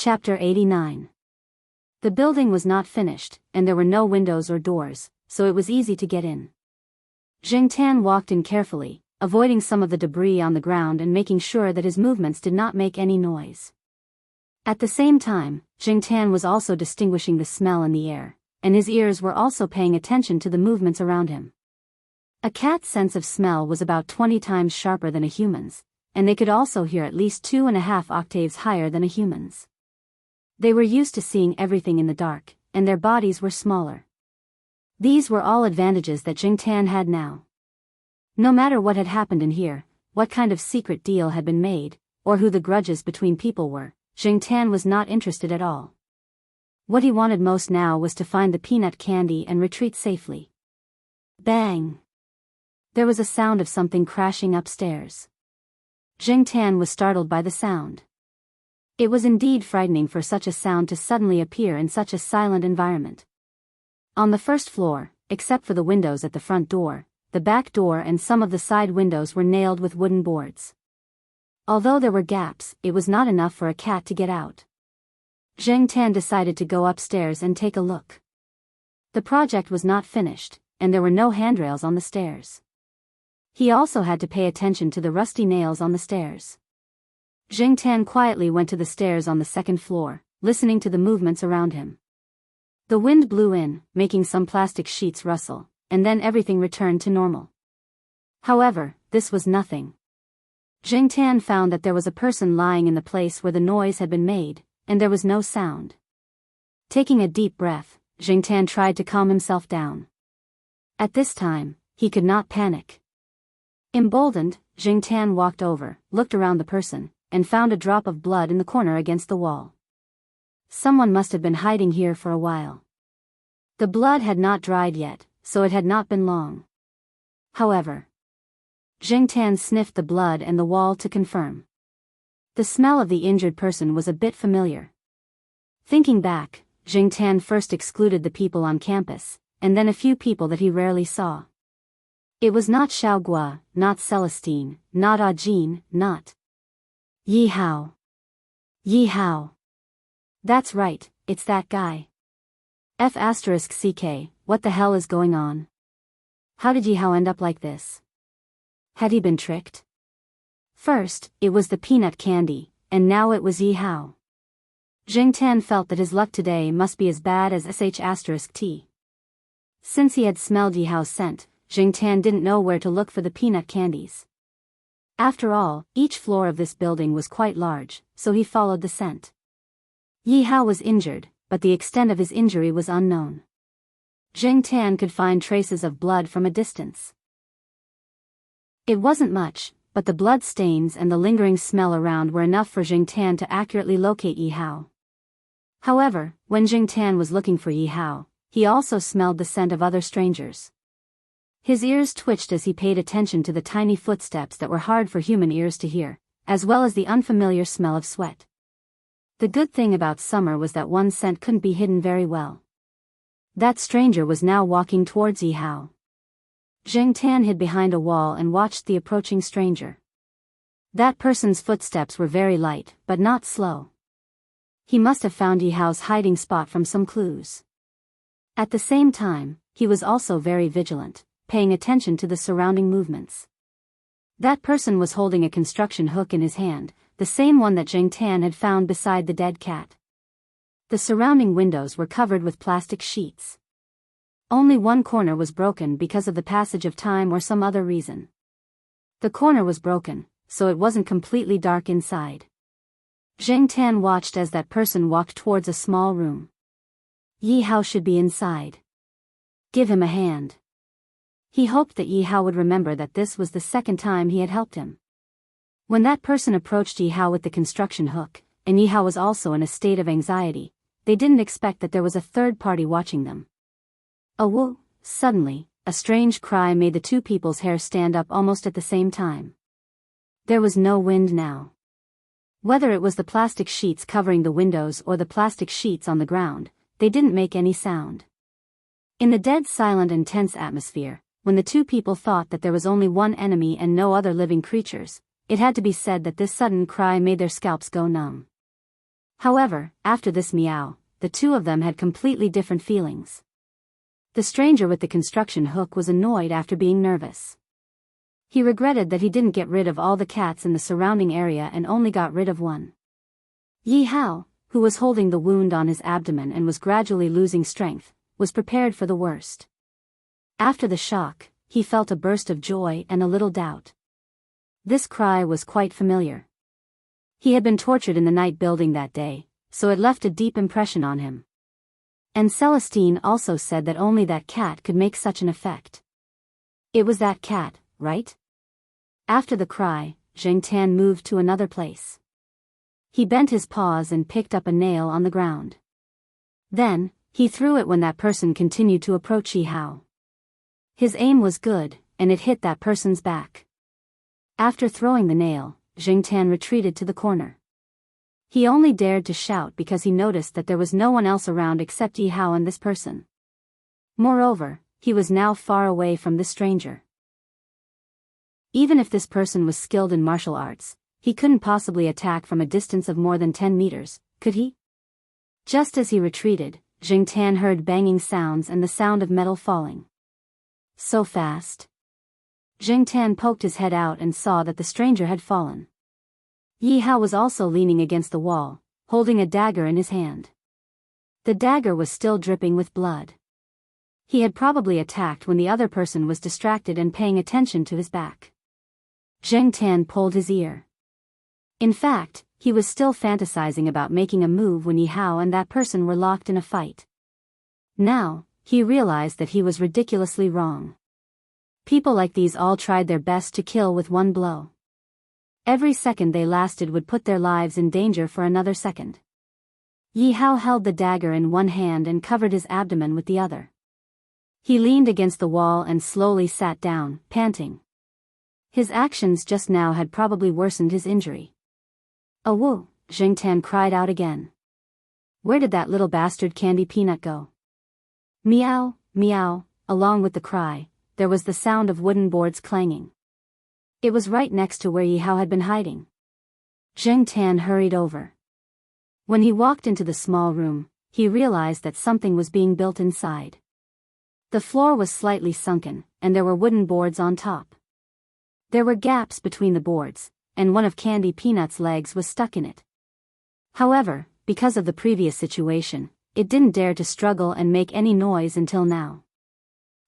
Chapter 89. The building was not finished, and there were no windows or doors, so it was easy to get in. Jing Tan walked in carefully, avoiding some of the debris on the ground and making sure that his movements did not make any noise. At the same time, Jing Tan was also distinguishing the smell in the air, and his ears were also paying attention to the movements around him. A cat's sense of smell was about 20 times sharper than a human's, and they could also hear at least 2.5 octaves higher than a human's. They were used to seeing everything in the dark, and their bodies were smaller. These were all advantages that Jing Tan had now. No matter what had happened in here, what kind of secret deal had been made, or who the grudges between people were, Jing Tan was not interested at all. What he wanted most now was to find the peanut candy and retreat safely. Bang! There was a sound of something crashing upstairs. Jing Tan was startled by the sound. It was indeed frightening for such a sound to suddenly appear in such a silent environment. On the first floor, except for the windows at the front door, the back door and some of the side windows were nailed with wooden boards. Although there were gaps, it was not enough for a cat to get out. Jing Tan decided to go upstairs and take a look. The project was not finished, and there were no handrails on the stairs. He also had to pay attention to the rusty nails on the stairs. Jing Tan quietly went to the stairs on the second floor, listening to the movements around him. The wind blew in, making some plastic sheets rustle, and then everything returned to normal. However, this was nothing. Jing Tan found that there was a person lying in the place where the noise had been made, and there was no sound. Taking a deep breath, Jing Tan tried to calm himself down. At this time, he could not panic. Emboldened, Jing Tan walked over, looked around the person, and found a drop of blood in the corner against the wall. Someone must have been hiding here for a while. The blood had not dried yet, so it had not been long. However, Jing Tan sniffed the blood and the wall to confirm. The smell of the injured person was a bit familiar. Thinking back, Jing Tan first excluded the people on campus, and then a few people that he rarely saw. It was not Xiao Gua, not Celestine, not Ah Jin, not Yi Hao. Yi Hao. That's right, it's that guy. F***ck, what the hell is going on? How did Yi Hao end up like this? Had he been tricked? First, it was the peanut candy, and now it was Yi Hao. Jing Tan felt that his luck today must be as bad as **t. Since he had smelled Yi Hao's scent, Jing Tan didn't know where to look for the peanut candies. After all, each floor of this building was quite large, so he followed the scent. Yi Hao was injured, but the extent of his injury was unknown. Jing Tan could find traces of blood from a distance. It wasn't much, but the blood stains and the lingering smell around were enough for Jing Tan to accurately locate Yi Hao. However, when Jing Tan was looking for Yi Hao, he also smelled the scent of other strangers. His ears twitched as he paid attention to the tiny footsteps that were hard for human ears to hear, as well as the unfamiliar smell of sweat. The good thing about summer was that one scent couldn't be hidden very well. That stranger was now walking towards Yi Hao. Jing Tan hid behind a wall and watched the approaching stranger. That person's footsteps were very light, but not slow. He must have found Yi Hao's hiding spot from some clues. At the same time, he was also very vigilant, paying attention to the surrounding movements. That person was holding a construction hook in his hand, the same one that Jing Tan had found beside the dead cat. The surrounding windows were covered with plastic sheets. Only one corner was broken because of the passage of time or some other reason. The corner was broken, so it wasn't completely dark inside. Jing Tan watched as that person walked towards a small room. Yi Hao should be inside. Give him a hand. He hoped that Yi Hao would remember that this was the second time he had helped him. When that person approached Yi Hao with the construction hook, and Yi Hao was also in a state of anxiety, they didn't expect that there was a third party watching them. Oh whoa! Suddenly, a strange cry made the two people's hair stand up almost at the same time. There was no wind now. Whether it was the plastic sheets covering the windows or the plastic sheets on the ground, they didn't make any sound. In the dead silent and tense atmosphere, when the two people thought that there was only one enemy and no other living creatures, it had to be said that this sudden cry made their scalps go numb. However, after this meow, the two of them had completely different feelings. The stranger with the construction hook was annoyed after being nervous. He regretted that he didn't get rid of all the cats in the surrounding area and only got rid of one. Yi Hao, who was holding the wound on his abdomen and was gradually losing strength, was prepared for the worst. After the shock, he felt a burst of joy and a little doubt. This cry was quite familiar. He had been tortured in the night building that day, so it left a deep impression on him. And Celestine also said that only that cat could make such an effect. It was that cat, right? After the cry, Zheng Tan moved to another place. He bent his paws and picked up a nail on the ground. Then, he threw it when that person continued to approach Yi Hao. His aim was good, and it hit that person's back. After throwing the nail, Zheng Tan retreated to the corner. He only dared to shout because he noticed that there was no one else around except Yi Hao and this person. Moreover, he was now far away from this stranger. Even if this person was skilled in martial arts, he couldn't possibly attack from a distance of more than 10 meters, could he? Just as he retreated, Zheng Tan heard banging sounds and the sound of metal falling. So fast. Zheng Tan poked his head out and saw that the stranger had fallen. Yi Hao was also leaning against the wall, holding a dagger in his hand. The dagger was still dripping with blood. He had probably attacked when the other person was distracted and paying attention to his back. Zheng Tan pulled his ear. In fact, he was still fantasizing about making a move when Yi Hao and that person were locked in a fight. Now, he realized that he was ridiculously wrong. People like these all tried their best to kill with one blow. Every second they lasted would put their lives in danger for another second. Yi Hao held the dagger in one hand and covered his abdomen with the other. He leaned against the wall and slowly sat down, panting. His actions just now had probably worsened his injury. "Oh whoa," Zheng Tan cried out again. "Where did that little bastard Candy Peanut go?" Meow, meow, along with the cry, there was the sound of wooden boards clanging. It was right next to where Yi Hao had been hiding. Zheng Tan hurried over. When he walked into the small room, he realized that something was being built inside. The floor was slightly sunken, and there were wooden boards on top. There were gaps between the boards, and one of Candy Peanut's legs was stuck in it. However, because of the previous situation, it didn't dare to struggle and make any noise until now.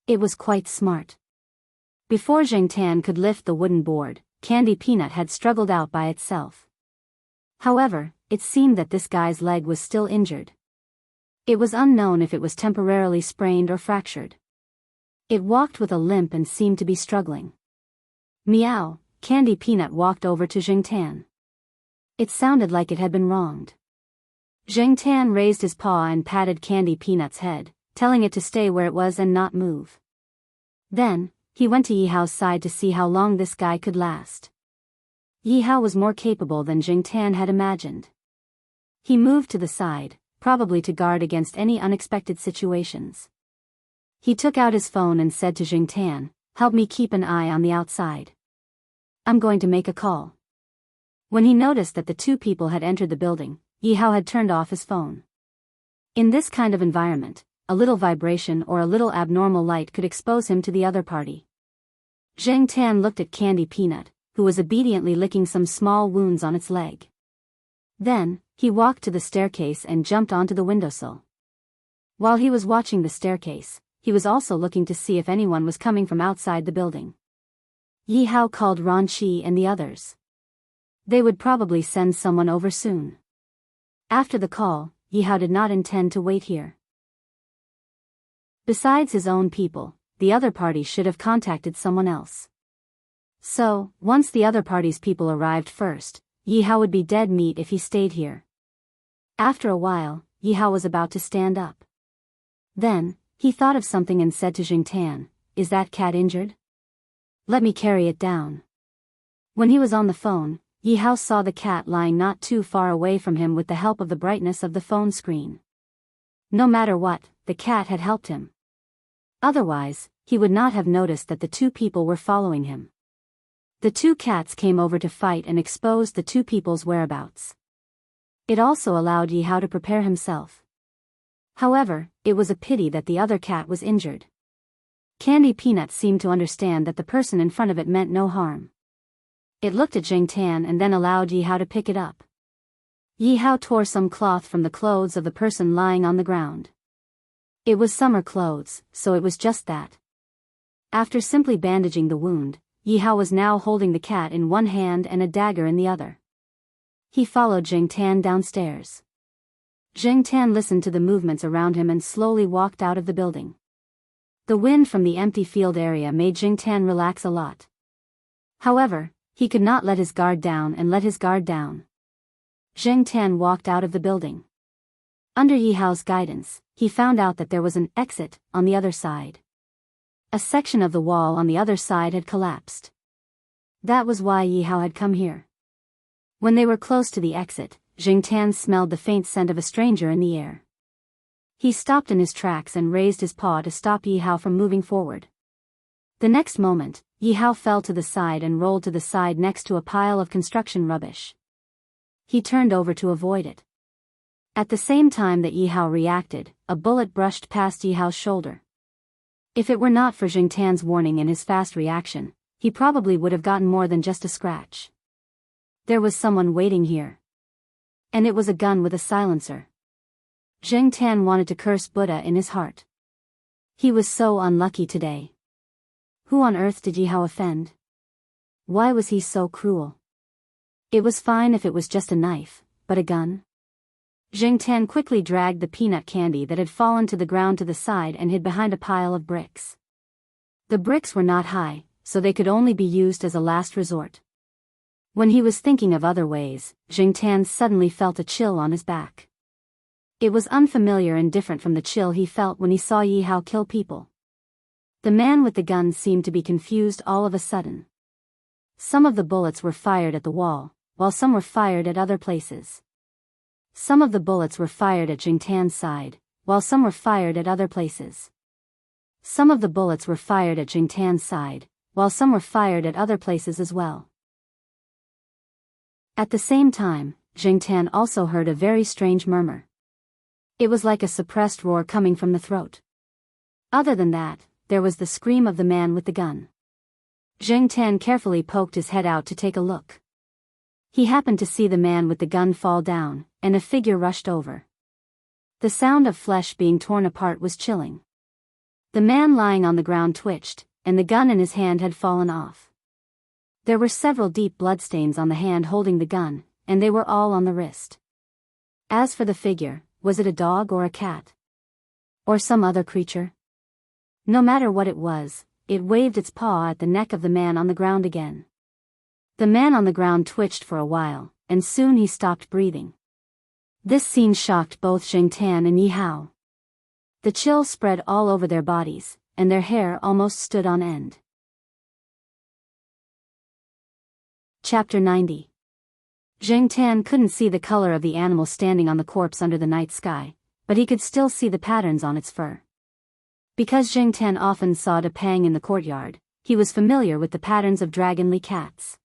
It was quite smart. Before Zheng Tan could lift the wooden board, Candy Peanut had struggled out by itself. However, it seemed that this guy's leg was still injured. It was unknown if it was temporarily sprained or fractured. It walked with a limp and seemed to be struggling. Meow, Candy Peanut walked over to Zheng Tan. It sounded like it had been wronged. Zheng Tan raised his paw and patted Candy Peanut's head, telling it to stay where it was and not move. Then, he went to Yi Hao's side to see how long this guy could last. Yi Hao was more capable than Zheng Tan had imagined. He moved to the side, probably to guard against any unexpected situations. He took out his phone and said to Zheng Tan, "Help me keep an eye on the outside. I'm going to make a call." When he noticed that the two people had entered the building, Yi Hao had turned off his phone. In this kind of environment, a little vibration or a little abnormal light could expose him to the other party. Zheng Tan looked at Candy Peanut, who was obediently licking some small wounds on its leg. Then, he walked to the staircase and jumped onto the windowsill. While he was watching the staircase, he was also looking to see if anyone was coming from outside the building. Yi Hao called Ran Qi and the others. They would probably send someone over soon. After the call, Yi Hao did not intend to wait here. Besides his own people, the other party should have contacted someone else. So, once the other party's people arrived first, Yi Hao would be dead meat if he stayed here. After a while, Yi Hao was about to stand up. Then, he thought of something and said to Zheng Tan, "Is that cat injured? Let me carry it down." When he was on the phone, Yi Hao saw the cat lying not too far away from him with the help of the brightness of the phone screen. No matter what, the cat had helped him. Otherwise, he would not have noticed that the two people were following him. The two cats came over to fight and exposed the two people's whereabouts. It also allowed Yi Hao to prepare himself. However, it was a pity that the other cat was injured. Candy Peanut seemed to understand that the person in front of it meant no harm. It looked at Jingtan and then allowed Yi Hao to pick it up. Yi Hao tore some cloth from the clothes of the person lying on the ground. It was summer clothes, so it was just that. After simply bandaging the wound, Yi Hao was now holding the cat in one hand and a dagger in the other. He followed Jingtan downstairs. Jingtan listened to the movements around him and slowly walked out of the building. The wind from the empty field area made Jingtan relax a lot. However, he could not let his guard down and let his guard down. Jingtan walked out of the building. Under Yi Hao's guidance, he found out that there was an exit on the other side. A section of the wall on the other side had collapsed. That was why Yi Hao had come here. When they were close to the exit, Jingtan smelled the faint scent of a stranger in the air. He stopped in his tracks and raised his paw to stop Yi Hao from moving forward. The next moment, Yi Hao fell to the side and rolled to the side next to a pile of construction rubbish. He turned over to avoid it. At the same time that Yi Hao reacted, a bullet brushed past Yi Hao's shoulder. If it were not for Jingtan's warning and his fast reaction, he probably would have gotten more than just a scratch. There was someone waiting here. And it was a gun with a silencer. Jingtan wanted to curse Buddha in his heart. He was so unlucky today. Who on earth did Yi Hao offend? Why was he so cruel? It was fine if it was just a knife, but a gun? Jingtan quickly dragged the peanut candy that had fallen to the ground to the side and hid behind a pile of bricks. The bricks were not high, so they could only be used as a last resort. When he was thinking of other ways, Jingtan suddenly felt a chill on his back. It was unfamiliar and different from the chill he felt when he saw Yi Hao kill people. The man with the gun seemed to be confused all of a sudden. Some of the bullets were fired at the wall, while some were fired at other places. Some of the bullets were fired at Jingtan's side, while some were fired at other places. Some of the bullets were fired at Jingtan's side, while some were fired at other places as well. At the same time, Jingtan also heard a very strange murmur. It was like a suppressed roar coming from the throat. Other than that, there was the scream of the man with the gun. Jingtan carefully poked his head out to take a look. He happened to see the man with the gun fall down, and a figure rushed over. The sound of flesh being torn apart was chilling. The man lying on the ground twitched, and the gun in his hand had fallen off. There were several deep bloodstains on the hand holding the gun, and they were all on the wrist. As for the figure, was it a dog or a cat? Or some other creature? No matter what it was, it waved its paw at the neck of the man on the ground again. The man on the ground twitched for a while, and soon he stopped breathing. This scene shocked both Jingtan and Yi Hao. The chill spread all over their bodies, and their hair almost stood on end. Chapter 90. Jingtan couldn't see the color of the animal standing on the corpse under the night sky, but he could still see the patterns on its fur. Because Jingtan often saw Depang in the courtyard, he was familiar with the patterns of dragonly cats.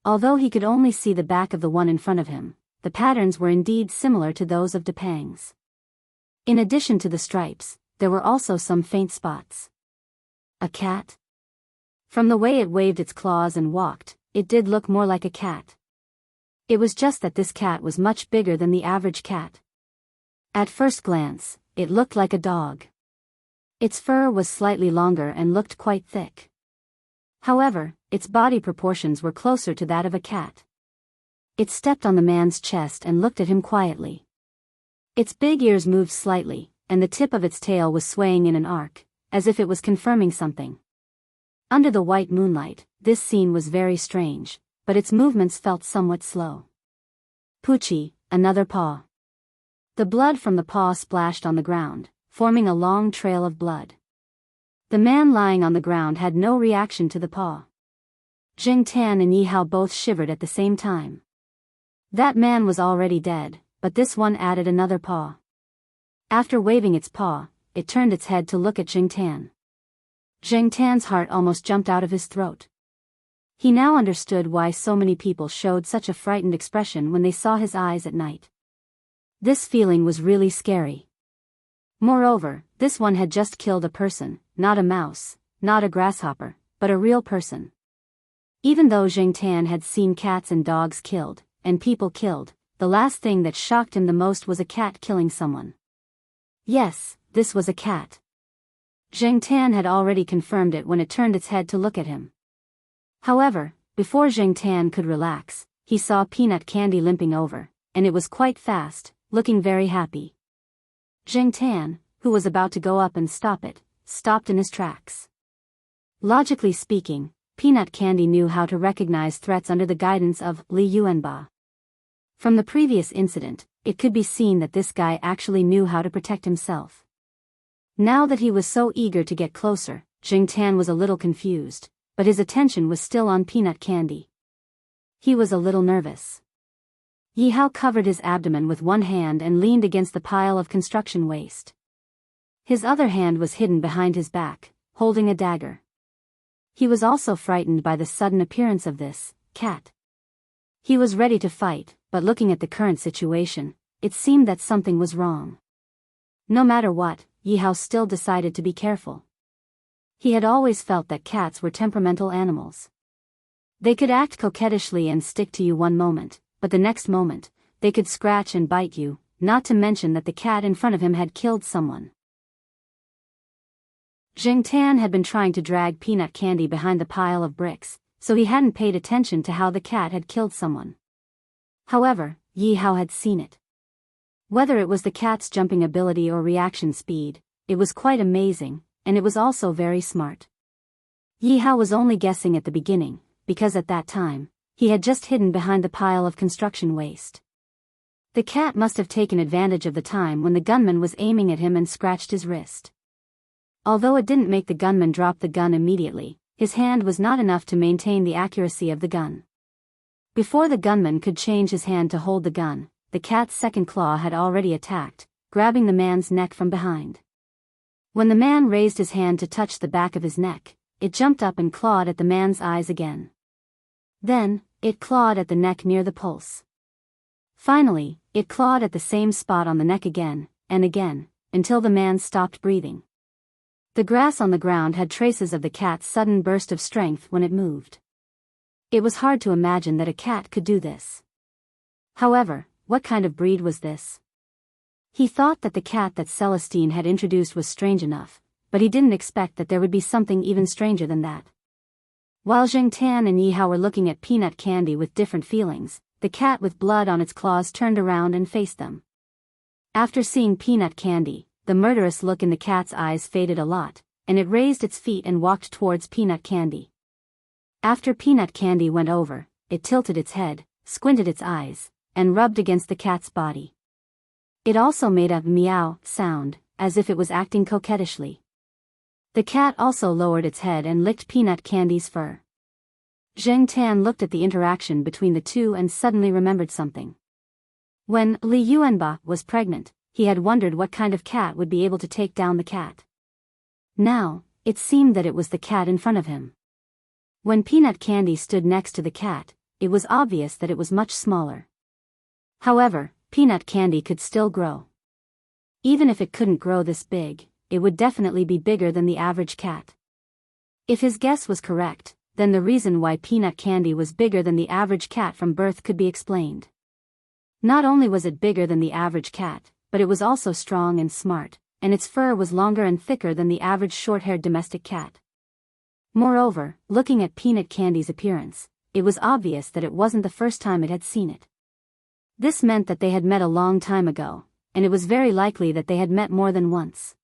Although he could only see the back of the one in front of him, the patterns were indeed similar to those of Depang's. In addition to the stripes, there were also some faint spots. A cat? From the way it waved its claws and walked, it did look more like a cat. It was just that this cat was much bigger than the average cat. At first glance, it looked like a dog. Its fur was slightly longer and looked quite thick. However, its body proportions were closer to that of a cat. It stepped on the man's chest and looked at him quietly. Its big ears moved slightly, and the tip of its tail was swaying in an arc, as if it was confirming something. Under the white moonlight, this scene was very strange, but its movements felt somewhat slow. Poochie, another paw. The blood from the paw splashed on the ground, forming a long trail of blood. The man lying on the ground had no reaction to the paw. Jingtan and Yi Hao both shivered at the same time. That man was already dead, but this one added another paw. After waving its paw, it turned its head to look at Jingtan. Jingtan's heart almost jumped out of his throat. He now understood why so many people showed such a frightened expression when they saw his eyes at night. This feeling was really scary. Moreover, this one had just killed a person, not a mouse, not a grasshopper, but a real person. Even though Zhengtan had seen cats and dogs killed, and people killed, the last thing that shocked him the most was a cat killing someone. Yes, this was a cat. Zhengtan had already confirmed it when it turned its head to look at him. However, before Zhengtan could relax, he saw Peanut Candy limping over, and it was quite fast, looking very happy. Zhengtan, who was about to go up and stop it, stopped in his tracks. Logically speaking, Peanut Candy knew how to recognize threats under the guidance of Li Yuanba. From the previous incident, it could be seen that this guy actually knew how to protect himself. Now that he was so eager to get closer, Zhengtan was a little confused, but his attention was still on Peanut Candy. He was a little nervous. Yi Hao covered his abdomen with one hand and leaned against the pile of construction waste. His other hand was hidden behind his back, holding a dagger. He was also frightened by the sudden appearance of this cat. He was ready to fight, but looking at the current situation, it seemed that something was wrong. No matter what, Yi Hao still decided to be careful. He had always felt that cats were temperamental animals. They could act coquettishly and stick to you one moment, but the next moment, they could scratch and bite you, not to mention that the cat in front of him had killed someone. Zhengtan had been trying to drag Peanut Candy behind the pile of bricks, so he hadn't paid attention to how the cat had killed someone. However, Yi Hao had seen it. Whether it was the cat's jumping ability or reaction speed, it was quite amazing, and it was also very smart. Yi Hao was only guessing at the beginning, because at that time, he had just hidden behind the pile of construction waste. The cat must have taken advantage of the time when the gunman was aiming at him and scratched his wrist. Although it didn't make the gunman drop the gun immediately, his hand was not enough to maintain the accuracy of the gun. Before the gunman could change his hand to hold the gun, the cat's second claw had already attacked, grabbing the man's neck from behind. When the man raised his hand to touch the back of his neck, it jumped up and clawed at the man's eyes again. Then, it clawed at the neck near the pulse. Finally, it clawed at the same spot on the neck again, and again, until the man stopped breathing. The grass on the ground had traces of the cat's sudden burst of strength when it moved. It was hard to imagine that a cat could do this. However, what kind of breed was this? He thought that the cat that Celestine had introduced was strange enough, but he didn't expect that there would be something even stranger than that. While Zhengtan and Yi Hao were looking at Peanut Candy with different feelings, the cat with blood on its claws turned around and faced them. After seeing Peanut Candy, the murderous look in the cat's eyes faded a lot, and it raised its feet and walked towards Peanut Candy. After Peanut Candy went over, it tilted its head, squinted its eyes, and rubbed against the cat's body. It also made a meow sound, as if it was acting coquettishly. The cat also lowered its head and licked Peanut Candy's fur. Zhengtan looked at the interaction between the two and suddenly remembered something. When Li Yuanba was pregnant, he had wondered what kind of cat would be able to take down the cat. Now, it seemed that it was the cat in front of him. When Peanut Candy stood next to the cat, it was obvious that it was much smaller. However, Peanut Candy could still grow. Even if it couldn't grow this big, it would definitely be bigger than the average cat. If his guess was correct, then the reason why Peanut Candy was bigger than the average cat from birth could be explained. Not only was it bigger than the average cat, but it was also strong and smart, and its fur was longer and thicker than the average short-haired domestic cat. Moreover, looking at Peanut Candy's appearance, it was obvious that it wasn't the first time it had seen it. This meant that they had met a long time ago, and it was very likely that they had met more than once.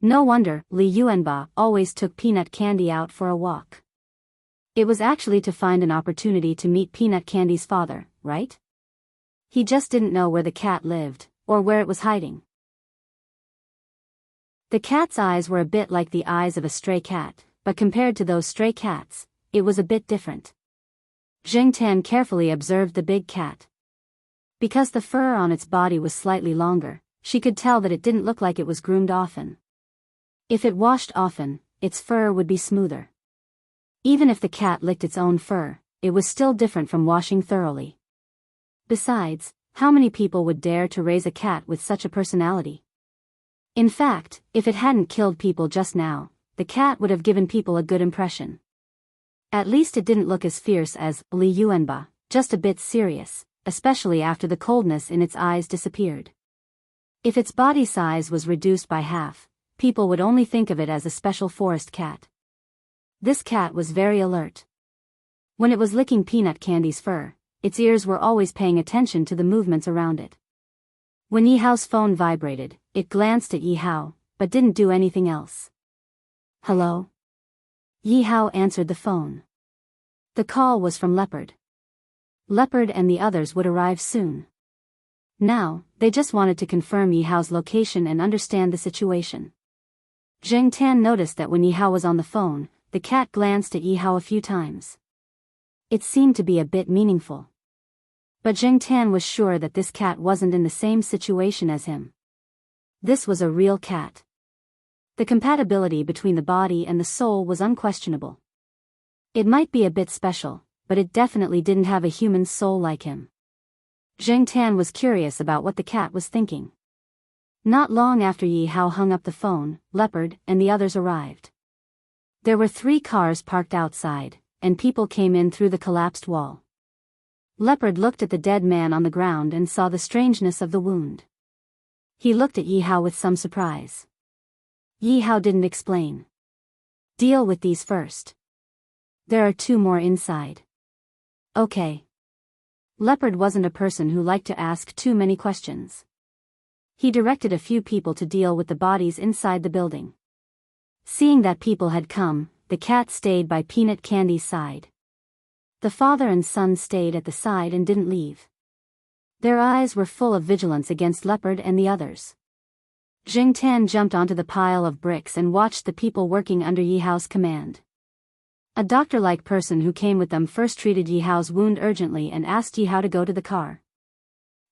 No wonder Li Yuanba always took Peanut Candy out for a walk. It was actually to find an opportunity to meet Peanut Candy's father, right? He just didn't know where the cat lived, or where it was hiding. The cat's eyes were a bit like the eyes of a stray cat, but compared to those stray cats, it was a bit different. Zhengtan carefully observed the big cat. Because the fur on its body was slightly longer, she could tell that it didn't look like it was groomed often. If it washed often, its fur would be smoother. Even if the cat licked its own fur, it was still different from washing thoroughly. Besides, how many people would dare to raise a cat with such a personality? In fact, if it hadn't killed people just now, the cat would have given people a good impression. At least it didn't look as fierce as Li Yuanba, just a bit serious, especially after the coldness in its eyes disappeared. If its body size was reduced by half, people would only think of it as a special forest cat. This cat was very alert. When it was licking Peanut Candy's fur, its ears were always paying attention to the movements around it. When Yi Hao's phone vibrated, it glanced at Yi Hao, but didn't do anything else. Hello? Yi Hao answered the phone. The call was from Leopard. Leopard and the others would arrive soon. Now, they just wanted to confirm Yi Hao's location and understand the situation. Zheng Tan noticed that when Yi Hao was on the phone, the cat glanced at Yi Hao a few times. It seemed to be a bit meaningful. But Zheng Tan was sure that this cat wasn't in the same situation as him. This was a real cat. The compatibility between the body and the soul was unquestionable. It might be a bit special, but it definitely didn't have a human soul like him. Zheng Tan was curious about what the cat was thinking. Not long after Yi Hao hung up the phone, Leopard and the others arrived. There were 3 cars parked outside, and people came in through the collapsed wall. Leopard looked at the dead man on the ground and saw the strangeness of the wound. He looked at Yi Hao with some surprise. Yi Hao didn't explain. Deal with these first. There are 2 more inside. Okay. Leopard wasn't a person who liked to ask too many questions. He directed a few people to deal with the bodies inside the building. Seeing that people had come, the cat stayed by Peanut Candy's side. The father and son stayed at the side and didn't leave. Their eyes were full of vigilance against Leopard and the others. Zheng Tan jumped onto the pile of bricks and watched the people working under Yi Hao's command. A doctor-like person who came with them first treated Yi Hao's wound urgently and asked Yi Hao to go to the car.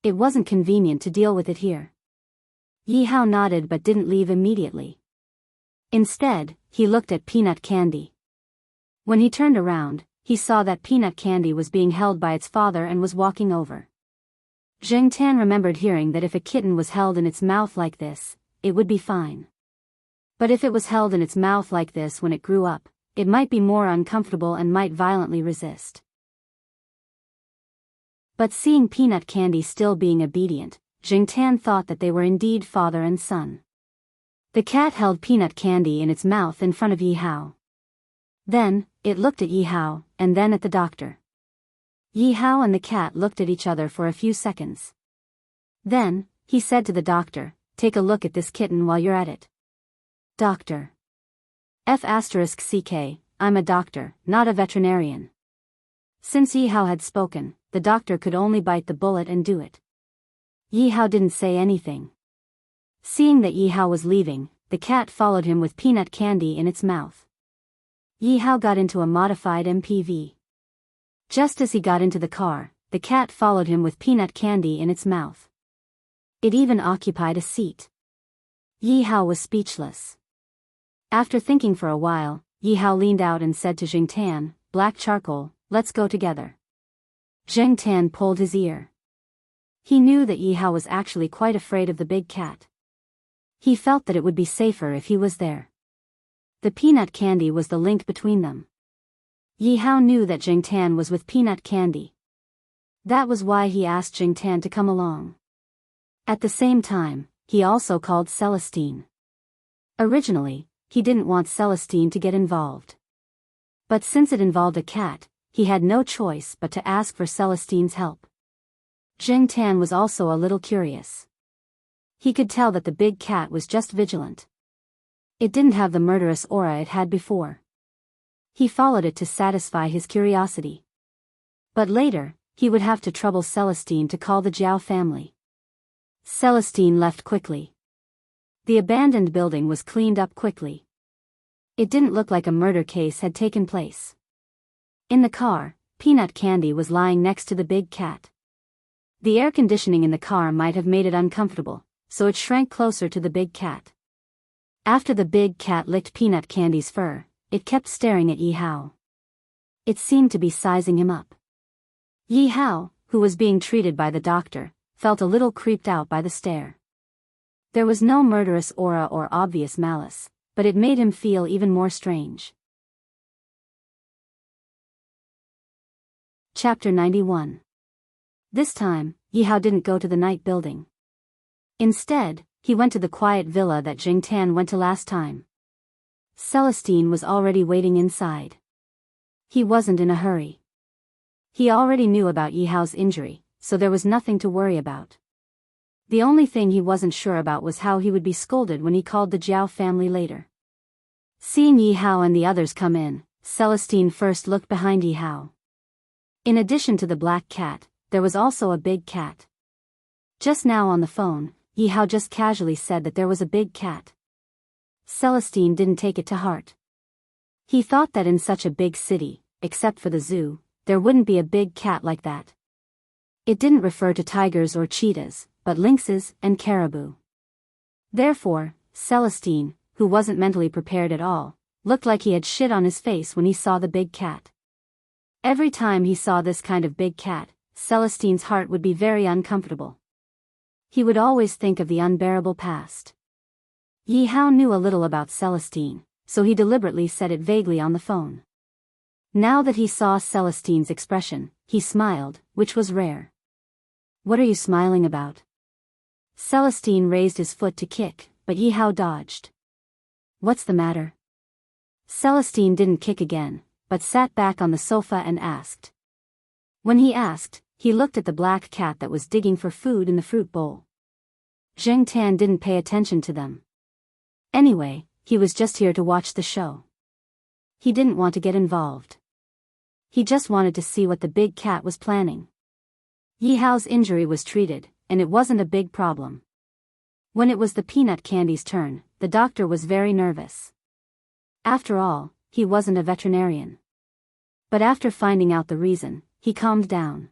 It wasn't convenient to deal with it here. Yi Hao nodded but didn't leave immediately. Instead, he looked at Peanut Candy. When he turned around, he saw that Peanut Candy was being held by its father and was walking over. Zheng Tan remembered hearing that if a kitten was held in its mouth like this, it would be fine. But if it was held in its mouth like this when it grew up, it might be more uncomfortable and might violently resist. But seeing Peanut Candy still being obedient, Zheng Tan thought that they were indeed father and son. The cat held Peanut Candy in its mouth in front of Yi Hao. Then, it looked at Yi Hao, and then at the doctor. Yi Hao and the cat looked at each other for a few seconds. Then, he said to the doctor, "Take a look at this kitten while you're at it." Doctor. F***ck, I'm a doctor, not a veterinarian. Since Yi Hao had spoken, the doctor could only bite the bullet and do it. Yi Hao didn't say anything. Seeing that Yi Hao was leaving, the cat followed him with Peanut Candy in its mouth. Yi Hao got into a modified MPV. Just as he got into the car, the cat followed him with Peanut Candy in its mouth. It even occupied a seat. Yi Hao was speechless. After thinking for a while, Yi Hao leaned out and said to Zheng Tan, "Black charcoal, let's go together." Zheng Tan pulled his ear. He knew that Yi Hao was actually quite afraid of the big cat. He felt that it would be safer if he was there. The Peanut Candy was the link between them. Yi Hao knew that Zheng Tan was with Peanut Candy. That was why he asked Zheng Tan to come along. At the same time, he also called Celestine. Originally, he didn't want Celestine to get involved. But since it involved a cat, he had no choice but to ask for Celestine's help. Zheng Tan was also a little curious. He could tell that the big cat was just vigilant. It didn't have the murderous aura it had before. He followed it to satisfy his curiosity. But later, he would have to trouble Celestine to call the Jiao family. Celestine left quickly. The abandoned building was cleaned up quickly. It didn't look like a murder case had taken place. In the car, Peanut Candy was lying next to the big cat. The air conditioning in the car might have made it uncomfortable, so it shrank closer to the big cat. After the big cat licked Peanut Candy's fur, it kept staring at Yi Hao. It seemed to be sizing him up. Yi Hao, who was being treated by the doctor, felt a little creeped out by the stare. There was no murderous aura or obvious malice, but it made him feel even more strange. Chapter 91. This time, Yi Hao didn't go to the night building. Instead, he went to the quiet villa that Jing Tan went to last time. Celestine was already waiting inside. He wasn't in a hurry. He already knew about Yi Hao's injury, so there was nothing to worry about. The only thing he wasn't sure about was how he would be scolded when he called the Jiao family later. Seeing Yi Hao and the others come in, Celestine first looked behind Yi Hao. In addition to the black cat, there was also a big cat. Just now on the phone, Yi Hao just casually said that there was a big cat. Celestine didn't take it to heart. He thought that in such a big city, except for the zoo, there wouldn't be a big cat like that. It didn't refer to tigers or cheetahs, but lynxes and caribou. Therefore, Celestine, who wasn't mentally prepared at all, looked like he had shit on his face when he saw the big cat. Every time he saw this kind of big cat, Celestine's heart would be very uncomfortable. He would always think of the unbearable past. Yi Hao knew a little about Celestine, so he deliberately said it vaguely on the phone. Now that he saw Celestine's expression, he smiled, which was rare. "What are you smiling about?" Celestine raised his foot to kick, but Yi Hao dodged. "What's the matter?" Celestine didn't kick again, but sat back on the sofa and asked. When he asked, he looked at the black cat that was digging for food in the fruit bowl. Zheng Tan didn't pay attention to them. Anyway, he was just here to watch the show. He didn't want to get involved. He just wanted to see what the big cat was planning. Yi Hao's injury was treated, and it wasn't a big problem. When it was the peanut candy's turn, the doctor was very nervous. After all, he wasn't a veterinarian. But after finding out the reason, he calmed down.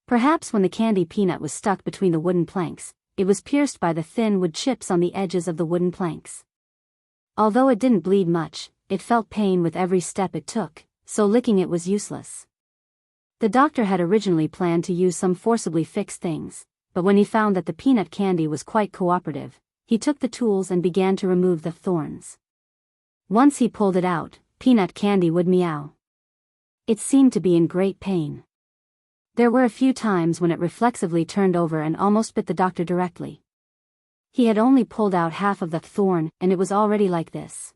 Perhaps when the candy peanut was stuck between the wooden planks, it was pierced by the thin wood chips on the edges of the wooden planks. Although it didn't bleed much, it felt pain with every step it took, so licking it was useless. The doctor had originally planned to use some forcibly fix things, but when he found that the peanut candy was quite cooperative, he took the tools and began to remove the thorns. Once he pulled it out, peanut candy would meow. It seemed to be in great pain. There were a few times when it reflexively turned over and almost bit the doctor directly. He had only pulled out half of the thorn, and it was already like this.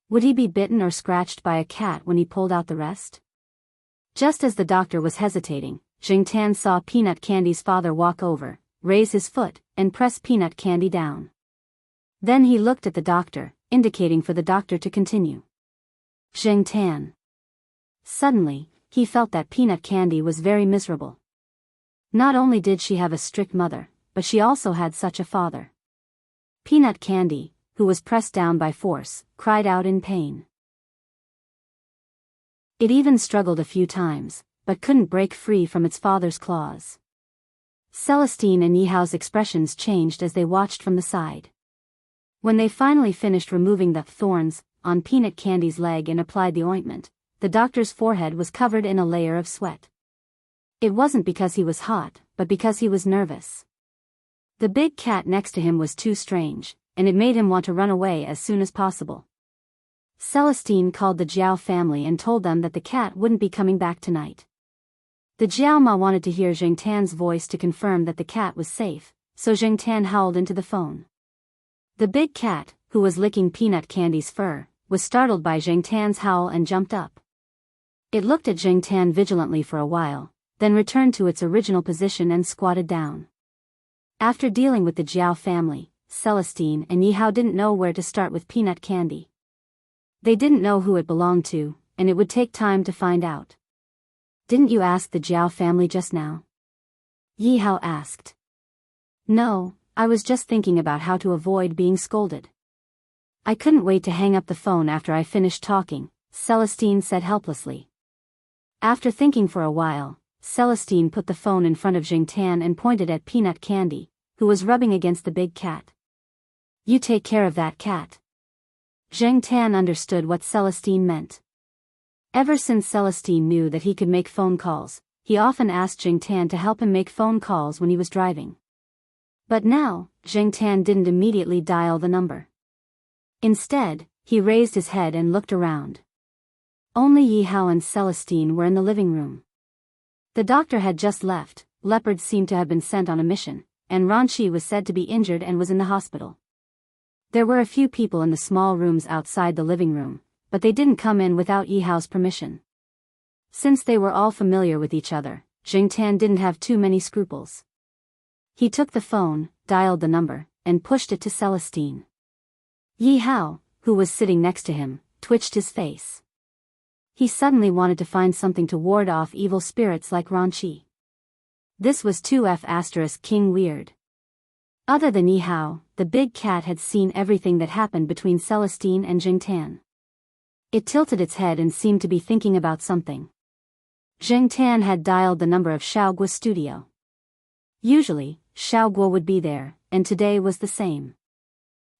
Would he be bitten or scratched by a cat when he pulled out the rest? Just as the doctor was hesitating, Jing Tan saw Peanut Candy's father walk over, raise his foot, and press Peanut Candy down. Then he looked at the doctor, indicating for the doctor to continue. Jing Tan. Suddenly, he felt that Peanut Candy was very miserable. Not only did she have a strict mother, but she also had such a father. Peanut Candy, who was pressed down by force, cried out in pain. It even struggled a few times, but couldn't break free from its father's claws. Celestine and Yi Hao's expressions changed as they watched from the side. When they finally finished removing the thorns on Peanut Candy's leg and applied the ointment, the doctor's forehead was covered in a layer of sweat. It wasn't because he was hot, but because he was nervous. The big cat next to him was too strange, and it made him want to run away as soon as possible. Celestine called the Jiao family and told them that the cat wouldn't be coming back tonight. The Jiao Ma wanted to hear Jing Tan's voice to confirm that the cat was safe, so Jing Tan howled into the phone. The big cat, who was licking Peanut Candy's fur, was startled by Jing Tan's howl and jumped up. It looked at Jing Tan vigilantly for a while, then returned to its original position and squatted down. After dealing with the Jiao family, Celestine and Yi Hao didn't know where to start with Peanut Candy. They didn't know who it belonged to, and it would take time to find out. "Didn't you ask the Jiao family just now?" Yi Hao asked. "No, I was just thinking about how to avoid being scolded. I couldn't wait to hang up the phone after I finished talking," Celestine said helplessly. After thinking for a while, Celestine put the phone in front of Jing Tan and pointed at Peanut Candy, who was rubbing against the big cat. "You take care of that cat." Jing Tan understood what Celestine meant. Ever since Celestine knew that he could make phone calls, he often asked Jingtan to help him make phone calls when he was driving. But now, Jingtan didn't immediately dial the number. Instead, he raised his head and looked around. Only Yihao and Celestine were in the living room. The doctor had just left, Leopard seemed to have been sent on a mission, and Ranchi was said to be injured and was in the hospital. There were a few people in the small rooms outside the living room, but they didn't come in without Yihao's permission. Since they were all familiar with each other, Jingtan didn't have too many scruples. He took the phone, dialed the number, and pushed it to Celestine. Yihao, who was sitting next to him, twitched his face. He suddenly wanted to find something to ward off evil spirits like Ranchi. This was 2F** King weird. Other than Yihao, the big cat had seen everything that happened between Celestine and Jingtan. It tilted its head and seemed to be thinking about something. Jingtan had dialed the number of Xiaoguo's studio. Usually, Xiaoguo would be there, and today was the same.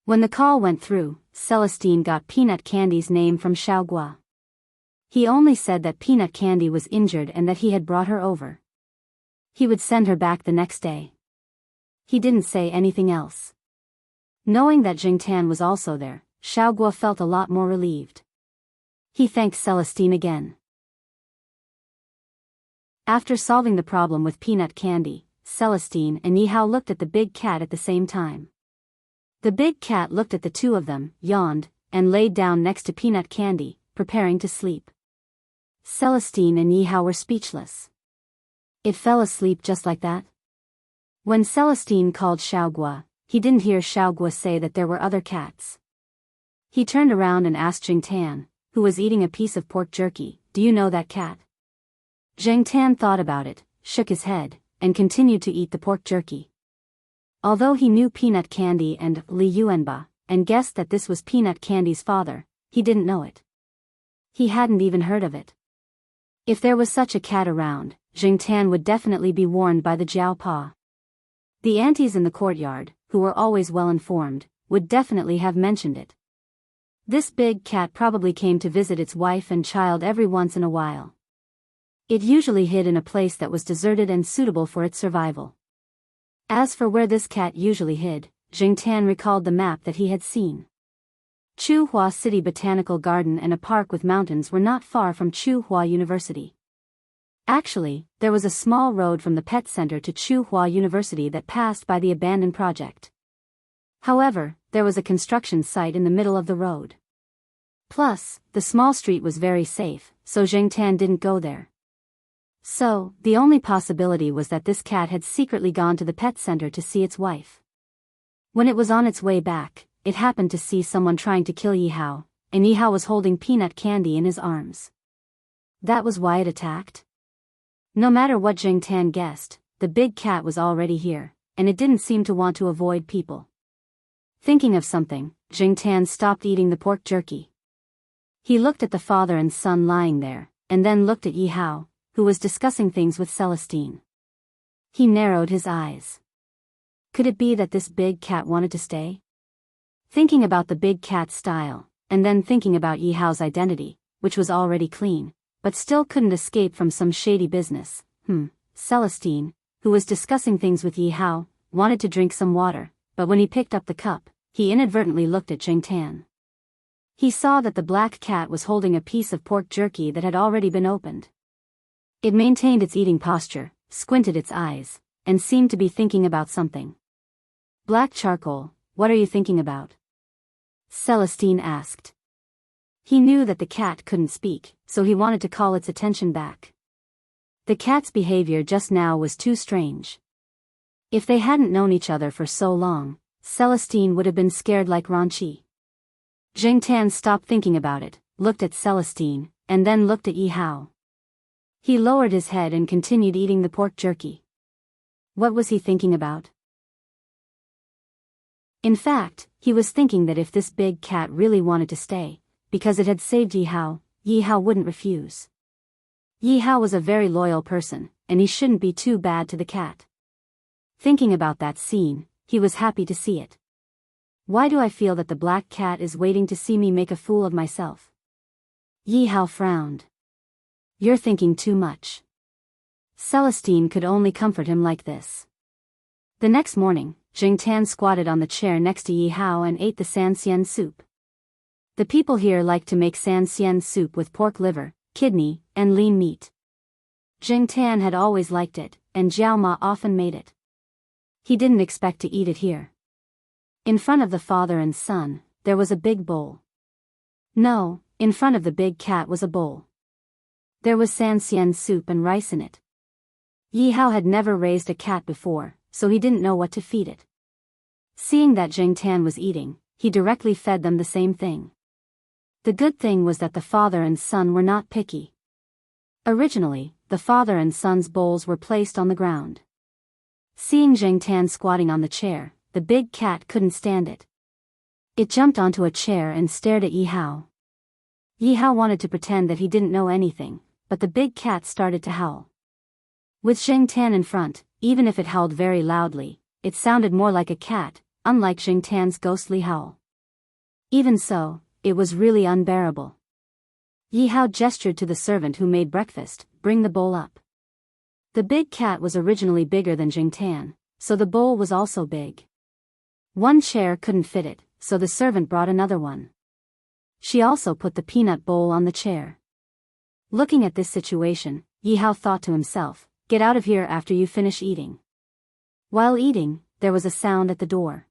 When the call went through, Celestine got Peanut Candy's name from Xiaoguo. He only said that Peanut Candy was injured and that he had brought her over. He would send her back the next day. He didn't say anything else. Knowing that Jingtan was also there, Xiaoguo felt a lot more relieved. He thanked Celestine again. After solving the problem with Peanut Candy, Celestine and Yihao looked at the big cat at the same time. The big cat looked at the two of them, yawned, and laid down next to Peanut Candy, preparing to sleep. Celestine and Yihao were speechless. It fell asleep just like that? When Celestine called Xiaoguo, he didn't hear Xiaoguo say that there were other cats. He turned around and asked Jingtan, who was eating a piece of pork jerky, "Do you know that cat?" Jingtan thought about it, shook his head, and continued to eat the pork jerky. Although he knew Peanut Candy and Li Yuanba, and guessed that this was Peanut Candy's father, he didn't know it. He hadn't even heard of it. If there was such a cat around, Jingtan would definitely be warned by the Jiaopa. The aunties in the courtyard, who were always well informed, would definitely have mentioned it. This big cat probably came to visit its wife and child every once in a while. It usually hid in a place that was deserted and suitable for its survival. As for where this cat usually hid, Jingtan recalled the map that he had seen. Chuhua City Botanical Garden and a park with mountains were not far from Chuhua University. Actually, there was a small road from the pet center to Chuhua University that passed by the abandoned project. However, there was a construction site in the middle of the road. Plus, the small street was very safe, so Jingtan didn't go there. So, the only possibility was that this cat had secretly gone to the pet center to see its wife. When it was on its way back, it happened to see someone trying to kill Yihao, and Yihao was holding Peanut Candy in his arms. That was why it attacked? No matter what Jingtan guessed, the big cat was already here, and it didn't seem to want to avoid people. Thinking of something, Jingtan stopped eating the pork jerky. He looked at the father and son lying there, and then looked at Yihao, who was discussing things with Celestine. He narrowed his eyes. Could it be that this big cat wanted to stay? Thinking about the big cat's style, and then thinking about Yihao's identity, which was already clean, but still couldn't escape from some shady business, Celestine, who was discussing things with Yihao, wanted to drink some water, but when he picked up the cup, he inadvertently looked at Jingtan. He saw that the black cat was holding a piece of pork jerky that had already been opened. It maintained its eating posture, squinted its eyes, and seemed to be thinking about something. "Black charcoal, what are you thinking about?" Celestine asked. He knew that the cat couldn't speak, so he wanted to call its attention back. The cat's behavior just now was too strange. If they hadn't known each other for so long, Celestine would have been scared like Ranchi. Jingtan stopped thinking about it, looked at Celestine, and then looked at Yihao. He lowered his head and continued eating the pork jerky. What was he thinking about? In fact, he was thinking that if this big cat really wanted to stay, because it had saved Yihao, Yihao wouldn't refuse. Yihao was a very loyal person, and he shouldn't be too bad to the cat. Thinking about that scene, he was happy to see it. Why do I feel that the black cat is waiting to see me make a fool of myself? Yihao frowned. You're thinking too much. Celestine could only comfort him like this. The next morning, Jingtan squatted on the chair next to Yi Hao and ate the sanxian soup. The people here like to make sanxian soup with pork liver, kidney, and lean meat. Jingtan had always liked it, and Jiao Ma often made it. He didn't expect to eat it here. In front of the father and son, there was a big bowl. No, in front of the big cat was a bowl. There was sanxian soup and rice in it. Yi Hao had never raised a cat before, so he didn't know what to feed it. Seeing that Jingtan was eating, he directly fed them the same thing. The good thing was that the father and son were not picky. Originally, the father and son's bowls were placed on the ground. Seeing Jingtan squatting on the chair, the big cat couldn't stand it. It jumped onto a chair and stared at Yi Hao. Yi Hao wanted to pretend that he didn't know anything, but the big cat started to howl. With Jingtan in front, even if it howled very loudly, it sounded more like a cat, unlike Jingtan's ghostly howl. Even so, it was really unbearable. Yi Hao gestured to the servant who made breakfast, "Bring the bowl up." The big cat was originally bigger than Jingtan, so the bowl was also big. One chair couldn't fit it, so the servant brought another one. She also put the peanut bowl on the chair. Looking at this situation, Yi Hao thought to himself, "Get out of here after you finish eating." While eating, there was a sound at the door.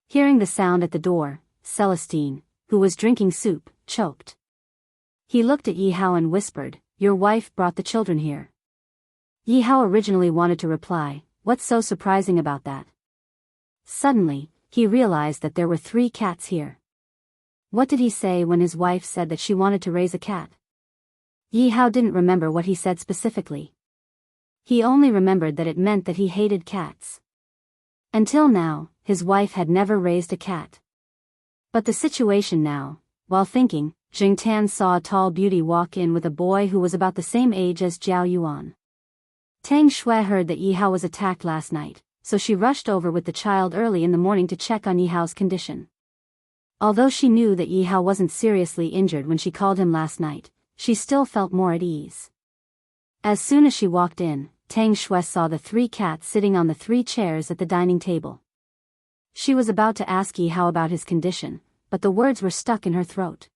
Hearing the sound at the door, Celestine, who was drinking soup, choked. He looked at Yi Hao and whispered, "Your wife brought the children here." Yi Hao originally wanted to reply, "What's so surprising about that?" Suddenly, he realized that there were 3 cats here. What did he say when his wife said that she wanted to raise a cat? Yi Hao didn't remember what he said specifically. He only remembered that it meant that he hated cats. Until now, his wife had never raised a cat. But the situation now, while thinking, Jingtan saw a tall beauty walk in with a boy who was about the same age as Jiao Yuan. Tang Shui heard that Yi Hao was attacked last night, so she rushed over with the child early in the morning to check on Yi Hao's condition. Although she knew that Yi Hao wasn't seriously injured when she called him last night, she still felt more at ease. As soon as she walked in, Tang Shui saw the 3 cats sitting on the 3 chairs at the dining table. She was about to ask Yi Hao about his condition, but the words were stuck in her throat.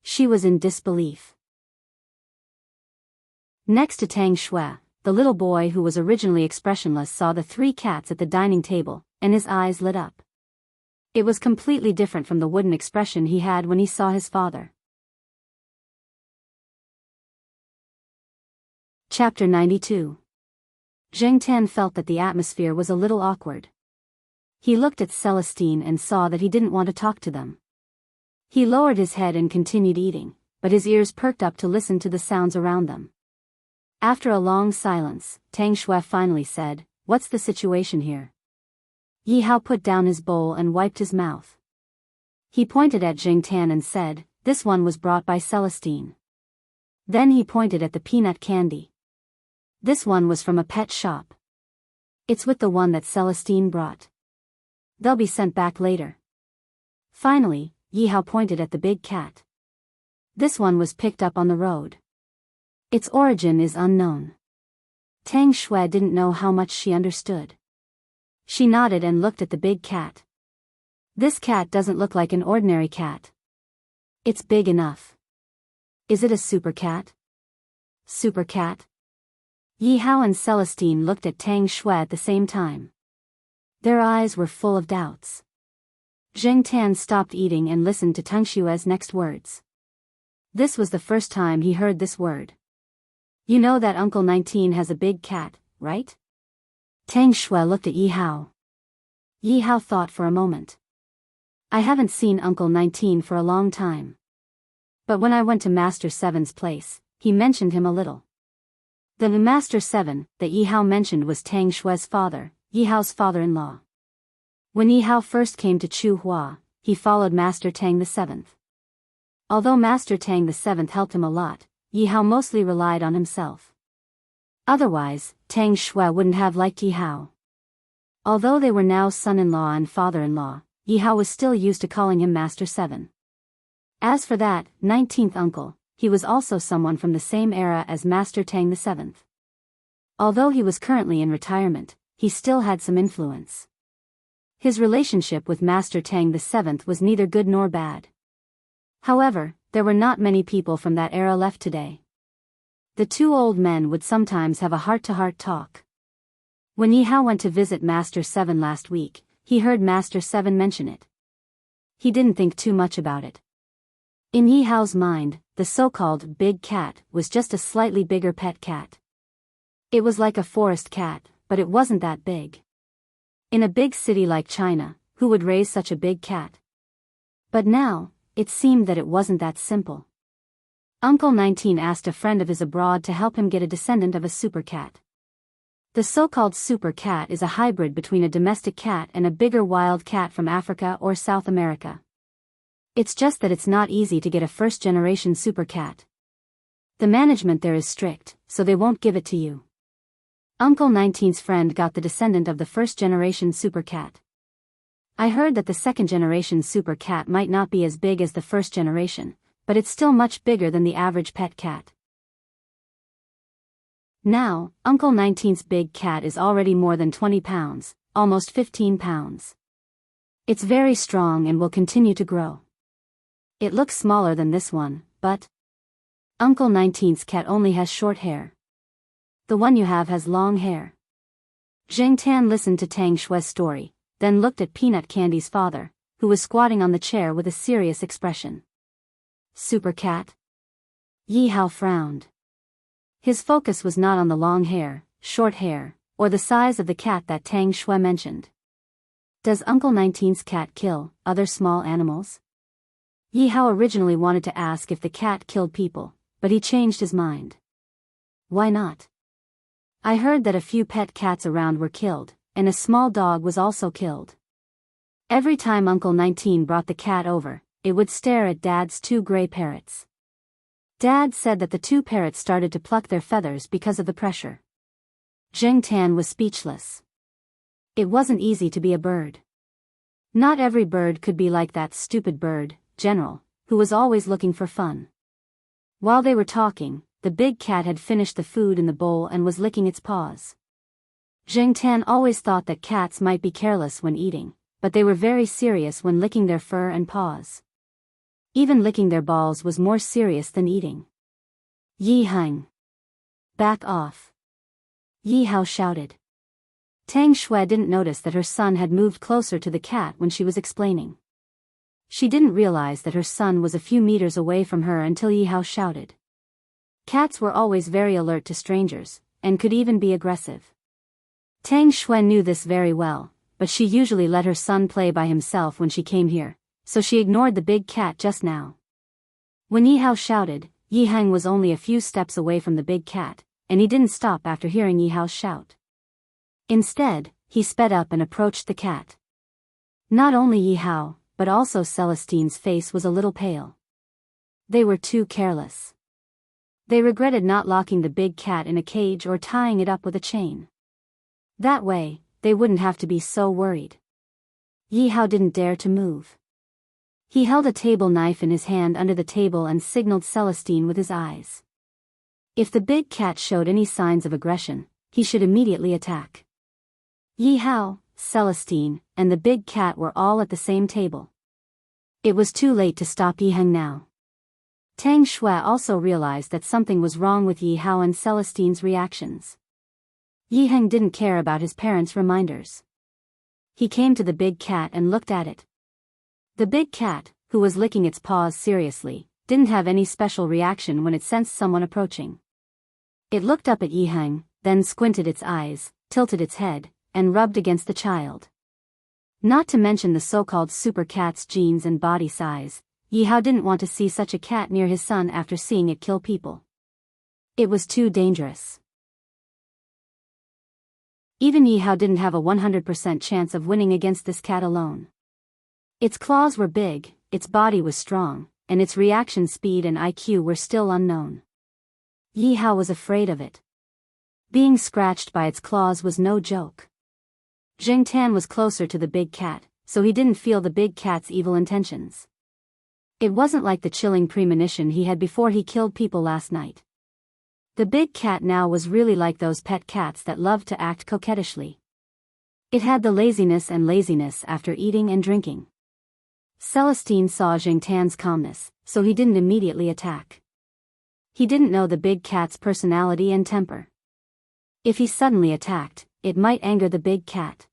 She was in disbelief. Next to Tang Shui, the little boy who was originally expressionless saw the 3 cats at the dining table, and his eyes lit up. It was completely different from the wooden expression he had when he saw his father. Chapter 92. Jingtan felt that the atmosphere was a little awkward. He looked at Celestine and saw that he didn't want to talk to them. He lowered his head and continued eating, but his ears perked up to listen to the sounds around them. After a long silence, Tang Shui finally said, "What's the situation here?" Yi Hao put down his bowl and wiped his mouth. He pointed at Jingtan and said, "This one was brought by Celestine." Then he pointed at the peanut candy. "This one was from a pet shop. It's with the one that Celestine brought. They'll be sent back later." Finally, Yi Hao pointed at the big cat. "This one was picked up on the road. Its origin is unknown." Tang Shui didn't know how much she understood. She nodded and looked at the big cat. "This cat doesn't look like an ordinary cat. It's big enough. Is it a super cat?" "Super cat?" Yi Hao and Celestine looked at Tang Shui at the same time. Their eyes were full of doubts. Jingtan stopped eating and listened to Tang Shui's next words. This was the first time he heard this word. "You know that Uncle 19 has a big cat, right?" Tang Shui looked at Yi Hao. Yi Hao thought for a moment. "I haven't seen Uncle 19 for a long time. But when I went to Master 7's place, he mentioned him a little." The Master 7 that Yi Hao mentioned was Tang Shui's father, Yi Hao's father-in-law. When Yi Hao first came to Chu Hua, he followed Master Tang the 7th. Although Master Tang the 7th helped him a lot, Yi Hao mostly relied on himself. Otherwise, Tang Shui wouldn't have liked Yi Hao. Although they were now son-in-law and father-in-law, Yi Hao was still used to calling him Master 7. As for that 19th uncle, he was also someone from the same era as Master Tang VII. Although he was currently in retirement, he still had some influence. His relationship with Master Tang VII was neither good nor bad. However, there were not many people from that era left today. The two old men would sometimes have a heart-to-heart talk. When Yi Hao went to visit Master 7 last week, he heard Master 7 mention it. He didn't think too much about it. In Yi Hao's mind, the so-called big cat was just a slightly bigger pet cat. It was like a forest cat, but it wasn't that big. In a big city like China, who would raise such a big cat? But now, it seemed that it wasn't that simple. Uncle 19 asked a friend of his abroad to help him get a descendant of a super cat. The so-called super cat is a hybrid between a domestic cat and a bigger wild cat from Africa or South America. It's just that it's not easy to get a first-generation super cat. The management there is strict, so they won't give it to you. Uncle 19's friend got the descendant of the first-generation super cat. I heard that the second-generation super cat might not be as big as the first generation, but it's still much bigger than the average pet cat. Now, Uncle 19's big cat is already more than 20 pounds, almost 15 pounds. It's very strong and will continue to grow. It looks smaller than this one, but Uncle 19's cat only has short hair. The one you have has long hair. Zheng Tan listened to Tang Xue's story, then looked at Peanut Candy's father, who was squatting on the chair with a serious expression. Super cat? Yi Hao frowned. His focus was not on the long hair, short hair, or the size of the cat that Tang Xue mentioned. Does Uncle 19's cat kill other small animals? Yi Hao originally wanted to ask if the cat killed people, but he changed his mind. Why not? I heard that a few pet cats around were killed, and a small dog was also killed. Every time Uncle 19 brought the cat over, it would stare at Dad's two gray parrots. Dad said that the two parrots started to pluck their feathers because of the pressure. Zheng Tan was speechless. It wasn't easy to be a bird. Not every bird could be like that stupid bird, General, who was always looking for fun. While they were talking, the big cat had finished the food in the bowl and was licking its paws. Zheng Tan always thought that cats might be careless when eating, but they were very serious when licking their fur and paws. Even licking their balls was more serious than eating. Yi Hang. Back off. Yi Hao shouted. Tang Xue didn't notice that her son had moved closer to the cat when she was explaining. She didn't realize that her son was a few meters away from her until Yi Hao shouted. Cats were always very alert to strangers, and could even be aggressive. Tang Xue knew this very well, but she usually let her son play by himself when she came here, so she ignored the big cat just now. When Yi Hao shouted, Yi Hang was only a few steps away from the big cat, and he didn't stop after hearing Yi Hao's shout. Instead, he sped up and approached the cat. Not only Yi Hao, but also Celestine's face was a little pale. They were too careless. They regretted not locking the big cat in a cage or tying it up with a chain. That way, they wouldn't have to be so worried. Yi Hao didn't dare to move. He held a table knife in his hand under the table and signaled Celestine with his eyes. If the big cat showed any signs of aggression, he should immediately attack. Yi Hao, Celestine, and the big cat were all at the same table. It was too late to stop Yi Hang now. Tang Xue also realized that something was wrong with Yi Hao and Celestine's reactions. Yi Hang didn't care about his parents' reminders. He came to the big cat and looked at it. The big cat, who was licking its paws seriously, didn't have any special reaction when it sensed someone approaching. It looked up at Yi Hang, then squinted its eyes, tilted its head, and rubbed against the child. Not to mention the so-called super cat's genes and body size, Yi Hao didn't want to see such a cat near his son after seeing it kill people. It was too dangerous. Even Yi Hao didn't have a 100% chance of winning against this cat alone. Its claws were big, its body was strong, and its reaction speed and IQ were still unknown. Yi Hao was afraid of it. Being scratched by its claws was no joke. Zheng Tan was closer to the big cat, so he didn't feel the big cat's evil intentions. It wasn't like the chilling premonition he had before he killed people last night. The big cat now was really like those pet cats that loved to act coquettishly. It had the laziness after eating and drinking. Celestine saw Jingtan's calmness, so he didn't immediately attack. He didn't know the big cat's personality and temper. If he suddenly attacked, it might anger the big cat.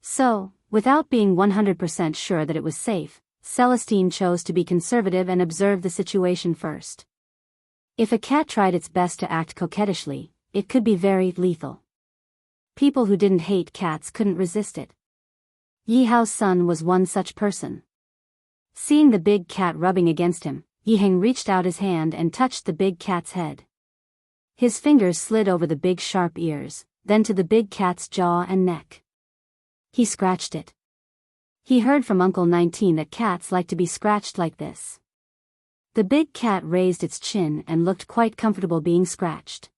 So, without being 100% sure that it was safe, Celestine chose to be conservative and observe the situation first. If a cat tried its best to act coquettishly, it could be very lethal. People who didn't hate cats couldn't resist it. Yi Hao's son was one such person. Seeing the big cat rubbing against him, Yi Heng reached out his hand and touched the big cat's head. His fingers slid over the big sharp ears, then to the big cat's jaw and neck. He scratched it. He heard from Uncle 19 that cats like to be scratched like this. The big cat raised its chin and looked quite comfortable being scratched.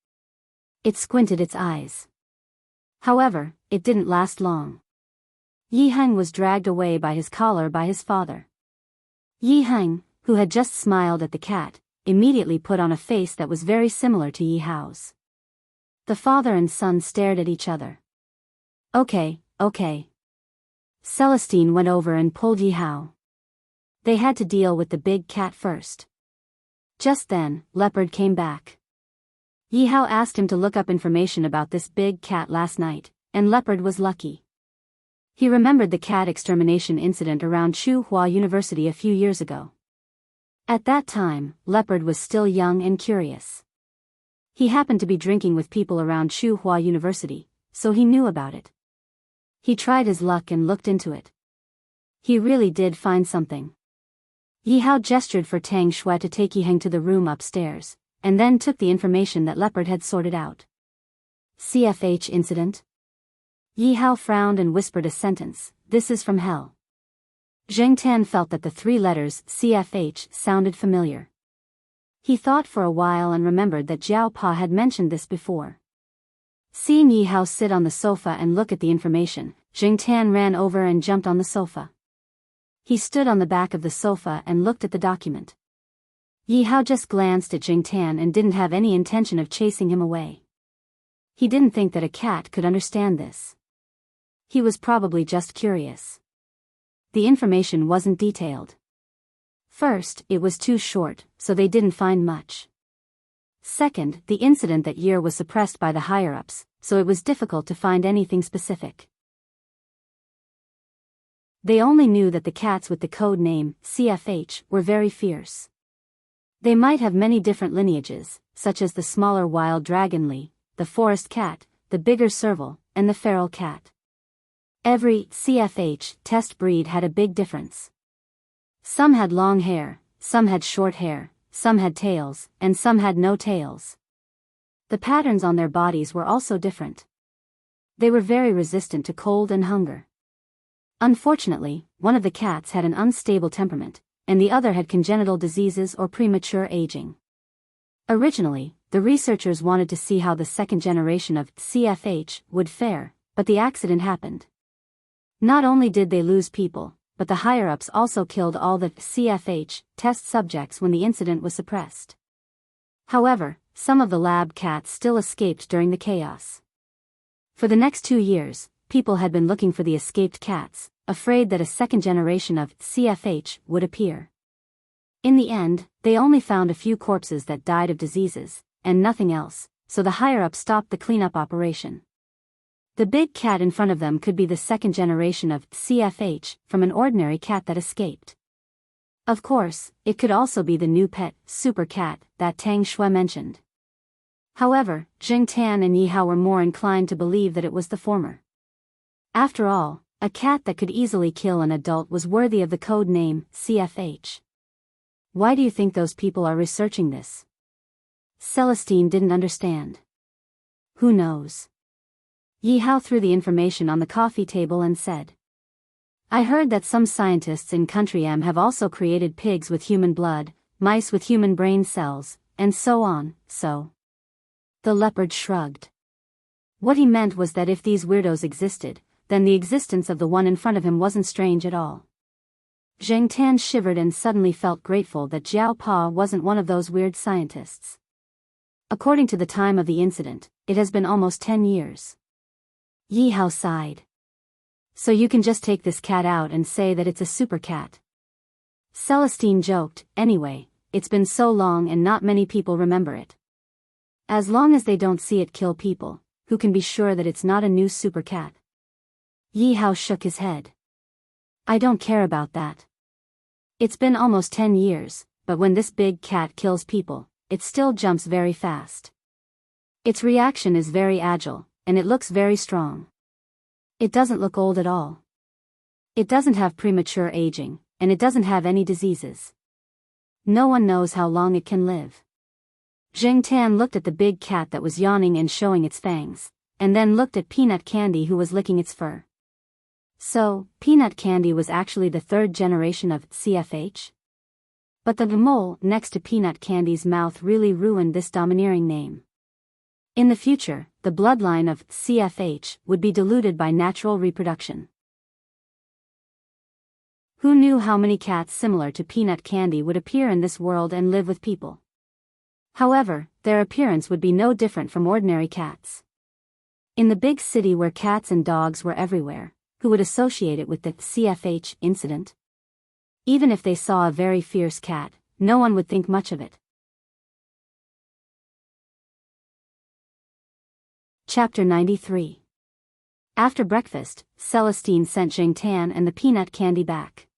It squinted its eyes. However, it didn't last long. Yi Heng was dragged away by his collar by his father. Yi Heng, who had just smiled at the cat, immediately put on a face that was very similar to Yi Hao's. The father and son stared at each other. Okay. Celestine went over and pulled Yi Hao. They had to deal with the big cat first. Just then, Leopard came back. Yi Hao asked him to look up information about this big cat last night, and Leopard was lucky. He remembered the cat extermination incident around Tsinghua University a few years ago. At that time, Leopard was still young and curious. He happened to be drinking with people around Tsinghua University, so he knew about it. He tried his luck and looked into it. He really did find something. Yi Hao gestured for Tang Shui to take Yi Heng to the room upstairs, and then took the information that Leopard had sorted out. CFH incident? Yi Hao frowned and whispered a sentence, "This is from hell." Zheng Tan felt that the three letters CFH sounded familiar. He thought for a while and remembered that Jiao Pa had mentioned this before. Seeing Yi Hao sit on the sofa and look at the information, Zheng Tan ran over and jumped on the sofa. He stood on the back of the sofa and looked at the document. Yi Hao just glanced at Zheng Tan and didn't have any intention of chasing him away. He didn't think that a cat could understand this. He was probably just curious. The information wasn't detailed. First, it was too short, so they didn't find much. Second, the incident that year was suppressed by the higher-ups, so it was difficult to find anything specific. They only knew that the cats with the code name CFH were very fierce. They might have many different lineages, such as the smaller wild dragonly, the forest cat, the bigger serval, and the feral cat. Every CFH test breed had a big difference. Some had long hair, some had short hair, some had tails, and some had no tails. The patterns on their bodies were also different. They were very resistant to cold and hunger. Unfortunately, one of the cats had an unstable temperament, and the other had congenital diseases or premature aging. Originally, the researchers wanted to see how the second generation of CFH would fare, but the accident happened. Not only did they lose people, but the higher-ups also killed all the CFH test subjects when the incident was suppressed. However, some of the lab cats still escaped during the chaos. For the next 2 years, people had been looking for the escaped cats, afraid that a second generation of CFH would appear. In the end, they only found a few corpses that died of diseases, and nothing else, so the higher-ups stopped the cleanup operation. The big cat in front of them could be the second generation of CFH from an ordinary cat that escaped. Of course, it could also be the new pet, super cat, that Tang Shui mentioned. However, Zheng Tan and Yi Hao were more inclined to believe that it was the former. After all, a cat that could easily kill an adult was worthy of the code name CFH. Why do you think those people are researching this? Celestine didn't understand. Who knows? Yi Hao threw the information on the coffee table and said, "I heard that some scientists in Country M have also created pigs with human blood, mice with human brain cells, and so on, so." The leopard shrugged. What he meant was that if these weirdos existed, then the existence of the one in front of him wasn't strange at all. Zheng Tan shivered and suddenly felt grateful that Jiao Pa wasn't one of those weird scientists. According to the time of the incident, it has been almost 10 years. Yi Hao sighed. So you can just take this cat out and say that it's a super cat. Celestine joked, anyway, it's been so long and not many people remember it. As long as they don't see it kill people, who can be sure that it's not a new super cat? Yi Hao shook his head. I don't care about that. It's been almost 10 years, but when this big cat kills people, it still jumps very fast. Its reaction is very agile, and it looks very strong. It doesn't look old at all. It doesn't have premature aging, and it doesn't have any diseases. No one knows how long it can live. Zheng Tan looked at the big cat that was yawning and showing its fangs, and then looked at Peanut Candy who was licking its fur. So, Peanut Candy was actually the third generation of CFH? But the mole next to Peanut Candy's mouth really ruined this domineering name. In the future, the bloodline of CFH would be diluted by natural reproduction. Who knew how many cats similar to Peanut Candy would appear in this world and live with people? However, their appearance would be no different from ordinary cats. In the big city where cats and dogs were everywhere, who would associate it with the CFH incident? Even if they saw a very fierce cat, no one would think much of it. Chapter 93. After breakfast, Celestine sent Zheng Tan and the Peanut Candy back.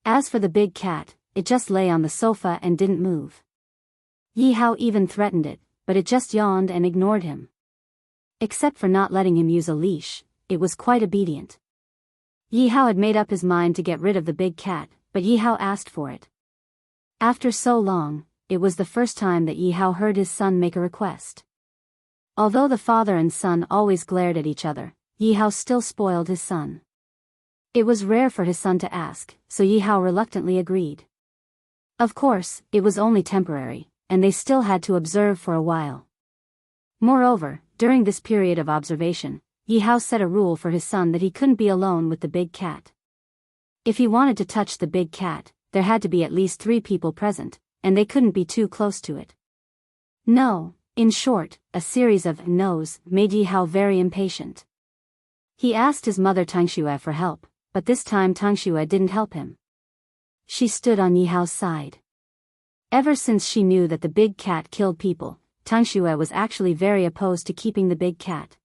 As for the big cat, it just lay on the sofa and didn't move. Yi Hao even threatened it, but it just yawned and ignored him. Except for not letting him use a leash, it was quite obedient. Yi Hao had made up his mind to get rid of the big cat, but Yi Hao asked for it. After so long, it was the first time that Yi Hao heard his son make a request. Although the father and son always glared at each other, Yi Hao still spoiled his son. It was rare for his son to ask, so Yi Hao reluctantly agreed. Of course, it was only temporary, and they still had to observe for a while. Moreover, during this period of observation, Yi Hao set a rule for his son that he couldn't be alone with the big cat. If he wanted to touch the big cat, there had to be at least 3 people present, and they couldn't be too close to it. No, in short, a series of no's made Yi Hao very impatient. He asked his mother Tangxue for help, but this time Tangxue didn't help him. She stood on Yi Hao's side. Ever since she knew that the big cat killed people, Tangxue was actually very opposed to keeping the big cat.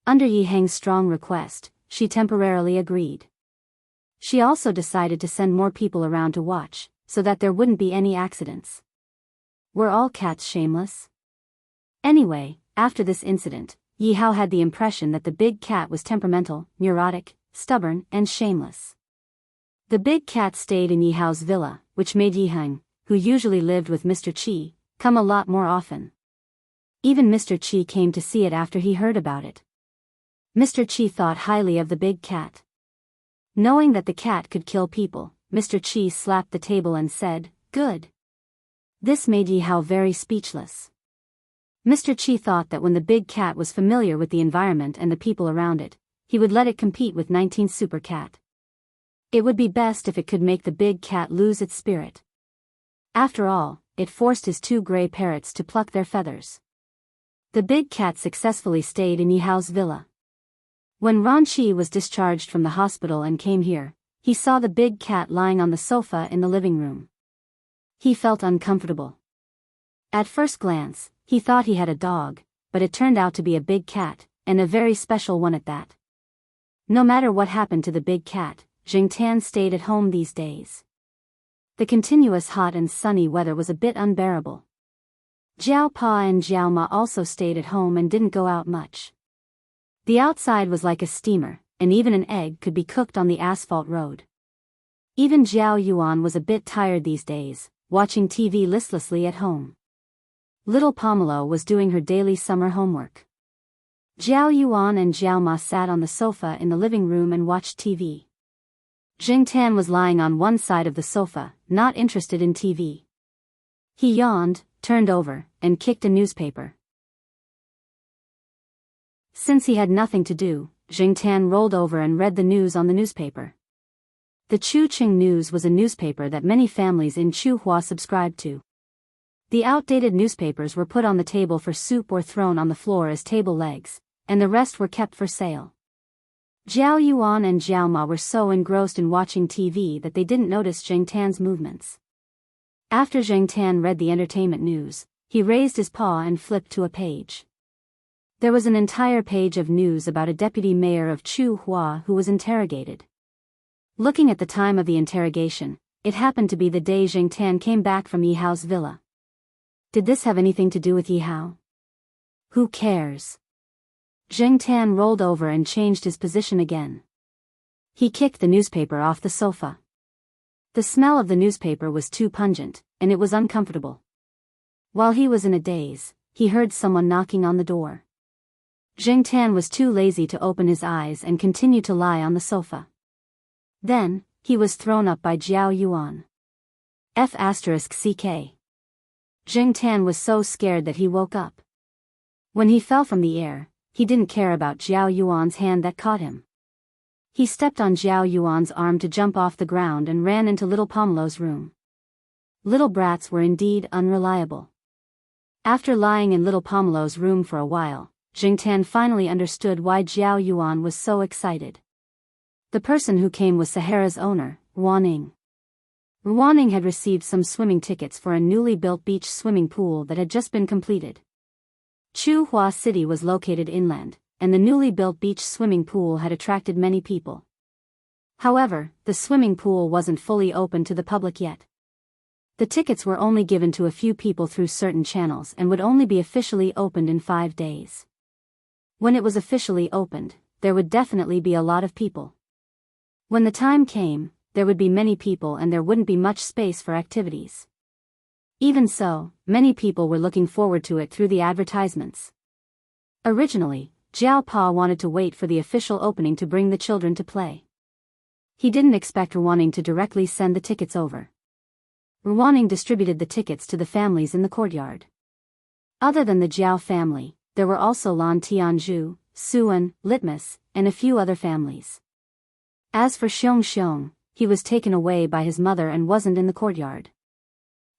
Under Yi Heng's strong request, she temporarily agreed. She also decided to send more people around to watch, so that there wouldn't be any accidents. Were all cats shameless? Anyway, after this incident, Yi Hao had the impression that the big cat was temperamental, neurotic, stubborn, and shameless. The big cat stayed in Yi Hao's villa, which made Yi Heng, who usually lived with Mr. Qi, come a lot more often. Even Mr. Qi came to see it after he heard about it. Mr. Qi thought highly of the big cat. Knowing that the cat could kill people, Mr. Qi slapped the table and said, "Good." This made Yi Hao very speechless. Mr. Qi thought that when the big cat was familiar with the environment and the people around it, he would let it compete with 19 Super Cat. It would be best if it could make the big cat lose its spirit. After all, it forced his 2 gray parrots to pluck their feathers. The big cat successfully stayed in Yi Hao's villa. When Ran Qi was discharged from the hospital and came here, he saw the big cat lying on the sofa in the living room. He felt uncomfortable. At first glance, he thought he had a dog, but it turned out to be a big cat, and a very special one at that. No matter what happened to the big cat, Zheng Tan stayed at home these days. The continuous hot and sunny weather was a bit unbearable. Jiao Pa and Jiao Ma also stayed at home and didn't go out much. The outside was like a steamer, and even an egg could be cooked on the asphalt road. Even Jiao Yuan was a bit tired these days, watching TV listlessly at home. Little Pomelo was doing her daily summer homework. Jiao Yuan and Jiao Ma sat on the sofa in the living room and watched TV. Zheng Tan was lying on one side of the sofa, not interested in TV. He yawned, turned over, and kicked a newspaper. Since he had nothing to do, Zheng Tan rolled over and read the news on the newspaper. The Chuqing News was a newspaper that many families in Chuhua subscribed to. The outdated newspapers were put on the table for soup or thrown on the floor as table legs, and the rest were kept for sale. Zhao Yuan and Zhao Ma were so engrossed in watching TV that they didn't notice Zheng Tan's movements. After Zheng Tan read the entertainment news, he raised his paw and flipped to a page. There was an entire page of news about a deputy mayor of Chuhua who was interrogated. Looking at the time of the interrogation, it happened to be the day Zheng Tan came back from Yihao's villa. Did this have anything to do with Yihao? Who cares? Zheng Tan rolled over and changed his position again. He kicked the newspaper off the sofa. The smell of the newspaper was too pungent, and it was uncomfortable. While he was in a daze, he heard someone knocking on the door. Zheng Tan was too lazy to open his eyes and continued to lie on the sofa. Then, he was thrown up by Zhao Yuan. F***ck. Zheng Tan was so scared that he woke up. When he fell from the air, he didn't care about Zhao Yuan's hand that caught him. He stepped on Zhao Yuan's arm to jump off the ground and ran into little Pomelo's room. Little brats were indeed unreliable. After lying in little Pomelo's room for a while, Zheng Tan finally understood why Zhao Yuan was so excited. The person who came was Sahara's owner, Wanning. Wanning had received some swimming tickets for a newly built beach swimming pool that had just been completed. Chuhua City was located inland, and the newly built beach swimming pool had attracted many people. However, the swimming pool wasn't fully open to the public yet. The tickets were only given to a few people through certain channels and would only be officially opened in 5 days. When it was officially opened, there would definitely be a lot of people. When the time came, there would be many people and there wouldn't be much space for activities. Even so, many people were looking forward to it through the advertisements. Originally, Zhao Pa wanted to wait for the official opening to bring the children to play. He didn't expect Wanning to directly send the tickets over. Wanning distributed the tickets to the families in the courtyard. Other than the Zhao family, there were also Lan Tianzhu, Suan, Litmus, and a few other families. As for Xiong, he was taken away by his mother and wasn't in the courtyard.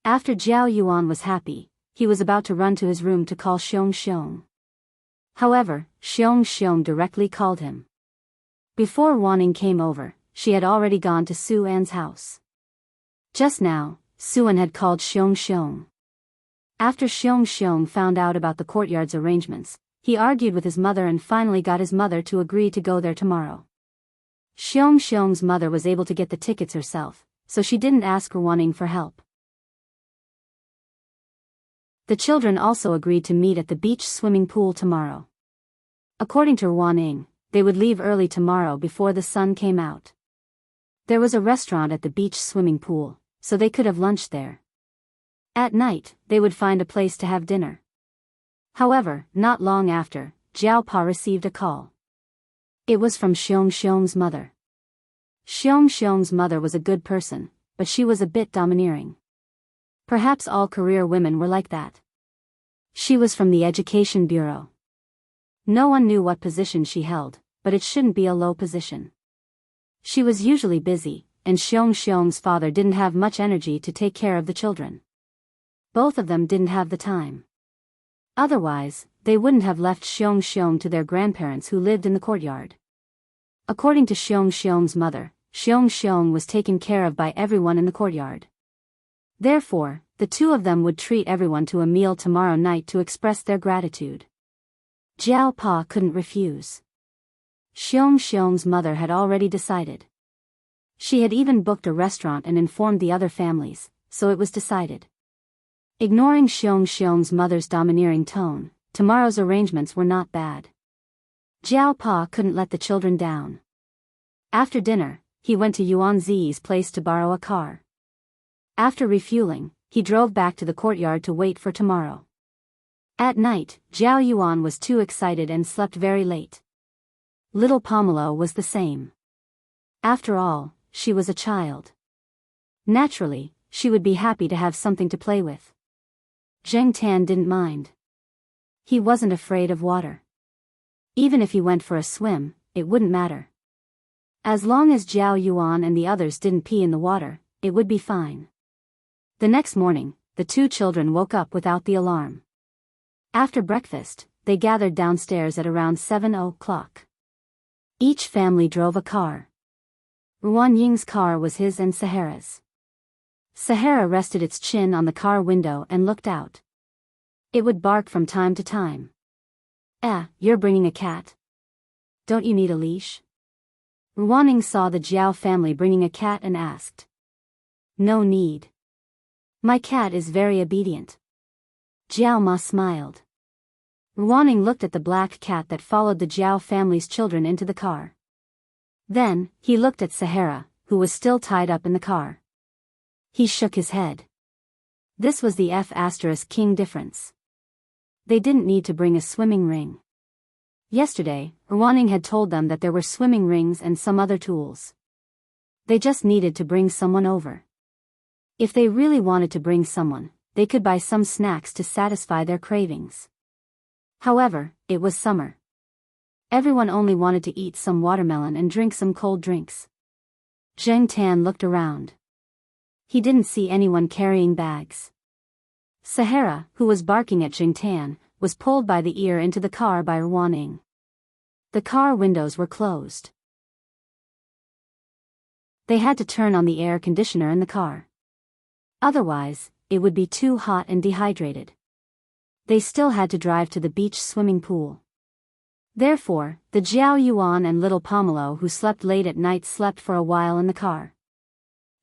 After Zhao Yuan was happy, he was about to run to his room to call Xiong. However, Xiong directly called him. Before Wanning came over, she had already gone to Su An's house. Just now, Suan had called Xiong. After Xiong found out about the courtyard's arrangements, he argued with his mother and finally got his mother to agree to go there tomorrow. Xiong's mother was able to get the tickets herself, so she didn't ask Wanning for help. The children also agreed to meet at the beach swimming pool tomorrow. According to Wanning, they would leave early tomorrow before the sun came out. There was a restaurant at the beach swimming pool, so they could have lunch there. At night, they would find a place to have dinner. However, not long after, Zhao Pa received a call. It was from Xiong's mother. Xiong's mother was a good person, but she was a bit domineering. Perhaps all career women were like that. She was from the Education Bureau. No one knew what position she held, but it shouldn't be a low position. She was usually busy, and Xiong's father didn't have much energy to take care of the children. Both of them didn't have the time. Otherwise, they wouldn't have left Xiong to their grandparents who lived in the courtyard. According to Xiong's mother, Xiong was taken care of by everyone in the courtyard. Therefore, the two of them would treat everyone to a meal tomorrow night to express their gratitude. Zhao Pa couldn't refuse. Xiong's mother had already decided. She had even booked a restaurant and informed the other families, so it was decided. Ignoring Xiong's mother's domineering tone, tomorrow's arrangements were not bad. Zhao Pa couldn't let the children down. After dinner, he went to Yuan Zi's place to borrow a car. After refueling, he drove back to the courtyard to wait for tomorrow. At night, Zhao Yuan was too excited and slept very late. Little Pomelo was the same. After all, she was a child. Naturally, she would be happy to have something to play with. Zheng Tan didn't mind. He wasn't afraid of water. Even if he went for a swim, it wouldn't matter. As long as Jiao Yuan and the others didn't pee in the water, it would be fine. The next morning, the two children woke up without the alarm. After breakfast, they gathered downstairs at around 7 o'clock. Each family drove a car. Ruan Ying's car was his and Sahara's. Sahara rested its chin on the car window and looked out. It would bark from time to time. You're bringing a cat? Don't you need a leash? Ruaning saw the Jiao family bringing a cat and asked. No need. My cat is very obedient. Jiao Ma smiled. Ruaning looked at the black cat that followed the Jiao family's children into the car. Then, he looked at Sahara, who was still tied up in the car. He shook his head. This was the F*King difference. They didn't need to bring a swimming ring. Yesterday, Ruaning had told them that there were swimming rings and some other tools. They just needed to bring someone over. If they really wanted to bring someone, they could buy some snacks to satisfy their cravings. However, it was summer. Everyone only wanted to eat some watermelon and drink some cold drinks. Zheng Tan looked around. He didn't see anyone carrying bags. Sahara, who was barking at Zheng Tan, was pulled by the ear into the car by Ruaning. The car windows were closed. They had to turn on the air conditioner in the car. Otherwise, it would be too hot and dehydrated. They still had to drive to the beach swimming pool. Therefore, the Jiao Yuan and little Pomelo who slept late at night slept for a while in the car.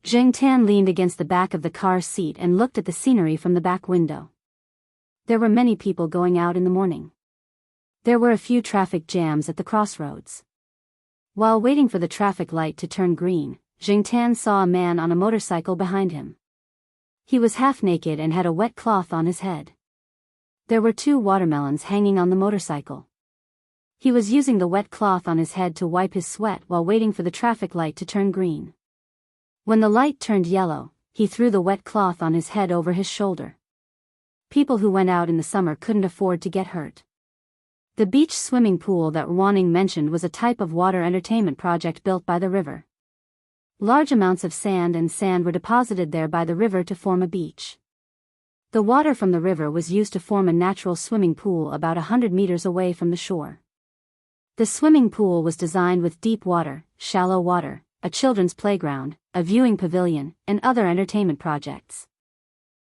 Zheng Tan leaned against the back of the car seat and looked at the scenery from the back window. There were many people going out in the morning. There were a few traffic jams at the crossroads. While waiting for the traffic light to turn green, Zheng Tan saw a man on a motorcycle behind him. He was half naked and had a wet cloth on his head. There were 2 watermelons hanging on the motorcycle. He was using the wet cloth on his head to wipe his sweat while waiting for the traffic light to turn green. When the light turned yellow, he threw the wet cloth on his head over his shoulder. People who went out in the summer couldn't afford to get hurt. The beach swimming pool that Ruaning mentioned was a type of water entertainment project built by the river. Large amounts of sand were deposited there by the river to form a beach. The water from the river was used to form a natural swimming pool about 100 meters away from the shore. The swimming pool was designed with deep water, shallow water, a children's playground, a viewing pavilion, and other entertainment projects.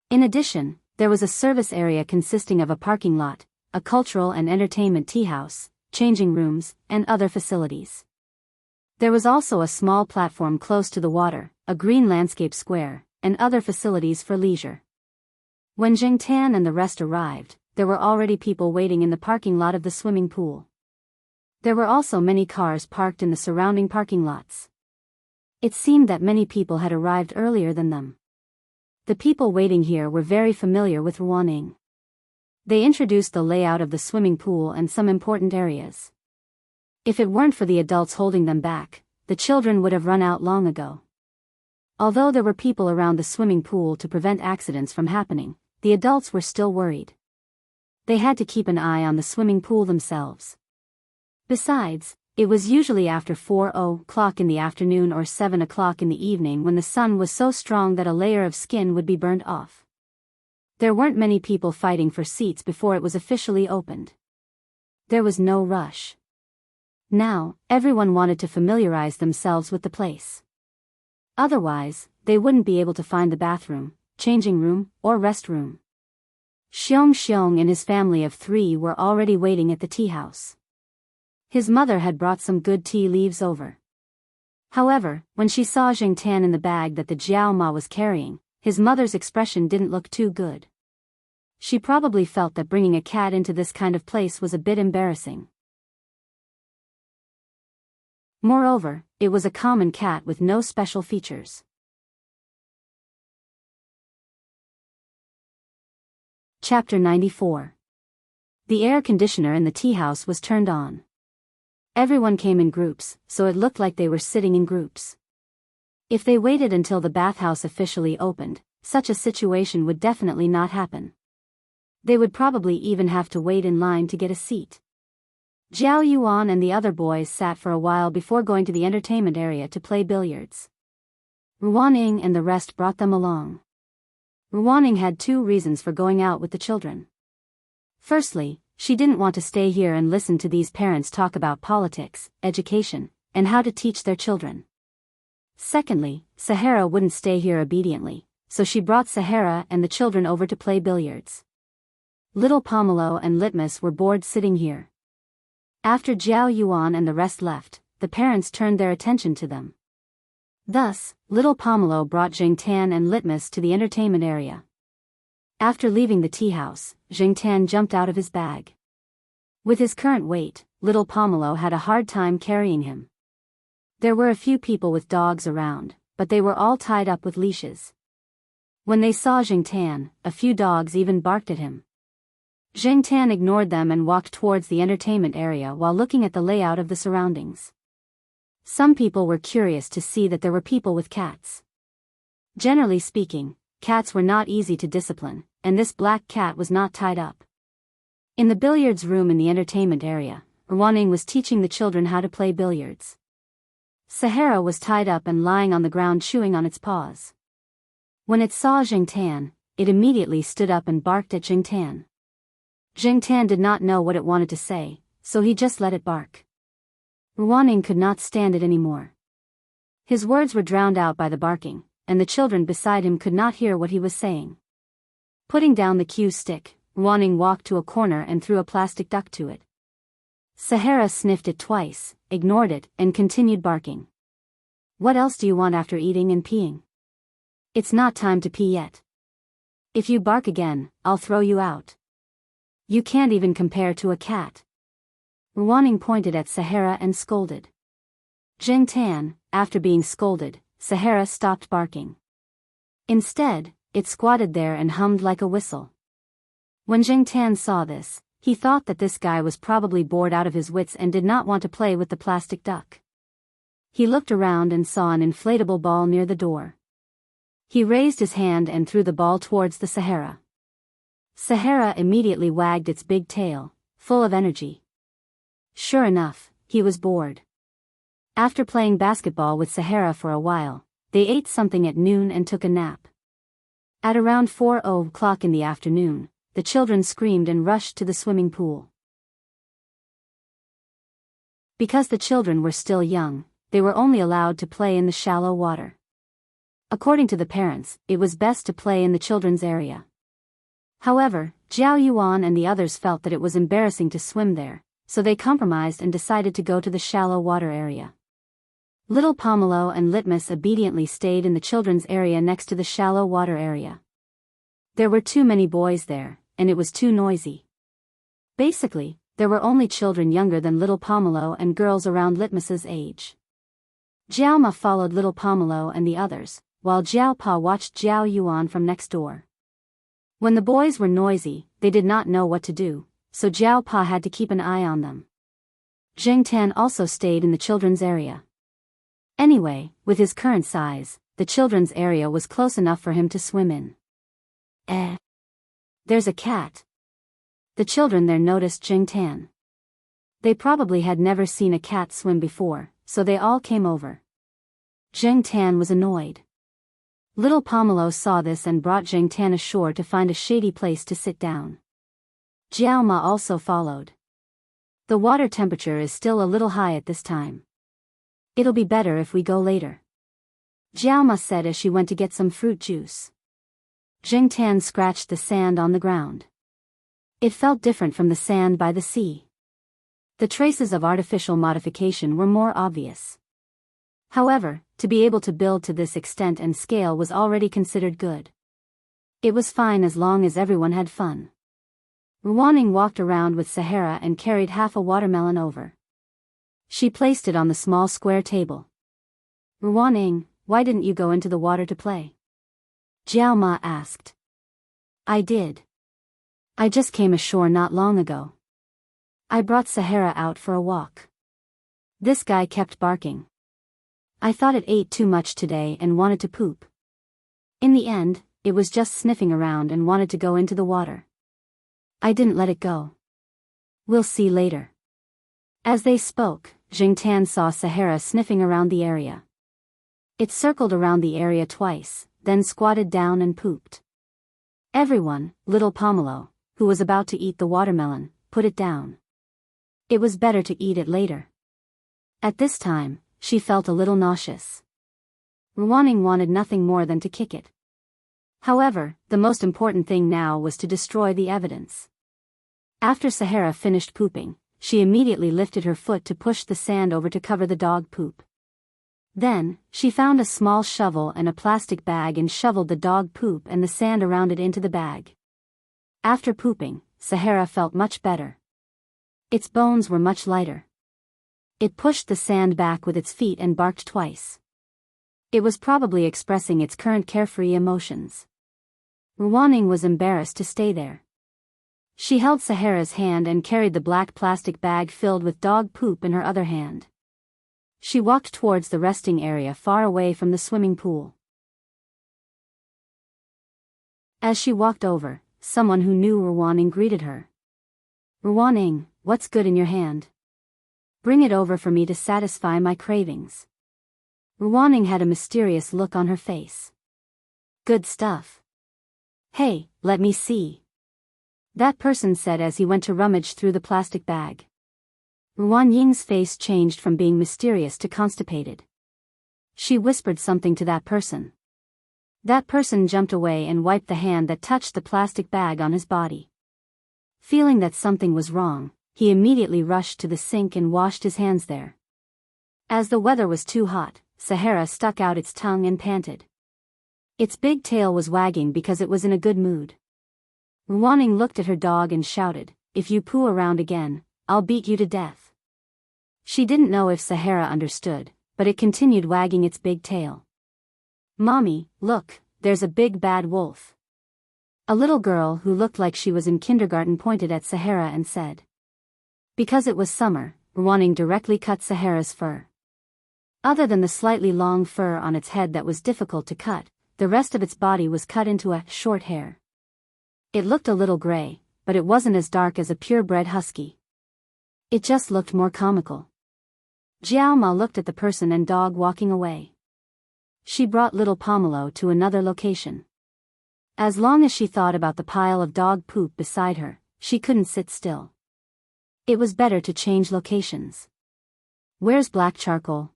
In addition, there was a service area consisting of a parking lot, a cultural and entertainment tea house, changing rooms, and other facilities. There was also a small platform close to the water, a green landscape square, and other facilities for leisure. When Zheng Tan and the rest arrived, there were already people waiting in the parking lot of the swimming pool. There were also many cars parked in the surrounding parking lots. It seemed that many people had arrived earlier than them. The people waiting here were very familiar with Ruaning. They introduced the layout of the swimming pool and some important areas. If it weren't for the adults holding them back, the children would have run out long ago. Although there were people around the swimming pool to prevent accidents from happening, the adults were still worried. They had to keep an eye on the swimming pool themselves. Besides, it was usually after 4 o'clock in the afternoon or 7 o'clock in the evening when the sun was so strong that a layer of skin would be burned off. There weren't many people fighting for seats before it was officially opened. There was no rush. Now, everyone wanted to familiarize themselves with the place. Otherwise, they wouldn't be able to find the bathroom, changing room, or restroom. Xiong and his family of 3 were already waiting at the tea house. His mother had brought some good tea leaves over. However, when she saw Zheng Tan in the bag that the Jiao Ma was carrying, his mother's expression didn't look too good. She probably felt that bringing a cat into this kind of place was a bit embarrassing. Moreover, it was a common cat with no special features. Chapter 94. The air conditioner in the tea house was turned on. Everyone came in groups, so it looked like they were sitting in groups. If they waited until the bathhouse officially opened, such a situation would definitely not happen. They would probably even have to wait in line to get a seat. Jiao Yuan and the other boys sat for a while before going to the entertainment area to play billiards. Ruaning and the rest brought them along. Ruaning had 2 reasons for going out with the children. Firstly, she didn't want to stay here and listen to these parents talk about politics, education, and how to teach their children. Secondly, Sahara wouldn't stay here obediently, so she brought Sahara and the children over to play billiards. Little Pomelo and Litmus were bored sitting here. After Jiao Yuan and the rest left, the parents turned their attention to them. Thus, little Pomelo brought Jingtan and Litmus to the entertainment area. After leaving the tea house, Jingtan jumped out of his bag. With his current weight, little Pomelo had a hard time carrying him. There were a few people with dogs around, but they were all tied up with leashes. When they saw Jingtan, a few dogs even barked at him. Jingtan ignored them and walked towards the entertainment area while looking at the layout of the surroundings. Some people were curious to see that there were people with cats. Generally speaking, cats were not easy to discipline, and this black cat was not tied up. In the billiards room in the entertainment area, Ruaning was teaching the children how to play billiards. Sahara was tied up and lying on the ground chewing on its paws. When it saw Jingtan, it immediately stood up and barked at Jingtan. Jingtan did not know what it wanted to say, so he just let it bark. Ruaning could not stand it anymore. His words were drowned out by the barking, and the children beside him could not hear what he was saying. Putting down the cue stick, Ruaning walked to a corner and threw a plastic duck to it. Sahara sniffed it twice, ignored it, and continued barking. What else do you want after eating and peeing? It's not time to pee yet. If you bark again, I'll throw you out. You can't even compare to a cat. Ruaning pointed at Sahara and scolded. Jingtan, after being scolded, Sahara stopped barking. Instead, it squatted there and hummed like a whistle. When Jingtan saw this, he thought that this guy was probably bored out of his wits and did not want to play with the plastic duck. He looked around and saw an inflatable ball near the door. He raised his hand and threw the ball towards the Sahara. Sahara immediately wagged its big tail, full of energy. Sure enough, he was bored. After playing basketball with Sahara for a while, they ate something at noon and took a nap. At around 4:00 in the afternoon, the children screamed and rushed to the swimming pool. Because the children were still young, they were only allowed to play in the shallow water. According to the parents, it was best to play in the children's area. However, Jiao Yuan and the others felt that it was embarrassing to swim there, so they compromised and decided to go to the shallow water area. Little Pomelo and Litmus obediently stayed in the children's area next to the shallow water area. There were too many boys there, and it was too noisy. Basically, there were only children younger than Little Pomelo and girls around Litmus's age. Jiao Ma followed Little Pomelo and the others, while Jiao Pa watched Jiao Yuan from next door. When the boys were noisy, they did not know what to do, so Jiao Pa had to keep an eye on them. Jingtan also stayed in the children's area. Anyway, with his current size, the children's area was close enough for him to swim in. There's a cat. The children there noticed Jingtan. They probably had never seen a cat swim before, so they all came over. Jingtan was annoyed. Little Pomelo saw this and brought Jingtan ashore to find a shady place to sit down. Jiao Ma also followed. The water temperature is still a little high at this time. It'll be better if we go later, Jiao Ma said as she went to get some fruit juice. Jingtan scratched the sand on the ground. It felt different from the sand by the sea. The traces of artificial modification were more obvious. However, to be able to build to this extent and scale was already considered good. It was fine as long as everyone had fun. Ruaning walked around with Sahara and carried half a watermelon over. She placed it on the small square table. Ruaning, why didn't you go into the water to play? Jiao Ma asked. I did. I just came ashore not long ago. I brought Sahara out for a walk. This guy kept barking. I thought it ate too much today and wanted to poop. In the end, it was just sniffing around and wanted to go into the water. I didn't let it go. We'll see later. As they spoke, Jingtan saw Sahara sniffing around the area. It circled around the area twice, then squatted down and pooped. Everyone, little Pomelo, who was about to eat the watermelon, put it down. It was better to eat it later. At this time, she felt a little nauseous. Ruwaning wanted nothing more than to kick it. However, the most important thing now was to destroy the evidence. After Sahara finished pooping, she immediately lifted her foot to push the sand over to cover the dog poop. Then, she found a small shovel and a plastic bag and shoveled the dog poop and the sand around it into the bag. After pooping, Sahara felt much better. Its bones were much lighter. It pushed the sand back with its feet and barked twice. It was probably expressing its current carefree emotions. Ruwaning was embarrassed to stay there. She held Sahara's hand and carried the black plastic bag filled with dog poop in her other hand. She walked towards the resting area far away from the swimming pool. As she walked over, someone who knew Ruwaning greeted her. "Ruwaning, what's good in your hand? Bring it over for me to satisfy my cravings." Ruwaning had a mysterious look on her face. "Good stuff. Hey, let me see," that person said as he went to rummage through the plastic bag. Ruwanying's face changed from being mysterious to constipated. She whispered something to that person. That person jumped away and wiped the hand that touched the plastic bag on his body. Feeling that something was wrong, he immediately rushed to the sink and washed his hands there. As the weather was too hot, Sahara stuck out its tongue and panted. Its big tail was wagging because it was in a good mood. Ruwaning looked at her dog and shouted, "If you poo around again, I'll beat you to death." She didn't know if Sahara understood, but it continued wagging its big tail. "Mommy, look, there's a big bad wolf." A little girl who looked like she was in kindergarten pointed at Sahara and said. Because it was summer, Ruwaning directly cut Sahara's fur. Other than the slightly long fur on its head that was difficult to cut, the rest of its body was cut into a short hair. It looked a little gray, but it wasn't as dark as a purebred husky. It just looked more comical. Jiao Ma looked at the person and dog walking away. She brought little Pomelo to another location. As long as she thought about the pile of dog poop beside her, she couldn't sit still. It was better to change locations. "Where's black charcoal?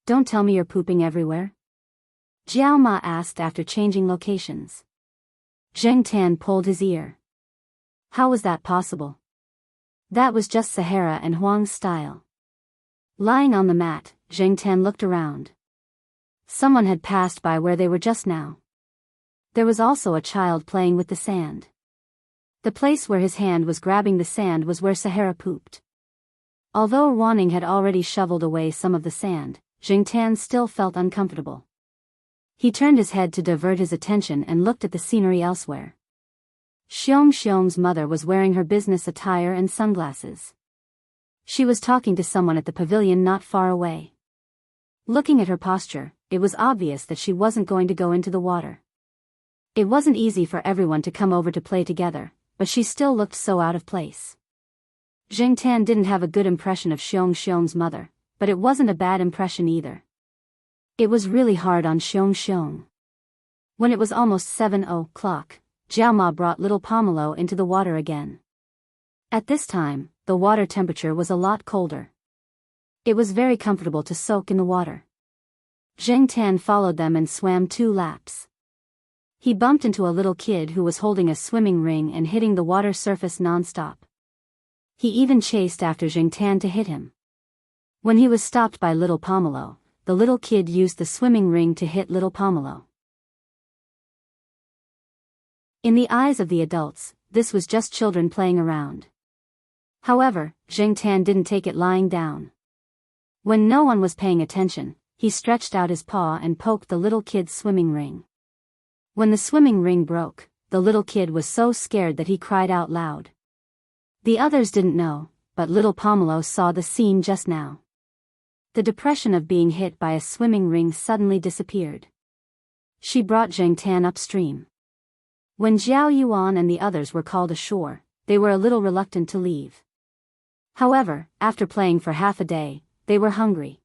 Don't tell me you're pooping everywhere?" Jiao Ma asked after changing locations. Zheng Tan pulled his ear. How was that possible? That was just Sahara and Huang's style. Lying on the mat, Zheng Tan looked around. Someone had passed by where they were just now. There was also a child playing with the sand. The place where his hand was grabbing the sand was where Sahara pooped. Although Ruwaning had already shoveled away some of the sand, Zheng Tan still felt uncomfortable. He turned his head to divert his attention and looked at the scenery elsewhere. Xiong Xiong's mother was wearing her business attire and sunglasses. She was talking to someone at the pavilion not far away. Looking at her posture, it was obvious that she wasn't going to go into the water. It wasn't easy for everyone to come over to play together, but she still looked so out of place. Zheng Tan didn't have a good impression of Xiong Xiong's mother, but it wasn't a bad impression either. It was really hard on Xiong Xiong. When it was almost 7:00, Jiao Ma brought little Pomelo into the water again. At this time, the water temperature was a lot colder. It was very comfortable to soak in the water. Zheng Tan followed them and swam 2 laps. He bumped into a little kid who was holding a swimming ring and hitting the water surface non-stop. He even chased after Zheng Tan to hit him. When he was stopped by little Pomelo, the little kid used the swimming ring to hit little Pomelo. In the eyes of the adults, this was just children playing around. However, Zheng Tan didn't take it lying down. When no one was paying attention, he stretched out his paw and poked the little kid's swimming ring. When the swimming ring broke, the little kid was so scared that he cried out loud. The others didn't know, but little Pomelo saw the scene just now. The depression of being hit by a swimming ring suddenly disappeared. She brought Zheng Tan upstream. When Zhao Yuan and the others were called ashore, they were a little reluctant to leave. However, after playing for half a day, they were hungry.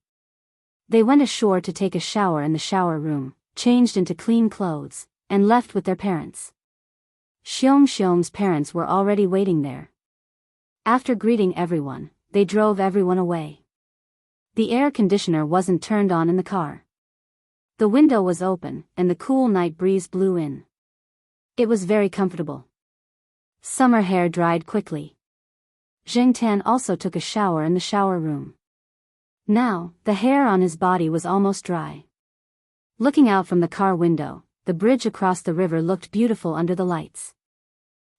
They went ashore to take a shower in the shower room, changed into clean clothes, and left with their parents. Xiong's parents were already waiting there. After greeting everyone, they drove everyone away. The air conditioner wasn't turned on in the car. The window was open, and the cool night breeze blew in. It was very comfortable. Summer hair dried quickly. Zhengtan also took a shower in the shower room. Now, the hair on his body was almost dry. Looking out from the car window, the bridge across the river looked beautiful under the lights.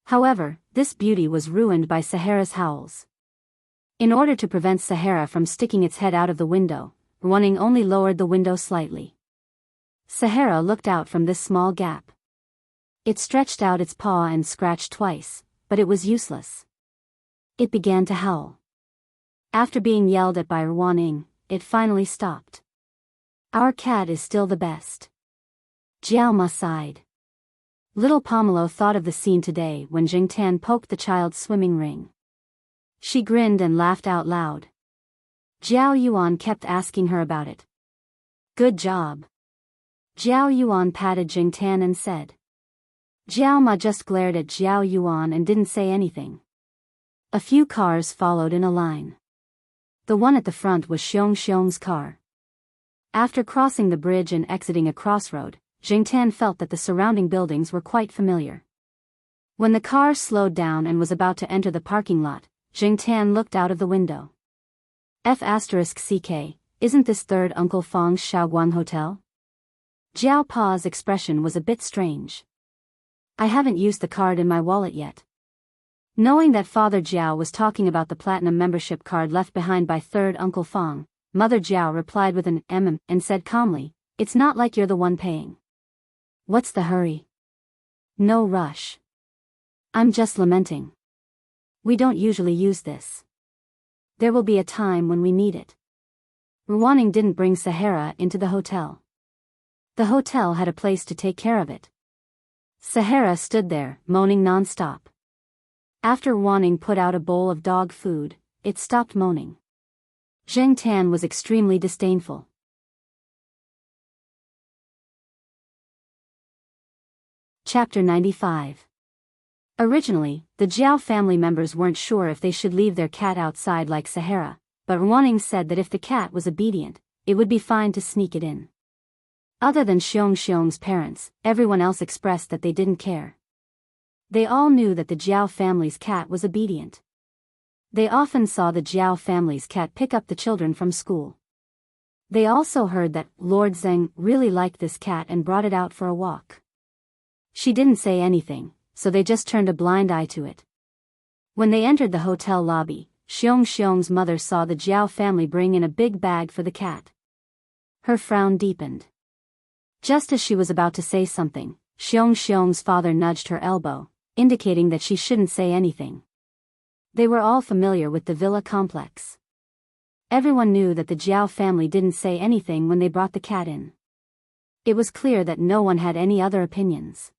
However, this beauty was ruined by Sahara's howls. In order to prevent Sahara from sticking its head out of the window, Running only lowered the window slightly. Sahara looked out from this small gap. It stretched out its paw and scratched twice, but it was useless. It began to howl. After being yelled at by Ruaning, it finally stopped. "Our cat is still the best." Jiaoma sighed. Little Pomelo thought of the scene today when Jingtan poked the child's swimming ring. She grinned and laughed out loud. Jiao Yuan kept asking her about it. "Good job." Jiao Yuan patted Jingtan and said. Jiaoma just glared at Jiao Yuan and didn't say anything. A few cars followed in a line. The one at the front was Xiong's car. After crossing the bridge and exiting a crossroad, Jingtan felt that the surrounding buildings were quite familiar. When the car slowed down and was about to enter the parking lot, Jingtan looked out of the window. F***CK, isn't this third Uncle Fong's Shaoguan Hotel? Jiao Pa's expression was a bit strange. "I haven't used the card in my wallet yet." Knowing that Father Jiao was talking about the platinum membership card left behind by third Uncle Fong, Mother Jiao replied with an and said calmly, "It's not like you're the one paying." "What's the hurry?" "No rush. I'm just lamenting. We don't usually use this. There will be a time when we need it." Ruaning didn't bring Sahara into the hotel. The hotel had a place to take care of it. Sahara stood there, moaning non-stop. After Ruaning put out a bowl of dog food, it stopped moaning. Zheng Tan was extremely disdainful. Chapter 95. Originally, the Jiao family members weren't sure if they should leave their cat outside like Sahara, but Ruaning said that if the cat was obedient, it would be fine to sneak it in. Other than Xiong's parents, everyone else expressed that they didn't care. They all knew that the Jiao family's cat was obedient. They often saw the Jiao family's cat pick up the children from school. They also heard that Lord Zheng really liked this cat and brought it out for a walk. She didn't say anything, so they just turned a blind eye to it. When they entered the hotel lobby, Xiong's mother saw the Jiao family bring in a big bag for the cat. Her frown deepened. Just as she was about to say something, Xiong's father nudged her elbow, indicating that she shouldn't say anything. They were all familiar with the villa complex. Everyone knew that the Jiao family didn't say anything when they brought the cat in. It was clear that no one had any other opinions.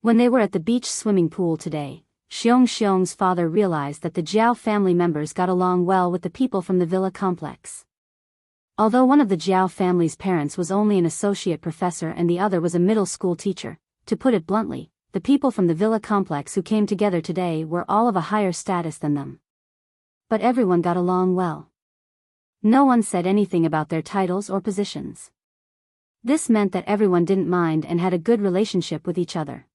When they were at the beach swimming pool today, Xiong's father realized that the Jiao family members got along well with the people from the villa complex. Although one of the Jiao family's parents was only an associate professor and the other was a middle school teacher, to put it bluntly, the people from the villa complex who came together today were all of a higher status than them. But everyone got along well. No one said anything about their titles or positions. This meant that everyone didn't mind and had a good relationship with each other.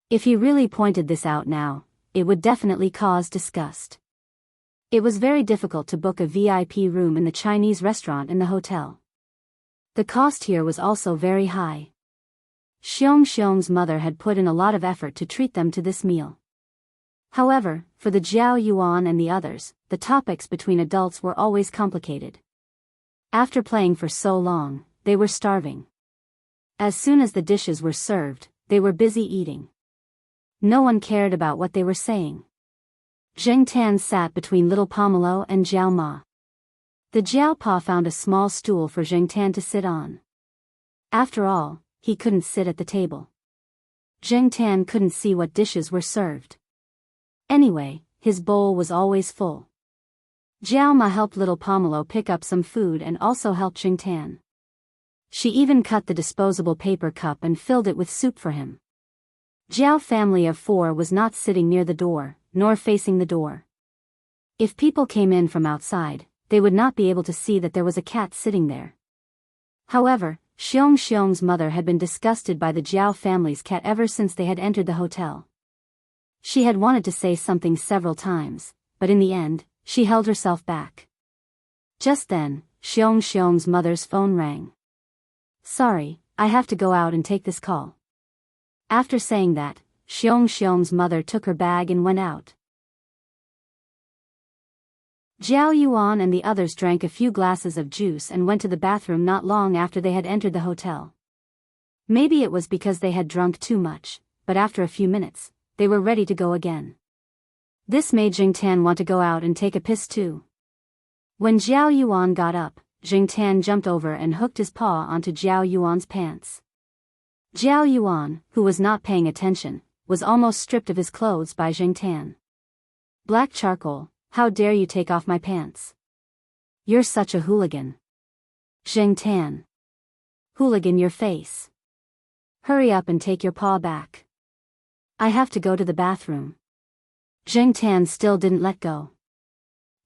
If he really pointed this out now, it would definitely cause disgust. It was very difficult to book a VIP room in the Chinese restaurant in the hotel. The cost here was also very high. Xiong's mother had put in a lot of effort to treat them to this meal. However, for the Jiao Yuan and the others, the topics between adults were always complicated. After playing for so long, they were starving. As soon as the dishes were served, they were busy eating. No one cared about what they were saying. Zheng Tan sat between little Pomelo and Jiao Ma. The Jiao Pa found a small stool for Zheng Tan to sit on. After all, he couldn't sit at the table. Zheng Tan couldn't see what dishes were served. Anyway, his bowl was always full. Jiao Ma helped little Pomelo pick up some food and also helped Jingtan. She even cut the disposable paper cup and filled it with soup for him. Jiao family of 4 was not sitting near the door, nor facing the door. If people came in from outside, they would not be able to see that there was a cat sitting there. However, Xiong's mother had been disgusted by the Jiao family's cat ever since they had entered the hotel. She had wanted to say something several times, but in the end, she held herself back. Just then, Xiong's mother's phone rang. "Sorry, I have to go out and take this call." After saying that, Xiong's mother took her bag and went out. Jiao Yuan and the others drank a few glasses of juice and went to the bathroom not long after they had entered the hotel. Maybe it was because they had drunk too much, but after a few minutes, they were ready to go again. This made Jingtan want to go out and take a piss too. When Jiao Yuan got up, Jingtan jumped over and hooked his paw onto Jiao Yuan's pants. Jiao Yuan, who was not paying attention, was almost stripped of his clothes by Jingtan. "Black charcoal, how dare you take off my pants? You're such a hooligan." "Jingtan. Hooligan your face. Hurry up and take your paw back. I have to go to the bathroom." Jingtan still didn't let go.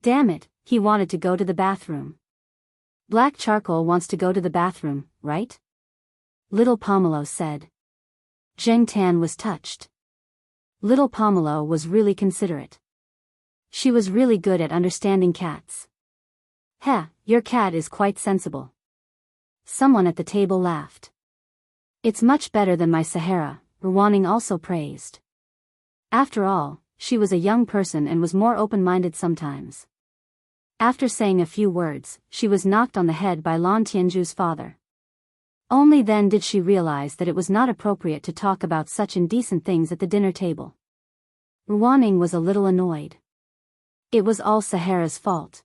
Damn it, he wanted to go to the bathroom. "Black charcoal wants to go to the bathroom, right?" Little Pomelo said. Jingtan was touched. Little Pomelo was really considerate. She was really good at understanding cats. "Heh, your cat is quite sensible." Someone at the table laughed. "It's much better than my Sahara," Heartwarming also praised. After all, she was a young person and was more open-minded sometimes. After saying a few words, she was knocked on the head by Lan Tianju's father. Only then did she realize that it was not appropriate to talk about such indecent things at the dinner table. Heartwarming was a little annoyed. It was all Sahara's fault.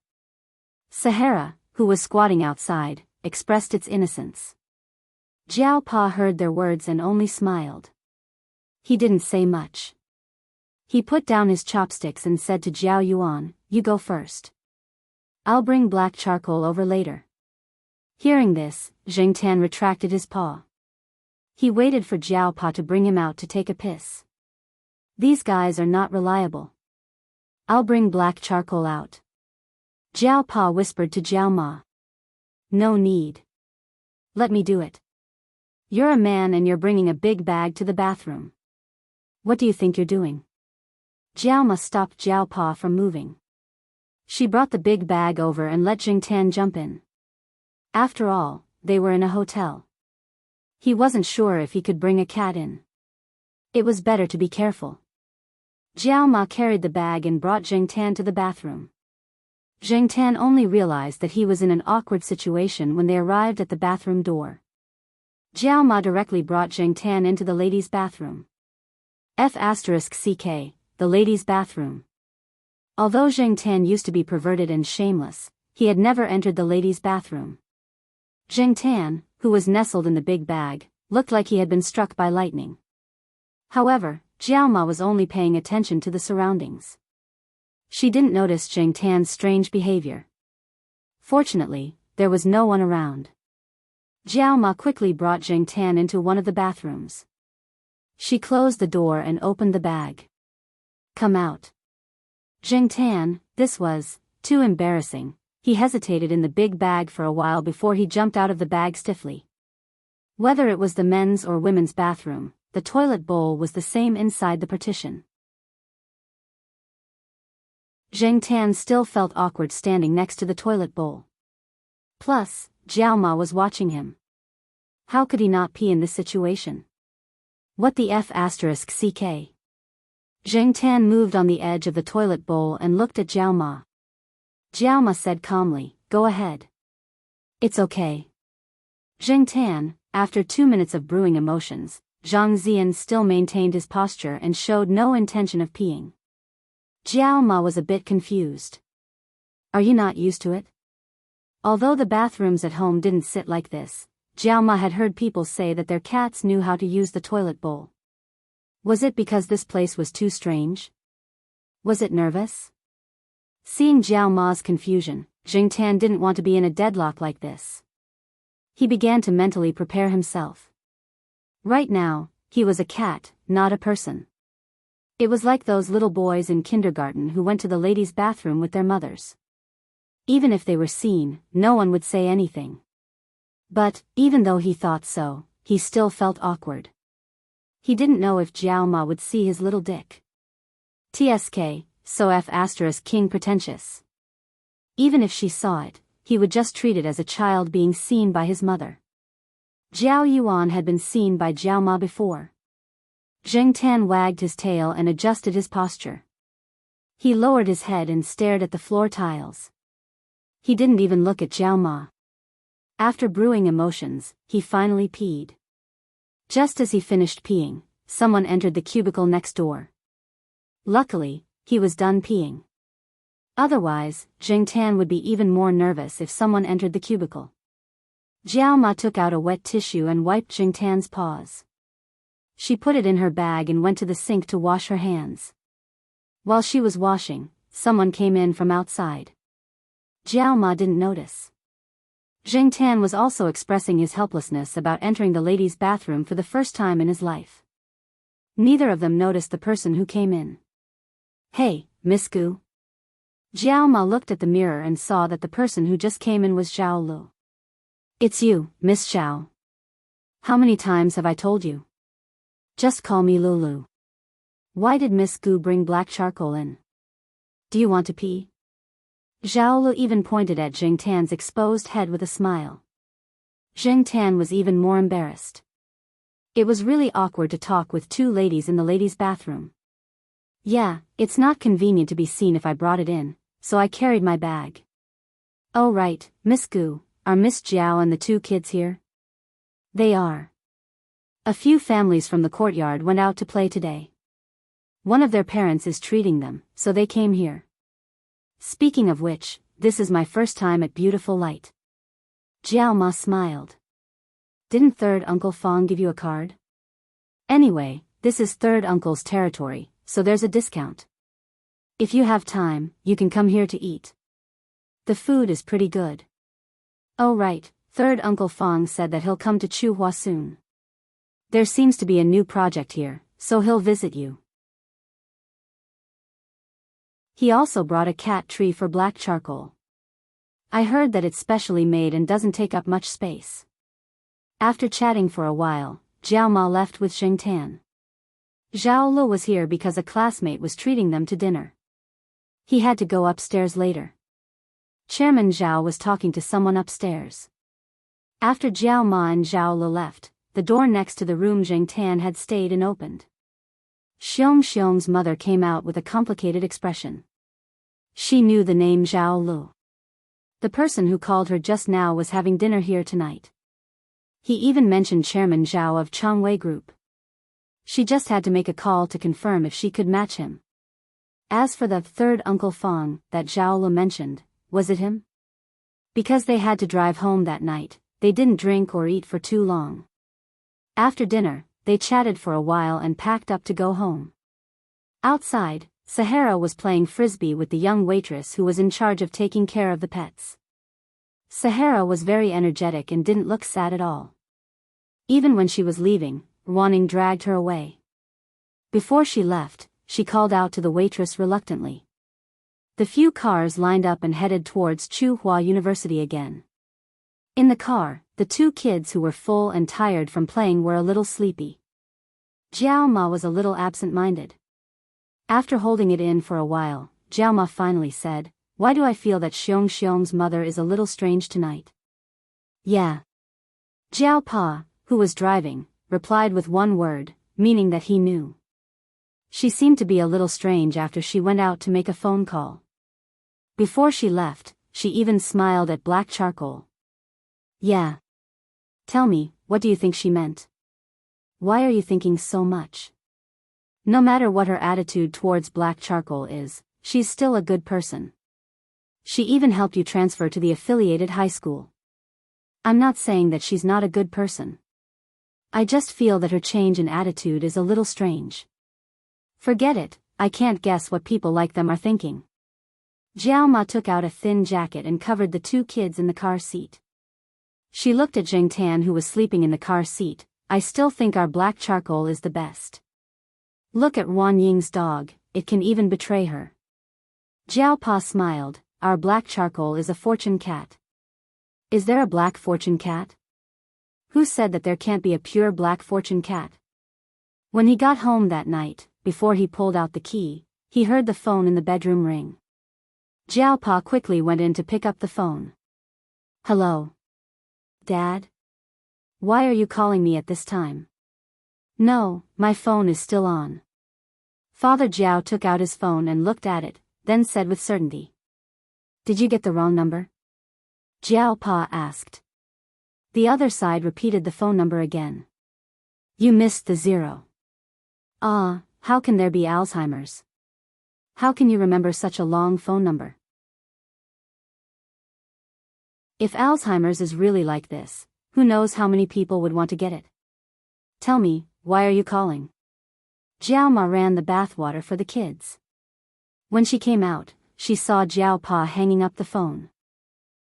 Sahara, who was squatting outside, expressed its innocence. Jiao Pa heard their words and only smiled. He didn't say much. He put down his chopsticks and said to Jiao Yuan, "You go first. I'll bring black charcoal over later." Hearing this, Jingtan retracted his paw. He waited for Jiao Pa to bring him out to take a piss. "These guys are not reliable. I'll bring black charcoal out." Jiao Pa whispered to Jiao Ma. "No need. Let me do it. You're a man and you're bringing a big bag to the bathroom. What do you think you're doing?" Jiao Ma stopped Jiao Pa from moving. She brought the big bag over and let Jingtan jump in. After all, they were in a hotel. He wasn't sure if he could bring a cat in. It was better to be careful. Jiao Ma carried the bag and brought Jingtan to the bathroom. Jingtan only realized that he was in an awkward situation when they arrived at the bathroom door. Jiao Ma directly brought Jingtan into the ladies' bathroom. *CK, the ladies' bathroom. Although Jingtan used to be perverted and shameless, he had never entered the ladies' bathroom. Jingtan, who was nestled in the big bag, looked like he had been struck by lightning. However, Jiao Ma was only paying attention to the surroundings. She didn't notice Jingtan's strange behavior. Fortunately, there was no one around. Jiao Ma quickly brought Jingtan into one of the bathrooms. She closed the door and opened the bag. "Come out." Jingtan, this was too embarrassing. He hesitated in the big bag for a while before he jumped out of the bag stiffly. Whether it was the men's or women's bathroom, the toilet bowl was the same inside the partition. Jingtan still felt awkward standing next to the toilet bowl. Plus, Jiao Ma was watching him. How could he not pee in this situation? What the *CK? Jingtan moved on the edge of the toilet bowl and looked at Jiao Ma. Jiao Ma said calmly, "Go ahead. It's okay." Jingtan, after 2 minutes of brewing emotions, Zhang Zian still maintained his posture and showed no intention of peeing. Jiao Ma was a bit confused. "Are you not used to it?" Although the bathrooms at home didn't sit like this, Jiao Ma had heard people say that their cats knew how to use the toilet bowl. Was it because this place was too strange? Was it nervous? Seeing Jiao Ma's confusion, Jingtan didn't want to be in a deadlock like this. He began to mentally prepare himself. Right now, he was a cat, not a person. It was like those little boys in kindergarten who went to the ladies' bathroom with their mothers. Even if they were seen, no one would say anything. But, even though he thought so, he still felt awkward. He didn't know if Jiao Ma would see his little dick. TSK, so F** king pretentious. Even if she saw it, he would just treat it as a child being seen by his mother. Jiao Yuan had been seen by Jiao Ma before. Zheng Tan wagged his tail and adjusted his posture. He lowered his head and stared at the floor tiles. He didn't even look at Jiao Ma. After brewing emotions, he finally peed. Just as he finished peeing, someone entered the cubicle next door. Luckily, he was done peeing. Otherwise, Zheng Tan would be even more nervous if someone entered the cubicle. Jiao Ma took out a wet tissue and wiped Zheng Tan's paws. She put it in her bag and went to the sink to wash her hands. While she was washing, someone came in from outside. Jiao Ma didn't notice. Zheng Tan was also expressing his helplessness about entering the ladies' bathroom for the first time in his life. Neither of them noticed the person who came in. Hey, Miss Gu. Jiao Ma looked at the mirror and saw that the person who just came in was Zhao Lu. It's you, Miss Zhao. How many times have I told you? Just call me Lulu. Why did Miss Gu bring black charcoal in? Do you want to pee? Zhao Lu even pointed at Zheng Tan's exposed head with a smile. Zheng Tan was even more embarrassed. It was really awkward to talk with two ladies in the ladies' bathroom. Yeah, it's not convenient to be seen if I brought it in, so I carried my bag. Oh right, Miss Gu, are Miss Jiao and the two kids here? They are. A few families from the courtyard went out to play today. One of their parents is treating them, so they came here. Speaking of which, this is my first time at Beautiful Light. Jiao Ma smiled. Didn't third Uncle Fong give you a card? Anyway, this is third uncle's territory, so there's a discount. If you have time, you can come here to eat. The food is pretty good. Oh right, third Uncle Fong said that he'll come to Chuhua soon. There seems to be a new project here, so he'll visit you. He also brought a cat tree for black charcoal. I heard that it's specially made and doesn't take up much space. After chatting for a while, Jiao Ma left with Zheng Tan. Zhao Lu was here because a classmate was treating them to dinner. He had to go upstairs later. Chairman Zhao was talking to someone upstairs. After Jiao Ma and Zhao Lu left, the door next to the room Zheng Tan had stayed and opened. Xiong's mother came out with a complicated expression. She knew the name Zhao Lu. The person who called her just now was having dinner here tonight. He even mentioned Chairman Zhao of Changwei Group. She just had to make a call to confirm if she could match him. As for the third Uncle Fong that Zhao Lu mentioned, was it him? Because they had to drive home that night, they didn't drink or eat for too long. After dinner, they chatted for a while and packed up to go home. Outside, Sahara was playing frisbee with the young waitress who was in charge of taking care of the pets. Sahara was very energetic and didn't look sad at all. Even when she was leaving, Wanning dragged her away. Before she left, she called out to the waitress reluctantly. The few cars lined up and headed towards Chuhua University again. In the car, the two kids who were full and tired from playing were a little sleepy. Jiao Ma was a little absent-minded. After holding it in for a while, Jiao Ma finally said, "Why do I feel that Xiong's mother is a little strange tonight?" Yeah. Jiao Pa, who was driving, replied with one word, meaning that he knew. She seemed to be a little strange after she went out to make a phone call. Before she left, she even smiled at black charcoal. Yeah. Tell me, what do you think she meant? Why are you thinking so much? No matter what her attitude towards black charcoal is, she's still a good person. She even helped you transfer to the affiliated high school. I'm not saying that she's not a good person. I just feel that her change in attitude is a little strange. Forget it, I can't guess what people like them are thinking. Jiao Ma took out a thin jacket and covered the two kids in the car seat. She looked at Jing Tan, who was sleeping in the car seat. I still think our black charcoal is the best. Look at Wan Ying's dog, it can even betray her. Jiao Pa smiled. Our black charcoal is a fortune cat. Is there a black fortune cat? Who said that there can't be a pure black fortune cat? When he got home that night, before he pulled out the key, he heard the phone in the bedroom ring. Jiao Pa quickly went in to pick up the phone. Hello? Dad? Why are you calling me at this time? No, my phone is still on. Father Jiao took out his phone and looked at it, then said with certainty. Did you get the wrong number? Jiao Pa asked. The other side repeated the phone number again. You missed the 0. Ah, how can there be Alzheimer's? How can you remember such a long phone number? If Alzheimer's is really like this, who knows how many people would want to get it? Tell me, why are you calling? Jiao Ma ran the bathwater for the kids. When she came out, she saw Jiao Pa hanging up the phone.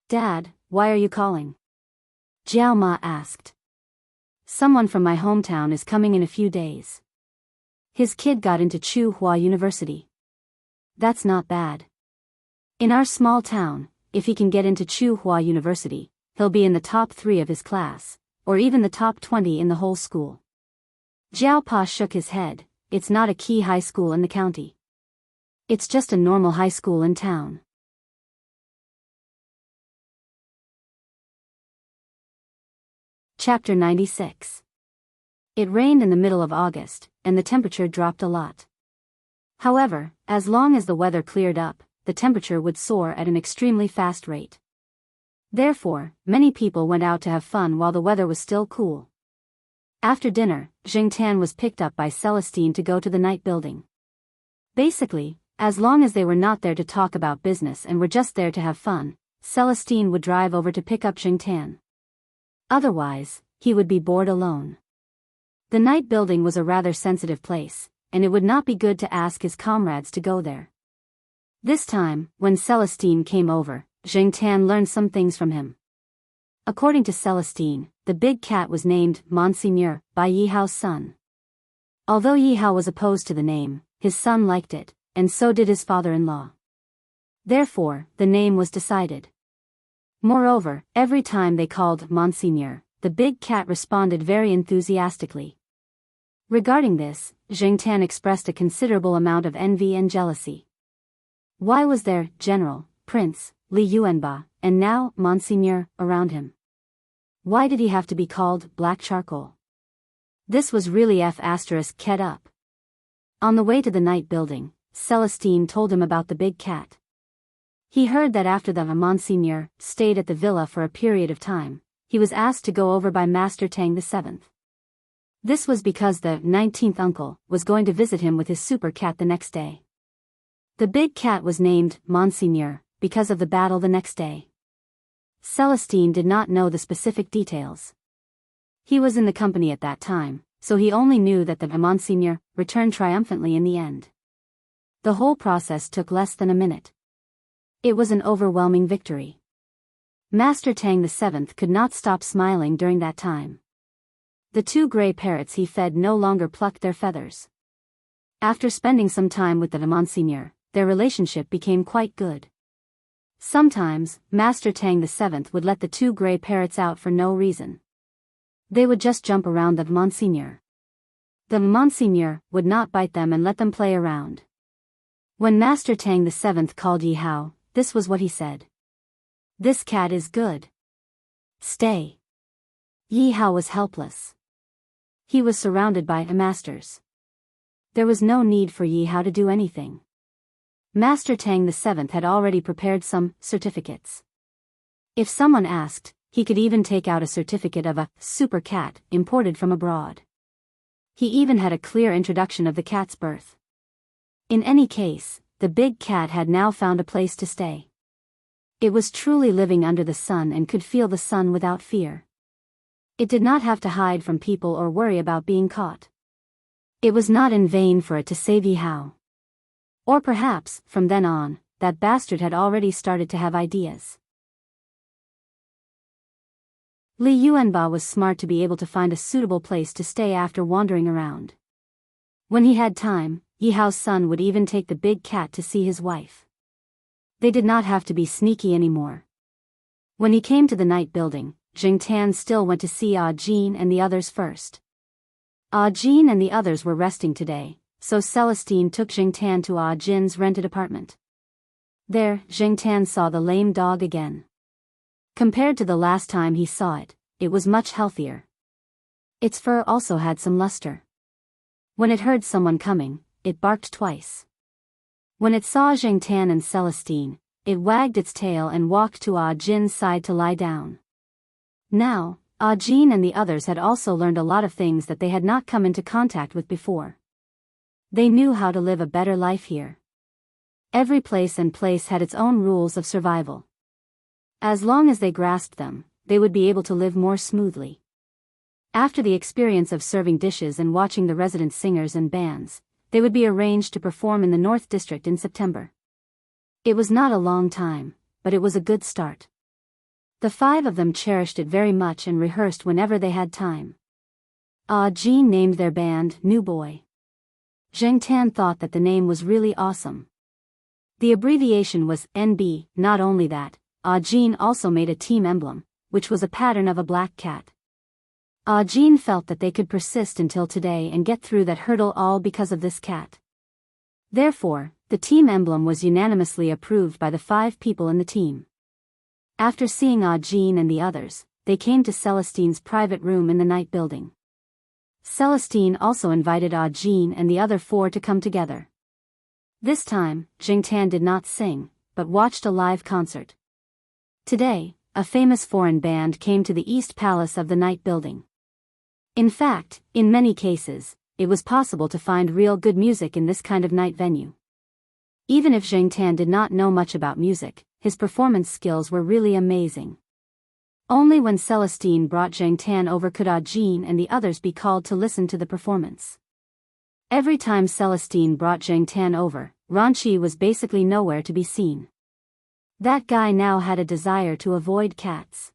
Dad, why are you calling? Jiao Ma asked. Someone from my hometown is coming in a few days. His kid got into Tsinghua University. That's not bad. In our small town, if he can get into Tsinghua University, he'll be in the top 3 of his class, or even the top 20 in the whole school. Jiao Pa shook his head. It's not a key high school in the county. It's just a normal high school in town. Chapter 96. It rained in the middle of August, and the temperature dropped a lot. However, as long as the weather cleared up, the temperature would soar at an extremely fast rate. Therefore, many people went out to have fun while the weather was still cool. After dinner, Jing Tan was picked up by Celestine to go to the night building. Basically, as long as they were not there to talk about business and were just there to have fun, Celestine would drive over to pick up Jing Tan. Otherwise, he would be bored alone. The night building was a rather sensitive place, and it would not be good to ask his comrades to go there. This time, when Celestine came over, Jing Tan learned some things from him. According to Celestine, the big cat was named Monseigneur by Yi Hao's son. Although Yi Hao was opposed to the name, his son liked it, and so did his father-in-law. Therefore, the name was decided. Moreover, every time they called Monseigneur, the big cat responded very enthusiastically. Regarding this, Jing Tan expressed a considerable amount of envy and jealousy. Why was there General, Prince, Li Yuanba, and now Monseigneur, around him? Why did he have to be called Black Charcoal? This was really F***ed up. On the way to the night building, Celestine told him about the big cat. He heard that after the Monseigneur stayed at the villa for a period of time, he was asked to go over by Master Tang VII. This was because the 19th uncle was going to visit him with his super cat the next day. The big cat was named Monseigneur because of the battle the next day. Celestine did not know the specific details. He was in the company at that time, so he only knew that the Monseigneur returned triumphantly in the end. The whole process took less than a minute. It was an overwhelming victory. Master Tang VII could not stop smiling during that time. The 2 gray parrots he fed no longer plucked their feathers. After spending some time with the Monseigneur, their relationship became quite good. Sometimes, Master Tang VII would let the 2 gray parrots out for no reason. They would just jump around the Monseigneur. The Monseigneur would not bite them and let them play around. When Master Tang VII called Yi Hao, this was what he said. This cat is good. Stay. Yi Hao was helpless. He was surrounded by masters. There was no need for Yi Hao to do anything. Master Tang VII had already prepared some certificates. If someone asked, he could even take out a certificate of a super cat imported from abroad. He even had a clear introduction of the cat's birth. In any case, the big cat had now found a place to stay. It was truly living under the sun and could feel the sun without fear. It did not have to hide from people or worry about being caught. It was not in vain for it to save Yi Hao. Or perhaps, from then on, that bastard had already started to have ideas. Li Yuanba was smart to be able to find a suitable place to stay after wandering around. When he had time, Yi Hao's son would even take the big cat to see his wife. They did not have to be sneaky anymore. When he came to the night building, Jing Tan still went to see Jin and the others first. Jin and the others were resting today, so Celestine took Jing Tan to Jin's rented apartment. There, Jing Tan saw the lame dog again. Compared to the last time he saw it, it was much healthier. Its fur also had some luster. When it heard someone coming, it barked twice. When it saw Jing Tan and Celestine, it wagged its tail and walked to Jin's side to lie down. Now, Jin and the others had also learned a lot of things that they had not come into contact with before. They knew how to live a better life here. Every place had its own rules of survival. As long as they grasped them, they would be able to live more smoothly. After the experience of serving dishes and watching the resident singers and bands, they would be arranged to perform in the North District in September. It was not a long time, but it was a good start. The 5 of them cherished it very much and rehearsed whenever they had time. Jin named their band New Boy. Jing Tan thought that the name was really awesome. The abbreviation was NB. Not only that, Jin also made a team emblem, which was a pattern of a black cat. Jin felt that they could persist until today and get through that hurdle all because of this cat. Therefore, the team emblem was unanimously approved by the 5 people in the team. After seeing Jin and the others, they came to Celestine's private room in the night building. Celestine also invited Jin and the other 4 to come together. This time, Jing Tan did not sing, but watched a live concert. Today, a famous foreign band came to the East Palace of the night building. In fact, in many cases, it was possible to find real good music in this kind of night venue. Even if Jing Tan did not know much about music, his performance skills were really amazing. Only when Celestine brought Jing Tan over could Jin and the others be called to listen to the performance. Every time Celestine brought Jing Tan over, Ranchi was basically nowhere to be seen. That guy now had a desire to avoid cats.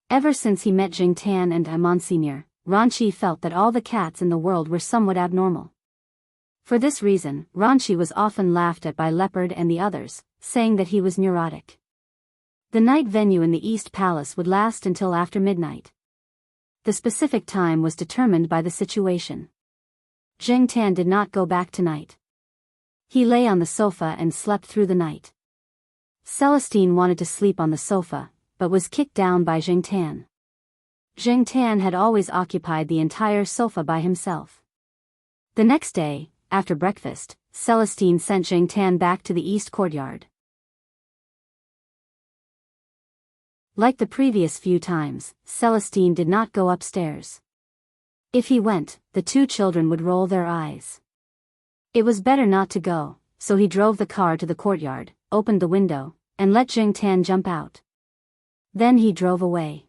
Ever since he met Jing Tan and Monsignor, Ranchi felt that all the cats in the world were somewhat abnormal. For this reason, Ranchi was often laughed at by Leopard and the others, saying that he was neurotic. The night venue in the East Palace would last until after midnight. The specific time was determined by the situation. Jing Tan did not go back tonight. He lay on the sofa and slept through the night. Celestine wanted to sleep on the sofa, but was kicked down by Jing Tan. Jing Tan had always occupied the entire sofa by himself. The next day, after breakfast, Celestine sent Jing Tan back to the east courtyard. Like the previous few times, Celestine did not go upstairs. If he went, the 2 children would roll their eyes. It was better not to go, so he drove the car to the courtyard, opened the window, and let Jing Tan jump out. Then he drove away.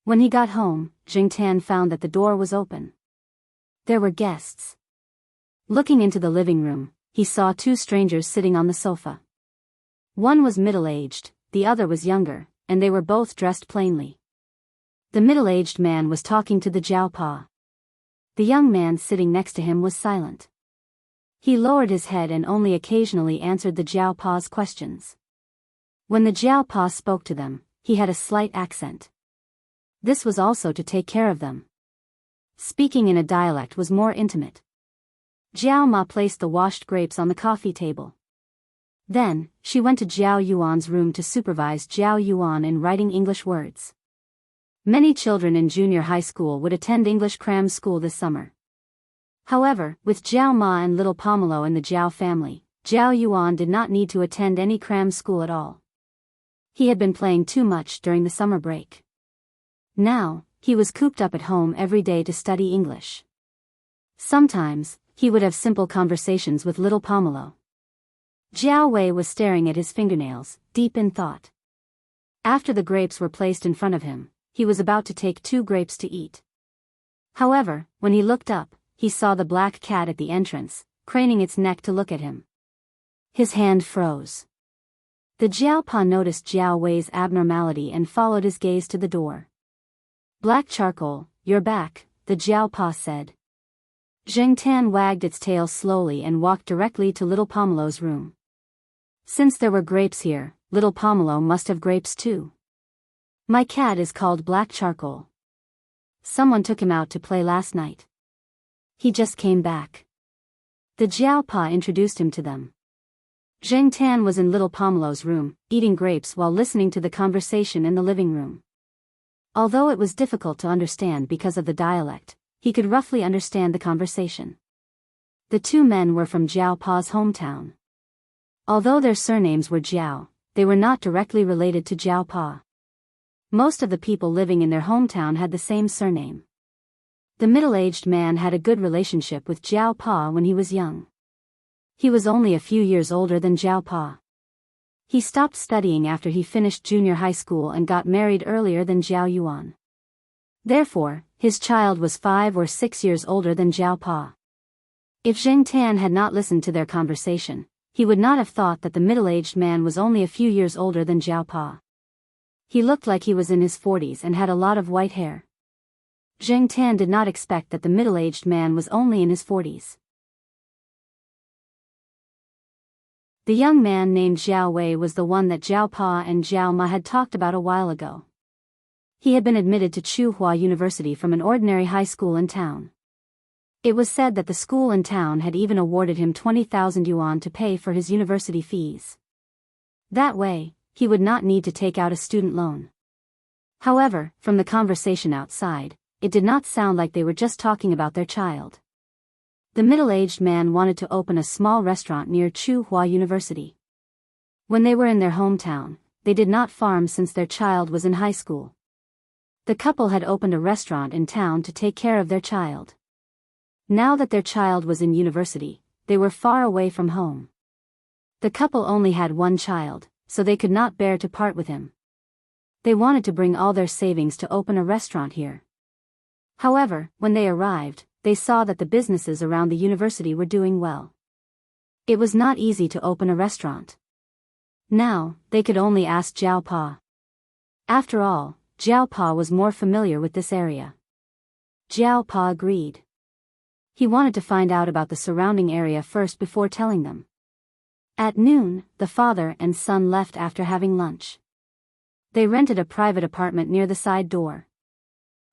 When he got home, Jing Tan found that the door was open. There were guests. Looking into the living room, he saw 2 strangers sitting on the sofa. One was middle-aged, the other was younger, and they were both dressed plainly. The middle-aged man was talking to the Jiaopa. The young man sitting next to him was silent. He lowered his head and only occasionally answered the Jiaopa's questions. When the Jiaopa spoke to them, he had a slight accent. This was also to take care of them. Speaking in a dialect was more intimate. Jiao Ma placed the washed grapes on the coffee table. Then, she went to Jiao Yuan's room to supervise Jiao Yuan in writing English words. Many children in junior high school would attend English cram school this summer. However, with Jiao Ma and little Pomelo in the Jiao family, Jiao Yuan did not need to attend any cram school at all. He had been playing too much during the summer break. Now, he was cooped up at home every day to study English. Sometimes, he would have simple conversations with little Pomelo. Jiao Wei was staring at his fingernails, deep in thought. After the grapes were placed in front of him, he was about to take 2 grapes to eat. However, when he looked up, he saw the black cat at the entrance, craning its neck to look at him. His hand froze. The Jiaopa noticed Jiao Wei's abnormality and followed his gaze to the door. Black charcoal, you're back, the Jiaopa said. Zheng Tan wagged its tail slowly and walked directly to little Pomelo's room. Since there were grapes here, little Pomelo must have grapes too. My cat is called Black Charcoal. Someone took him out to play last night. He just came back. The Jiaopa introduced him to them. Zheng Tan was in little Pomelo's room, eating grapes while listening to the conversation in the living room. Although it was difficult to understand because of the dialect, he could roughly understand the conversation. The two men were from Jiaopa's hometown. Although their surnames were Jiao, they were not directly related to Jiaopa. Most of the people living in their hometown had the same surname. The middle-aged man had a good relationship with Jiaopa when he was young. He was only a few years older than Jiaopa. He stopped studying after he finished junior high school and got married earlier than Jiao Yuan. Therefore, his child was 5 or 6 years older than Jiaopa. If Zheng Tan had not listened to their conversation, he would not have thought that the middle-aged man was only a few years older than Jiaopa. He looked like he was in his 40s and had a lot of white hair. Zheng Tan did not expect that the middle-aged man was only in his 40s. The young man named Jiao Wei was the one that Jiaopa and Jiao Ma had talked about a while ago. He had been admitted to Tsinghua University from an ordinary high school in town. It was said that the school in town had even awarded him 20,000 yuan to pay for his university fees. That way, he would not need to take out a student loan. However, from the conversation outside, it did not sound like they were just talking about their child. The middle-aged man wanted to open a small restaurant near Tsinghua University. When they were in their hometown, they did not farm since their child was in high school. The couple had opened a restaurant in town to take care of their child. Now that their child was in university, they were far away from home. The couple only had one child, so they could not bear to part with him. They wanted to bring all their savings to open a restaurant here. However, when they arrived, they saw that the businesses around the university were doing well. It was not easy to open a restaurant. Now, they could only ask Jiaopa. After all, Jiaopa was more familiar with this area. Jiaopa agreed. He wanted to find out about the surrounding area first before telling them. At noon, the father and son left after having lunch. They rented a private apartment near the side door.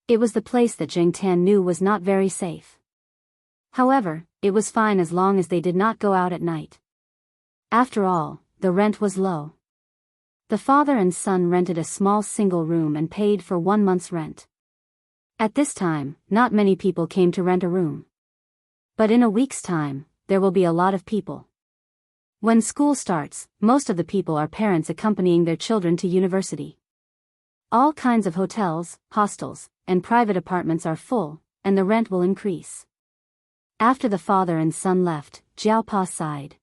It was the place that Zheng Tan knew was not very safe. However, it was fine as long as they did not go out at night. After all, the rent was low. The father and son rented a small single room and paid for 1 month's rent. At this time, not many people came to rent a room. But in a week's time, there will be a lot of people. When school starts, most of the people are parents accompanying their children to university. All kinds of hotels, hostels, and private apartments are full, and the rent will increase. After the father and son left, Jiaopa sighed.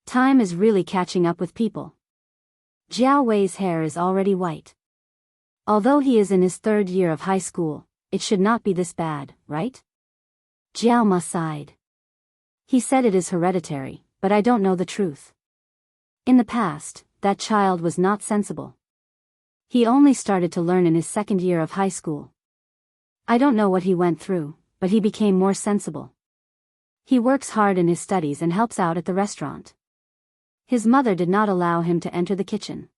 Time is really catching up with people. Jiao Wei's hair is already white. Although he is in his 3rd year of high school, it should not be this bad, right? Jiao Ma sighed. He said it is hereditary, but I don't know the truth. In the past, that child was not sensible. He only started to learn in his 2nd year of high school. I don't know what he went through, but he became more sensible. He works hard in his studies and helps out at the restaurant. His mother did not allow him to enter the kitchen.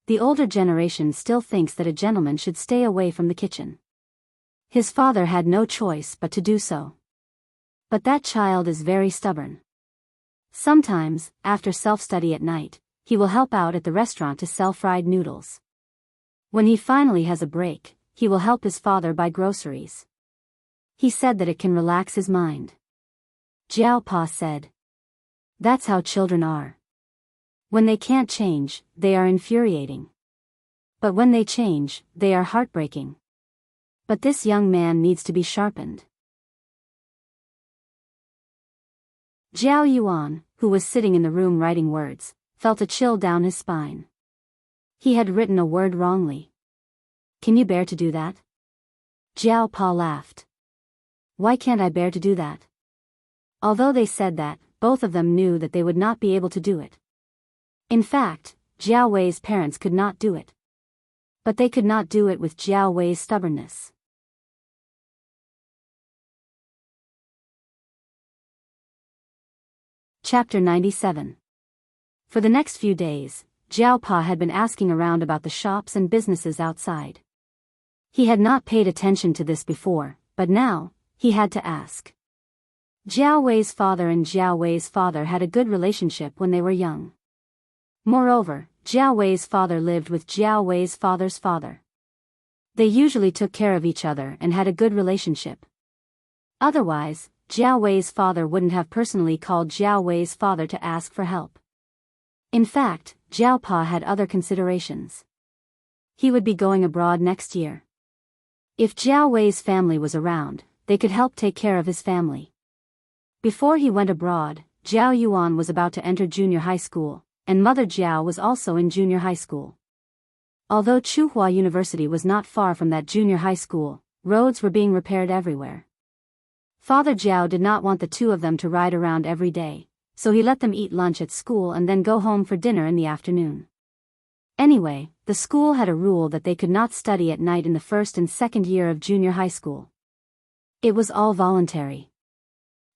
The older generation still thinks that a gentleman should stay away from the kitchen. His father had no choice but to do so. But that child is very stubborn. Sometimes, after self-study at night, he will help out at the restaurant to sell fried noodles. When he finally has a break, he will help his father buy groceries. He said that it can relax his mind. Jiaopa said. That's how children are. When they can't change, they are infuriating. But when they change, they are heartbreaking. But this young man needs to be sharpened. Jiao Yuan, who was sitting in the room writing words, felt a chill down his spine. He had written a word wrongly. Can you bear to do that? Jiaopa laughed. Why can't I bear to do that? Although they said that, both of them knew that they would not be able to do it. In fact, Jiao Wei's parents could not do it. But they could not do it with Jiao Wei's stubbornness. Chapter 97. For the next few days, Jiao Pa had been asking around about the shops and businesses outside. He had not paid attention to this before, but now, he had to ask. Jiao Wei's father and Jiao Wei's father had a good relationship when they were young. Moreover, Jiao Wei's father lived with Jiao Wei's father's father. They usually took care of each other and had a good relationship. Otherwise, Jiao Wei's father wouldn't have personally called Jiao Wei's father to ask for help. In fact, Jiao Pa had other considerations. He would be going abroad next year. If Jiao Wei's family was around, they could help take care of his family. Before he went abroad, Jiao Yuan was about to enter junior high school, and Mother Jiao was also in junior high school. Although Chuhua University was not far from that junior high school, roads were being repaired everywhere. Father Jiao did not want the two of them to ride around every day, so he let them eat lunch at school and then go home for dinner in the afternoon. Anyway, the school had a rule that they could not study at night in the first and second year of junior high school. It was all voluntary.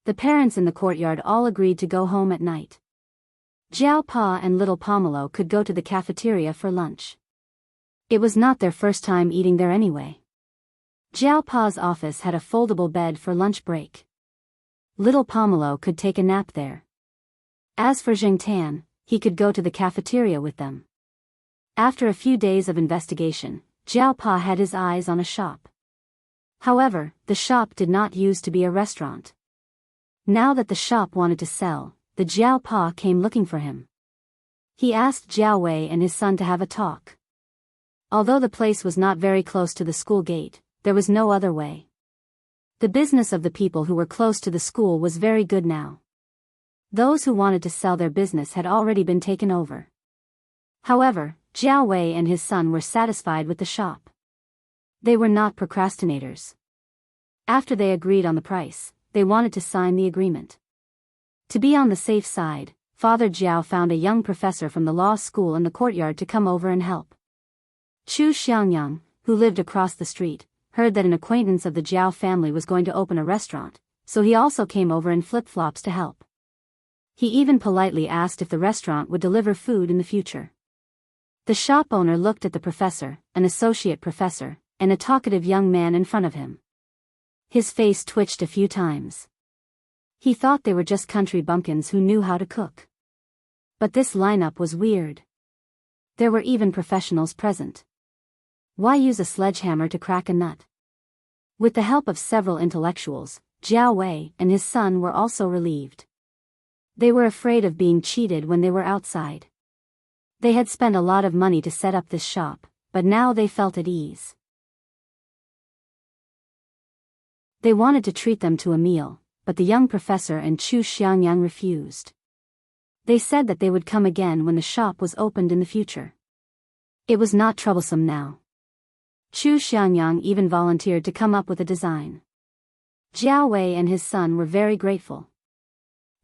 The parents in the courtyard all agreed to go home at night. Jiao Pa and little Pomelo could go to the cafeteria for lunch. It was not their first time eating there anyway. Jiao Pa's office had a foldable bed for lunch break. Little Pomelo could take a nap there. As for Zhengtan, he could go to the cafeteria with them. After a few days of investigation, Jiao Pa had his eyes on a shop. However, the shop did not used to be a restaurant. Now that the shop wanted to sell, the Jiao Pa came looking for him. He asked Jiao Wei and his son to have a talk. Although the place was not very close to the school gate, there was no other way. The business of the people who were close to the school was very good now. Those who wanted to sell their business had already been taken over. However, Jiao Wei and his son were satisfied with the shop. They were not procrastinators. After they agreed on the price, they wanted to sign the agreement. To be on the safe side, Father Jiao found a young professor from the law school in the courtyard to come over and help. Chu Xiangyang, who lived across the street, heard that an acquaintance of the Jiao family was going to open a restaurant, so he also came over in flip-flops to help. He even politely asked if the restaurant would deliver food in the future. The shop owner looked at the professor, an associate professor, and a talkative young man in front of him. His face twitched a few times. He thought they were just country bumpkins who knew how to cook. But this lineup was weird. There were even professionals present. Why use a sledgehammer to crack a nut? With the help of several intellectuals, Jiao Wei and his son were also relieved. They were afraid of being cheated when they were outside. They had spent a lot of money to set up this shop, but now they felt at ease. They wanted to treat them to a meal, but the young professor and Chu Xiangyang refused. They said that they would come again when the shop was opened in the future. It was not troublesome now. Chu Xiangyang even volunteered to come up with a design. Jiao Wei and his son were very grateful.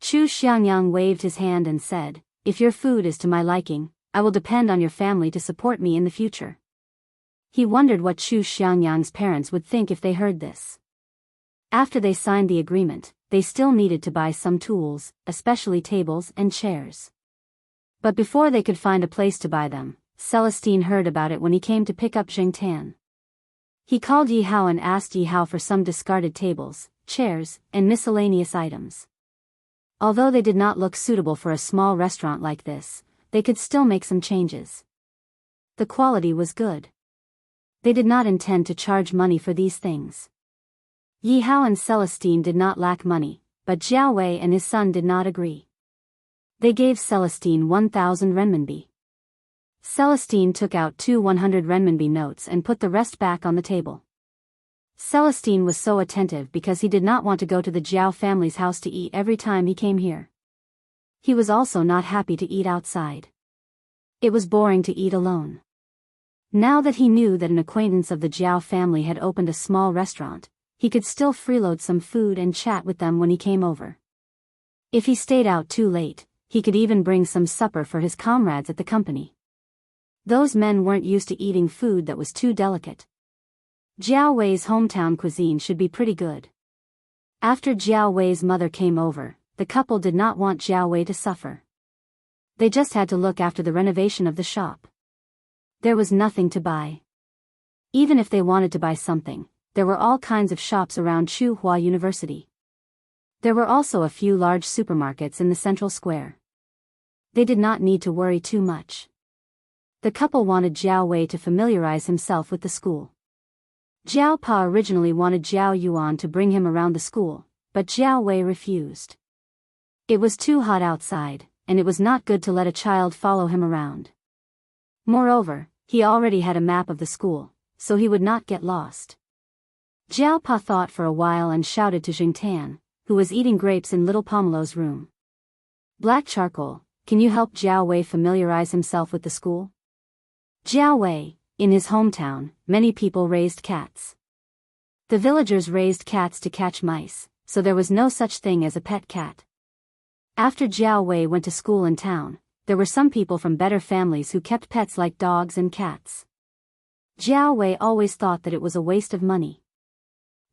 Chu Xiangyang waved his hand and said, "If your food is to my liking, I will depend on your family to support me in the future." He wondered what Chu Xiangyang's parents would think if they heard this. After they signed the agreement, they still needed to buy some tools, especially tables and chairs. But before they could find a place to buy them, Celestine heard about it when he came to pick up Zhengtan. He called Yi Hao and asked Yi Hao for some discarded tables, chairs, and miscellaneous items. Although they did not look suitable for a small restaurant like this, they could still make some changes. The quality was good. They did not intend to charge money for these things. Yi Hao and Celestine did not lack money, but Jiao Wei and his son did not agree. They gave Celestine 1,000 renminbi. Celestine took out two 100 renminbi notes and put the rest back on the table. Celestine was so attentive because he did not want to go to the Jiao family's house to eat every time he came here. He was also not happy to eat outside. It was boring to eat alone. Now that he knew that an acquaintance of the Jiao family had opened a small restaurant, he could still freeload some food and chat with them when he came over. If he stayed out too late, he could even bring some supper for his comrades at the company. Those men weren't used to eating food that was too delicate. Jiao Wei's hometown cuisine should be pretty good. After Jiao Wei's mother came over, the couple did not want Jiao Wei to suffer. They just had to look after the renovation of the shop. There was nothing to buy. Even if they wanted to buy something, there were all kinds of shops around Tsinghua University. There were also a few large supermarkets in the central square. They did not need to worry too much. The couple wanted Jiao Wei to familiarize himself with the school. Jiao Pa originally wanted Jiao Yuan to bring him around the school, but Jiao Wei refused. It was too hot outside, and it was not good to let a child follow him around. Moreover, he already had a map of the school, so he would not get lost. Jiao Pa thought for a while and shouted to Jingtan, who was eating grapes in little Pomelo's room. Black Charcoal, can you help Jiao Wei familiarize himself with the school? Jiao Wei, in his hometown, many people raised cats. The villagers raised cats to catch mice, so there was no such thing as a pet cat. After Jiao Wei went to school in town, there were some people from better families who kept pets like dogs and cats. Jiao Wei always thought that it was a waste of money.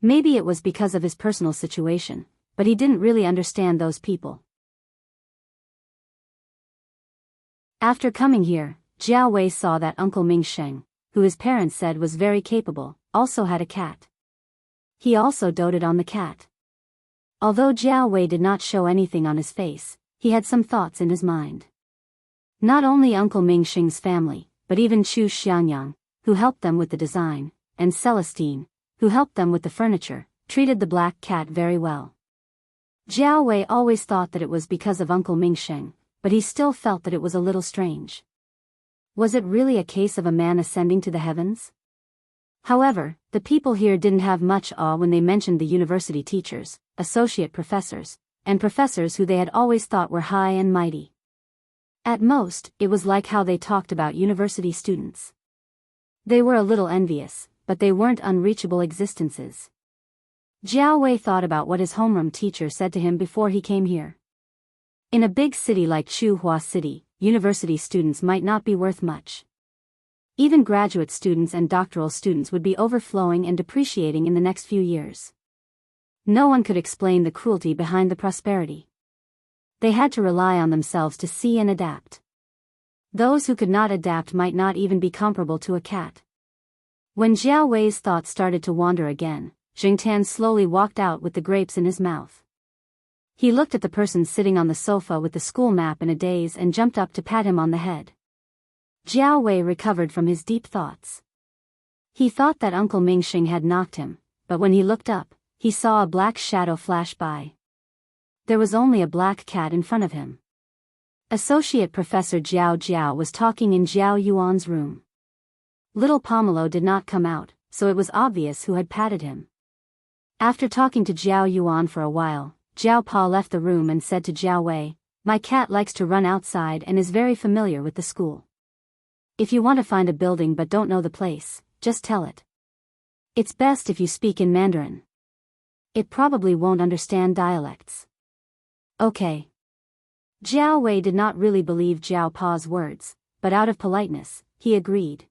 Maybe it was because of his personal situation, but he didn't really understand those people. After coming here, Jiao Wei saw that Uncle Ming Sheng, who his parents said was very capable, also had a cat. He also doted on the cat. Although Jiao Wei did not show anything on his face, he had some thoughts in his mind. Not only Uncle Ming Sheng's family, but even Chu Xiangyang, who helped them with the design, and Celestine, who helped them with the furniture, treated the black cat very well. Jiao Wei always thought that it was because of Uncle Ming Sheng, but he still felt that it was a little strange. Was it really a case of a man ascending to the heavens? However, the people here didn't have much awe when they mentioned the university teachers, associate professors, and professors who they had always thought were high and mighty. At most, it was like how they talked about university students. They were a little envious, but they weren't unreachable existences. Jiao Wei thought about what his homeroom teacher said to him before he came here. In a big city like Tsinghua City, university students might not be worth much. Even graduate students and doctoral students would be overflowing and depreciating in the next few years. No one could explain the cruelty behind the prosperity. They had to rely on themselves to see and adapt. Those who could not adapt might not even be comparable to a cat. When Jiao Wei's thoughts started to wander again, Jingtan slowly walked out with the grapes in his mouth. He looked at the person sitting on the sofa with the school map in a daze and jumped up to pat him on the head. Jiao Wei recovered from his deep thoughts. He thought that Uncle Ming Sheng had knocked him, but when he looked up, he saw a black shadow flash by. There was only a black cat in front of him. Associate Professor Jiao Jiao was talking in Jiao Yuan's room. Little Pomelo did not come out, so it was obvious who had patted him. After talking to Jiao Yuan for a while, Jiao Pa left the room and said to Jiao Wei, "My cat likes to run outside and is very familiar with the school. If you want to find a building but don't know the place, just tell it. It's best if you speak in Mandarin. It probably won't understand dialects." Okay. Jiao Wei did not really believe Jiao Pa's words, but out of politeness, he agreed.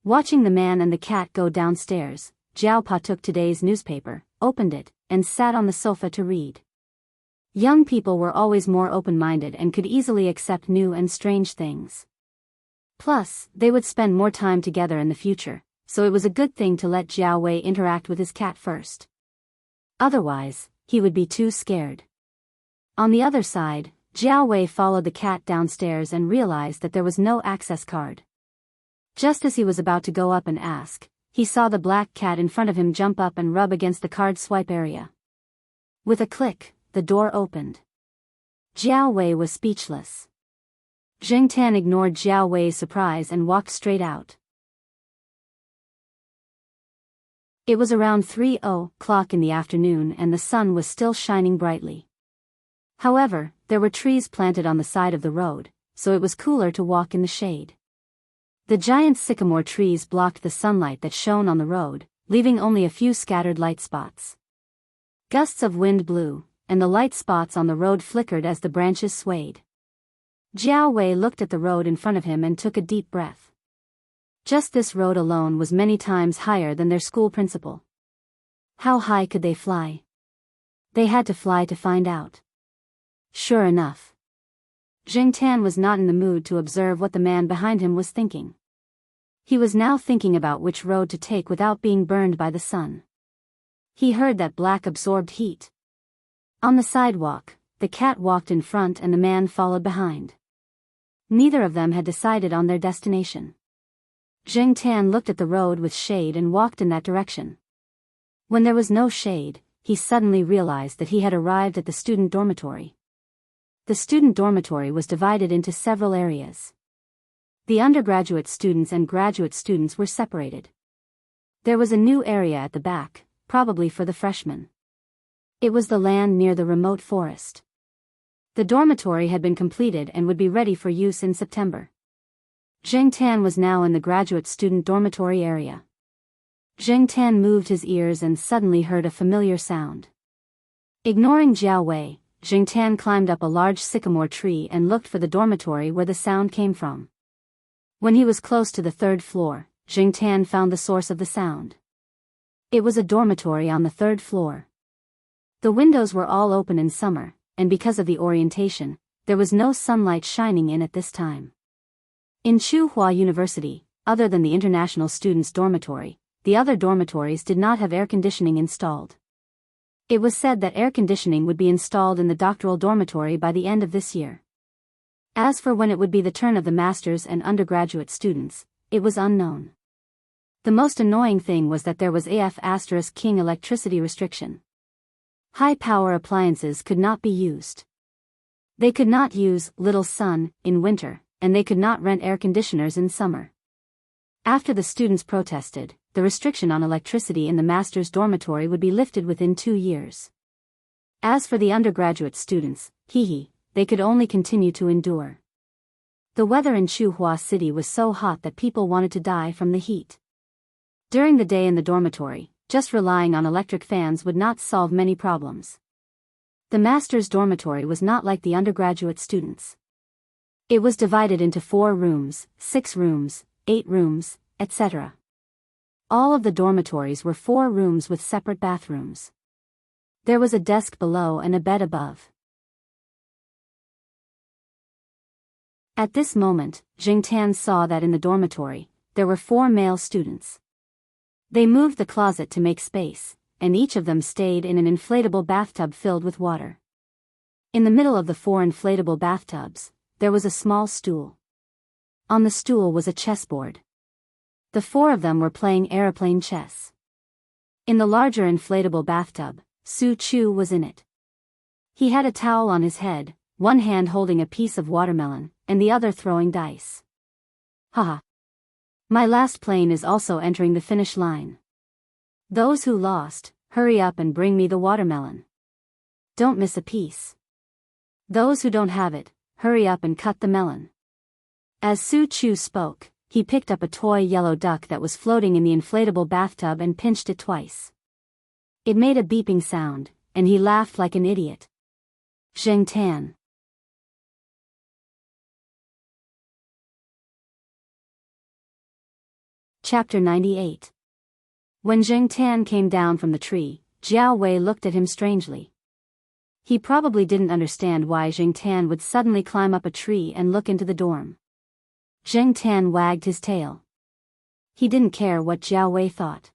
Watching the man and the cat go downstairs, Jiao Pa took today's newspaper, opened it, and sat on the sofa to read. Young people were always more open-minded and could easily accept new and strange things. Plus, they would spend more time together in the future, so it was a good thing to let Jiao Wei interact with his cat first. Otherwise, he would be too scared. On the other side, Jiao Wei followed the cat downstairs and realized that there was no access card. Just as he was about to go up and ask, he saw the black cat in front of him jump up and rub against the card swipe area. With a click, the door opened. Jiao Wei was speechless. Zheng Tan ignored Jiao Wei's surprise and walked straight out. It was around 3:00 in the afternoon and the sun was still shining brightly. However, there were trees planted on the side of the road, so it was cooler to walk in the shade. The giant sycamore trees blocked the sunlight that shone on the road, leaving only a few scattered light spots. Gusts of wind blew, and the light spots on the road flickered as the branches swayed. Jiao Wei looked at the road in front of him and took a deep breath. Just this road alone was many times higher than their school principal. How high could they fly? They had to fly to find out. Sure enough. Jing Tan was not in the mood to observe what the man behind him was thinking. He was now thinking about which road to take without being burned by the sun. He heard that black absorbed heat. On the sidewalk, the cat walked in front and the man followed behind. Neither of them had decided on their destination. Jing Tan looked at the road with shade and walked in that direction. When there was no shade, he suddenly realized that he had arrived at the student dormitory. The student dormitory was divided into several areas. The undergraduate students and graduate students were separated. There was a new area at the back, probably for the freshmen. It was the land near the remote forest. The dormitory had been completed and would be ready for use in September. Jing Tan was now in the graduate student dormitory area. Jing Tan moved his ears and suddenly heard a familiar sound. Ignoring Jiao Wei, Jing Tan climbed up a large sycamore tree and looked for the dormitory where the sound came from. When he was close to the third floor, Jing Tan found the source of the sound. It was a dormitory on the third floor. The windows were all open in summer, and because of the orientation, there was no sunlight shining in at this time. In Tsinghua University, other than the international students' dormitory, the other dormitories did not have air conditioning installed. It was said that air conditioning would be installed in the doctoral dormitory by the end of this year. As for when it would be the turn of the master's and undergraduate students, it was unknown. The most annoying thing was that there was King electricity restriction. High-power appliances could not be used. They could not use little sun in winter, and they could not rent air conditioners in summer. After the students protested, the restriction on electricity in the master's dormitory would be lifted within 2 years. As for the undergraduate students, they could only continue to endure. The weather in Tsinghua City was so hot that people wanted to die from the heat. During the day in the dormitory, just relying on electric fans would not solve many problems. The master's dormitory was not like the undergraduate students. It was divided into 4 rooms, 6 rooms, 8 rooms, etc. All of the dormitories were 4 rooms with separate bathrooms. There was a desk below and a bed above. At this moment, Jing Tan saw that in the dormitory, there were 4 male students. They moved the closet to make space, and each of them stayed in an inflatable bathtub filled with water. In the middle of the 4 inflatable bathtubs, there was a small stool. On the stool was a chessboard. The 4 of them were playing aeroplane chess. In the larger inflatable bathtub, Su Chu was in it. He had a towel on his head, one hand holding a piece of watermelon, and the other throwing dice. Haha. My last plane is also entering the finish line. Those who lost, hurry up and bring me the watermelon. Don't miss a piece. Those who don't have it, hurry up and cut the melon. As Su Chu spoke, he picked up a toy yellow duck that was floating in the inflatable bathtub and pinched it twice. It made a beeping sound, and he laughed like an idiot. Jing Tan. Chapter 98. When Jing Tan came down from the tree, Jiao Wei looked at him strangely. He probably didn't understand why Jing Tan would suddenly climb up a tree and look into the dorm. Jing Tan wagged his tail. He didn't care what Jiao Wei thought.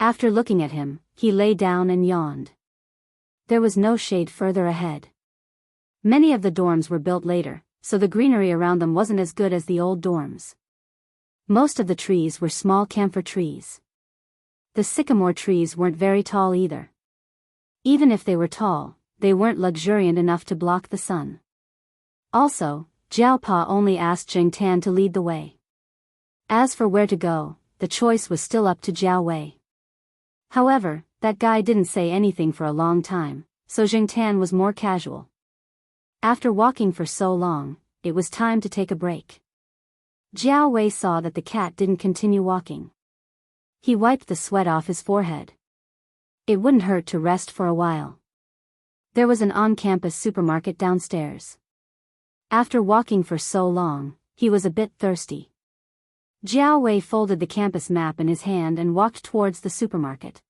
After looking at him, he lay down and yawned. There was no shade further ahead. Many of the dorms were built later, so the greenery around them wasn't as good as the old dorms. Most of the trees were small camphor trees. The sycamore trees weren't very tall either. Even if they were tall, they weren't luxuriant enough to block the sun. Also, Jiao Pa only asked Jing Tan to lead the way. As for where to go, the choice was still up to Jiao Wei. However, that guy didn't say anything for a long time, so Jing Tan was more casual. After walking for so long, it was time to take a break. Jiao Wei saw that the cat didn't continue walking. He wiped the sweat off his forehead. It wouldn't hurt to rest for a while. There was an on-campus supermarket downstairs. After walking for so long, he was a bit thirsty. Jiao Wei folded the campus map in his hand and walked towards the supermarket.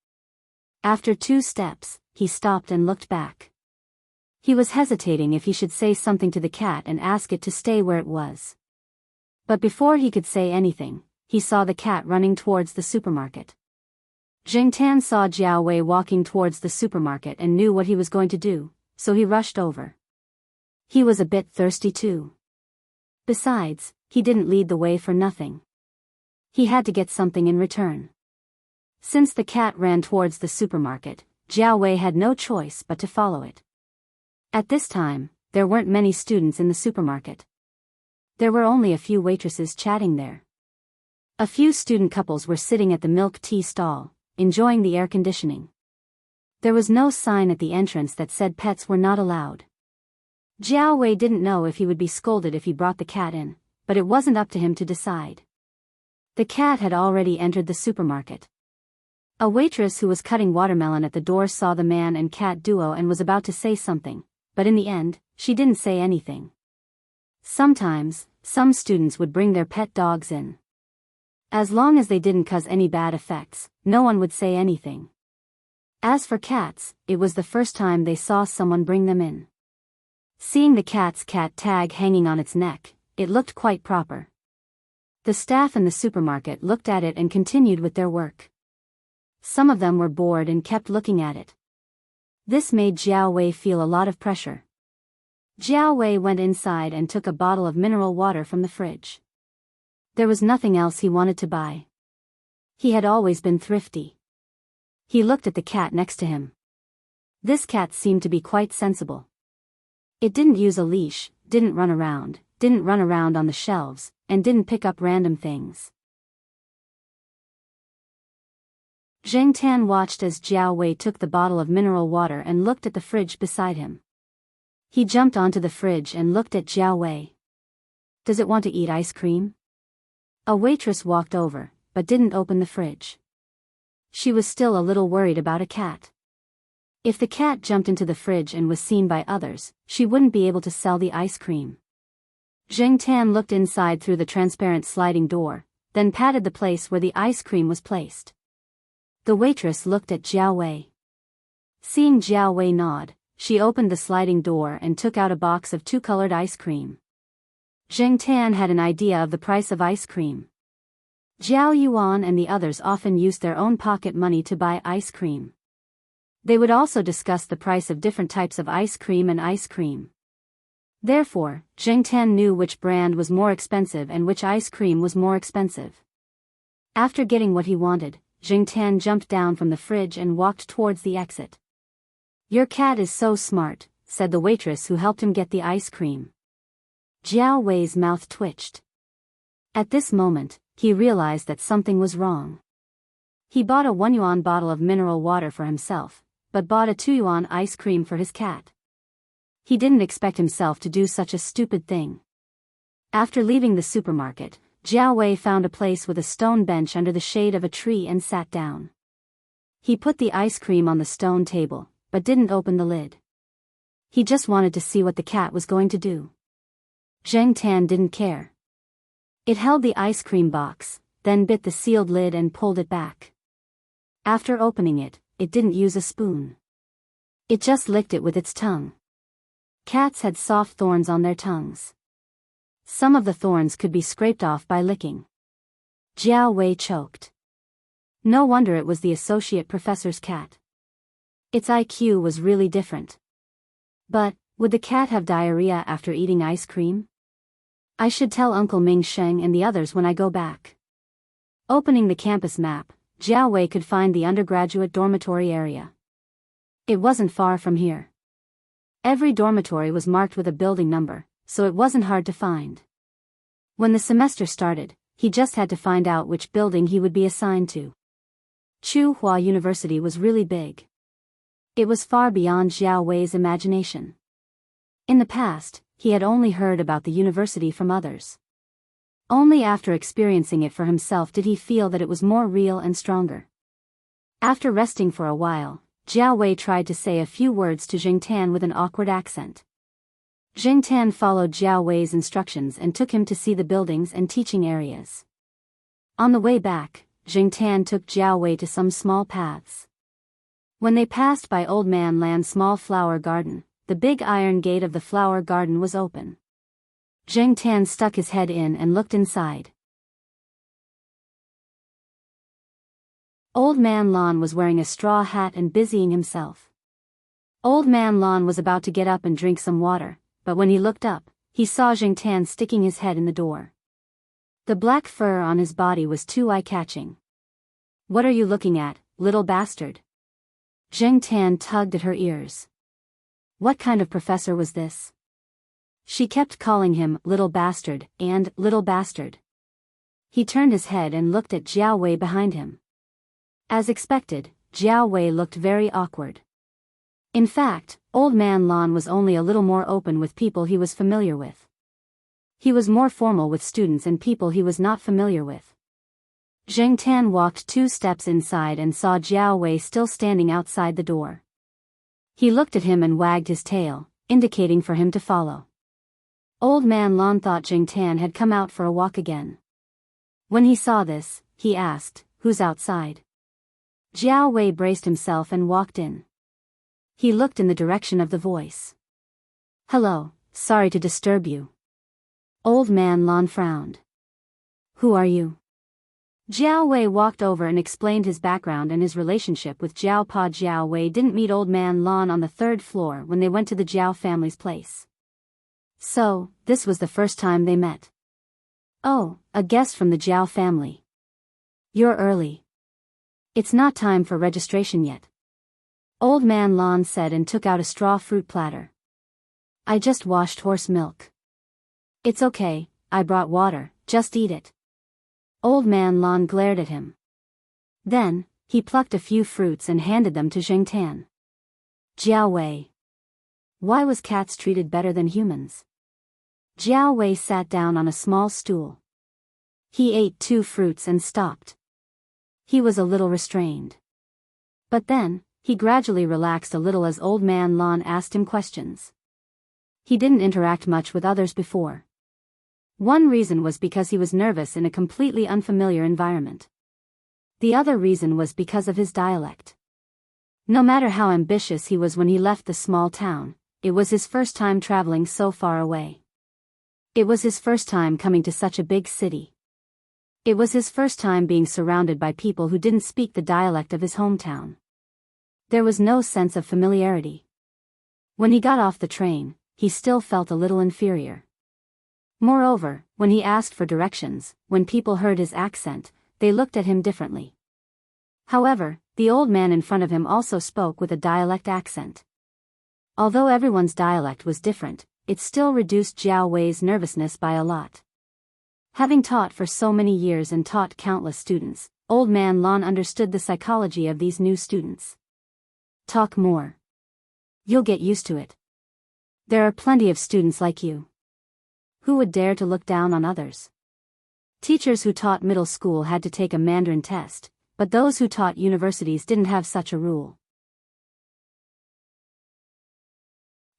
After 2 steps, he stopped and looked back. He was hesitating if he should say something to the cat and ask it to stay where it was. But before he could say anything, he saw the cat running towards the supermarket. Jingtan saw Jiao Wei walking towards the supermarket and knew what he was going to do, so he rushed over. He was a bit thirsty too. Besides, he didn't lead the way for nothing. He had to get something in return. Since the cat ran towards the supermarket, Jiao Wei had no choice but to follow it. At this time, there weren't many students in the supermarket. There were only a few waitresses chatting there. A few student couples were sitting at the milk tea stall, enjoying the air conditioning. There was no sign at the entrance that said pets were not allowed. Jiao Wei didn't know if he would be scolded if he brought the cat in, but it wasn't up to him to decide. The cat had already entered the supermarket. A waitress who was cutting watermelon at the door saw the man and cat duo and was about to say something, but in the end, she didn't say anything. Sometimes, some students would bring their pet dogs in. As long as they didn't cause any bad effects, no one would say anything. As for cats, it was the first time they saw someone bring them in. Seeing the cat's cat tag hanging on its neck, it looked quite proper. The staff in the supermarket looked at it and continued with their work. Some of them were bored and kept looking at it. This made Jiao Wei feel a lot of pressure. Jiao Wei went inside and took a bottle of mineral water from the fridge. There was nothing else he wanted to buy. He had always been thrifty. He looked at the cat next to him. This cat seemed to be quite sensible. It didn't use a leash, didn't run around on the shelves, and didn't pick up random things. Zheng Tan watched as Jiao Wei took the bottle of mineral water and looked at the fridge beside him. He jumped onto the fridge and looked at Jiao Wei. Does it want to eat ice cream? A waitress walked over, but didn't open the fridge. She was still a little worried about a cat. If the cat jumped into the fridge and was seen by others, she wouldn't be able to sell the ice cream. Zheng Tan looked inside through the transparent sliding door, then patted the place where the ice cream was placed. The waitress looked at Jiao Wei. Seeing Jiao Wei nod, she opened the sliding door and took out a box of 2-colored ice cream. Zheng Tan had an idea of the price of ice cream. Jiao Yuan and the others often used their own pocket money to buy ice cream. They would also discuss the price of different types of ice cream and ice cream. Therefore, Zheng Tan knew which brand was more expensive and which ice cream was more expensive. After getting what he wanted, Zheng Tan jumped down from the fridge and walked towards the exit. "Your cat is so smart," said the waitress who helped him get the ice cream. Jiao Wei's mouth twitched. At this moment, he realized that something was wrong. He bought a 1 yuan bottle of mineral water for himself, but bought a 2 yuan ice cream for his cat. He didn't expect himself to do such a stupid thing. After leaving the supermarket, Jiao Wei found a place with a stone bench under the shade of a tree and sat down. He put the ice cream on the stone table, but didn't open the lid. He just wanted to see what the cat was going to do. Zheng Tan didn't care. It held the ice cream box, then bit the sealed lid and pulled it back. After opening it, it didn't use a spoon. It just licked it with its tongue. Cats had soft thorns on their tongues. Some of the thorns could be scraped off by licking. Jiao Wei choked. No wonder it was the associate professor's cat. Its IQ was really different. But, would the cat have diarrhea after eating ice cream? I should tell Uncle Ming Sheng and the others when I go back. Opening the campus map, Jiao Wei could find the undergraduate dormitory area. It wasn't far from here. Every dormitory was marked with a building number, so it wasn't hard to find. When the semester started, he just had to find out which building he would be assigned to. Tsinghua University was really big. It was far beyond Jiao Wei's imagination. In the past, he had only heard about the university from others. Only after experiencing it for himself did he feel that it was more real and stronger. After resting for a while, Jiao Wei tried to say a few words to Jingtan with an awkward accent. Jingtan followed Jiao Wei's instructions and took him to see the buildings and teaching areas. On the way back, Jingtan took Jiao Wei to some small paths. When they passed by Old Man Land's small flower garden, the big iron gate of the flower garden was open. Jingtan stuck his head in and looked inside. Old Man Lan was wearing a straw hat and busying himself. Old Man Lan was about to get up and drink some water, but when he looked up, he saw Jingtan sticking his head in the door. The black fur on his body was too eye-catching. "What are you looking at, little bastard?" Jingtan tugged at her ears. What kind of professor was this? She kept calling him little bastard and little bastard. He turned his head and looked at Jiao Wei behind him. As expected, Jiao Wei looked very awkward. In fact, Old Man Lan was only a little more open with people he was familiar with. He was more formal with students and people he was not familiar with. Jingtan walked 2 steps inside and saw Jiao Wei still standing outside the door. He looked at him and wagged his tail, indicating for him to follow. Old Man Lan thought Jingtan had come out for a walk again. When he saw this, he asked, "Who's outside?" Jiao Wei braced himself and walked in. He looked in the direction of the voice. "Hello, sorry to disturb you." Old Man Lan frowned. "Who are you?" Jiao Wei walked over and explained his background and his relationship with Jiao Pa. Jiao Wei didn't meet Old Man Lan on the 3rd floor when they went to the Jiao family's place. So, this was the first time they met. "Oh, a guest from the Jiao family. You're early. It's not time for registration yet." Old Man Lan said and took out a straw fruit platter. "I just washed horse milk." "It's okay, I brought water, just eat it." Old Man Lan glared at him. Then, he plucked a few fruits and handed them to Jingtan. "Jiao Wei. Why was cats treated better than humans?" Jiao Wei sat down on a small stool. He ate 2 fruits and stopped. He was a little restrained. But then, he gradually relaxed a little as Old Man Lan asked him questions. He didn't interact much with others before. One reason was because he was nervous in a completely unfamiliar environment. The other reason was because of his dialect. No matter how ambitious he was when he left the small town, it was his first time traveling so far away. It was his first time coming to such a big city. It was his first time being surrounded by people who didn't speak the dialect of his hometown. There was no sense of familiarity. When he got off the train, he still felt a little inferior. Moreover, when he asked for directions, when people heard his accent, they looked at him differently. However, the old man in front of him also spoke with a dialect accent. Although everyone's dialect was different, it still reduced Jiao Wei's nervousness by a lot. Having taught for so many years and taught countless students, Old Man Lan understood the psychology of these new students. "Talk more. You'll get used to it. There are plenty of students like you. Who would dare to look down on others?" Teachers who taught middle school had to take a Mandarin test, but those who taught universities didn't have such a rule.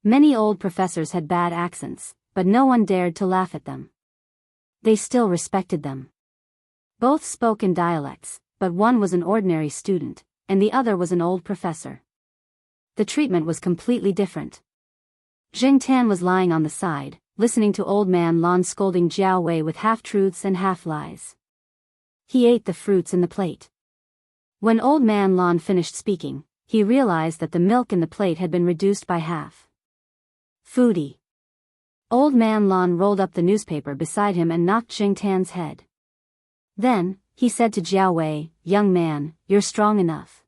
Many old professors had bad accents, but no one dared to laugh at them. They still respected them. Both spoke in dialects, but one was an ordinary student, and the other was an old professor. The treatment was completely different. Jingtan was lying on the side, listening to Old Man Lan scolding Jiao Wei with half-truths and half-lies. He ate the fruits in the plate. When Old Man Lan finished speaking, he realized that the milk in the plate had been reduced by half. "Foodie." Old Man Lan rolled up the newspaper beside him and knocked Jingtan's head. Then, he said to Jiao Wei, "Young man, you're strong enough.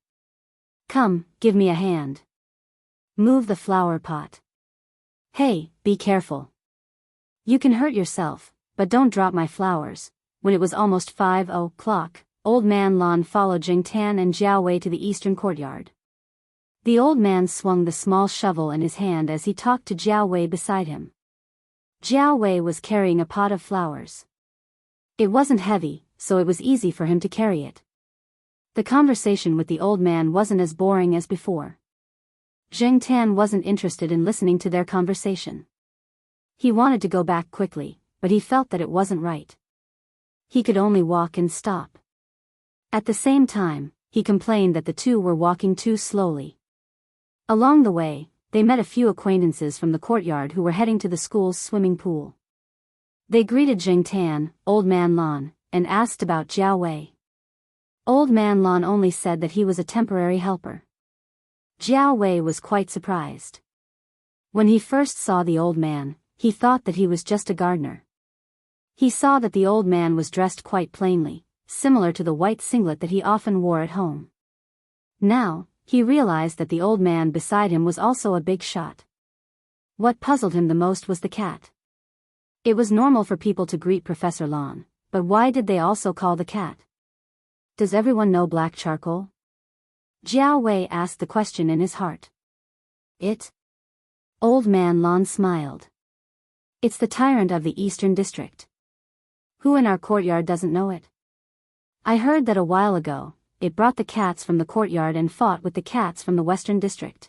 Come, give me a hand. Move the flower pot. Hey, be careful. You can hurt yourself, but don't drop my flowers." When it was almost 5 o'clock, Old Man Lan followed Jingtan and Jiao Wei to the eastern courtyard. The old man swung the small shovel in his hand as he talked to Jiao Wei beside him. Jiao Wei was carrying a pot of flowers. It wasn't heavy, so it was easy for him to carry it. The conversation with the old man wasn't as boring as before. Zheng Tan wasn't interested in listening to their conversation. He wanted to go back quickly, but he felt that it wasn't right. He could only walk and stop. At the same time, he complained that the two were walking too slowly. Along the way, they met a few acquaintances from the courtyard who were heading to the school's swimming pool. They greeted Zheng Tan, Old Man Lan, and asked about Jiao Wei. Old Man Lan only said that he was a temporary helper. Jiao Wei was quite surprised. When he first saw the old man, he thought that he was just a gardener. He saw that the old man was dressed quite plainly, similar to the white singlet that he often wore at home. Now, he realized that the old man beside him was also a big shot. What puzzled him the most was the cat. It was normal for people to greet Professor Lan, but why did they also call the cat? Does everyone know black charcoal? Jiao Wei asked the question in his heart. It? Old Man Lan smiled. It's the tyrant of the Eastern District. Who in our courtyard doesn't know it? I heard that a while ago, it brought the cats from the courtyard and fought with the cats from the Western District.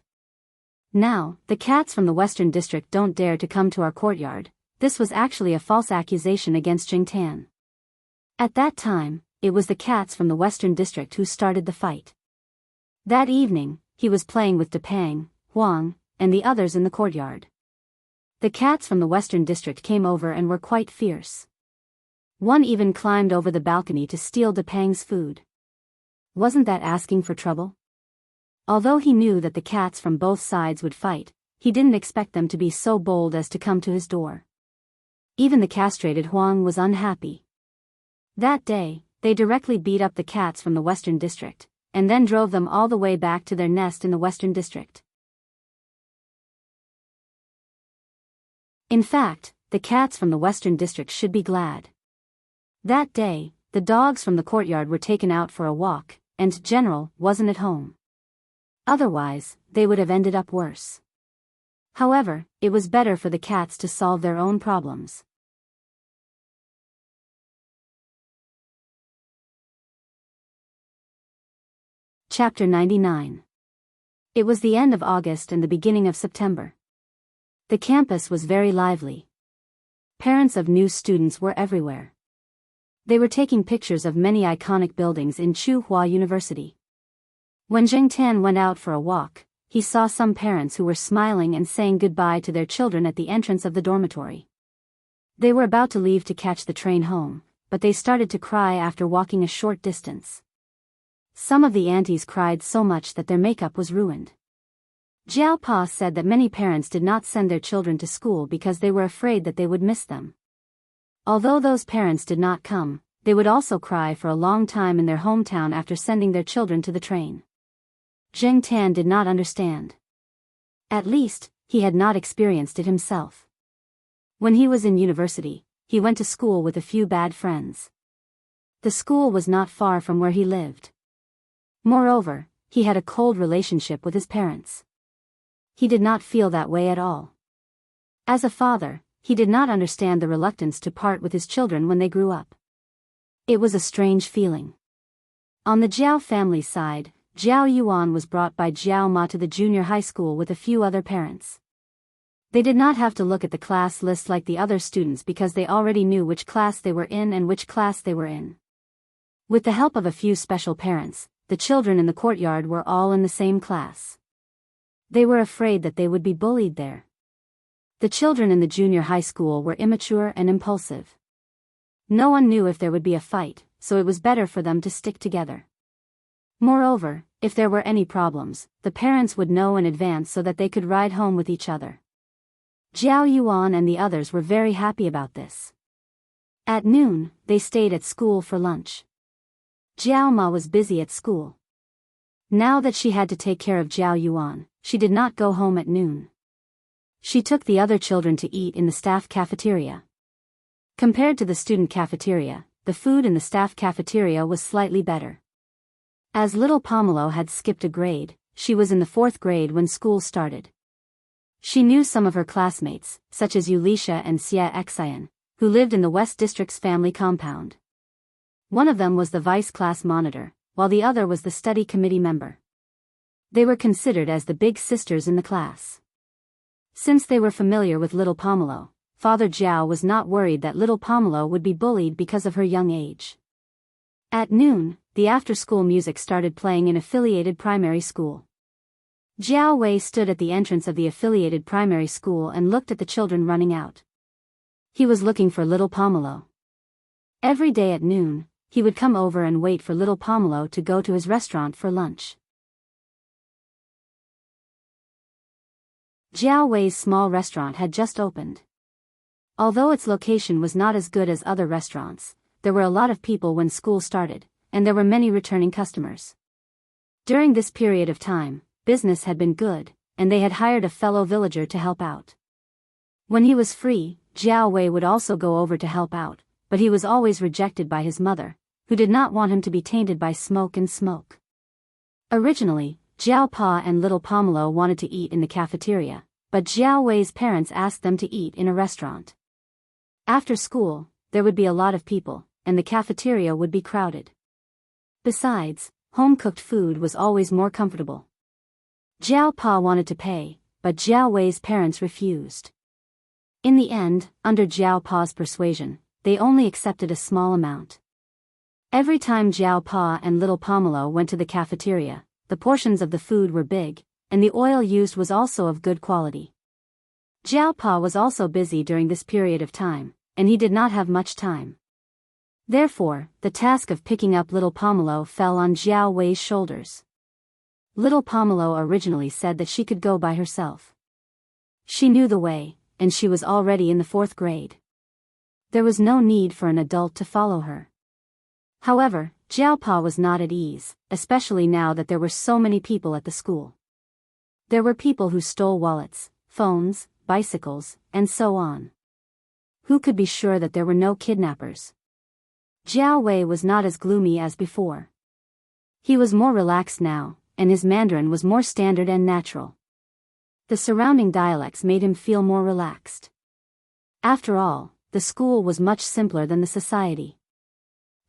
Now, the cats from the Western District don't dare to come to our courtyard. This was actually a false accusation against Zheng Tan. At that time, it was the cats from the Western District who started the fight. That evening, he was playing with Depang, Huang, and the others in the courtyard. The cats from the Western District came over and were quite fierce. One even climbed over the balcony to steal Depang's food. Wasn't that asking for trouble? Although he knew that the cats from both sides would fight, he didn't expect them to be so bold as to come to his door. Even the castrated Huang was unhappy. That day, they directly beat up the cats from the Western District, and then drove them all the way back to their nest in the Western District. In fact, the cats from the Western District should be glad. That day, the dogs from the courtyard were taken out for a walk, and General wasn't at home. Otherwise, they would have ended up worse. However, it was better for the cats to solve their own problems. Chapter 99. It was the end of August and the beginning of September. The campus was very lively. Parents of new students were everywhere. They were taking pictures of many iconic buildings in Tsinghua University. When Zheng Tan went out for a walk, he saw some parents who were smiling and saying goodbye to their children at the entrance of the dormitory. They were about to leave to catch the train home, but they started to cry after walking a short distance. Some of the aunties cried so much that their makeup was ruined. Jiao Pa said that many parents did not send their children to school because they were afraid that they would miss them. Although those parents did not come, they would also cry for a long time in their hometown after sending their children to the train. Zheng Tan did not understand. At least, he had not experienced it himself. When he was in university, he went to school with a few bad friends. The school was not far from where he lived. Moreover, he had a cold relationship with his parents. He did not feel that way at all. As a father, he did not understand the reluctance to part with his children when they grew up. It was a strange feeling. On the Jiao family side, Jiao Yuan was brought by Jiao Ma to the junior high school with a few other parents. They did not have to look at the class list like the other students because they already knew which class they were in and which class they were in. With the help of a few special parents, the children in the courtyard were all in the same class. They were afraid that they would be bullied there. The children in the junior high school were immature and impulsive. No one knew if there would be a fight, so it was better for them to stick together. Moreover, if there were any problems, the parents would know in advance so that they could ride home with each other. Jiao Yuan and the others were very happy about this. At noon, they stayed at school for lunch. Jiao Ma was busy at school. Now that she had to take care of Jiao Yuan, she did not go home at noon. She took the other children to eat in the staff cafeteria. Compared to the student cafeteria, the food in the staff cafeteria was slightly better. As little Pomelo had skipped a grade, she was in the 4th grade when school started. She knew some of her classmates, such as Yulisha and Xie Xian, who lived in the West District's family compound. One of them was the vice class monitor, while the other was the study committee member. They were considered as the big sisters in the class. Since they were familiar with little Pomelo, Father Jiao was not worried that little Pomelo would be bullied because of her young age. At noon, the after-school music started playing in affiliated primary school. Jiao Wei stood at the entrance of the affiliated primary school and looked at the children running out. He was looking for little Pomelo. Every day at noon, he would come over and wait for little Pomelo to go to his restaurant for lunch. Jiao Wei's small restaurant had just opened. Although its location was not as good as other restaurants, there were a lot of people when school started, and there were many returning customers. During this period of time, business had been good, and they had hired a fellow villager to help out. When he was free, Jiao Wei would also go over to help out, but he was always rejected by his mother, who did not want him to be tainted by smoke and smoke. Originally, Jiao Pa and little Pomelo wanted to eat in the cafeteria, but Jiao Wei's parents asked them to eat in a restaurant. After school, there would be a lot of people, and the cafeteria would be crowded. Besides, home-cooked food was always more comfortable. Jiao Pa wanted to pay, but Jiao Wei's parents refused. In the end, under Jiao Pa's persuasion, they only accepted a small amount. Every time Jiao Pa and little Pomelo went to the cafeteria, the portions of the food were big, and the oil used was also of good quality. Jiao Pa was also busy during this period of time, and he did not have much time. Therefore, the task of picking up little Pomelo fell on Jiao Wei's shoulders. Little Pomelo originally said that she could go by herself. She knew the way, and she was already in the 4th grade. There was no need for an adult to follow her. However, Jiao Pa was not at ease, especially now that there were so many people at the school. There were people who stole wallets, phones, bicycles, and so on. Who could be sure that there were no kidnappers? Jiao Wei was not as gloomy as before. He was more relaxed now, and his Mandarin was more standard and natural. The surrounding dialects made him feel more relaxed. After all, the school was much simpler than the society.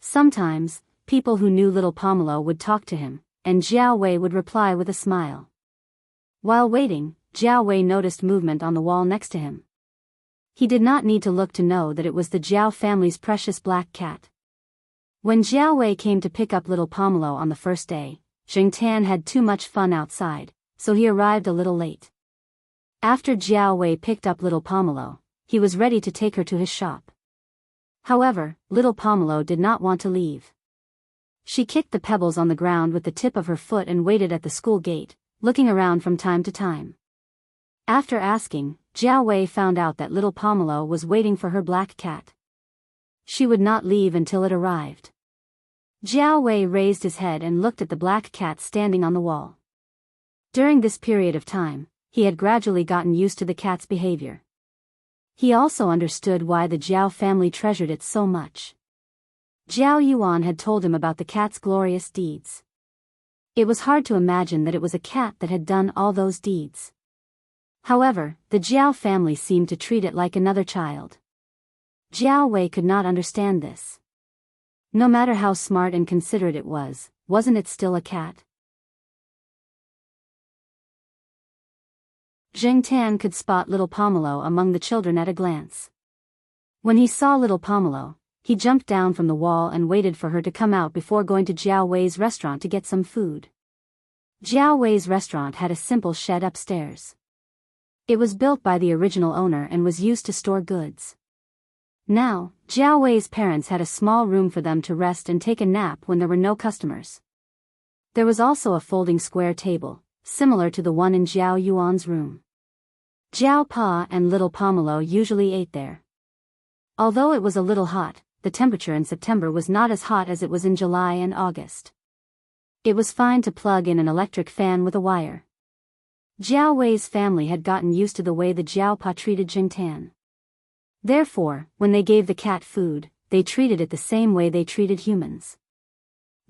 Sometimes, people who knew little Pomelo would talk to him, and Jiao Wei would reply with a smile. While waiting, Jiao Wei noticed movement on the wall next to him. He did not need to look to know that it was the Jiao family's precious black cat. When Jiao Wei came to pick up little Pomelo on the first day, Enchanting had too much fun outside, so he arrived a little late. After Jiao Wei picked up little Pomelo, he was ready to take her to his shop. However, little Pomelo did not want to leave. She kicked the pebbles on the ground with the tip of her foot and waited at the school gate, looking around from time to time. After asking, Jiao Wei found out that little Pomelo was waiting for her black cat. She would not leave until it arrived. Jiao Wei raised his head and looked at the black cat standing on the wall. During this period of time, he had gradually gotten used to the cat's behavior. He also understood why the Jiao family treasured it so much. Jiao Yuan had told him about the cat's glorious deeds. It was hard to imagine that it was a cat that had done all those deeds. However, the Jiao family seemed to treat it like another child. Jiao Wei could not understand this. No matter how smart and considerate it was, wasn't it still a cat? Enchanting could spot little Pomelo among the children at a glance. When he saw little Pomelo, he jumped down from the wall and waited for her to come out before going to Jiao Wei's restaurant to get some food. Jiao Wei's restaurant had a simple shed upstairs. It was built by the original owner and was used to store goods. Now, Jiao Wei's parents had a small room for them to rest and take a nap when there were no customers. There was also a folding square table, similar to the one in Jiao Yuan's room. Jiao Pa and little Pomelo usually ate there. Although it was a little hot, the temperature in September was not as hot as it was in July and August. It was fine to plug in an electric fan with a wire. Jiao Wei's family had gotten used to the way the Jiao Pa treated Enchanting. Therefore, when they gave the cat food, they treated it the same way they treated humans.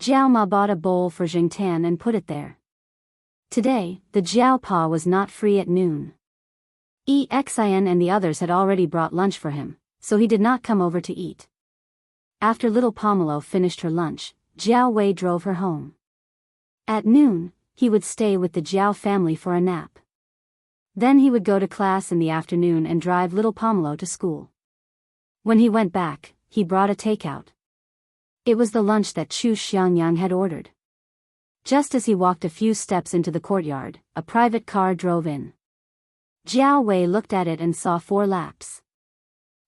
Jiao Ma bought a bowl for Enchanting and put it there. Today, the Jiao Pa was not free at noon. Xin and the others had already brought lunch for him, so he did not come over to eat. After little Pomelo finished her lunch, Jiao Wei drove her home. At noon, he would stay with the Jiao family for a nap. Then he would go to class in the afternoon and drive little Pomelo to school. When he went back, he brought a takeout. It was the lunch that Chu Xiangyang had ordered. Just as he walked a few steps into the courtyard, a private car drove in. Jiao Wei looked at it and saw 4 laps.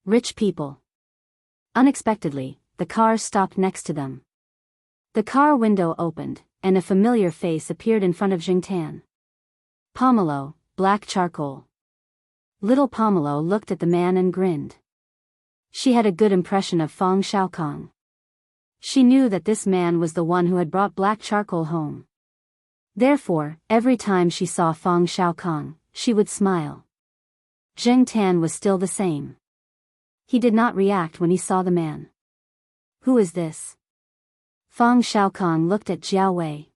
Rich people. Unexpectedly, the car stopped next to them. The car window opened, and a familiar face appeared in front of Jingtan. Pomelo, black charcoal. Little Pomelo looked at the man and grinned. She had a good impression of Fang Xiaokong. She knew that this man was the one who had brought black charcoal home. Therefore, every time she saw Fang Xiaokong, she would smile. Zheng Tan was still the same. He did not react when he saw the man. Who is this? Fang Xiaokong looked at Jiao Wei.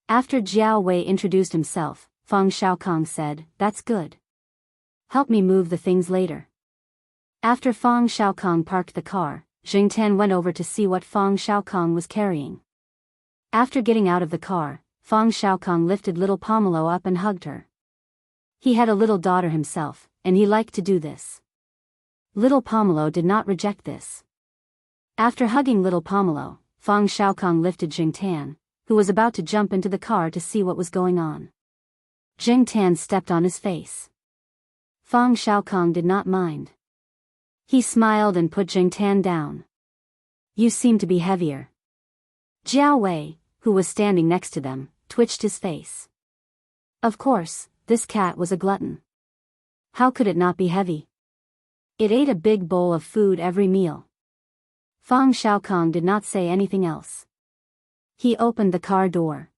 After Jiao Wei introduced himself, Fang Xiaokong said, "That's good. Help me move the things later." After Fang Xiaokong parked the car, Zheng Tan went over to see what Fang Xiaokong was carrying. After getting out of the car, Fang Xiaokong lifted little Pomelo up and hugged her. He had a little daughter himself, and he liked to do this. Little Pomelo did not reject this. After hugging little Pomelo, Fang Xiaokong lifted Zheng Tan, who was about to jump into the car to see what was going on. Zheng Tan stepped on his face. Fang Xiaokong did not mind. He smiled and put Zheng Tan down. "You seem to be heavier." Jiao Wei, who was standing next to them, twitched his face. Of course, this cat was a glutton. How could it not be heavy? It ate a big bowl of food every meal. Fang Xiaokong did not say anything else. He opened the car door.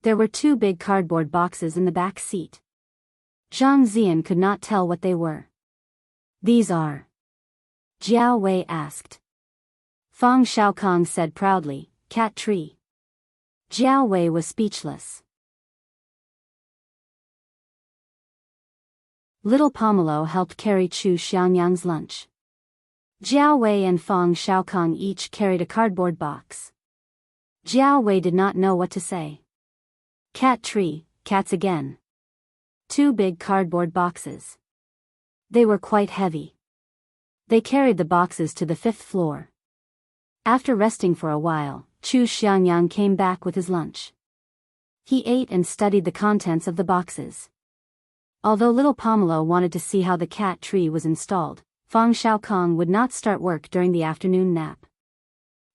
There were 2 big cardboard boxes in the back seat. Zhang Zian could not tell what they were. "These are?" Jiao Wei asked. Fang Xiaokong said proudly, "Cat tree." Jiao Wei was speechless. Little Pomelo helped carry Chu Xiangyang's lunch. Jiao Wei and Fang Xiaokong each carried a cardboard box. Jiao Wei did not know what to say. Cat tree, cats again. 2 big cardboard boxes. They were quite heavy. They carried the boxes to the 5th floor. After resting for a while, Chu Xiangyang came back with his lunch. He ate and studied the contents of the boxes. Although little Pomelo wanted to see how the cat tree was installed, Fang Xiaokong would not start work during the afternoon nap.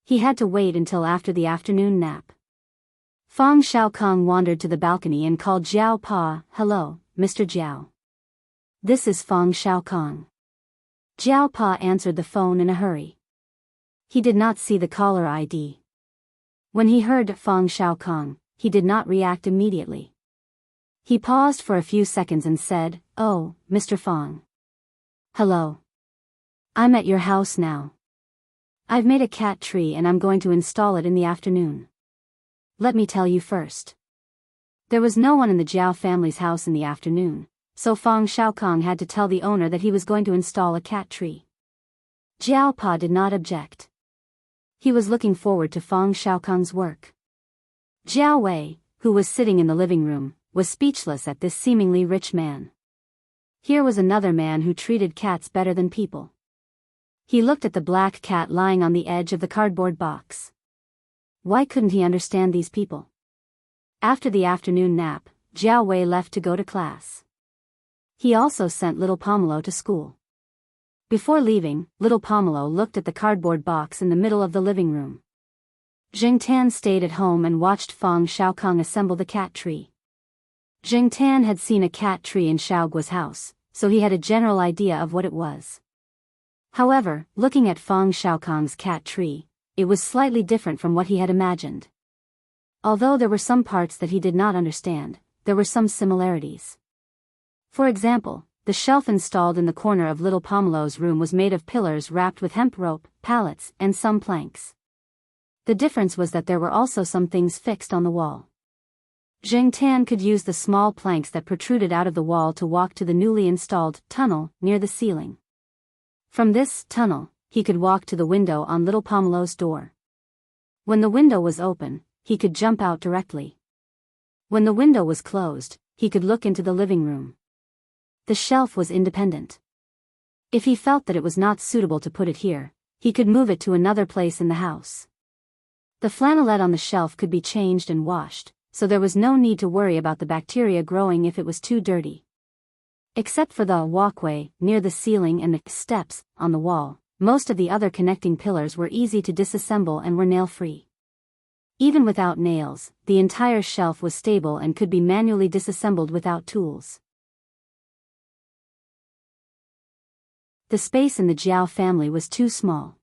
He had to wait until after the afternoon nap. Fang Xiaokong wandered to the balcony and called Jiao Pa, "Hello, Mr. Jiao." "This is Fang Xiaokong." Jiao Pa answered the phone in a hurry. He did not see the caller ID. When he heard Fang Xiaokong, he did not react immediately. He paused for a few seconds and said, "Oh, Mr. Fang. Hello. I'm at your house now. I've made a cat tree and I'm going to install it in the afternoon. Let me tell you first. There was no one in the Jiao family's house in the afternoon, so Fang Xiaokong had to tell the owner that he was going to install a cat tree." Jiao Pa did not object. He was looking forward to Fang Xiaokong's work. Jiao Wei, who was sitting in the living room, was speechless at this seemingly rich man. Here was another man who treated cats better than people. He looked at the black cat lying on the edge of the cardboard box. Why couldn't he understand these people? After the afternoon nap, Jiao Wei left to go to class. He also sent little Pomelo to school. Before leaving, little Pomelo looked at the cardboard box in the middle of the living room. Zheng Tan stayed at home and watched Fang Xiaokong assemble the cat tree. Zheng Tan had seen a cat tree in Xiaoguo's house, so he had a general idea of what it was. However, looking at Fang Xiaokong's cat tree, it was slightly different from what he had imagined. Although there were some parts that he did not understand, there were some similarities. For example, the shelf installed in the corner of little Pomelo's room was made of pillars wrapped with hemp rope, pallets, and some planks. The difference was that there were also some things fixed on the wall. Zheng Tan could use the small planks that protruded out of the wall to walk to the newly installed tunnel near the ceiling. From this tunnel, he could walk to the window on little Pomelo's door. When the window was open, he could jump out directly. When the window was closed, he could look into the living room. The shelf was independent. If he felt that it was not suitable to put it here, he could move it to another place in the house. The flannelette on the shelf could be changed and washed, so there was no need to worry about the bacteria growing if it was too dirty. Except for the walkway near the ceiling and the steps on the wall, most of the other connecting pillars were easy to disassemble and were nail-free. Even without nails, the entire shelf was stable and could be manually disassembled without tools. The space in the Jiao family was too small.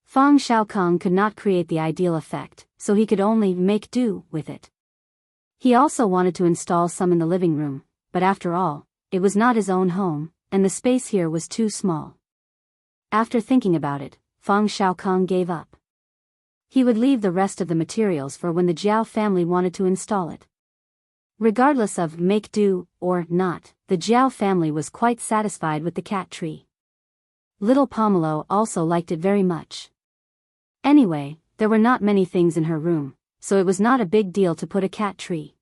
Fang Xiaokong could not create the ideal effect, so he could only make do with it. He also wanted to install some in the living room, but after all, it was not his own home, and the space here was too small. After thinking about it, Fang Xiaokong gave up. He would leave the rest of the materials for when the Jiao family wanted to install it. Regardless of make do or not, the Jiao family was quite satisfied with the cat tree. Little Pomelo also liked it very much. Anyway, there were not many things in her room, so it was not a big deal to put a cat tree.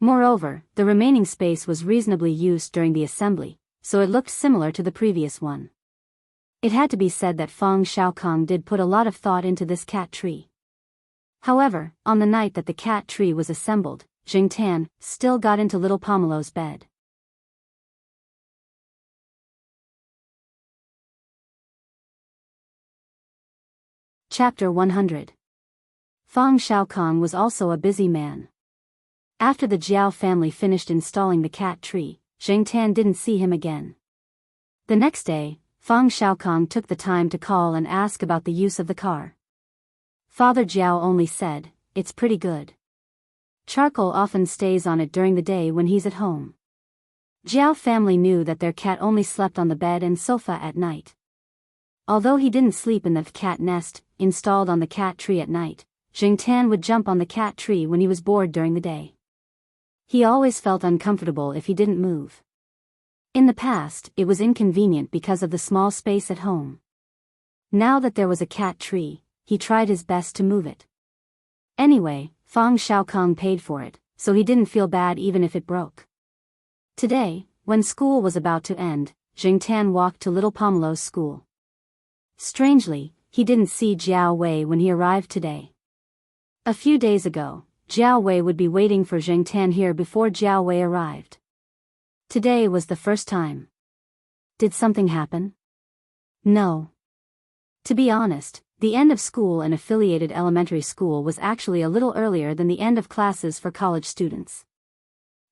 Moreover, the remaining space was reasonably used during the assembly, so it looked similar to the previous one. It had to be said that Fang Xiaokong did put a lot of thought into this cat tree. However, on the night that the cat tree was assembled, Jingtan still got into little Pomelo's bed. Chapter 100. Fang Xiaokong was also a busy man. After the Jiao family finished installing the cat tree, Jingtan didn't see him again. The next day, Fang Xiaokong took the time to call and ask about the use of the car. Father Jiao only said, "It's pretty good. Charcoal often stays on it during the day when he's at home." Jiao family knew that their cat only slept on the bed and sofa at night. Although he didn't sleep in the cat nest installed on the cat tree at night, Jingtan would jump on the cat tree when he was bored during the day. He always felt uncomfortable if he didn't move. In the past, it was inconvenient because of the small space at home. Now that there was a cat tree, he tried his best to move it. Anyway, Fang Xiaokong paid for it, so he didn't feel bad even if it broke. Today, when school was about to end, Jingtan walked to little Pomelo's school. Strangely, he didn't see Jiao Wei when he arrived today. A few days ago, Jiao Wei would be waiting for Jingtan here before Jiao Wei arrived. Today was the first time. Did something happen? No. To be honest, the end of school and affiliated elementary school was actually a little earlier than the end of classes for college students.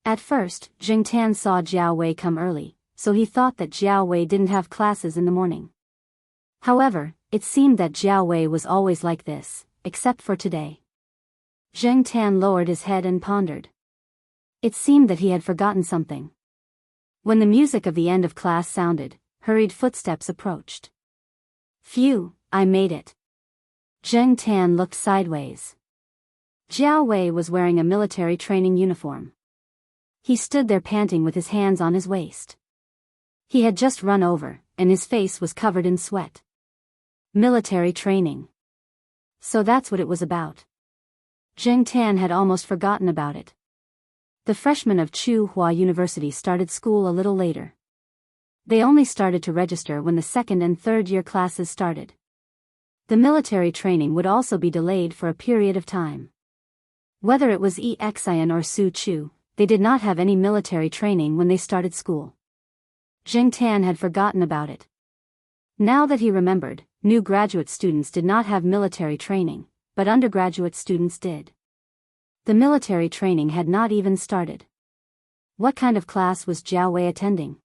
At first, Jingtan saw Jiao Wei come early, so he thought that Jiao Wei didn't have classes in the morning. However, it seemed that Jiao Wei was always like this, except for today. Jingtan lowered his head and pondered. It seemed that he had forgotten something. When the music of the end of class sounded, hurried footsteps approached. Phew, I made it. Jingtan looked sideways. Jiao Wei was wearing a military training uniform. He stood there panting with his hands on his waist. He had just run over, and his face was covered in sweat. Military training. So that's what it was about. Jingtan had almost forgotten about it. The freshmen of Tsinghua University started school a little later. They only started to register when the second and third year classes started. The military training would also be delayed for a period of time. Whether it was Exian or Su Chu, they did not have any military training when they started school. Jingtan had forgotten about it. Now that he remembered, new graduate students did not have military training, but undergraduate students did. The military training had not even started. What kind of class was Jiao Wei attending?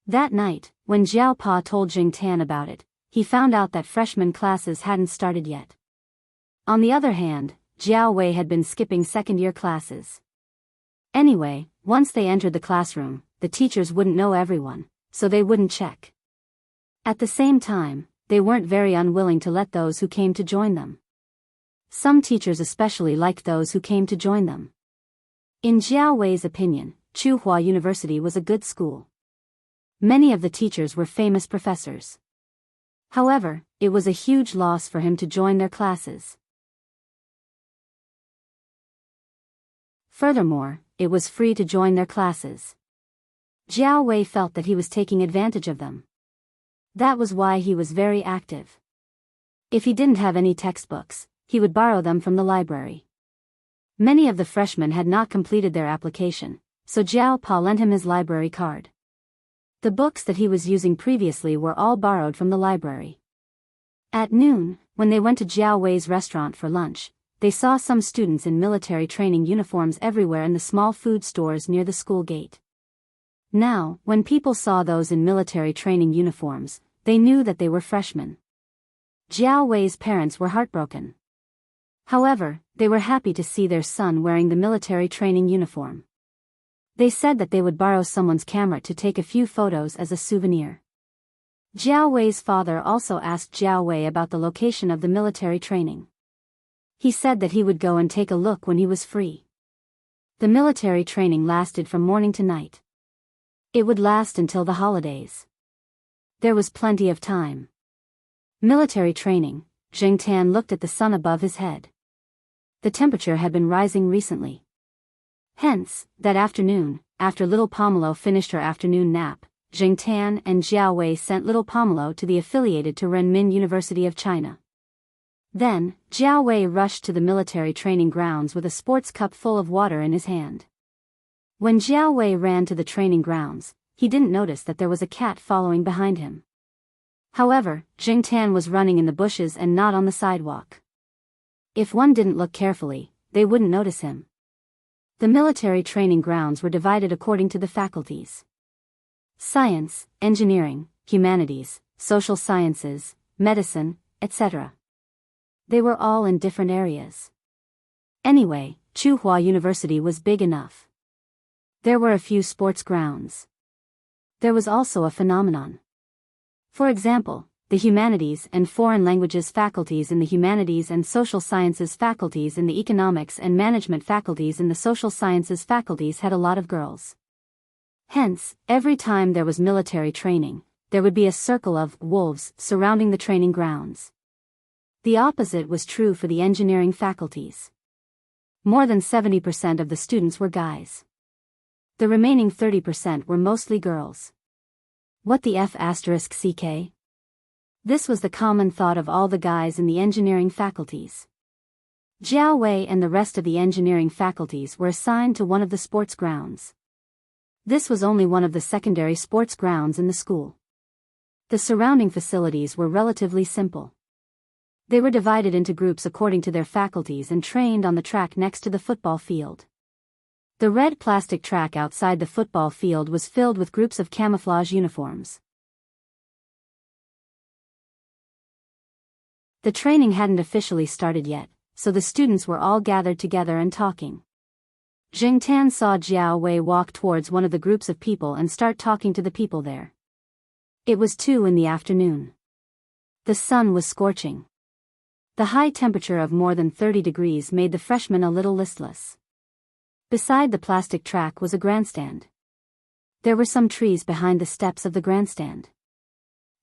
That night, when Jiao Pa told Jingtan about it, he found out that freshman classes hadn't started yet. On the other hand, Jiao Wei had been skipping second-year classes. Anyway, once they entered the classroom, the teachers wouldn't know everyone, so they wouldn't check. At the same time, they weren't very unwilling to let those who came to join them. Some teachers especially liked those who came to join them. In Jiao Wei's opinion, Tsinghua University was a good school. Many of the teachers were famous professors. However, it was a huge loss for him to join their classes. Furthermore, it was free to join their classes. Jiao Wei felt that he was taking advantage of them. That was why he was very active. If he didn't have any textbooks, he would borrow them from the library. Many of the freshmen had not completed their application, so Jiao Pa lent him his library card. The books that he was using previously were all borrowed from the library. At noon, when they went to Jiao Wei's restaurant for lunch, they saw some students in military training uniforms everywhere in the small food stores near the school gate. Now, when people saw those in military training uniforms, they knew that they were freshmen. Jiao Wei's parents were heartbroken. However, they were happy to see their son wearing the military training uniform. They said that they would borrow someone's camera to take a few photos as a souvenir. Jiao Wei's father also asked Jiao Wei about the location of the military training. He said that he would go and take a look when he was free. The military training lasted from morning to night. It would last until the holidays. There was plenty of time. Military training. Jing Tan looked at the sun above his head. The temperature had been rising recently. Hence, that afternoon, after little Pomelo finished her afternoon nap, Jing Tan and Jiao Wei sent little Pomelo to the affiliated to Renmin University of China. Then, Jiao Wei rushed to the military training grounds with a sports cup full of water in his hand. When Jiao Wei ran to the training grounds, he didn't notice that there was a cat following behind him. However, Jing Tan was running in the bushes and not on the sidewalk. If one didn't look carefully, they wouldn't notice him. The military training grounds were divided according to the faculties: science, engineering, humanities, social sciences, medicine, etc. They were all in different areas. Anyway, Tsinghua University was big enough. There were a few sports grounds. There was also a phenomenon. For example, the humanities and foreign languages faculties in the humanities and social sciences faculties in the economics and management faculties in the social sciences faculties had a lot of girls. Hence, every time there was military training, there would be a circle of wolves surrounding the training grounds. The opposite was true for the engineering faculties. More than 70% of the students were guys. The remaining 30% were mostly girls. What the F***ck? This was the common thought of all the guys in the engineering faculties. Jiao Wei and the rest of the engineering faculties were assigned to one of the sports grounds. This was only one of the secondary sports grounds in the school. The surrounding facilities were relatively simple. They were divided into groups according to their faculties and trained on the track next to the football field. The red plastic track outside the football field was filled with groups of camouflage uniforms. The training hadn't officially started yet, so the students were all gathered together and talking. Jing Tan saw Jiao Wei walk towards one of the groups of people and start talking to the people there. It was 2 in the afternoon. The sun was scorching. The high temperature of more than 30 degrees made the freshmen a little listless. Beside the plastic track was a grandstand. There were some trees behind the steps of the grandstand.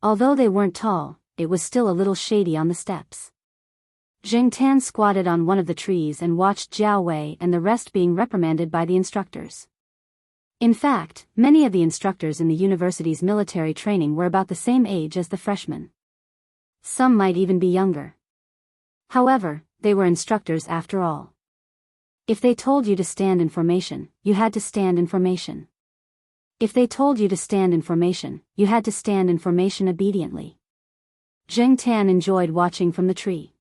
Although they weren't tall, it was still a little shady on the steps. Jing Tan squatted on one of the trees and watched Jiao Wei and the rest being reprimanded by the instructors. In fact, many of the instructors in the university's military training were about the same age as the freshmen. Some might even be younger. However, they were instructors after all. If they told you to stand in formation, you had to stand in formation. If they told you to stand in formation, you had to stand in formation obediently. Jing Tan enjoyed watching from the tree.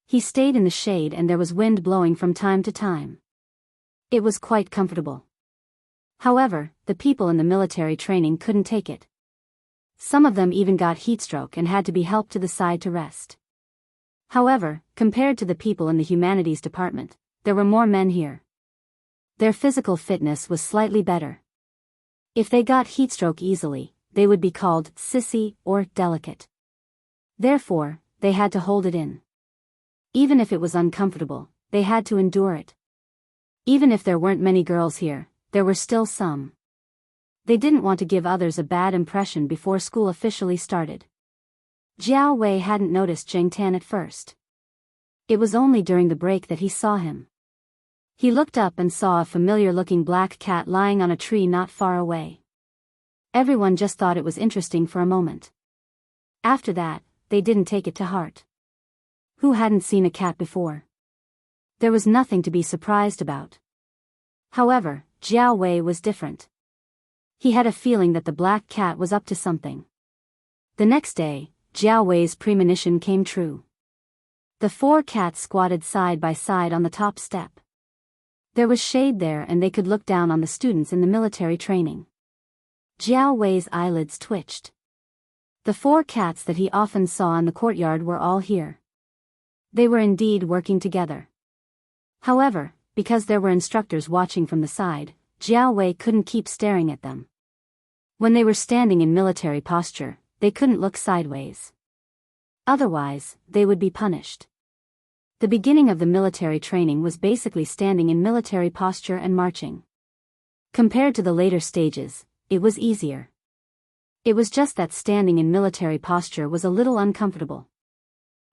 He stayed in the shade and there was wind blowing from time to time. It was quite comfortable. However, the people in the military training couldn't take it. Some of them even got heatstroke and had to be helped to the side to rest. However, compared to the people in the humanities department, there were more men here. Their physical fitness was slightly better. If they got heatstroke easily, they would be called sissy or delicate. Therefore, they had to hold it in. Even if it was uncomfortable, they had to endure it. Even if there weren't many girls here, there were still some. They didn't want to give others a bad impression before school officially started. Jiao Wei hadn't noticed Jing Tan at first. It was only during the break that he saw him. He looked up and saw a familiar-looking black cat lying on a tree not far away. Everyone just thought it was interesting for a moment. After that, they didn't take it to heart. Who hadn't seen a cat before? There was nothing to be surprised about. However, Jiao Wei was different. He had a feeling that the black cat was up to something. The next day, Jiao Wei's premonition came true. The 4 cats squatted side by side on the top step. There was shade there and they could look down on the students in the military training. Jiao Wei's eyelids twitched. The 4 cats that he often saw in the courtyard were all here. They were indeed working together. However, because there were instructors watching from the side, Jiao Wei couldn't keep staring at them. When they were standing in military posture, they couldn't look sideways. Otherwise, they would be punished. The beginning of the military training was basically standing in military posture and marching. Compared to the later stages, it was easier. It was just that standing in military posture was a little uncomfortable.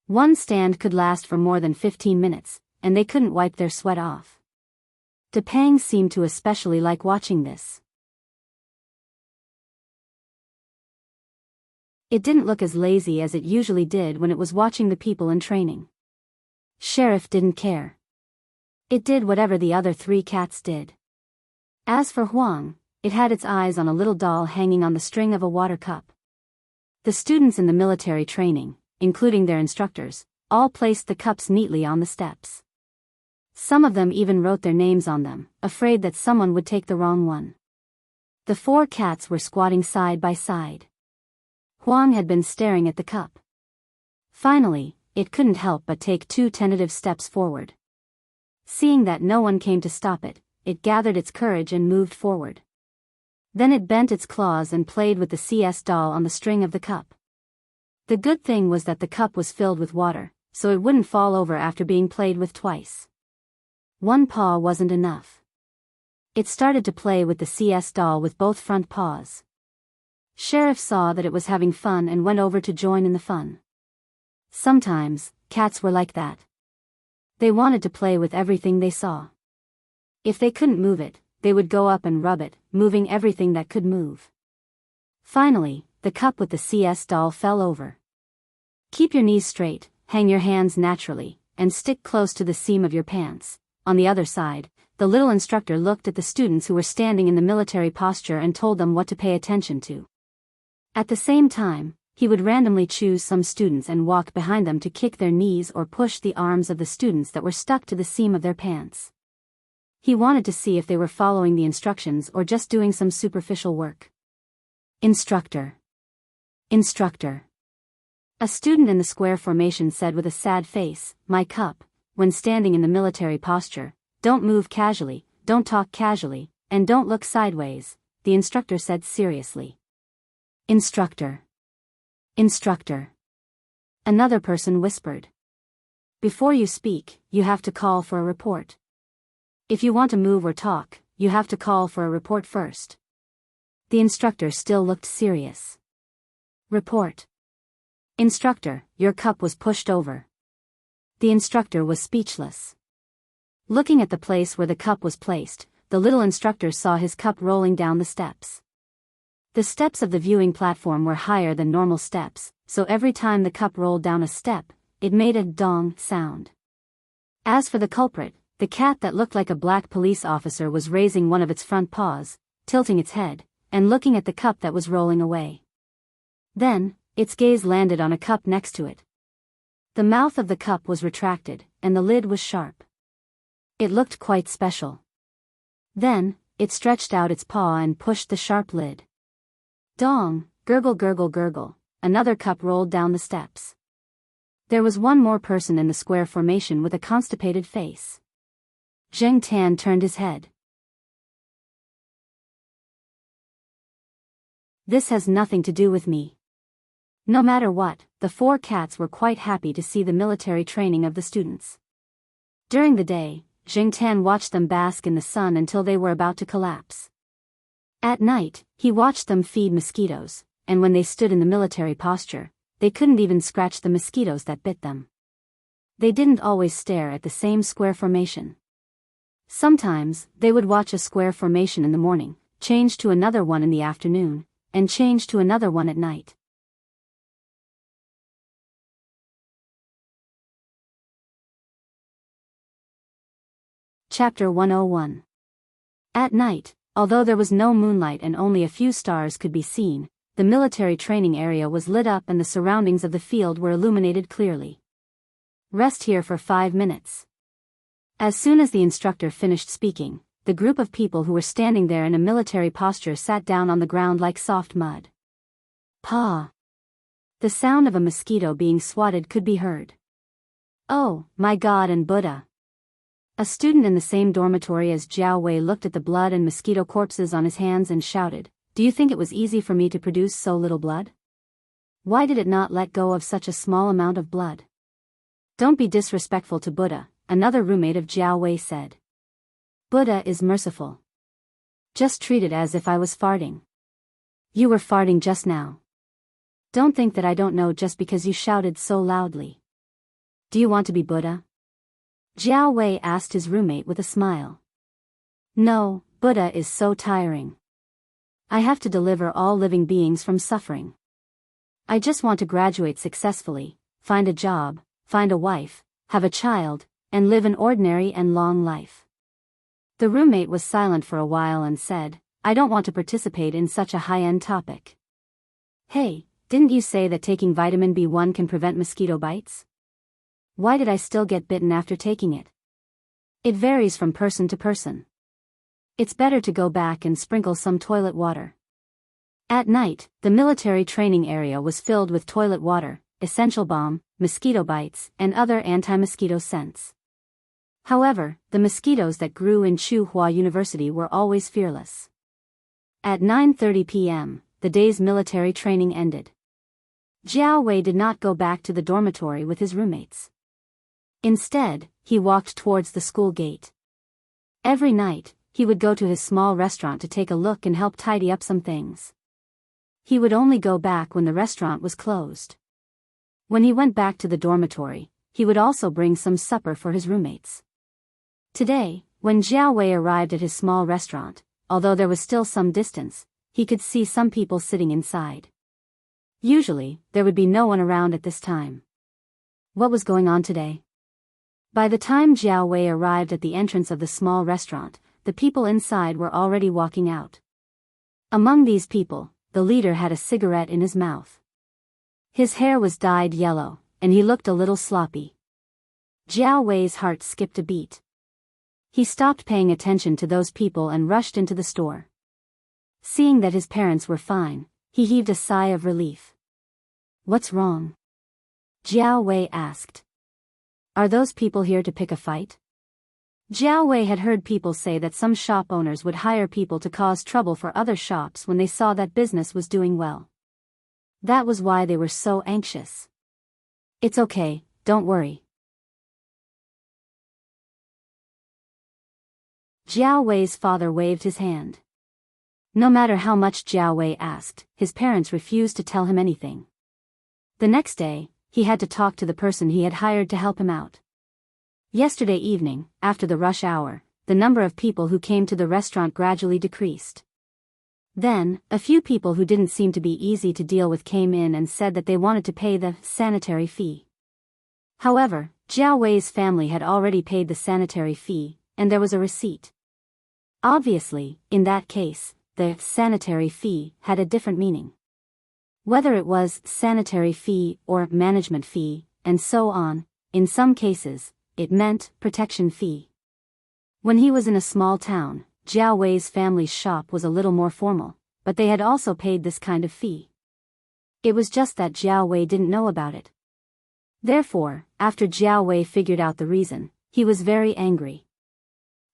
One stand could last for more than 15 minutes, and they couldn't wipe their sweat off. Depang seemed to especially like watching this. It didn't look as lazy as it usually did when it was watching the people in training. Sheriff didn't care. It did whatever the other 3 cats did. As for Huang, it had its eyes on a little doll hanging on the string of a water cup. The students in the military training, including their instructors, all placed the cups neatly on the steps. Some of them even wrote their names on them, afraid that someone would take the wrong one. The 4 cats were squatting side by side. Huang had been staring at the cup. Finally, it couldn't help but take 2 tentative steps forward. Seeing that no one came to stop it, it gathered its courage and moved forward. Then it bent its claws and played with the CS doll on the string of the cup. The good thing was that the cup was filled with water, so it wouldn't fall over after being played with twice. 1 paw wasn't enough. It started to play with the CS doll with both front paws. Sheriff saw that it was having fun and went over to join in the fun. Sometimes, cats were like that. They wanted to play with everything they saw. If they couldn't move it, they would go up and rub it, moving everything that could move. Finally, the cup with the CS doll fell over. Keep your knees straight, hang your hands naturally, and stick close to the seam of your pants. On the other side, the little instructor looked at the students who were standing in the military posture and told them what to pay attention to. At the same time, he would randomly choose some students and walk behind them to kick their knees or push the arms of the students that were stuck to the seam of their pants. He wanted to see if they were following the instructions or just doing some superficial work. Instructor. Instructor. A student in the square formation said with a sad face, "My cup," when standing in the military posture, "Don't move casually, don't talk casually, and don't look sideways," the instructor said seriously. Instructor. Instructor. Another person whispered. "Before you speak, you have to call for a report. If you want to move or talk, you have to call for a report first." The instructor still looked serious. Report. Instructor, your cup was pushed over. The instructor was speechless. Looking at the place where the cup was placed, the little instructor saw his cup rolling down the steps. The steps of the viewing platform were higher than normal steps, so every time the cup rolled down a step, it made a dong sound. As for the culprit, the cat that looked like a black police officer was raising one of its front paws, tilting its head, and looking at the cup that was rolling away. Then, its gaze landed on a cup next to it. The mouth of the cup was retracted, and the lid was sharp. It looked quite special. Then, it stretched out its paw and pushed the sharp lid. Dong, gurgle gurgle gurgle, another cup rolled down the steps. There was one more person in the square formation with a constipated face. Zheng Tan turned his head. "This has nothing to do with me." No matter what, the 4 cats were quite happy to see the military training of the students. During the day, Zheng Tan watched them bask in the sun until they were about to collapse. At night, he watched them feed mosquitoes, and when they stood in the military posture, they couldn't even scratch the mosquitoes that bit them. They didn't always stare at the same square formation. Sometimes, they would watch a square formation in the morning, change to another one in the afternoon, and change to another one at night. Chapter 101. At night, although there was no moonlight and only a few stars could be seen, the military training area was lit up and the surroundings of the field were illuminated clearly. Rest here for 5 minutes. As soon as the instructor finished speaking, the group of people who were standing there in a military posture sat down on the ground like soft mud. Paw. The sound of a mosquito being swatted could be heard. Oh, my God and Buddha. A student in the same dormitory as Jiao Wei looked at the blood and mosquito corpses on his hands and shouted, "Do you think it was easy for me to produce so little blood? Why did it not let go of such a small amount of blood?" "Don't be disrespectful to Buddha," another roommate of Jiao Wei said. "Buddha is merciful. Just treat it as if I was farting." "You were farting just now. Don't think that I don't know just because you shouted so loudly. Do you want to be Buddha?" Jiao Wei asked his roommate with a smile. "No, Buddha is so tiring. I have to deliver all living beings from suffering. I just want to graduate successfully, find a job, find a wife, have a child, and live an ordinary and long life." The roommate was silent for a while and said, "I don't want to participate in such a high-end topic." "Hey, didn't you say that taking vitamin B1 can prevent mosquito bites? Why did I still get bitten after taking it?" "It varies from person to person. It's better to go back and sprinkle some toilet water." At night, the military training area was filled with toilet water, essential balm, mosquito bites, and other anti-mosquito scents. However, the mosquitoes that grew in Tsinghua University were always fearless. At 9:30 p.m., the day's military training ended. Jiao Wei did not go back to the dormitory with his roommates. Instead, he walked towards the school gate. Every night, he would go to his small restaurant to take a look and help tidy up some things. He would only go back when the restaurant was closed. When he went back to the dormitory, he would also bring some supper for his roommates. Today, when Jiao Wei arrived at his small restaurant, although there was still some distance, he could see some people sitting inside. Usually, there would be no one around at this time. What was going on today? By the time Jiao Wei arrived at the entrance of the small restaurant, the people inside were already walking out. Among these people, the leader had a cigarette in his mouth. His hair was dyed yellow, and he looked a little sloppy. Jiao Wei's heart skipped a beat. He stopped paying attention to those people and rushed into the store. Seeing that his parents were fine, he heaved a sigh of relief. "What's wrong?" Jiao Wei asked. "Are those people here to pick a fight?" Jiao Wei had heard people say that some shop owners would hire people to cause trouble for other shops when they saw that business was doing well. That was why they were so anxious. "It's okay, don't worry." Jiao Wei's father waved his hand. No matter how much Jiao Wei asked, his parents refused to tell him anything. The next day, he had to talk to the person he had hired to help him out. Yesterday evening, after the rush hour, the number of people who came to the restaurant gradually decreased. Then, a few people who didn't seem to be easy to deal with came in and said that they wanted to pay the sanitary fee. However, Jiao Wei's family had already paid the sanitary fee, and there was a receipt. Obviously, in that case, the sanitary fee had a different meaning. Whether it was sanitary fee or management fee, and so on, in some cases, it meant protection fee. When he was in a small town, Jiao Wei's family's shop was a little more formal, but they had also paid this kind of fee. It was just that Jiao Wei didn't know about it. Therefore, after Jiao Wei figured out the reason, he was very angry.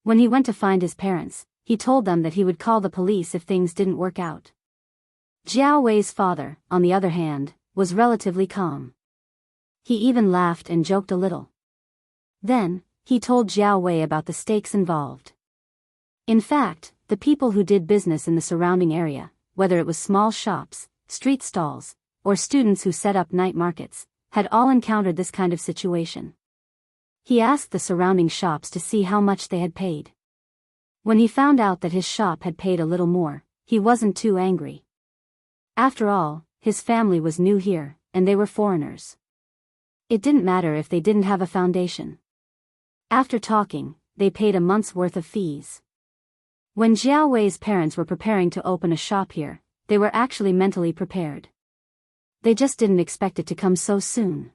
When he went to find his parents, he told them that he would call the police if things didn't work out. Jiao Wei's father, on the other hand, was relatively calm. He even laughed and joked a little. Then, he told Jiao Wei about the stakes involved. In fact, the people who did business in the surrounding area, whether it was small shops, street stalls, or students who set up night markets, had all encountered this kind of situation. He asked the surrounding shops to see how much they had paid. When he found out that his shop had paid a little more, he wasn't too angry. After all, his family was new here, and they were foreigners. It didn't matter if they didn't have a foundation. After talking, they paid a month's worth of fees. When Jiao Wei's parents were preparing to open a shop here, they were actually mentally prepared. They just didn't expect it to come so soon.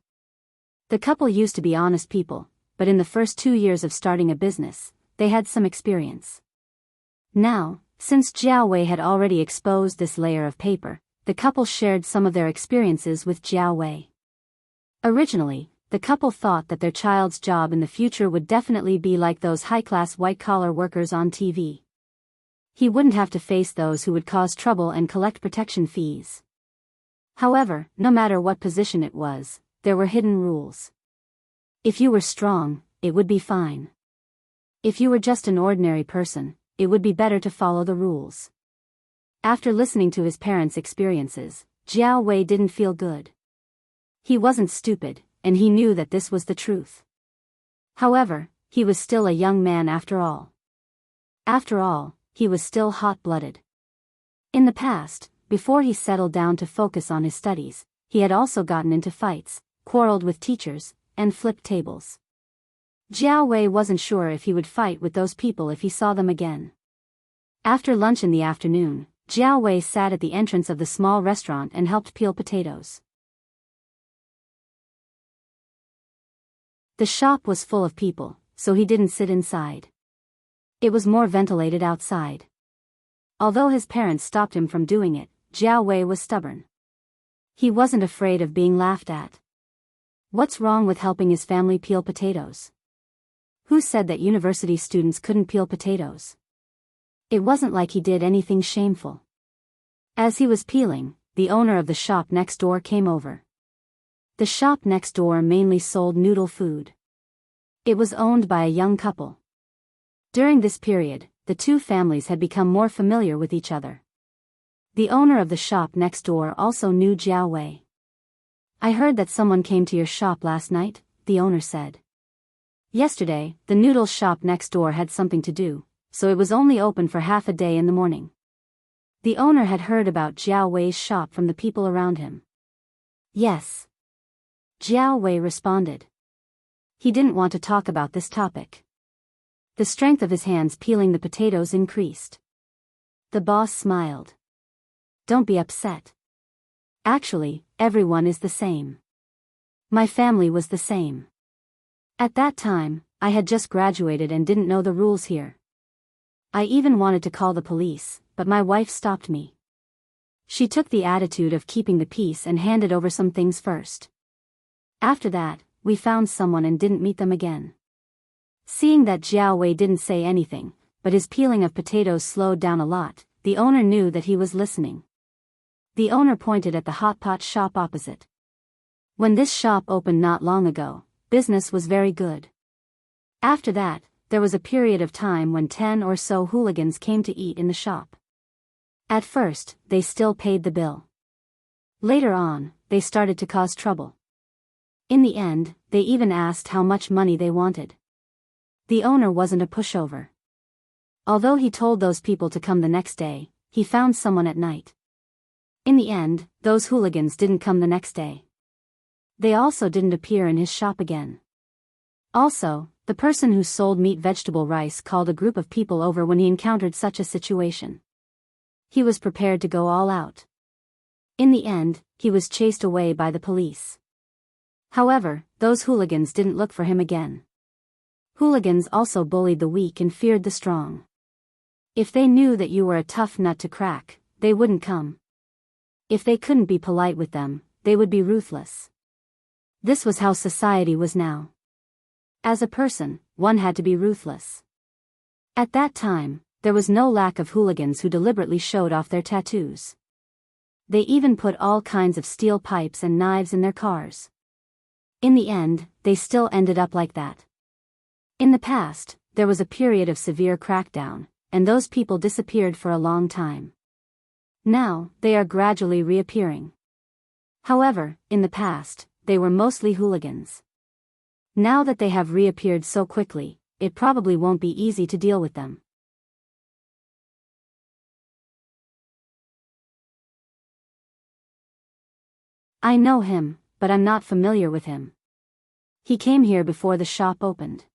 The couple used to be honest people, but in the first 2 years of starting a business, they had some experience. Now, since Jiao Wei had already exposed this layer of paper, the couple shared some of their experiences with Jiao Wei. Originally, the couple thought that their child's job in the future would definitely be like those high-class white-collar workers on TV. He wouldn't have to face those who would cause trouble and collect protection fees. However, no matter what position it was, there were hidden rules. If you were strong, it would be fine. If you were just an ordinary person, it would be better to follow the rules. After listening to his parents' experiences, Jiao Wei didn't feel good. He wasn't stupid, and he knew that this was the truth. However, he was still a young man after all. After all, he was still hot-blooded. In the past, before he settled down to focus on his studies, he had also gotten into fights, quarreled with teachers, and flipped tables. Jiao Wei wasn't sure if he would fight with those people if he saw them again. After lunch in the afternoon, Jiao Wei sat at the entrance of the small restaurant and helped peel potatoes. The shop was full of people, so he didn't sit inside. It was more ventilated outside. Although his parents stopped him from doing it, Jiao Wei was stubborn. He wasn't afraid of being laughed at. What's wrong with helping his family peel potatoes? Who said that university students couldn't peel potatoes? It wasn't like he did anything shameful. As he was peeling, the owner of the shop next door came over. The shop next door mainly sold noodle food. It was owned by a young couple. During this period, the two families had become more familiar with each other. The owner of the shop next door also knew Jiao Wei. "I heard that someone came to your shop last night," the owner said. Yesterday, the noodle shop next door had something to do, so it was only open for half a day in the morning. The owner had heard about Jiao Wei's shop from the people around him. "Yes," Jiao Wei responded. He didn't want to talk about this topic. The strength of his hands peeling the potatoes increased. The boss smiled. "Don't be upset. Actually, everyone is the same. My family was the same. At that time, I had just graduated and didn't know the rules here. I even wanted to call the police, but my wife stopped me. She took the attitude of keeping the peace and handed over some things first. After that, we found someone and didn't meet them again." Seeing that Jiao Wei didn't say anything, but his peeling of potatoes slowed down a lot, the owner knew that he was listening. The owner pointed at the hot pot shop opposite. When this shop opened not long ago, business was very good. After that, there was a period of time when 10 or so hooligans came to eat in the shop. At first, they still paid the bill. Later on, they started to cause trouble. In the end, they even asked how much money they wanted. The owner wasn't a pushover. Although he told those people to come the next day, he found someone at night. In the end, those hooligans didn't come the next day. They also didn't appear in his shop again. Also, the person who sold meat vegetable rice called a group of people over when he encountered such a situation. He was prepared to go all out. In the end, he was chased away by the police. However, those hooligans didn't look for him again. Hooligans also bullied the weak and feared the strong. If they knew that you were a tough nut to crack, they wouldn't come. If they couldn't be polite with them, they would be ruthless. This was how society was now. As a person, one had to be ruthless. At that time, there was no lack of hooligans who deliberately showed off their tattoos. They even put all kinds of steel pipes and knives in their cars. In the end, they still ended up like that. In the past, there was a period of severe crackdown, and those people disappeared for a long time. Now, they are gradually reappearing. However, in the past, they were mostly hooligans. Now that they have reappeared so quickly, it probably won't be easy to deal with them. I know him, but I'm not familiar with him. He came here before the shop opened.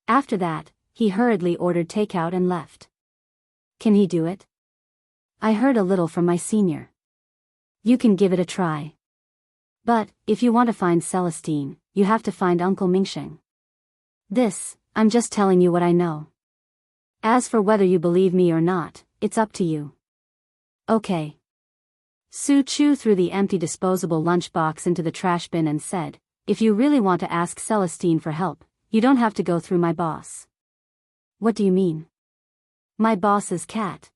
After that, he hurriedly ordered takeout and left. Can he do it? I heard a little from my senior. You can give it a try. But, if you want to find Celestine, you have to find Uncle Mingsheng. I'm just telling you what I know. As for whether you believe me or not, it's up to you. Okay. Su Chu threw the empty disposable lunchbox into the trash bin and said, if you really want to ask Celestine for help, you don't have to go through my boss. What do you mean? My boss's cat.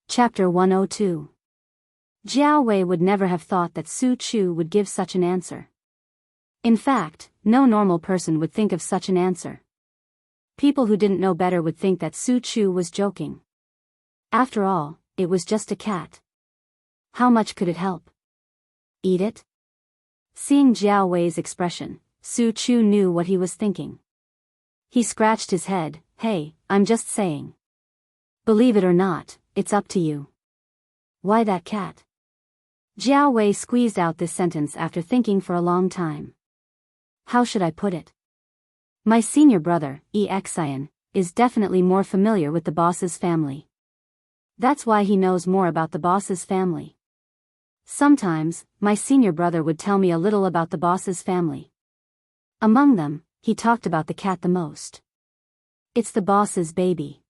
Chapter 102. Jiao Wei would never have thought that Su Chu would give such an answer. In fact, no normal person would think of such an answer. People who didn't know better would think that Su Chu was joking. After all, it was just a cat. How much could it help? Eat it? Seeing Jiao Wei's expression, Su Chu knew what he was thinking. He scratched his head. Hey, I'm just saying. Believe it or not, it's up to you. Why that cat? Jiao Wei squeezed out this sentence after thinking for a long time. How should I put it? My senior brother, Exian, is definitely more familiar with the boss's family. That's why he knows more about the boss's family. Sometimes, my senior brother would tell me a little about the boss's family. Among them, he talked about the cat the most. It's the boss's baby.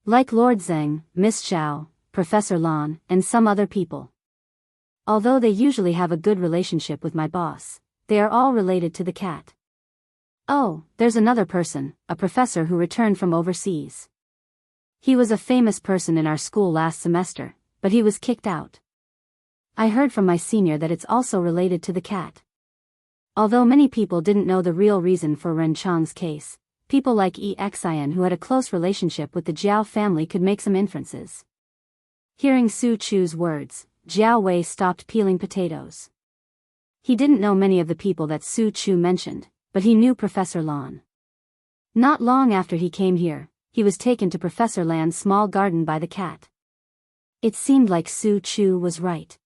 Like Lord Zheng, Miss Zhao, Professor Lan, and some other people. Although they usually have a good relationship with my boss, they are all related to the cat. Oh, there's another person, a professor who returned from overseas. He was a famous person in our school last semester, but he was kicked out. I heard from my senior that it's also related to the cat. Although many people didn't know the real reason for Ren Chang's case, people like Exian who had a close relationship with the Jiao family could make some inferences. Hearing Su Chu's words, Jiao Wei stopped peeling potatoes. He didn't know many of the people that Su Chu mentioned, but he knew Professor Lan. Not long after he came here, he was taken to Professor Lan's small garden by the cat. It seemed like Su Chu was right.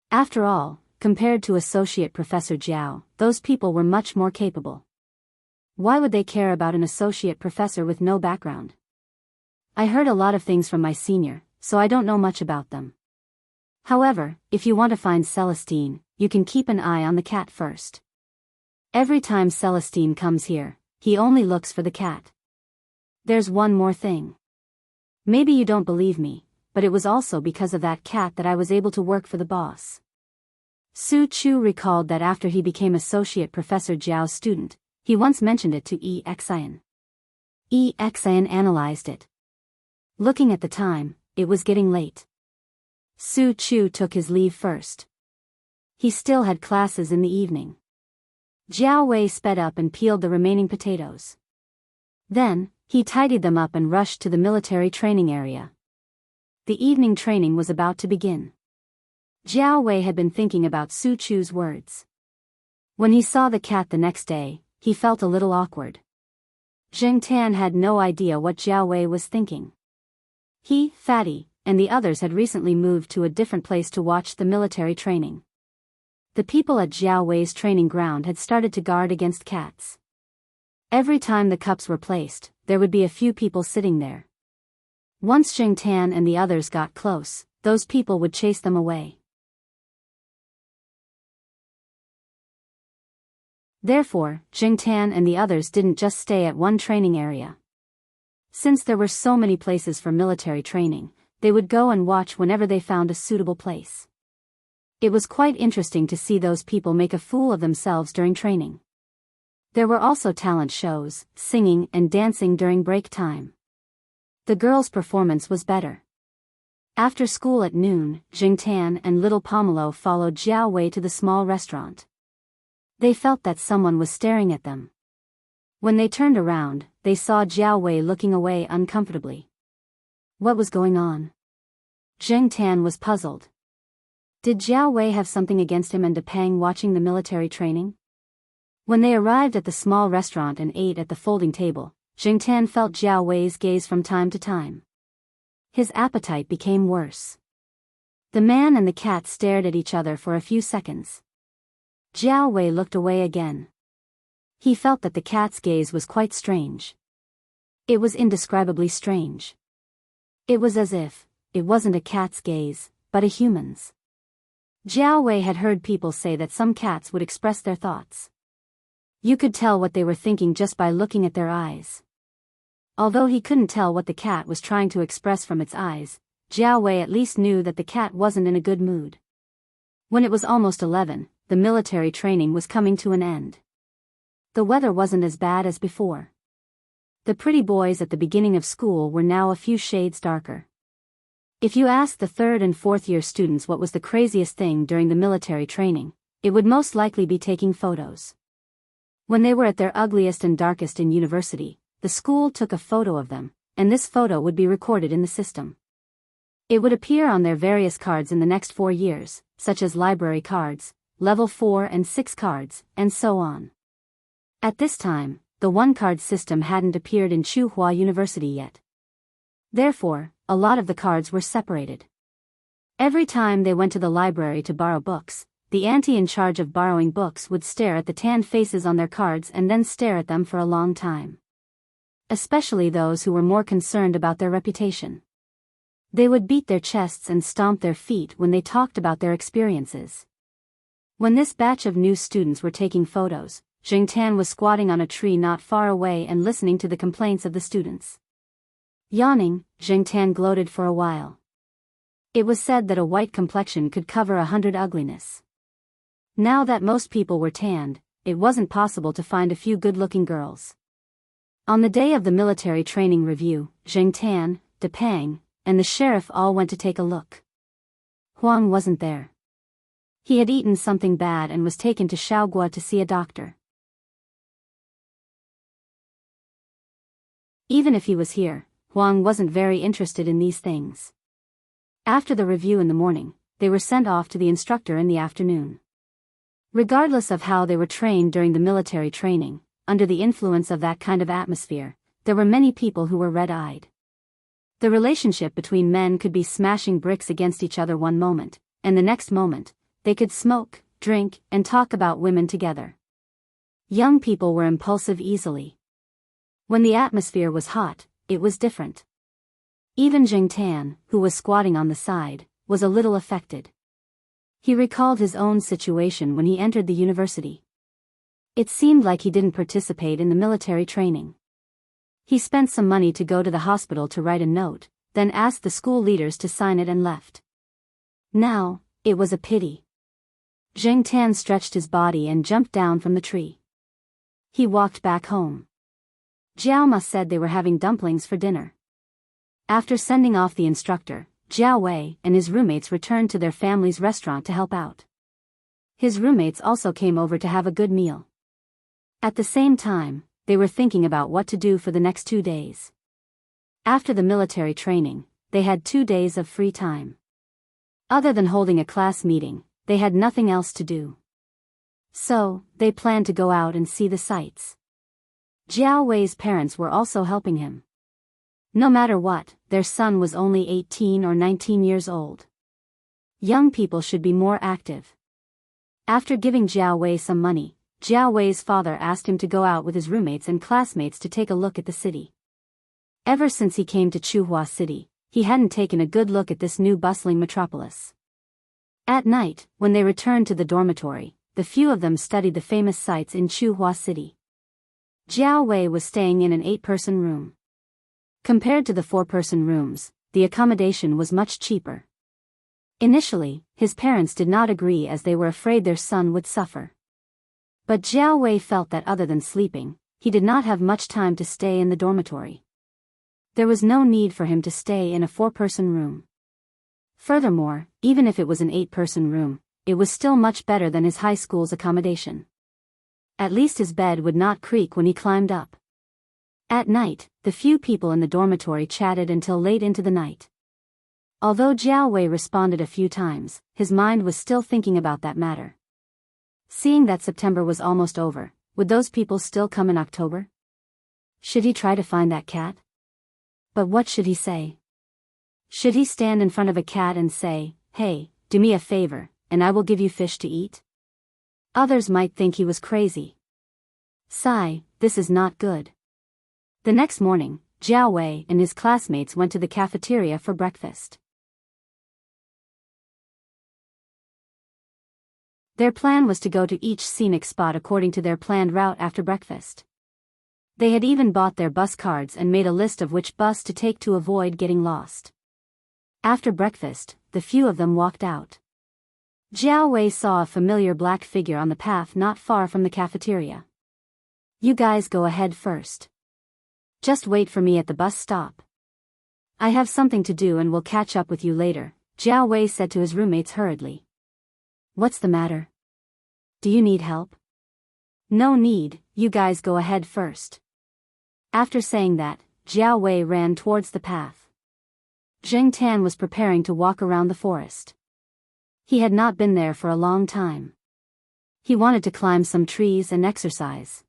After all, compared to Associate Professor Jiao, those people were much more capable. Why would they care about an associate professor with no background? I heard a lot of things from my senior, so I don't know much about them. However, if you want to find Celestine, you can keep an eye on the cat first. Every time Celestine comes here, he only looks for the cat. There's one more thing. Maybe you don't believe me, but it was also because of that cat that I was able to work for the boss. Su Chu recalled that after he became Associate Professor Jiao's student, he once mentioned it to Exian. Exian analyzed it. Looking at the time, it was getting late. Su Chu took his leave first. He still had classes in the evening. Jiao Wei sped up and peeled the remaining potatoes. Then, he tidied them up and rushed to the military training area. The evening training was about to begin. Jiao Wei had been thinking about Su Chu's words. When he saw the cat the next day, he felt a little awkward. Zheng Tan had no idea what Jiao Wei was thinking. He, Fatty, and the others had recently moved to a different place to watch the military training. The people at Jiao Wei's training ground had started to guard against cats. Every time the cups were placed, there would be a few people sitting there. Once Zheng Tan and the others got close, those people would chase them away. Therefore, Zheng Tan and the others didn't just stay at one training area. Since there were so many places for military training, they would go and watch whenever they found a suitable place. It was quite interesting to see those people make a fool of themselves during training. There were also talent shows, singing and dancing during break time. The girls' performance was better. After school at noon, Zheng Tan and little Pomelo followed Jiao Wei to the small restaurant. They felt that someone was staring at them. When they turned around, they saw Jiao Wei looking away uncomfortably. What was going on? Zheng Tan was puzzled. Did Jiao Wei have something against him and Depang watching the military training? When they arrived at the small restaurant and ate at the folding table, Jingtan felt Jiao Wei's gaze from time to time. His appetite became worse. The man and the cat stared at each other for a few seconds. Jiao Wei looked away again. He felt that the cat's gaze was quite strange. It was indescribably strange. It was as if it wasn't a cat's gaze, but a human's. Jiao Wei had heard people say that some cats would express their thoughts. You could tell what they were thinking just by looking at their eyes. Although he couldn't tell what the cat was trying to express from its eyes, Jiao Wei at least knew that the cat wasn't in a good mood. When it was almost 11, the military training was coming to an end. The weather wasn't as bad as before. The pretty boys at the beginning of school were now a few shades darker. If you asked the 3rd and 4th year students what was the craziest thing during the military training, it would most likely be taking photos. When they were at their ugliest and darkest in university, the school took a photo of them, and this photo would be recorded in the system. It would appear on their various cards in the next 4 years, such as library cards, level 4 and 6 cards, and so on. At this time, the one-card system hadn't appeared in Tsinghua University yet. Therefore, a lot of the cards were separated. Every time they went to the library to borrow books, the auntie in charge of borrowing books would stare at the tanned faces on their cards and then stare at them for a long time. Especially those who were more concerned about their reputation. They would beat their chests and stomp their feet when they talked about their experiences. When this batch of new students were taking photos, Jingtan was squatting on a tree not far away and listening to the complaints of the students. Yawning, Jingtan gloated for a while. It was said that a white complexion could cover 100 ugliness. Now that most people were tanned, it wasn't possible to find a few good-looking girls. On the day of the military training review, Jingtan, De Pang, and the sheriff all went to take a look. Huang wasn't there. He had eaten something bad and was taken to Shaogua to see a doctor. Even if he was here, Huang wasn't very interested in these things. After the review in the morning, they were sent off to the instructor in the afternoon. Regardless of how they were trained during the military training, under the influence of that kind of atmosphere, there were many people who were red-eyed. The relationship between men could be smashing bricks against each other one moment, and the next moment, they could smoke, drink, and talk about women together. Young people were impulsive easily. When the atmosphere was hot, it was different. Even Jingtan, who was squatting on the side, was a little affected. He recalled his own situation when he entered the university. It seemed like he didn't participate in the military training. He spent some money to go to the hospital to write a note, then asked the school leaders to sign it and left. Now, it was a pity. Jingtan stretched his body and jumped down from the tree. He walked back home. Jiao Ma said they were having dumplings for dinner. After sending off the instructor, Jiao Wei and his roommates returned to their family's restaurant to help out. His roommates also came over to have a good meal. At the same time, they were thinking about what to do for the next 2 days. After the military training, they had 2 days of free time. Other than holding a class meeting, they had nothing else to do. So, they planned to go out and see the sights. Jiao Wei's parents were also helping him. No matter what, their son was only 18 or 19 years old. Young people should be more active. After giving Jiao Wei some money, Jiao Wei's father asked him to go out with his roommates and classmates to take a look at the city. Ever since he came to Tsinghua City, he hadn't taken a good look at this new bustling metropolis. At night, when they returned to the dormitory, the few of them studied the famous sights in Tsinghua City. Jiao Wei was staying in an 8-person room. Compared to the 4-person rooms, the accommodation was much cheaper. Initially, his parents did not agree as they were afraid their son would suffer. But Jiao Wei felt that other than sleeping, he did not have much time to stay in the dormitory. There was no need for him to stay in a 4-person room. Furthermore, even if it was an 8-person room, it was still much better than his high school's accommodation. At least his bed would not creak when he climbed up. At night, the few people in the dormitory chatted until late into the night. Although Jiao Wei responded a few times, his mind was still thinking about that matter. Seeing that September was almost over, would those people still come in October? Should he try to find that cat? But what should he say? Should he stand in front of a cat and say, "Hey, do me a favor, and I will give you fish to eat"? Others might think he was crazy. Sigh, this is not good. The next morning, Jiao Wei and his classmates went to the cafeteria for breakfast. Their plan was to go to each scenic spot according to their planned route after breakfast. They had even bought their bus cards and made a list of which bus to take to avoid getting lost. After breakfast, the few of them walked out. Jiao Wei saw a familiar black figure on the path not far from the cafeteria. "You guys go ahead first. Just wait for me at the bus stop. I have something to do and will catch up with you later," Jiao Wei said to his roommates hurriedly. "What's the matter? Do you need help?" "No need, you guys go ahead first." After saying that, Jiao Wei ran towards the path. Zheng Tan was preparing to walk around the forest. He had not been there for a long time. He wanted to climb some trees and exercise.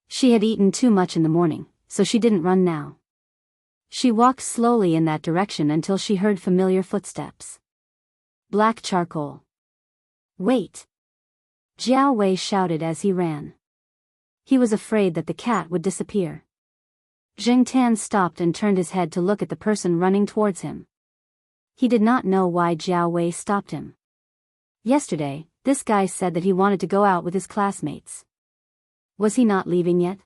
She had eaten too much in the morning, so she didn't run now. She walked slowly in that direction until she heard familiar footsteps. Black charcoal. "Wait!" Jiao Wei shouted as he ran. He was afraid that the cat would disappear. Zheng Tan stopped and turned his head to look at the person running towards him. He did not know why Jiao Wei stopped him. Yesterday, this guy said that he wanted to go out with his classmates. Was he not leaving yet?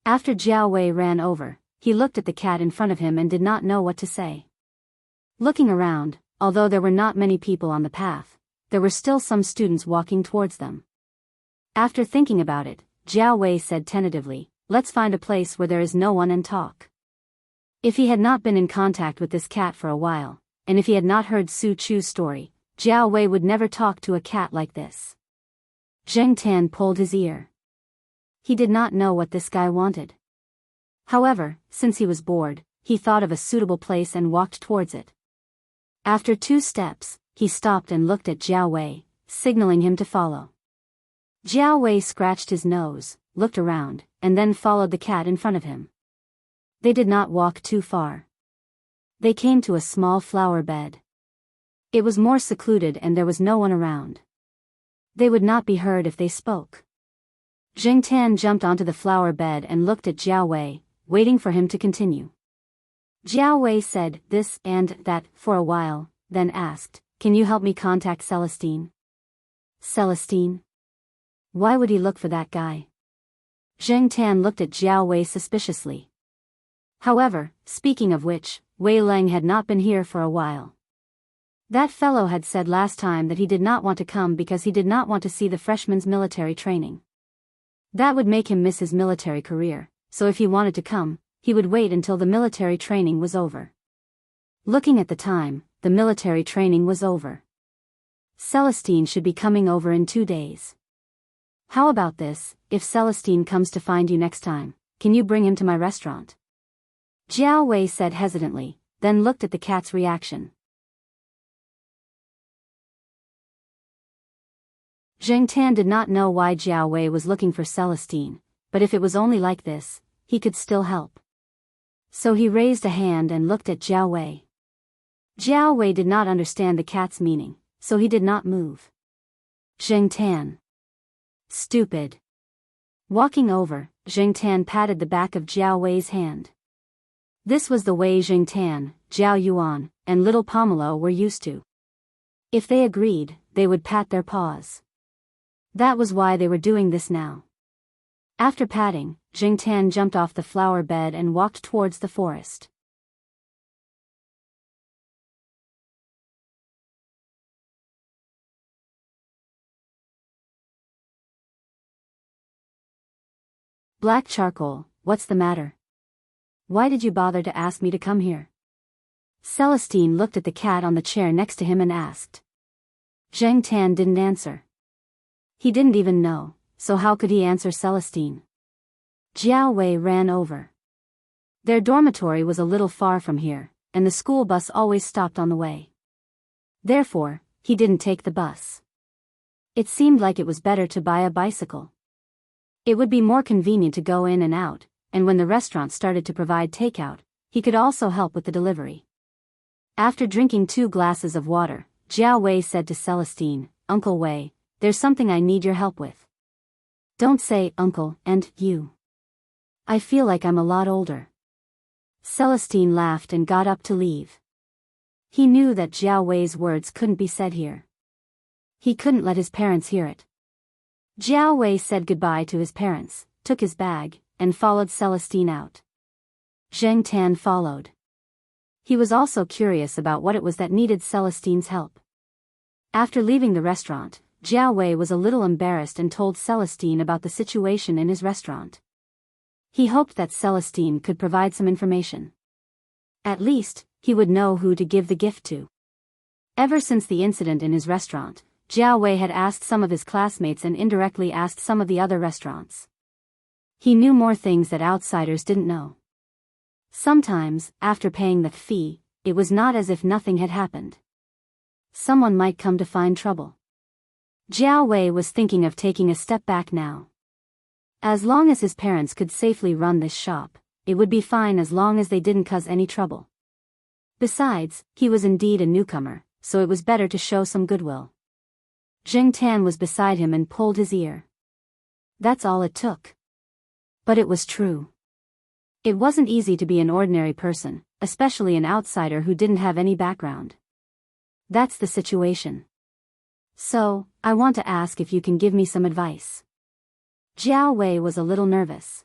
After Jiao Wei ran over, he looked at the cat in front of him and did not know what to say. Looking around, although there were not many people on the path, there were still some students walking towards them. After thinking about it, Jiao Wei said tentatively, "Let's find a place where there is no one and talk." If he had not been in contact with this cat for a while, and if he had not heard Su Chu's story, Jiao Wei would never talk to a cat like this. Zheng Tan pulled his ear. He did not know what this guy wanted. However, since he was bored, he thought of a suitable place and walked towards it. After 2 steps, he stopped and looked at Jiao Wei, signaling him to follow. Jiao Wei scratched his nose, looked around, and then followed the cat in front of him. They did not walk too far. They came to a small flower bed. It was more secluded and there was no one around. They would not be heard if they spoke. Zheng Tan jumped onto the flower bed and looked at Jiao Wei, waiting for him to continue. Jiao Wei said this and that for a while, then asked, "Can you help me contact Celestine?" "Celestine? Why would he look for that guy?" Zheng Tan looked at Jiao Wei suspiciously. However, speaking of which, Wei Leng had not been here for a while. That fellow had said last time that he did not want to come because he did not want to see the freshman's military training. That would make him miss his military career, so if he wanted to come, he would wait until the military training was over. Looking at the time, the military training was over. Celestine should be coming over in 2 days. "How about this, if Celestine comes to find you next time, can you bring him to my restaurant?" Jiao Wei said hesitantly, then looked at the cat's reaction. Zheng Tan did not know why Jiao Wei was looking for Celestine, but if it was only like this, he could still help. So he raised a hand and looked at Jiao Wei. Jiao Wei did not understand the cat's meaning, so he did not move. Zheng Tan. Stupid. Walking over, Zheng Tan patted the back of Jiao Wei's hand. This was the way Zheng Tan, Zhao Yuan, and little Pomelo were used to. If they agreed, they would pat their paws. That was why they were doing this now. After patting, Zheng Tan jumped off the flower bed and walked towards the forest. Black charcoal, what's the matter? Why did you bother to ask me to come here? Celestine looked at the cat on the chair next to him and asked. Zheng Tan didn't answer. He didn't even know, so how could he answer Celestine? Jiao Wei ran over. Their dormitory was a little far from here, and the school bus always stopped on the way. Therefore, he didn't take the bus. It seemed like it was better to buy a bicycle. It would be more convenient to go in and out, and when the restaurant started to provide takeout, he could also help with the delivery. After drinking 2 glasses of water, Jiao Wei said to Celestine, "Uncle Wei, there's something I need your help with." "Don't say uncle and you. I feel like I'm a lot older." Celestine laughed and got up to leave. He knew that Jiao Wei's words couldn't be said here. He couldn't let his parents hear it. Jiao Wei said goodbye to his parents, took his bag, and followed Celestine out. Zheng Tan followed. He was also curious about what it was that needed Celestine's help. After leaving the restaurant, Jiao Wei was a little embarrassed and told Celestine about the situation in his restaurant. He hoped that Celestine could provide some information. At least, he would know who to give the gift to. Ever since the incident in his restaurant, Jiao Wei had asked some of his classmates and indirectly asked some of the other restaurants. He knew more things that outsiders didn't know. Sometimes, after paying the fee, it was not as if nothing had happened. Someone might come to find trouble. Jiao Wei was thinking of taking a step back now. As long as his parents could safely run this shop, it would be fine as long as they didn't cause any trouble. Besides, he was indeed a newcomer, so it was better to show some goodwill. Zheng Tan was beside him and pulled his ear. That's all it took. But it was true. It wasn't easy to be an ordinary person, especially an outsider who didn't have any background. That's the situation. So, I want to ask if you can give me some advice. Jiao Wei was a little nervous.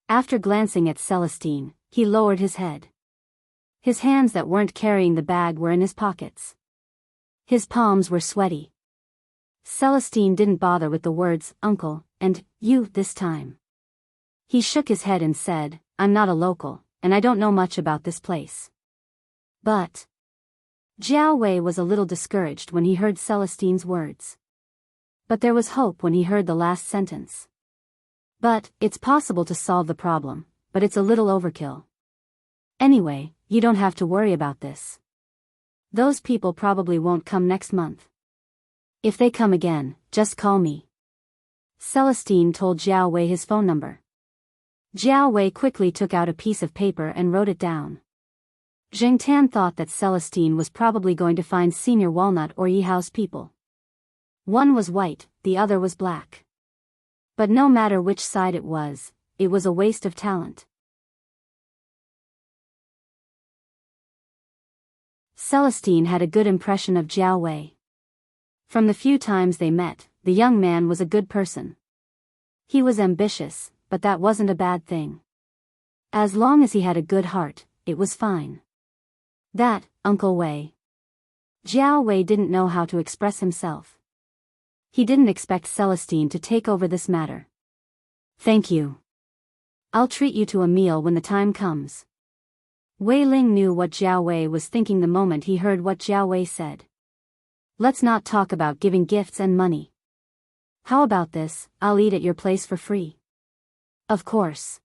After glancing at Celestine, he lowered his head. His hands that weren't carrying the bag were in his pockets. His palms were sweaty. Celestine didn't bother with the words, "uncle," and "you" this time. He shook his head and said, "I'm not a local, and I don't know much about this place." But Jiao Wei was a little discouraged when he heard Celestine's words. But there was hope when he heard the last sentence. "But, it's possible to solve the problem, but it's a little overkill. Anyway, you don't have to worry about this. Those people probably won't come next month. If they come again, just call me." Celestine told Jiao Wei his phone number. Jiao Wei quickly took out a piece of paper and wrote it down. Zheng Tan thought that Celestine was probably going to find Senior Walnut or Yihao's people. One was white, the other was black. But no matter which side it was a waste of talent. Celestine had a good impression of Jiao Wei. From the few times they met, the young man was a good person. He was ambitious, but that wasn't a bad thing. As long as he had a good heart, it was fine. That, Uncle Wei. Jiao Wei didn't know how to express himself. He didn't expect Celestine to take over this matter. "Thank you. I'll treat you to a meal when the time comes." Wei Ling knew what Jiao Wei was thinking the moment he heard what Jiao Wei said. "Let's not talk about giving gifts and money. How about this, I'll eat at your place for free." "Of course.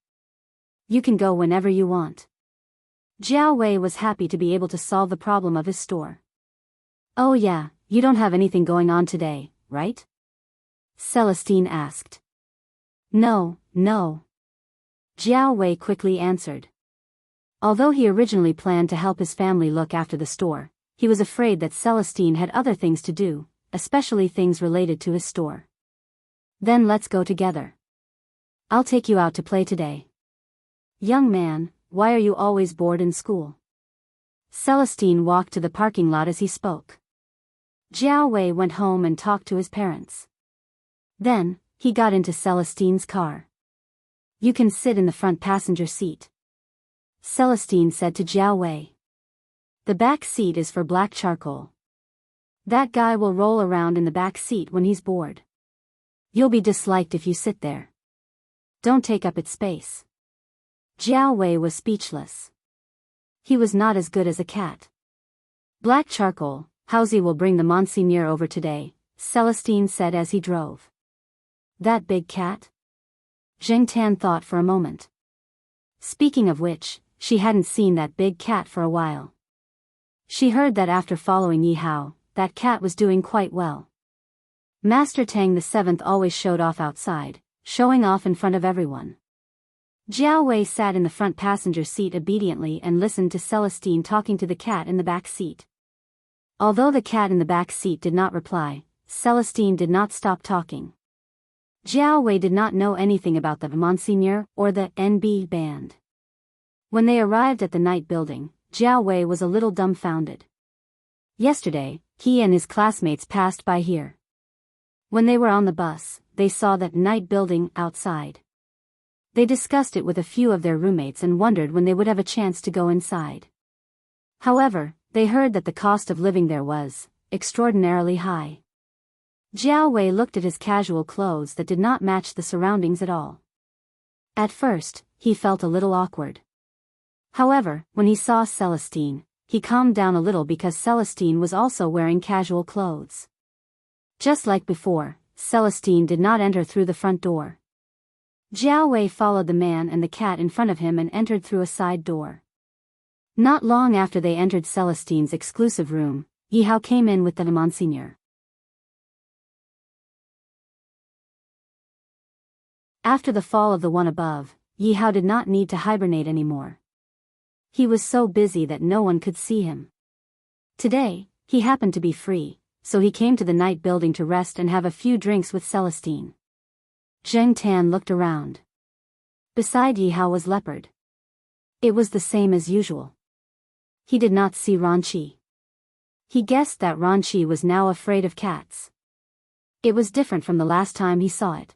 You can go whenever you want." Jiao Wei was happy to be able to solve the problem of his store. "Oh yeah, you don't have anything going on today, right?" Celestine asked. No. Jiao Wei quickly answered. Although he originally planned to help his family look after the store, he was afraid that Celestine had other things to do, especially things related to his store. "Then let's go together. I'll take you out to play today." "Young man, why are you always bored in school?" Celestine walked to the parking lot as he spoke. Jiao Wei went home and talked to his parents. Then, he got into Celestine's car. "You can sit in the front passenger seat," Celestine said to Jiao Wei. "The back seat is for Black Charcoal. That guy will roll around in the back seat when he's bored. You'll be disliked if you sit there. Don't take up its space." Jiao Wei was speechless. He was not as good as a cat. "Black Charcoal, Howsy will bring the Monsignor over today," Celestine said as he drove. "That big cat?" Zheng Tan thought for a moment. Speaking of which, she hadn't seen that big cat for a while. She heard that after following Yihao, that cat was doing quite well. Master Tang the Seventh always showed off outside, showing off in front of everyone. Jiao Wei sat in the front passenger seat obediently and listened to Celestine talking to the cat in the back seat. Although the cat in the back seat did not reply, Celestine did not stop talking. Jiao Wei did not know anything about the Monseigneur or the NB band. When they arrived at the night building, Jiao Wei was a little dumbfounded. Yesterday, he and his classmates passed by here. When they were on the bus, they saw that night building outside. They discussed it with a few of their roommates and wondered when they would have a chance to go inside. However, they heard that the cost of living there was extraordinarily high. Jiao Wei looked at his casual clothes that did not match the surroundings at all. At first, he felt a little awkward. However, when he saw Celestine, he calmed down a little because Celestine was also wearing casual clothes. Just like before, Celestine did not enter through the front door. Jiao Wei followed the man and the cat in front of him and entered through a side door. Not long after they entered Celestine's exclusive room, Yi Hao came in with the Monseigneur. After the fall of the one above, Yi Hao did not need to hibernate anymore. He was so busy that no one could see him. Today, he happened to be free, so he came to the night building to rest and have a few drinks with Celestine. Zheng Tan looked around. Beside Yi Hao was Leopard. It was the same as usual. He did not see Ranqi. He guessed that Ranqi was now afraid of cats. It was different from the last time he saw it.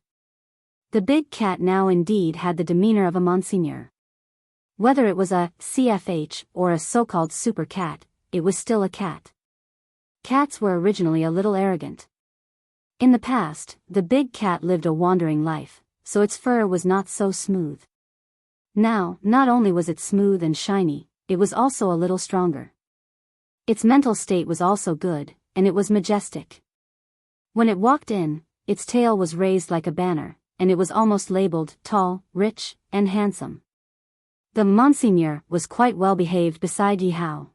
The big cat now indeed had the demeanor of a Monseigneur. Whether it was a CFH or a so-called super cat, it was still a cat. Cats were originally a little arrogant. In the past, the big cat lived a wandering life, so its fur was not so smooth. Now, not only was it smooth and shiny, it was also a little stronger. Its mental state was also good, and it was majestic. When it walked in, its tail was raised like a banner, and it was almost labeled tall, rich, and handsome. The Monseigneur was quite well behaved beside Yi Hao.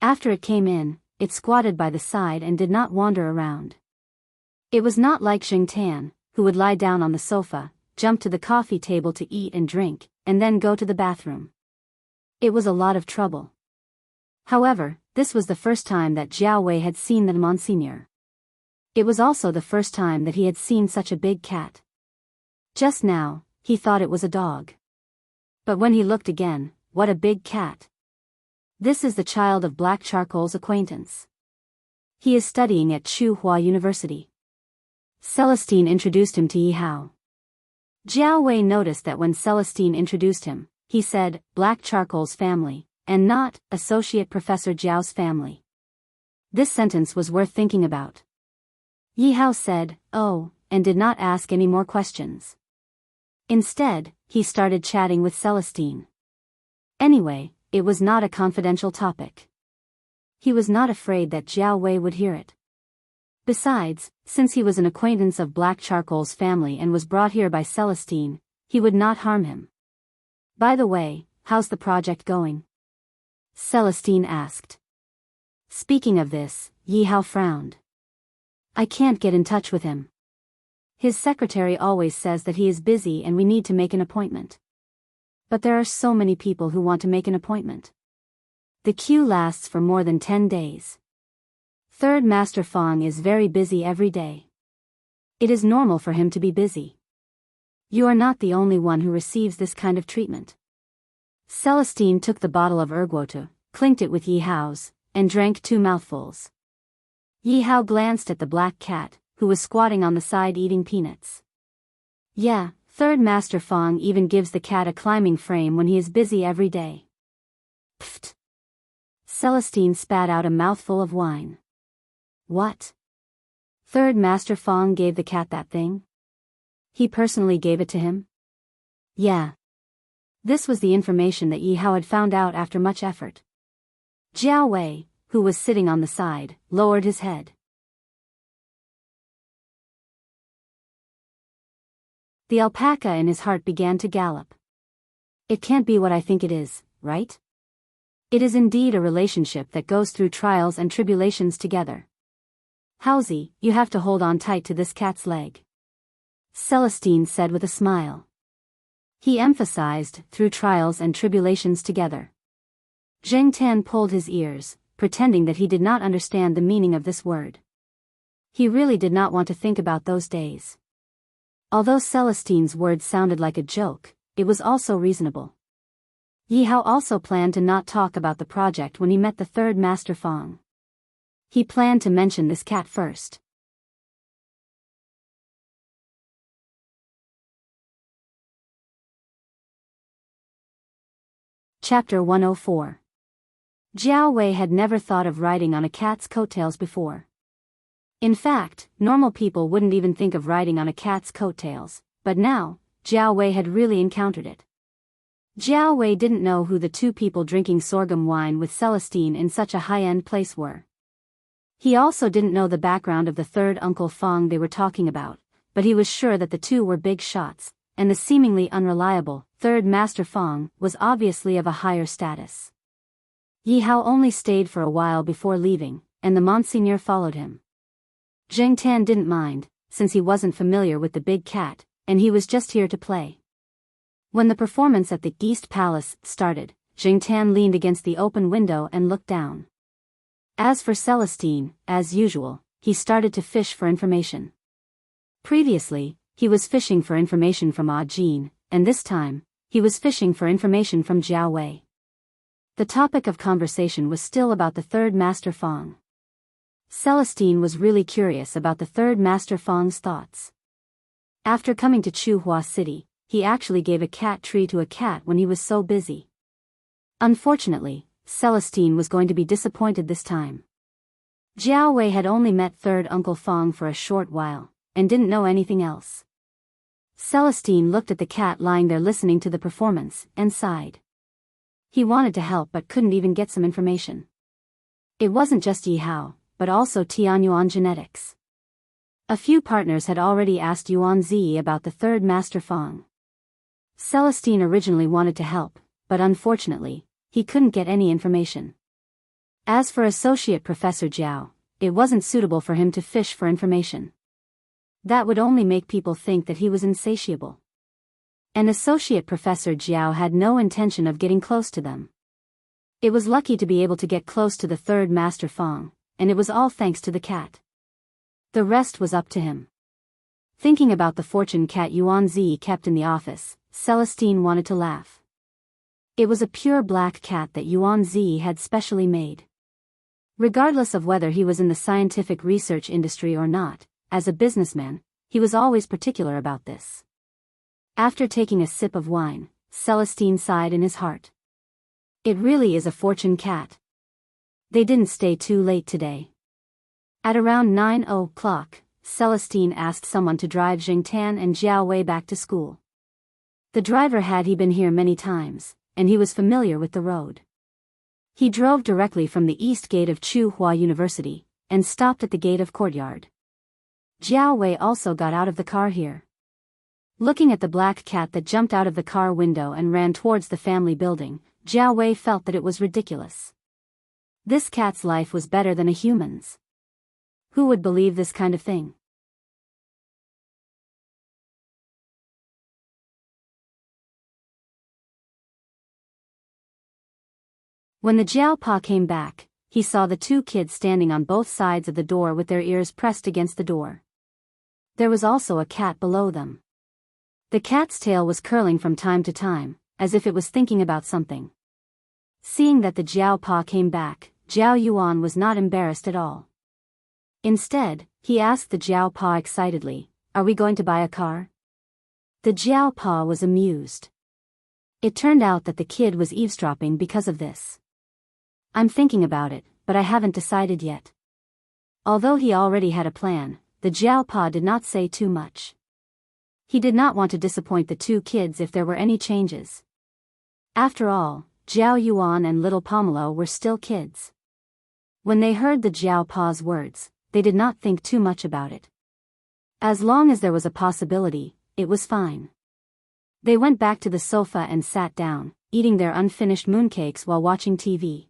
After it came in, it squatted by the side and did not wander around. It was not like Zheng Tan, who would lie down on the sofa, jump to the coffee table to eat and drink, and then go to the bathroom. It was a lot of trouble. However, this was the first time that Jiao Wei had seen the Monseigneur. It was also the first time that he had seen such a big cat. Just now, he thought it was a dog. But when he looked again, what a big cat. This is the child of Black Charcoal's acquaintance. He is studying at Tsinghua University. Celestine introduced him to Yi Hao. Jiao Wei noticed that when Celestine introduced him, he said, Black Charcoal's family, and not, Associate Professor Jiao's family. This sentence was worth thinking about. Yi Hao said, oh, and did not ask any more questions. Instead, he started chatting with Celestine. Anyway, it was not a confidential topic. He was not afraid that Jiao Wei would hear it. Besides, since he was an acquaintance of Black Charcoal's family and was brought here by Celestine, he would not harm him. By the way, how's the project going? Celestine asked. Speaking of this, Yi Hao frowned. I can't get in touch with him. His secretary always says that he is busy and we need to make an appointment. But there are so many people who want to make an appointment. The queue lasts for more than 10 days. Third Master Fang is very busy every day. It is normal for him to be busy. You are not the only one who receives this kind of treatment. Celestine took the bottle of erguotu, clinked it with Yi Hao's, and drank 2 mouthfuls. Yi Hao glanced at the black cat, who was squatting on the side eating peanuts. Yeah, Third Master Fang even gives the cat a climbing frame when he is busy every day. Pfft. Celestine spat out a mouthful of wine. What? Third Master Fang gave the cat that thing? He personally gave it to him? Yeah. This was the information that Yi Hao had found out after much effort. Jiao Wei, who was sitting on the side, lowered his head. The alpaca in his heart began to gallop. It can't be what I think it is, right? It is indeed a relationship that goes through trials and tribulations together. Hausi, you have to hold on tight to this cat's leg. Celestine said with a smile. He emphasized, through trials and tribulations together. Zheng Tan pulled his ears, pretending that he did not understand the meaning of this word. He really did not want to think about those days. Although Celestine's words sounded like a joke, it was also reasonable. Yi Hao also planned to not talk about the project when he met the third Master Fong. He planned to mention this cat first. Chapter 104. Jiao Wei had never thought of riding on a cat's coattails before. In fact, normal people wouldn't even think of riding on a cat's coattails, but now, Jiao Wei had really encountered it. Jiao Wei didn't know who the two people drinking sorghum wine with Celestine in such a high-end place were. He also didn't know the background of the third Uncle Fong they were talking about, but he was sure that the two were big shots, and the seemingly unreliable third Master Fong was obviously of a higher status. Yi Hao only stayed for a while before leaving, and the Monsignor followed him. Zheng Tan didn't mind, since he wasn't familiar with the big cat, and he was just here to play. When the performance at the East Palace started, Zheng Tan leaned against the open window and looked down. As for Celestine, as usual, he started to fish for information. Previously, he was fishing for information from Ah Jin, and this time, he was fishing for information from Jiao Wei. The topic of conversation was still about the third Master Fong. Celestine was really curious about the third Master Fong's thoughts. After coming to Chuhua City, he actually gave a cat tree to a cat when he was so busy. Unfortunately, Celestine was going to be disappointed this time. Jiao Wei had only met third Uncle Fong for a short while, and didn't know anything else. Celestine looked at the cat lying there listening to the performance, and sighed. He wanted to help but couldn't even get some information. It wasn't just Yi Hao, but also Tianyuan Genetics. A few partners had already asked Yuan Zi about the third Master Fong. Celestine originally wanted to help, but unfortunately, he couldn't get any information. As for Associate Professor Jiao, it wasn't suitable for him to fish for information. That would only make people think that he was insatiable. And Associate Professor Jiao had no intention of getting close to them. It was lucky to be able to get close to the third Master Fong, and it was all thanks to the cat. The rest was up to him. Thinking about the fortune cat Yuan Zi kept in the office, Celestine wanted to laugh. It was a pure black cat that Yuan Zi had specially made. Regardless of whether he was in the scientific research industry or not, as a businessman, he was always particular about this. After taking a sip of wine, Celestine sighed in his heart. It really is a fortune cat. They didn't stay too late today. At around 9 o'clock, Celestine asked someone to drive Zheng Tan and Jiao Wei back to school. The driver had been here many times, and he was familiar with the road. He drove directly from the east gate of Chuhua University, and stopped at the gate of courtyard. Jiao Wei also got out of the car here. Looking at the black cat that jumped out of the car window and ran towards the family building, Jiao Wei felt that it was ridiculous. This cat's life was better than a human's. Who would believe this kind of thing? When the Jiao Pa came back, he saw the two kids standing on both sides of the door with their ears pressed against the door. There was also a cat below them. The cat's tail was curling from time to time, as if it was thinking about something. Seeing that the Jiao Pa came back, Jiao Yuan was not embarrassed at all. Instead, he asked the Jiao Pa excitedly, "Are we going to buy a car?" The Jiao Pa was amused. It turned out that the kid was eavesdropping because of this. "I'm thinking about it, but I haven't decided yet." Although he already had a plan, the Jiao Pa did not say too much. He did not want to disappoint the two kids if there were any changes. After all, Jiao Yuan and little Pomelo were still kids. When they heard the Jiao Pa's words, they did not think too much about it. As long as there was a possibility, it was fine. They went back to the sofa and sat down, eating their unfinished mooncakes while watching TV.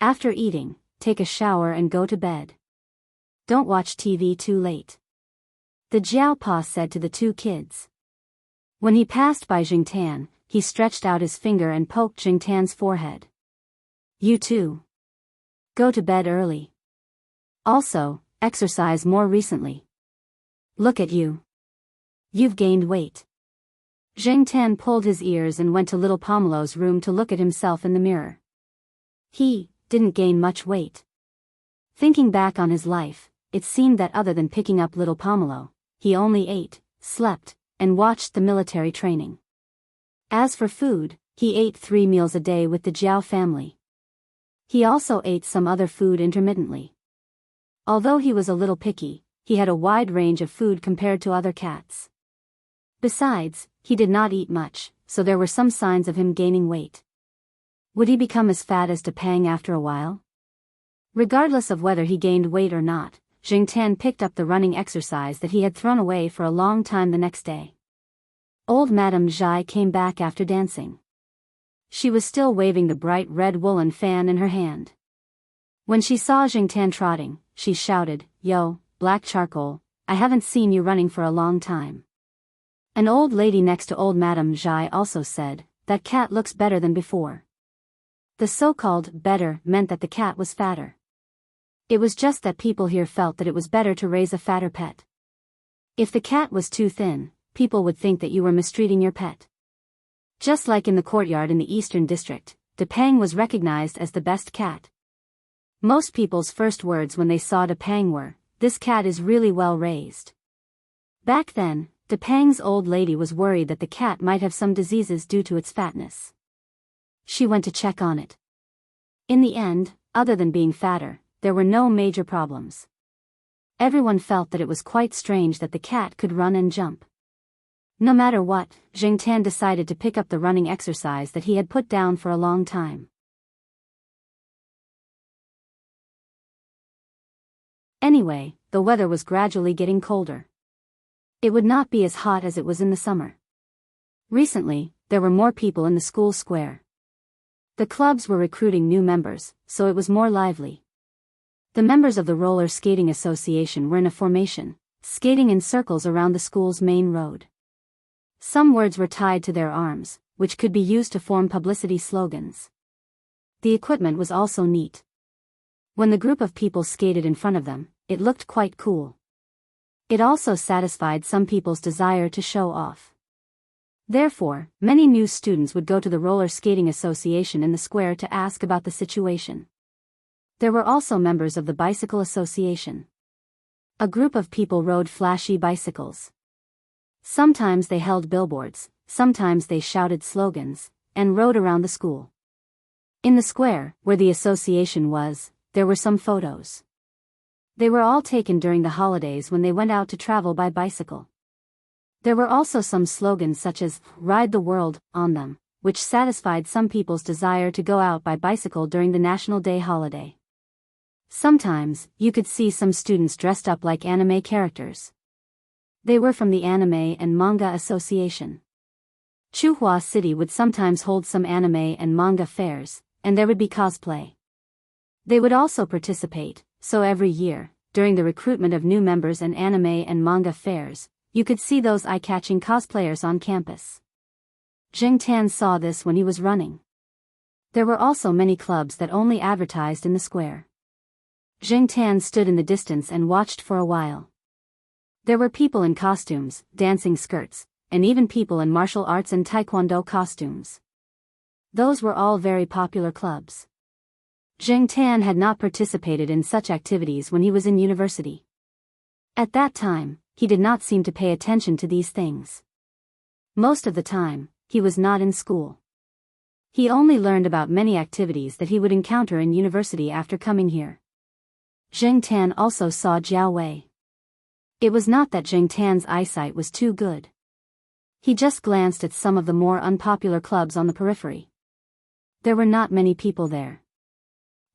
After eating, take a shower and go to bed. Don't watch TV too late. The Jiao Pa said to the two kids. When he passed by Jingtan, he stretched out his finger and poked Jingtan's forehead. You too. Go to bed early. Also, exercise more recently. Look at you. You've gained weight. Jingtan pulled his ears and went to little Pomelo's room to look at himself in the mirror. He didn't gain much weight. Thinking back on his life, it seemed that other than picking up little Pomelo, he only ate, slept, and watched the military training. As for food, he ate 3 meals a day with the Jiao family. He also ate some other food intermittently. Although he was a little picky, he had a wide range of food compared to other cats. Besides, he did not eat much, so there were some signs of him gaining weight. Would he become as fat as Depang after a while? Regardless of whether he gained weight or not, Jingtan picked up the running exercise that he had thrown away for a long time the next day. Old Madame Zhai came back after dancing. She was still waving the bright red woolen fan in her hand. When she saw Jingtan trotting, she shouted, "Yo, black charcoal, I haven't seen you running for a long time." An old lady next to old Madame Zhai also said, "That cat looks better than before." The so-called better meant that the cat was fatter. It was just that people here felt that it was better to raise a fatter pet. If the cat was too thin, people would think that you were mistreating your pet. Just like in the courtyard in the Eastern District, Depang was recognized as the best cat. Most people's first words when they saw Depang were, "This cat is really well raised." Back then, Depang's old lady was worried that the cat might have some diseases due to its fatness. She went to check on it. In the end, other than being fatter, there were no major problems. Everyone felt that it was quite strange that the cat could run and jump. No matter what, Jingtan decided to pick up the running exercise that he had put down for a long time. Anyway, the weather was gradually getting colder. It would not be as hot as it was in the summer. Recently, there were more people in the school square. The clubs were recruiting new members, so it was more lively. The members of the Roller Skating Association were in a formation, skating in circles around the school's main road. Some words were tied to their arms, which could be used to form publicity slogans. The equipment was also neat. When the group of people skated in front of them, it looked quite cool. It also satisfied some people's desire to show off. Therefore, many new students would go to the Roller Skating Association in the square to ask about the situation. There were also members of the Bicycle Association. A group of people rode flashy bicycles. Sometimes they held billboards, sometimes they shouted slogans, and rode around the school. In the square, where the association was, there were some photos. They were all taken during the holidays when they went out to travel by bicycle. There were also some slogans such as, "Ride the World," on them, which satisfied some people's desire to go out by bicycle during the National Day holiday. Sometimes, you could see some students dressed up like anime characters. They were from the Anime and Manga Association. Chuhua City would sometimes hold some anime and manga fairs, and there would be cosplay. They would also participate, so every year, during the recruitment of new members and anime and manga fairs, you could see those eye-catching cosplayers on campus. Jingtan saw this when he was running. There were also many clubs that only advertised in the square. Jingtan stood in the distance and watched for a while. There were people in costumes, dancing skirts, and even people in martial arts and taekwondo costumes. Those were all very popular clubs. Jingtan had not participated in such activities when he was in university. At that time, he did not seem to pay attention to these things. Most of the time, he was not in school. He only learned about many activities that he would encounter in university after coming here. Jingtan also saw Jiao Wei. It was not that Jingtan's eyesight was too good. He just glanced at some of the more unpopular clubs on the periphery. There were not many people there.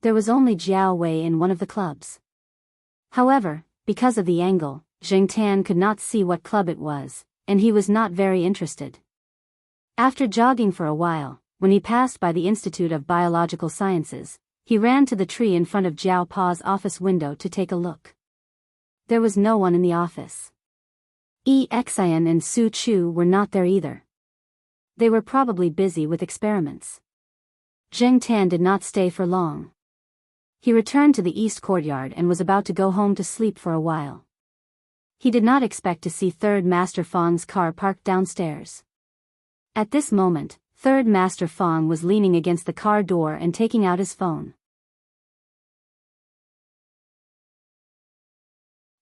There was only Jiao Wei in one of the clubs. However, because of the angle, Jingtan could not see what club it was, and he was not very interested. After jogging for a while, when he passed by the Institute of Biological Sciences, he ran to the tree in front of Jiao Pa's office window to take a look. There was no one in the office. Exin and Su Chu were not there either. They were probably busy with experiments. Zheng Tan did not stay for long. He returned to the east courtyard and was about to go home to sleep for a while. He did not expect to see Third Master Fang's car parked downstairs. At this moment, Third Master Fang was leaning against the car door and taking out his phone.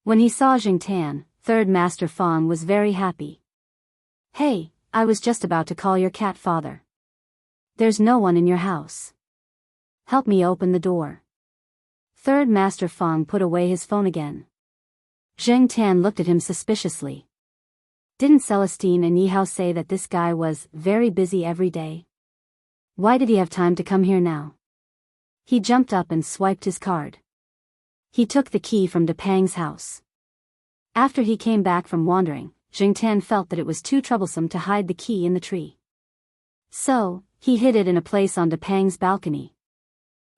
When he saw Zheng Tan, Third Master Fang was very happy. "Hey, I was just about to call your cat father. There's no one in your house. Help me open the door." Third Master Fang put away his phone again. Zheng Tan looked at him suspiciously. Didn't Celestine and Yihao say that this guy was very busy every day? Why did he have time to come here now? He jumped up and swiped his card. He took the key from Depang's house. After he came back from wandering, Zheng Tan felt that it was too troublesome to hide the key in the tree. So, he hid it in a place on Depang's balcony.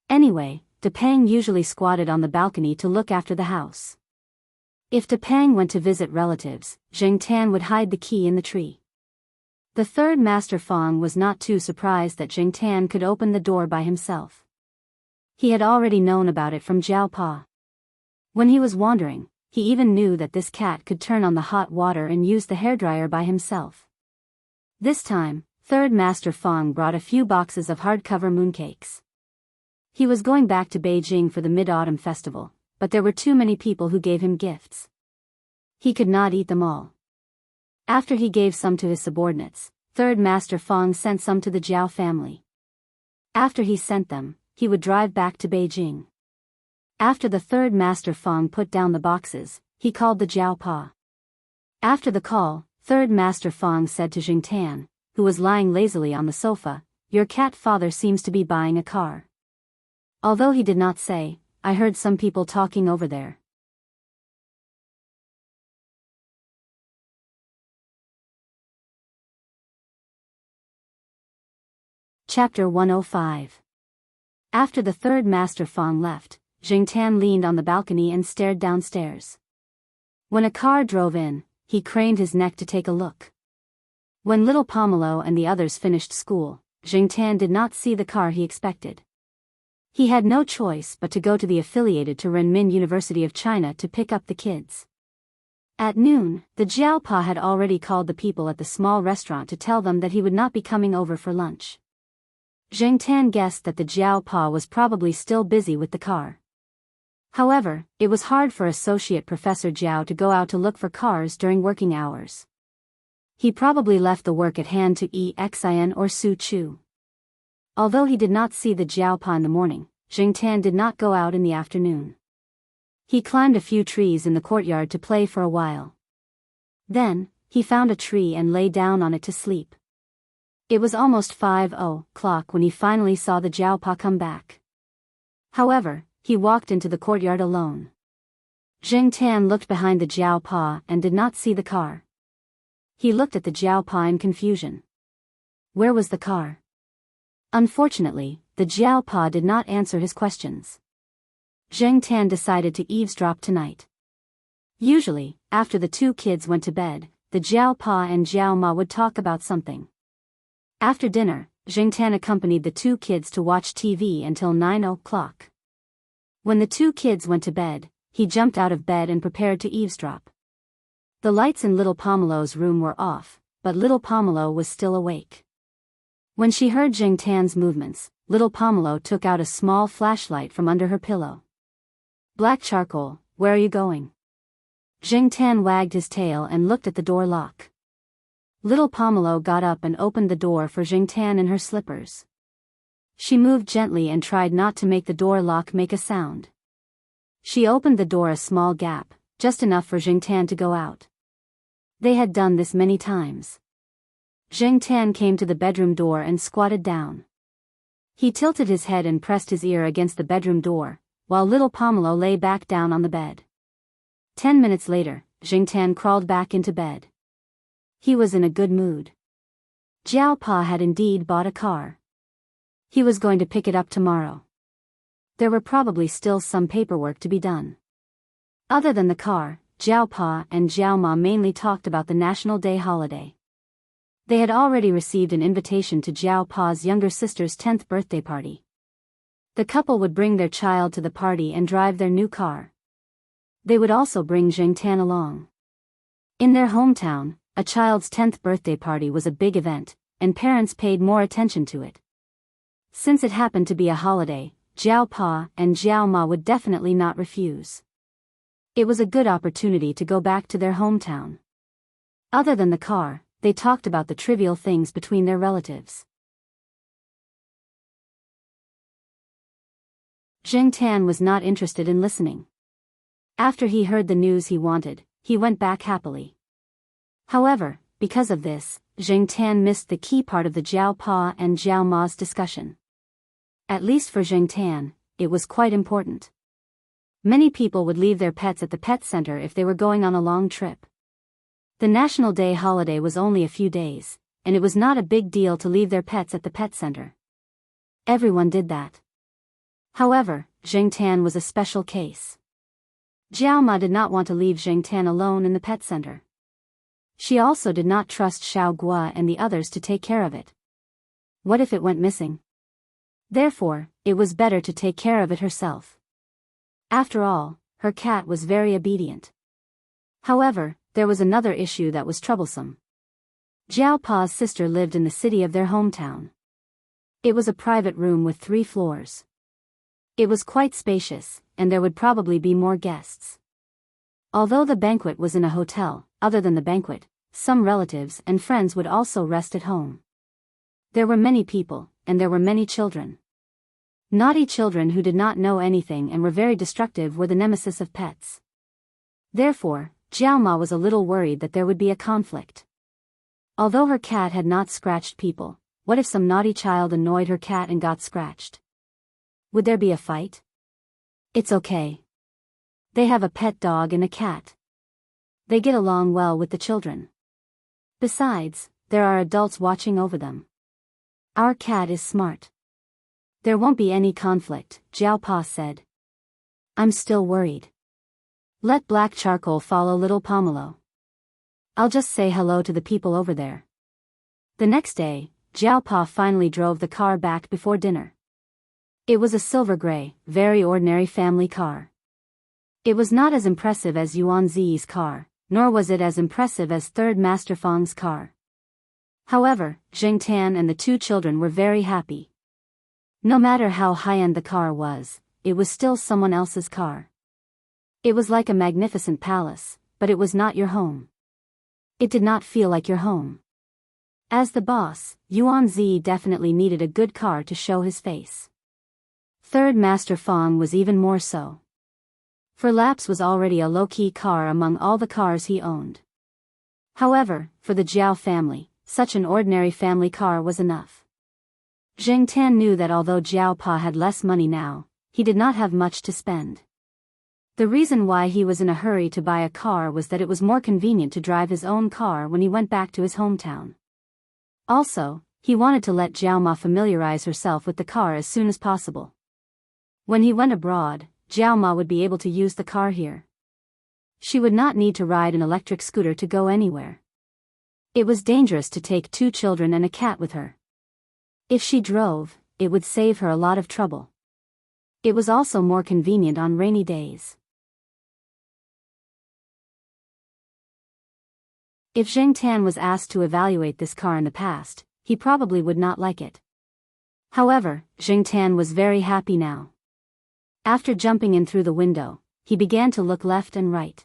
Anyway, Depang usually squatted on the balcony to look after the house. If Depang went to visit relatives, Zheng Tan would hide the key in the tree. The Third Master Fang was not too surprised that Zheng Tan could open the door by himself. He had already known about it from Jiao Pa. When he was wandering, he even knew that this cat could turn on the hot water and use the hairdryer by himself. This time, Third Master Fang brought a few boxes of hardcover mooncakes. He was going back to Beijing for the Mid-Autumn Festival, but there were too many people who gave him gifts. He could not eat them all. After he gave some to his subordinates, Third Master Fang sent some to the Jiao family. After he sent them, he would drive back to Beijing. After the Third Master Fang put down the boxes, he called the Jiao Pa. After the call, Third Master Fang said to Zheng Tan, who was lying lazily on the sofa, "Your cat father seems to be buying a car." Although he did not say, "I heard some people talking over there." Chapter 105. After the Third Master Fang left, Zheng Tan leaned on the balcony and stared downstairs. When a car drove in, he craned his neck to take a look. When little Pomelo and the others finished school, Zheng Tan did not see the car he expected. He had no choice but to go to the affiliated to Renmin University of China to pick up the kids. At noon, the Jiao Pa had already called the people at the small restaurant to tell them that he would not be coming over for lunch. Zheng Tan guessed that the Jiao Pa was probably still busy with the car. However, it was hard for Associate Professor Jiao to go out to look for cars during working hours. He probably left the work at hand to Exin or Su Chu. Although he did not see the Jiao Pa in the morning, Zheng Tan did not go out in the afternoon. He climbed a few trees in the courtyard to play for a while. Then, he found a tree and lay down on it to sleep. It was almost 5:00 when he finally saw the Jiao Pa come back. However, he walked into the courtyard alone. Zheng Tan looked behind the Jiao Pa and did not see the car. He looked at the Jiao Pa in confusion. Where was the car? Unfortunately, the Jiao Pa did not answer his questions. Zheng Tan decided to eavesdrop tonight. Usually, after the two kids went to bed, the Jiao Pa and Jiao Ma would talk about something. After dinner, Zheng Tan accompanied the two kids to watch TV until 9:00. When the two kids went to bed, he jumped out of bed and prepared to eavesdrop. The lights in little Pomelo's room were off, but little Pomelo was still awake. When she heard Zheng Tan's movements, little Pomelo took out a small flashlight from under her pillow. "Black charcoal, where are you going?" Zheng Tan wagged his tail and looked at the door lock. Little Pomelo got up and opened the door for Zheng Tan in her slippers. She moved gently and tried not to make the door lock make a sound. She opened the door a small gap, just enough for Zheng Tan to go out. They had done this many times. Zheng Tan came to the bedroom door and squatted down. He tilted his head and pressed his ear against the bedroom door, while little Pomelo lay back down on the bed. 10 minutes later, Zheng Tan crawled back into bed. He was in a good mood. Jiao Pa had indeed bought a car. He was going to pick it up tomorrow. There were probably still some paperwork to be done. Other than the car, Jiao Pa and Jiao Ma mainly talked about the National Day holiday. They had already received an invitation to Jiao Pa's younger sister's 10th birthday party. The couple would bring their child to the party and drive their new car. They would also bring Jingtan along. In their hometown, a child's 10th birthday party was a big event, and parents paid more attention to it. Since it happened to be a holiday, Jiao Pa and Jiao Ma would definitely not refuse. It was a good opportunity to go back to their hometown. Other than the car, they talked about the trivial things between their relatives. Jingtan was not interested in listening. After he heard the news he wanted, he went back happily. However, because of this, Jingtan missed the key part of the Jiao Pa and Jiao Ma's discussion. At least for Jingtan, it was quite important. Many people would leave their pets at the pet center if they were going on a long trip. The National Day holiday was only a few days, and it was not a big deal to leave their pets at the pet center. Everyone did that. However, Jingtan was a special case. Jiao Ma did not want to leave Jingtan alone in the pet center. She also did not trust Xiao Gua and the others to take care of it. What if it went missing? Therefore, it was better to take care of it herself. After all, her cat was very obedient. However, there was another issue that was troublesome. Jiao Pa's sister lived in the city of their hometown. It was a private room with 3 floors. It was quite spacious, and there would probably be more guests. Although the banquet was in a hotel, other than the banquet, some relatives and friends would also rest at home. There were many people, and there were many children. Naughty children who did not know anything and were very destructive were the nemesis of pets. Therefore, Jiao Ma was a little worried that there would be a conflict. Although her cat had not scratched people, what if some naughty child annoyed her cat and got scratched? Would there be a fight? It's okay. They have a pet dog and a cat. They get along well with the children. Besides, there are adults watching over them. Our cat is smart. There won't be any conflict, Jiao Pa said. I'm still worried. Let black charcoal follow little Pomelo. I'll just say hello to the people over there. The next day, Jiao Pa finally drove the car back before dinner. It was a silver gray, very ordinary family car. It was not as impressive as Yuan Zi's car, nor was it as impressive as Third Master Fang's car. However, Jingtan and the 2 children were very happy. No matter how high-end the car was, it was still someone else's car. It was like a magnificent palace, but it was not your home. It did not feel like your home. As the boss, Yuan Zi definitely needed a good car to show his face. Third Master Fang was even more so. For Laps was already a low-key car among all the cars he owned. However, for the Jiao family, such an ordinary family car was enough. Jingtan knew that although Jiao Pa had less money now, he did not have much to spend. The reason why he was in a hurry to buy a car was that it was more convenient to drive his own car when he went back to his hometown. Also, he wanted to let Jiao Ma familiarize herself with the car as soon as possible. When he went abroad, Jiao Ma would be able to use the car here. She would not need to ride an electric scooter to go anywhere. It was dangerous to take 2 children and a cat with her. If she drove, it would save her a lot of trouble. It was also more convenient on rainy days. If Jingtan was asked to evaluate this car in the past, he probably would not like it. However, Jingtan was very happy now. After jumping in through the window, he began to look left and right.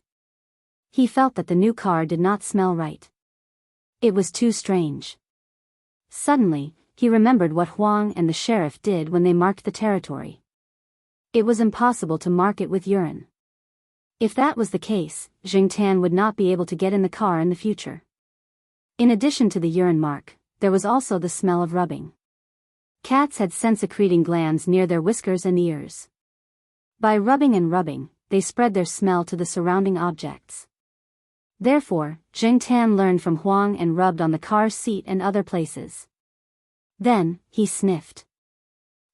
He felt that the new car did not smell right. It was too strange. Suddenly, he remembered what Huang and the sheriff did when they marked the territory. It was impossible to mark it with urine. If that was the case, Jingtan would not be able to get in the car in the future. In addition to the urine mark, there was also the smell of rubbing. Cats had scent-secreting glands near their whiskers and ears. By rubbing and rubbing, they spread their smell to the surrounding objects. Therefore, Jingtan learned from Huang and rubbed on the car's seat and other places. Then, he sniffed.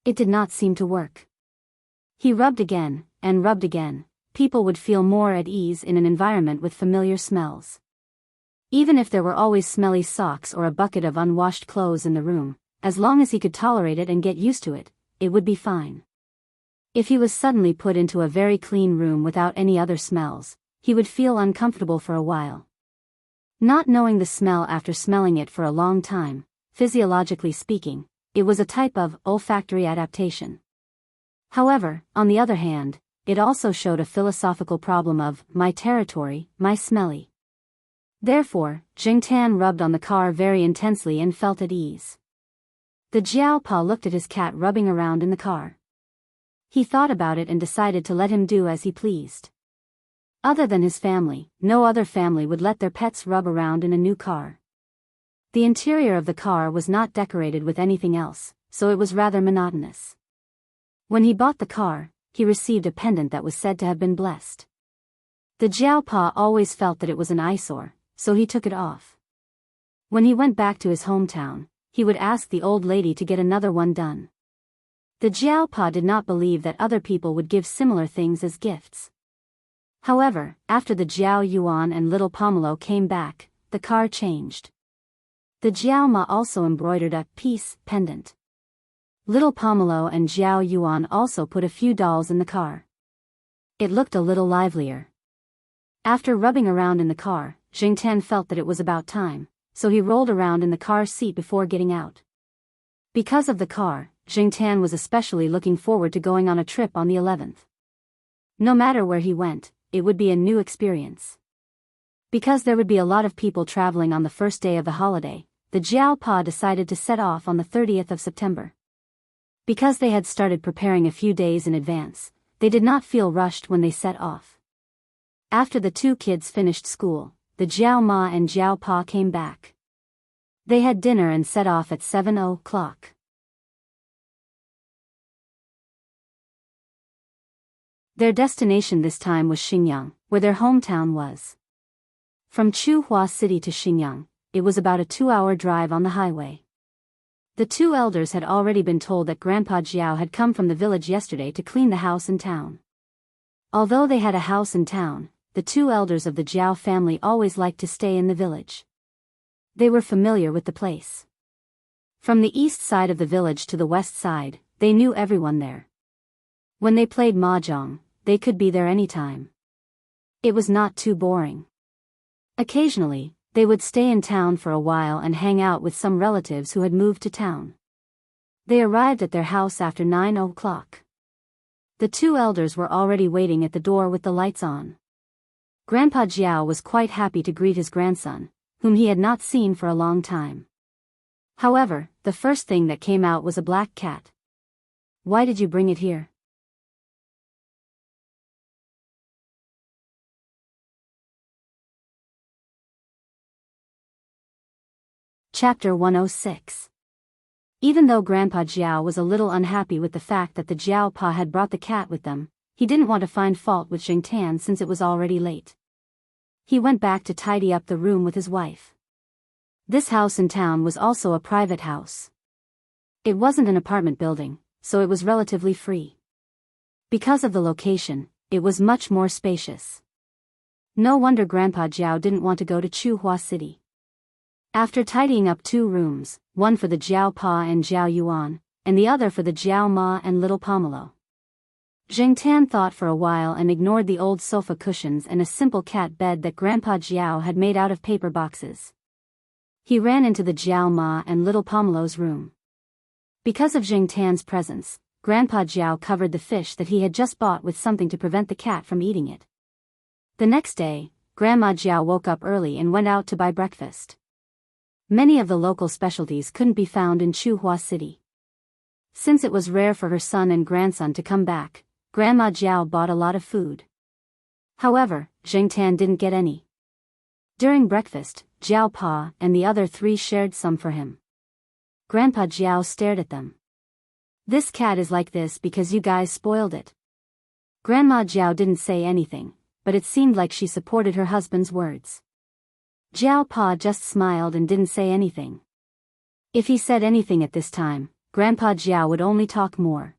It did not seem to work. He rubbed again, and rubbed again, people would feel more at ease in an environment with familiar smells. Even if there were always smelly socks or a bucket of unwashed clothes in the room, as long as he could tolerate it and get used to it, it would be fine. If he was suddenly put into a very clean room without any other smells, he would feel uncomfortable for a while. Not knowing the smell after smelling it for a long time, physiologically speaking, it was a type of olfactory adaptation. However, on the other hand, it also showed a philosophical problem of, my territory, my smelly. Therefore, Jingtan rubbed on the car very intensely and felt at ease. The Jiaopa looked at his cat rubbing around in the car. He thought about it and decided to let him do as he pleased. Other than his family, no other family would let their pets rub around in a new car. The interior of the car was not decorated with anything else, so it was rather monotonous. When he bought the car, he received a pendant that was said to have been blessed. The Jiaopa always felt that it was an eyesore, so he took it off. When he went back to his hometown, he would ask the old lady to get another one done. The Jiaopa did not believe that other people would give similar things as gifts. However, after the Jiao Yuan and little Pomelo came back, the car changed. The Jiaoma also embroidered a peace pendant. Little Pomelo and Jiao Yuan also put a few dolls in the car. It looked a little livelier. After rubbing around in the car, Jingtan felt that it was about time, so he rolled around in the car seat before getting out. Because of the car, Jingtan was especially looking forward to going on a trip on the 11th. No matter where he went, it would be a new experience. Because there would be a lot of people traveling on the first day of the holiday, the Jiaopa decided to set off on the 30th of September. Because they had started preparing a few days in advance, they did not feel rushed when they set off. After the two kids finished school, the Jiao Ma and Jiao Pa came back. They had dinner and set off at 7 o'clock. Their destination this time was Xingyang, where their hometown was. From Chuhua City to Xingyang, it was about a 2-hour drive on the highway. The two elders had already been told that Grandpa Jiao had come from the village yesterday to clean the house in town. Although they had a house in town, the two elders of the Jiao family always liked to stay in the village. They were familiar with the place. From the east side of the village to the west side, they knew everyone there. When they played mahjong, they could be there anytime. It was not too boring. Occasionally, they would stay in town for a while and hang out with some relatives who had moved to town. They arrived at their house after 9 o'clock. The two elders were already waiting at the door with the lights on. Grandpa Jiao was quite happy to greet his grandson, whom he had not seen for a long time. However, the first thing that came out was a black cat. "Why did you bring it here?" Chapter 106. Even though Grandpa Jiao was a little unhappy with the fact that the Jiaopa had brought the cat with them, he didn't want to find fault with Jingtan since it was already late. He went back to tidy up the room with his wife. This house in town was also a private house. It wasn't an apartment building, so it was relatively free. Because of the location, it was much more spacious. No wonder Grandpa Jiao didn't want to go to Chuhua City. After tidying up 2 rooms, one for the Jiao Pa and Jiao Yuan, and the other for the Jiao Ma and little Pomelo, Jingtan thought for a while and ignored the old sofa cushions and a simple cat bed that Grandpa Jiao had made out of paper boxes. He ran into the Jiao Ma and little Pomelo's room. Because of Jingtan's presence, Grandpa Jiao covered the fish that he had just bought with something to prevent the cat from eating it. The next day, Grandma Jiao woke up early and went out to buy breakfast. Many of the local specialties couldn't be found in Chuhua City. Since it was rare for her son and grandson to come back, Grandma Jiao bought a lot of food. However, Jingtan didn't get any. During breakfast, Jiao Pa and the other 3 shared some for him. Grandpa Jiao stared at them. "This cat is like this because you guys spoiled it." Grandma Jiao didn't say anything, but it seemed like she supported her husband's words. Jiao Pa just smiled and didn't say anything. If he said anything at this time, Grandpa Jiao would only talk more.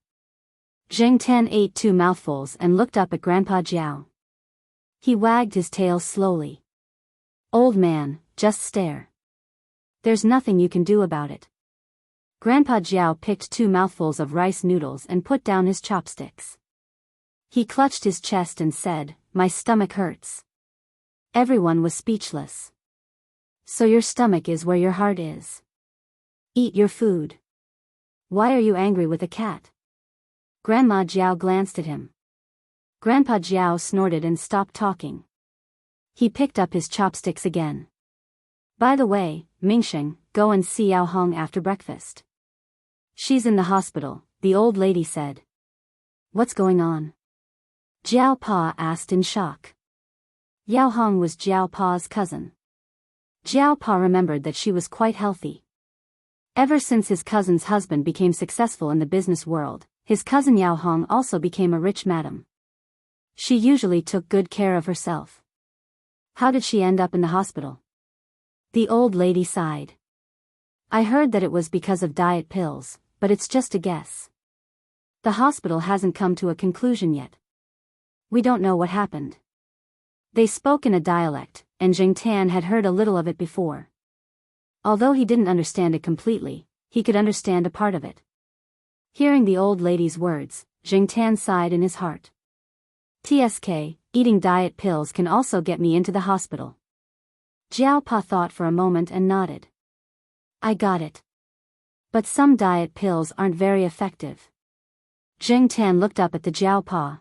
Zheng Tan ate 2 mouthfuls and looked up at Grandpa Jiao. He wagged his tail slowly. Old man, just stare. There's nothing you can do about it. Grandpa Jiao picked 2 mouthfuls of rice noodles and put down his chopsticks. He clutched his chest and said, "My stomach hurts." Everyone was speechless. So your stomach is where your heart is. Eat your food. Why are you angry with a cat? Grandma Jiao glanced at him. Grandpa Jiao snorted and stopped talking. He picked up his chopsticks again. By the way, Mingxing, go and see Yao Hong after breakfast. She's in the hospital, the old lady said. What's going on? Jiao Pa asked in shock. Yao Hong was Jiao Pa's cousin. Jiao Pa remembered that she was quite healthy. Ever since his cousin's husband became successful in the business world, his cousin Yao Hong also became a rich madam. She usually took good care of herself. How did she end up in the hospital? The old lady sighed. I heard that it was because of diet pills, but it's just a guess. The hospital hasn't come to a conclusion yet. We don't know what happened. They spoke in a dialect, and Zheng Tan had heard a little of it before. Although he didn't understand it completely, he could understand a part of it. Hearing the old lady's words, Zheng Tan sighed in his heart. TSK, eating diet pills can also get me into the hospital. Jiao Pa thought for a moment and nodded. I got it. But some diet pills aren't very effective. Zheng Tan looked up at the Jiao Pa.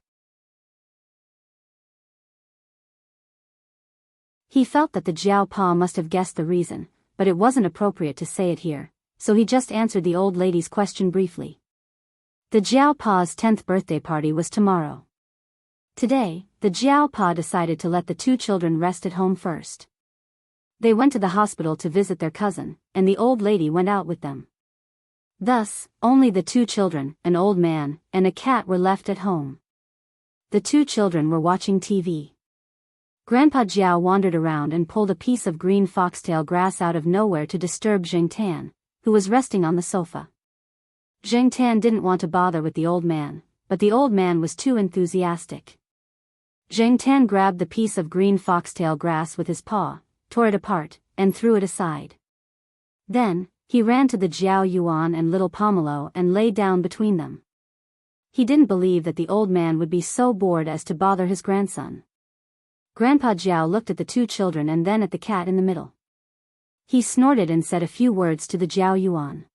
He felt that the Jiao Pa must have guessed the reason, but it wasn't appropriate to say it here, so he just answered the old lady's question briefly. The Jiao Pa's 10th birthday party was tomorrow. Today, the Jiao Pa decided to let the 2 children rest at home first. They went to the hospital to visit their cousin, and the old lady went out with them. Thus, only the 2 children, an old man, and a cat were left at home. The 2 children were watching TV. Grandpa Jiao wandered around and pulled a piece of green foxtail grass out of nowhere to disturb Zheng Tan, who was resting on the sofa. Zheng Tan didn't want to bother with the old man, but the old man was too enthusiastic. Zheng Tan grabbed the piece of green foxtail grass with his paw, tore it apart, and threw it aside. Then, he ran to the Jiao Yuan and little Pomelo and lay down between them. He didn't believe that the old man would be so bored as to bother his grandson. Grandpa Jiao looked at the 2 children and then at the cat in the middle. He snorted and said a few words to the Jiao Yuan.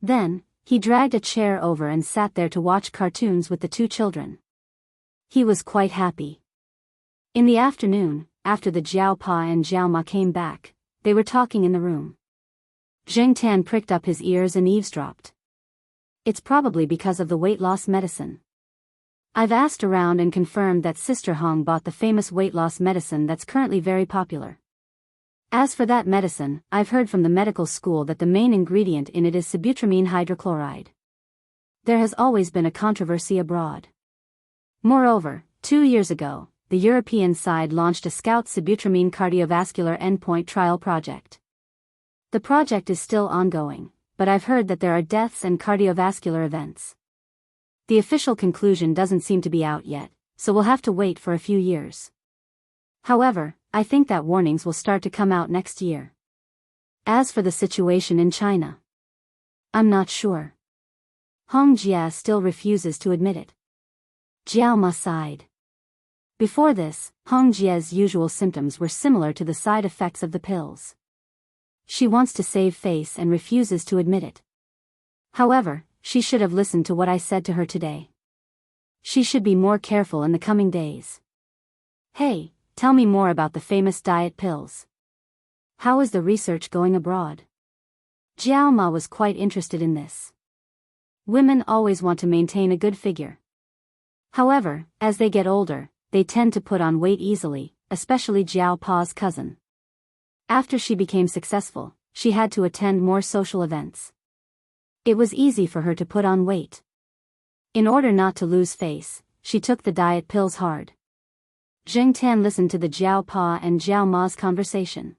Then, he dragged a chair over and sat there to watch cartoons with the 2 children. He was quite happy. In the afternoon, after the Jiao Pa and Jiao Ma came back, they were talking in the room. Zheng Tan pricked up his ears and eavesdropped. It's probably because of the weight loss medicine. I've asked around and confirmed that Sister Hong bought the famous weight loss medicine that's currently very popular. As for that medicine, I've heard from the medical school that the main ingredient in it is sibutramine hydrochloride. There has always been a controversy abroad. Moreover, 2 years ago, the European side launched a Scout sibutramine cardiovascular endpoint trial project. The project is still ongoing, but I've heard that there are deaths and cardiovascular events. The official conclusion doesn't seem to be out yet, so we'll have to wait for a few years. However, I think that warnings will start to come out next year. As for the situation in China, I'm not sure. Hong Jia still refuses to admit it. Jiao Ma sighed. Before this, Hong Jia's usual symptoms were similar to the side effects of the pills. She wants to save face and refuses to admit it. However, she should have listened to what I said to her today. She should be more careful in the coming days. Hey, tell me more about the famous diet pills. How is the research going abroad? Jiao Ma was quite interested in this. Women always want to maintain a good figure. However, as they get older, they tend to put on weight easily, especially Jiao Pa's cousin. After she became successful, she had to attend more social events. It was easy for her to put on weight. In order not to lose face, she took the diet pills hard. Zheng Tan listened to the Jiao Pa and Jiao Ma's conversation.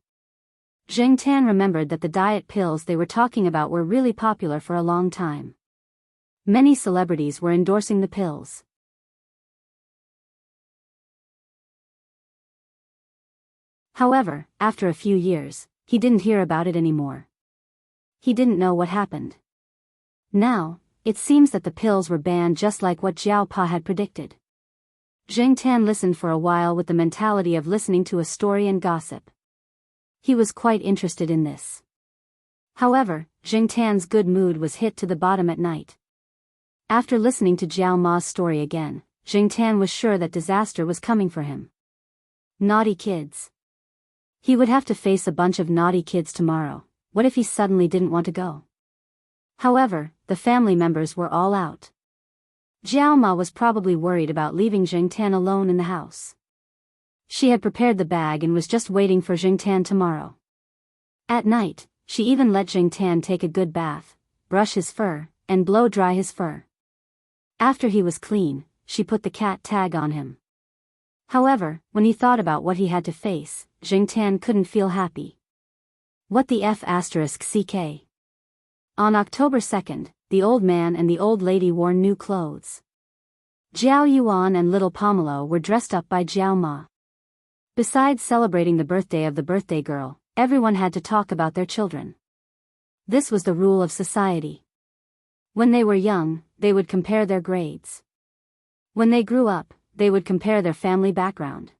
Zheng Tan remembered that the diet pills they were talking about were really popular for a long time. Many celebrities were endorsing the pills. However, after a few years, he didn't hear about it anymore. He didn't know what happened. Now, it seems that the pills were banned just like what Jiao Pa had predicted. Zheng Tan listened for a while with the mentality of listening to a story and gossip. He was quite interested in this. However, Zheng Tan's good mood was hit to the bottom at night. After listening to Jiao Ma's story again, Zheng Tan was sure that disaster was coming for him. Naughty kids. He would have to face a bunch of naughty kids tomorrow. What if he suddenly didn't want to go? However, the family members were all out. Jiao Ma was probably worried about leaving Zheng Tan alone in the house. She had prepared the bag and was just waiting for Zheng Tan tomorrow. At night, she even let Zheng Tan take a good bath, brush his fur, and blow dry his fur. After he was clean, she put the cat tag on him. However, when he thought about what he had to face, Zheng Tan couldn't feel happy. What the f***ck? On October 2nd, the old man and the old lady wore new clothes. Jiao Yuan and little Pomelo were dressed up by Jiao Ma. Besides celebrating the birthday of the birthday girl, everyone had to talk about their children. This was the rule of society. When they were young, they would compare their grades. When they grew up, they would compare their family background.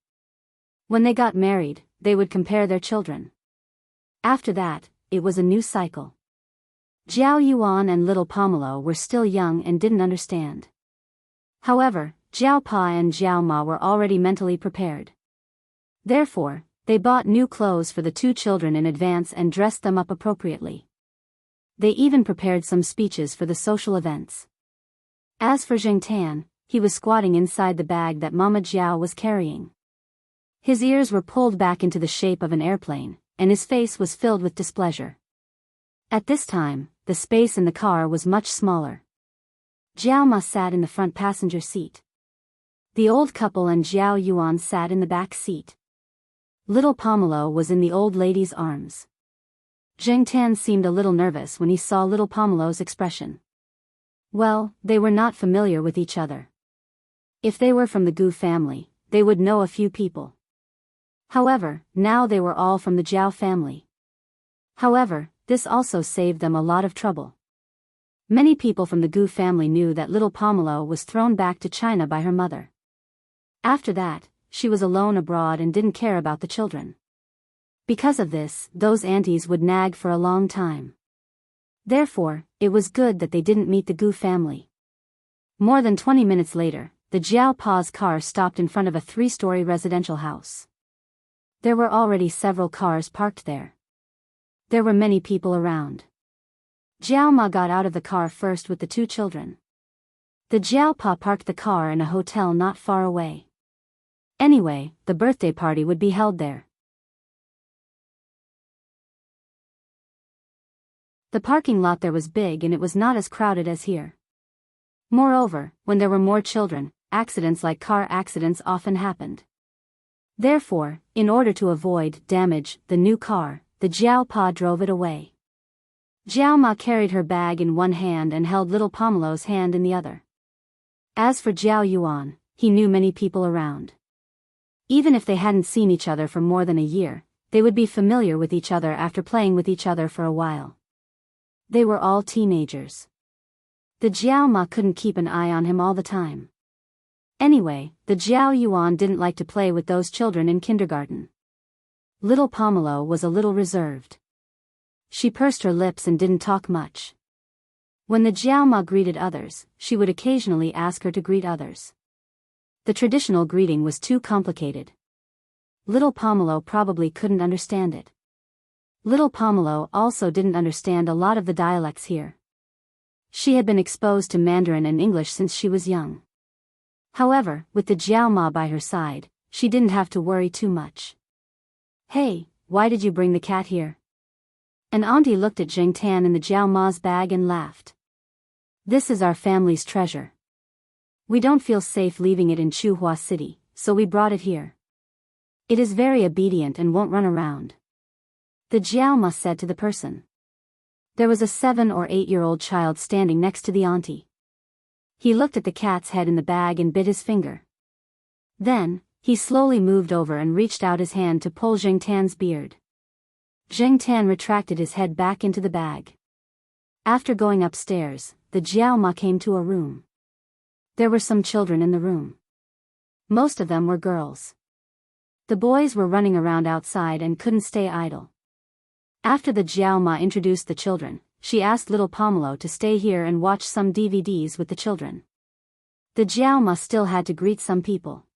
When they got married, they would compare their children. After that, it was a new cycle. Jiao Yuan and little Pomelo were still young and didn't understand. However, Jiao Pa and Jiao Ma were already mentally prepared. Therefore, they bought new clothes for the two children in advance and dressed them up appropriately. They even prepared some speeches for the social events. As for Zheng Tan, he was squatting inside the bag that Mama Jiao was carrying. His ears were pulled back into the shape of an airplane, and his face was filled with displeasure. At this time, the space in the car was much smaller. Jiao Ma sat in the front passenger seat. The old couple and Jiao Yuan sat in the back seat. Little Pomelo was in the old lady's arms. Zheng Tan seemed a little nervous when he saw little Pomelo's expression. Well, they were not familiar with each other. If they were from the Gu family, they would know a few people. However, now they were all from the Jiao family. However, this also saved them a lot of trouble. Many people from the Gu family knew that little Pomelo was thrown back to China by her mother. After that, she was alone abroad and didn't care about the children. Because of this, those aunties would nag for a long time. Therefore, it was good that they didn't meet the Gu family. More than 20 minutes later, the Jiao Pa's car stopped in front of a 3-story residential house. There were already several cars parked there. There were many people around. Jiao Ma got out of the car first with the two children. The Jiao Pa parked the car in a hotel not far away. Anyway, the birthday party would be held there. The parking lot there was big and it was not as crowded as here. Moreover, when there were more children, accidents like car accidents often happened. Therefore, in order to avoid damage the new car, the Jiao Pa drove it away. Jiao Ma carried her bag in one hand and held little Pomelo's hand in the other. As for Jiao Yuan, he knew many people around. Even if they hadn't seen each other for more than a year, they would be familiar with each other after playing with each other for a while. They were all teenagers. The Jiao Ma couldn't keep an eye on him all the time. Anyway, the Jiao Yuan didn't like to play with those children in kindergarten. Little Pomelo was a little reserved. She pursed her lips and didn't talk much. When the Jiao Ma greeted others, she would occasionally ask her to greet others. The traditional greeting was too complicated. Little Pomelo probably couldn't understand it. Little Pomelo also didn't understand a lot of the dialects here. She had been exposed to Mandarin and English since she was young. However, with the Jiao Ma by her side, she didn't have to worry too much. Hey, why did you bring the cat here? An auntie looked at Zheng Tan in the Jiao Ma's bag and laughed. This is our family's treasure. We don't feel safe leaving it in Chuhua City, so we brought it here. It is very obedient and won't run around. The Jiao Ma said to the person. There was a 7 or 8-year-old child standing next to the auntie. He looked at the cat's head in the bag and bit his finger. Then, he slowly moved over and reached out his hand to pull Jingtan's beard. Jingtan retracted his head back into the bag. After going upstairs, the Jiao Ma came to a room. There were some children in the room. Most of them were girls. The boys were running around outside and couldn't stay idle. After the Jiao Ma introduced the children, she asked little Pomelo to stay here and watch some DVDs with the children. The Jiao Ma still had to greet some people.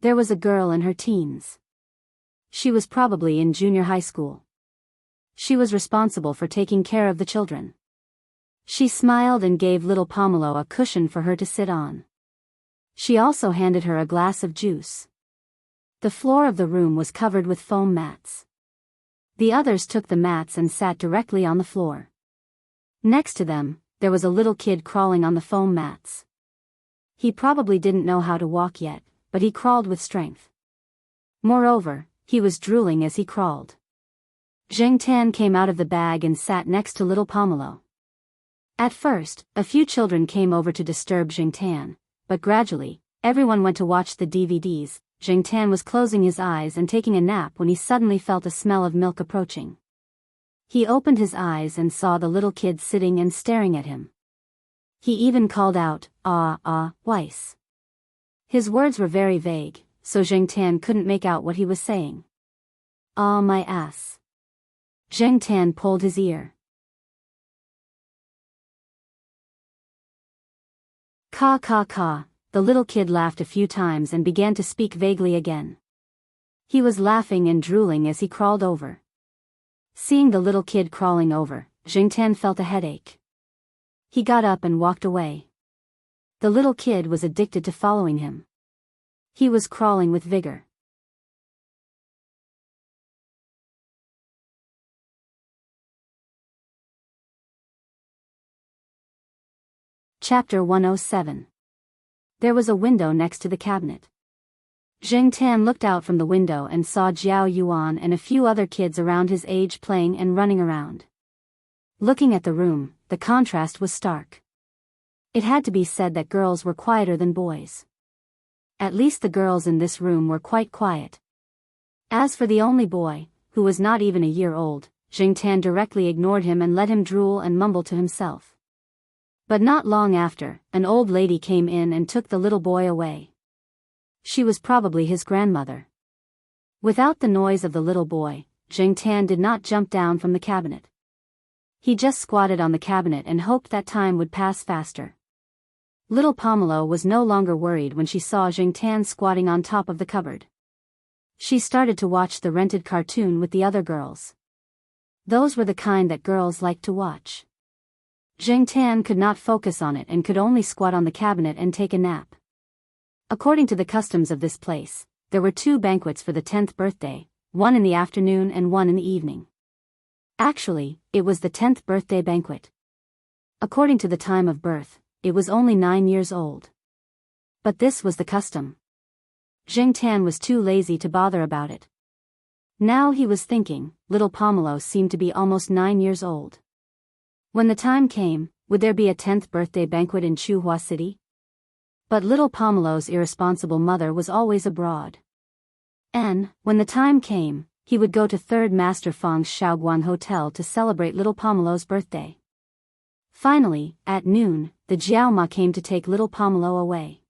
There was a girl in her teens. She was probably in junior high school. She was responsible for taking care of the children. She smiled and gave little Pomelo a cushion for her to sit on. She also handed her a glass of juice. The floor of the room was covered with foam mats. The others took the mats and sat directly on the floor. Next to them, there was a little kid crawling on the foam mats. He probably didn't know how to walk yet, but he crawled with strength. Moreover, he was drooling as he crawled. Jingtan came out of the bag and sat next to little Pomelo. At first, a few children came over to disturb Jingtan, but gradually, everyone went to watch the DVDs. Jingtan was closing his eyes and taking a nap when he suddenly felt a smell of milk approaching. He opened his eyes and saw the little kid sitting and staring at him. He even called out, Weiss. His words were very vague, so Jingtan couldn't make out what he was saying. Ah, my ass. Jingtan pulled his ear. Ka ka ka, the little kid laughed a few times and began to speak vaguely again. He was laughing and drooling as he crawled over. Seeing the little kid crawling over, Jingtan felt a headache. He got up and walked away. The little kid was addicted to following him. He was crawling with vigor. Chapter 107. There was a window next to the cabinet. Jingtan looked out from the window and saw Jiao Yuan and a few other kids around his age playing and running around. Looking at the room, the contrast was stark. It had to be said that girls were quieter than boys. At least the girls in this room were quite quiet. As for the only boy, who was not even a year old, Jingtan directly ignored him and let him drool and mumble to himself. But not long after, an old lady came in and took the little boy away. She was probably his grandmother. Without the noise of the little boy, Jingtan did not jump down from the cabinet. He just squatted on the cabinet and hoped that time would pass faster. Little Pomelo was no longer worried when she saw Jingtan squatting on top of the cupboard. She started to watch the rented cartoon with the other girls. Those were the kind that girls liked to watch. Jingtan could not focus on it and could only squat on the cabinet and take a nap. According to the customs of this place, there were 2 banquets for the 10th birthday, one in the afternoon and one in the evening. Actually, it was the 10th birthday banquet. According to the time of birth, it was only 9 years old. But this was the custom. Jingtan was too lazy to bother about it. Now he was thinking, little Pomelo seemed to be almost 9 years old. When the time came, would there be a 10th birthday banquet in Chuhua City? But little Pomelo's irresponsible mother was always abroad. And, when the time came, he would go to 3rd Master Feng's Shaoguan Hotel to celebrate little Pomelo's birthday. Finally, at noon, the Jiao Ma came to take little Pomelo away.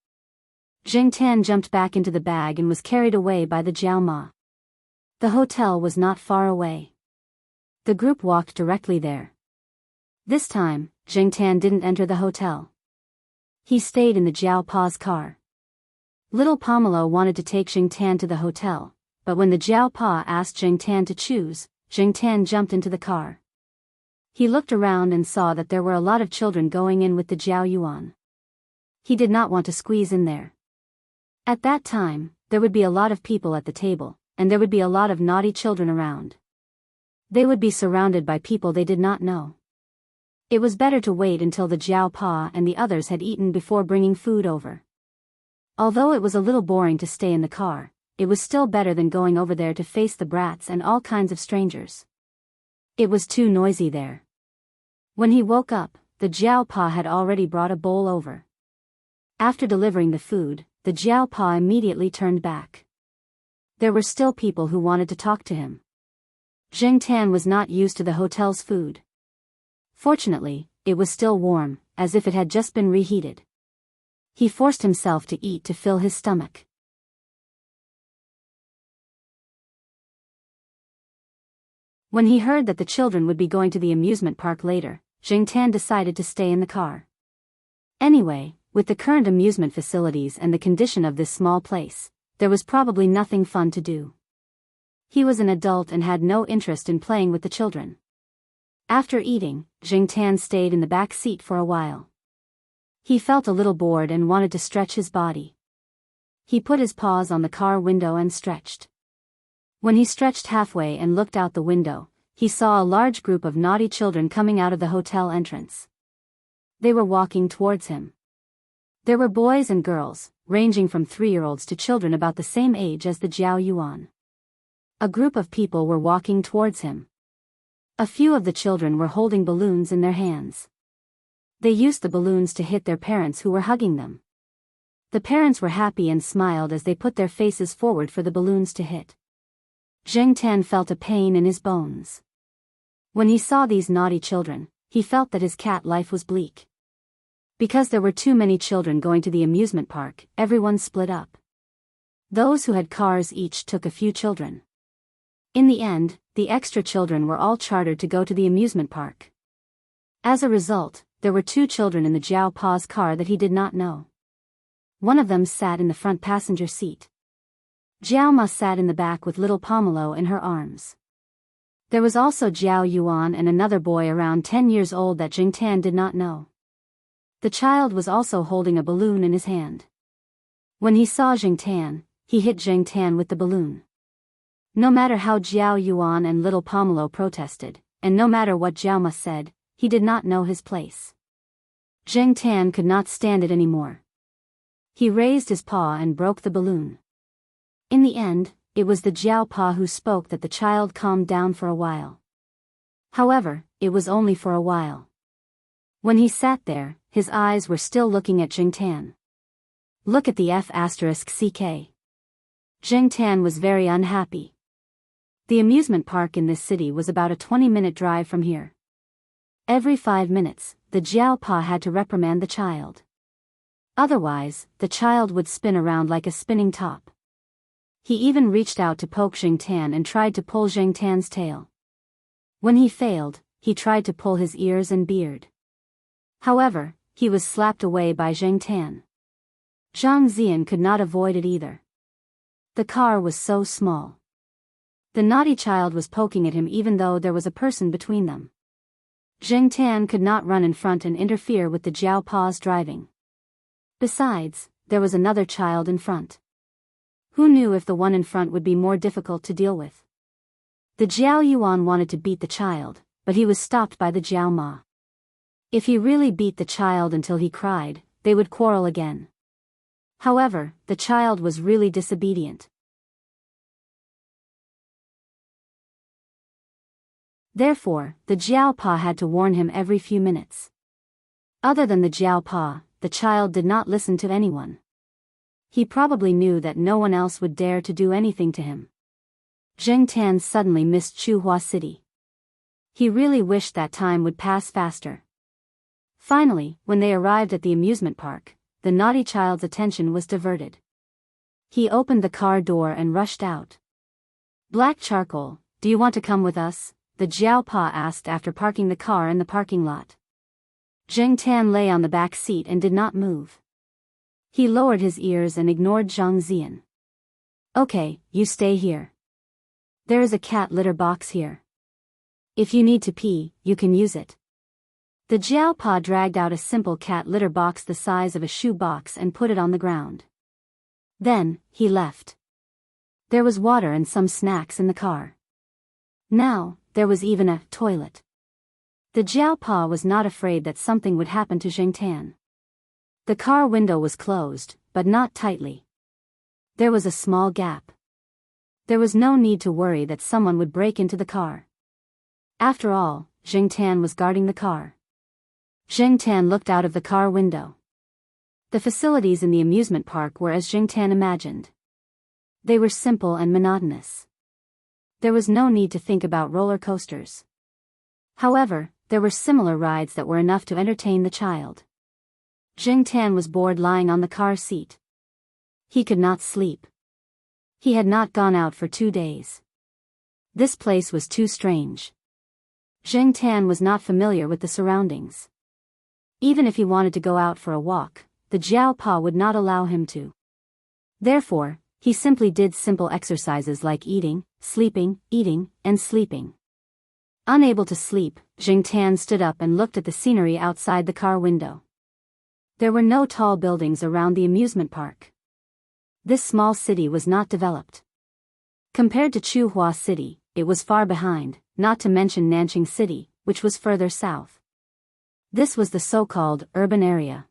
Jingtan jumped back into the bag and was carried away by the Jiao Ma. The hotel was not far away. The group walked directly there. This time, Jingtan didn't enter the hotel. He stayed in the Jiao Pa's car. Little Pomelo wanted to take Jingtan to the hotel, but when the Jiao Pa asked Jingtan to choose, Jingtan jumped into the car. He looked around and saw that there were a lot of children going in with the Jiao Yuan. He did not want to squeeze in there. At that time, there would be a lot of people at the table, and there would be a lot of naughty children around. They would be surrounded by people they did not know. It was better to wait until the Jiao Pa and the others had eaten before bringing food over. Although it was a little boring to stay in the car, it was still better than going over there to face the brats and all kinds of strangers. It was too noisy there. When he woke up, the Jiao Pa had already brought a bowl over. After delivering the food, the Jiao Pa immediately turned back. There were still people who wanted to talk to him. Zheng Tan was not used to the hotel's food. Fortunately, it was still warm, as if it had just been reheated. He forced himself to eat to fill his stomach. When he heard that the children would be going to the amusement park later, Zheng Tan decided to stay in the car. Anyway, with the current amusement facilities and the condition of this small place, there was probably nothing fun to do. He was an adult and had no interest in playing with the children. After eating, Zheng Tan stayed in the back seat for a while. He felt a little bored and wanted to stretch his body. He put his paws on the car window and stretched. When he stretched halfway and looked out the window, he saw a large group of naughty children coming out of the hotel entrance. They were walking towards him. There were boys and girls, ranging from 3-year-olds to children about the same age as the Jiao Yuan. A group of people were walking towards him. A few of the children were holding balloons in their hands. They used the balloons to hit their parents who were hugging them. The parents were happy and smiled as they put their faces forward for the balloons to hit. Zheng Tan felt a pain in his bones. When he saw these naughty children, he felt that his cat life was bleak. Because there were too many children going to the amusement park, everyone split up. Those who had cars each took a few children. In the end, the extra children were all chartered to go to the amusement park. As a result, there were 2 children in the Jiao Pa's car that he did not know. One of them sat in the front passenger seat. Jiao Ma sat in the back with little Pomelo in her arms. There was also Jiao Yuan and another boy around 10 years old that Zheng Tan did not know. The child was also holding a balloon in his hand. When he saw Zheng Tan, he hit Zheng Tan with the balloon. No matter how Jiao Yuan and little Pomelo protested, and no matter what Jiao Ma said, he did not know his place. Zheng Tan could not stand it anymore. He raised his paw and broke the balloon. In the end, it was the Jiao Pa who spoke that the child calmed down for a while. However, it was only for a while. When he sat there, his eyes were still looking at Zheng Tan. Look at the F***CK. Zheng Tan was very unhappy. The amusement park in this city was about a 20-minute drive from here. Every 5 minutes, the Jiao Pa had to reprimand the child. Otherwise, the child would spin around like a spinning top. He even reached out to poke Zheng Tan and tried to pull Zheng Tan's tail. When he failed, he tried to pull his ears and beard. However, he was slapped away by Zheng Tan. Zhang Zian could not avoid it either. The car was so small. The naughty child was poking at him even though there was a person between them. Zheng Tan could not run in front and interfere with the Jiao Pa's driving. Besides, there was another child in front. Who knew if the one in front would be more difficult to deal with? The Jiao Yuan wanted to beat the child, but he was stopped by the Jiao Ma. If he really beat the child until he cried, they would quarrel again. However, the child was really disobedient. Therefore, the Jiao Pa had to warn him every few minutes. Other than the Jiao Pa, the child did not listen to anyone. He probably knew that no one else would dare to do anything to him. Zheng Tan suddenly missed Chuhua City. He really wished that time would pass faster. Finally, when they arrived at the amusement park, the naughty child's attention was diverted. He opened the car door and rushed out. Black Charcoal, do you want to come with us? The Jiao Pa asked after parking the car in the parking lot. Zheng Tan lay on the back seat and did not move. He lowered his ears and ignored Zhang Zian. Okay, you stay here. There is a cat litter box here. If you need to pee, you can use it. The Jiao Pa dragged out a simple cat litter box the size of a shoe box and put it on the ground. Then, he left. There was water and some snacks in the car. Now, there was even a toilet. The Jiao Pa was not afraid that something would happen to Zheng Tan. The car window was closed, but not tightly. There was a small gap. There was no need to worry that someone would break into the car. After all, Zheng Tan was guarding the car. Zheng Tan looked out of the car window. The facilities in the amusement park were as Jingtan imagined. They were simple and monotonous. There was no need to think about roller coasters. However, there were similar rides that were enough to entertain the child. Jingtan was bored lying on the car seat. He could not sleep. He had not gone out for 2 days. This place was too strange. Jingtan was not familiar with the surroundings. Even if he wanted to go out for a walk, the Jiao Pa would not allow him to. Therefore, he simply did simple exercises like eating, sleeping, eating, and sleeping. Unable to sleep, Jingtan stood up and looked at the scenery outside the car window. There were no tall buildings around the amusement park. This small city was not developed. Compared to Chuhua City, it was far behind, not to mention Nanjing City, which was further south. This was the so-called urban area.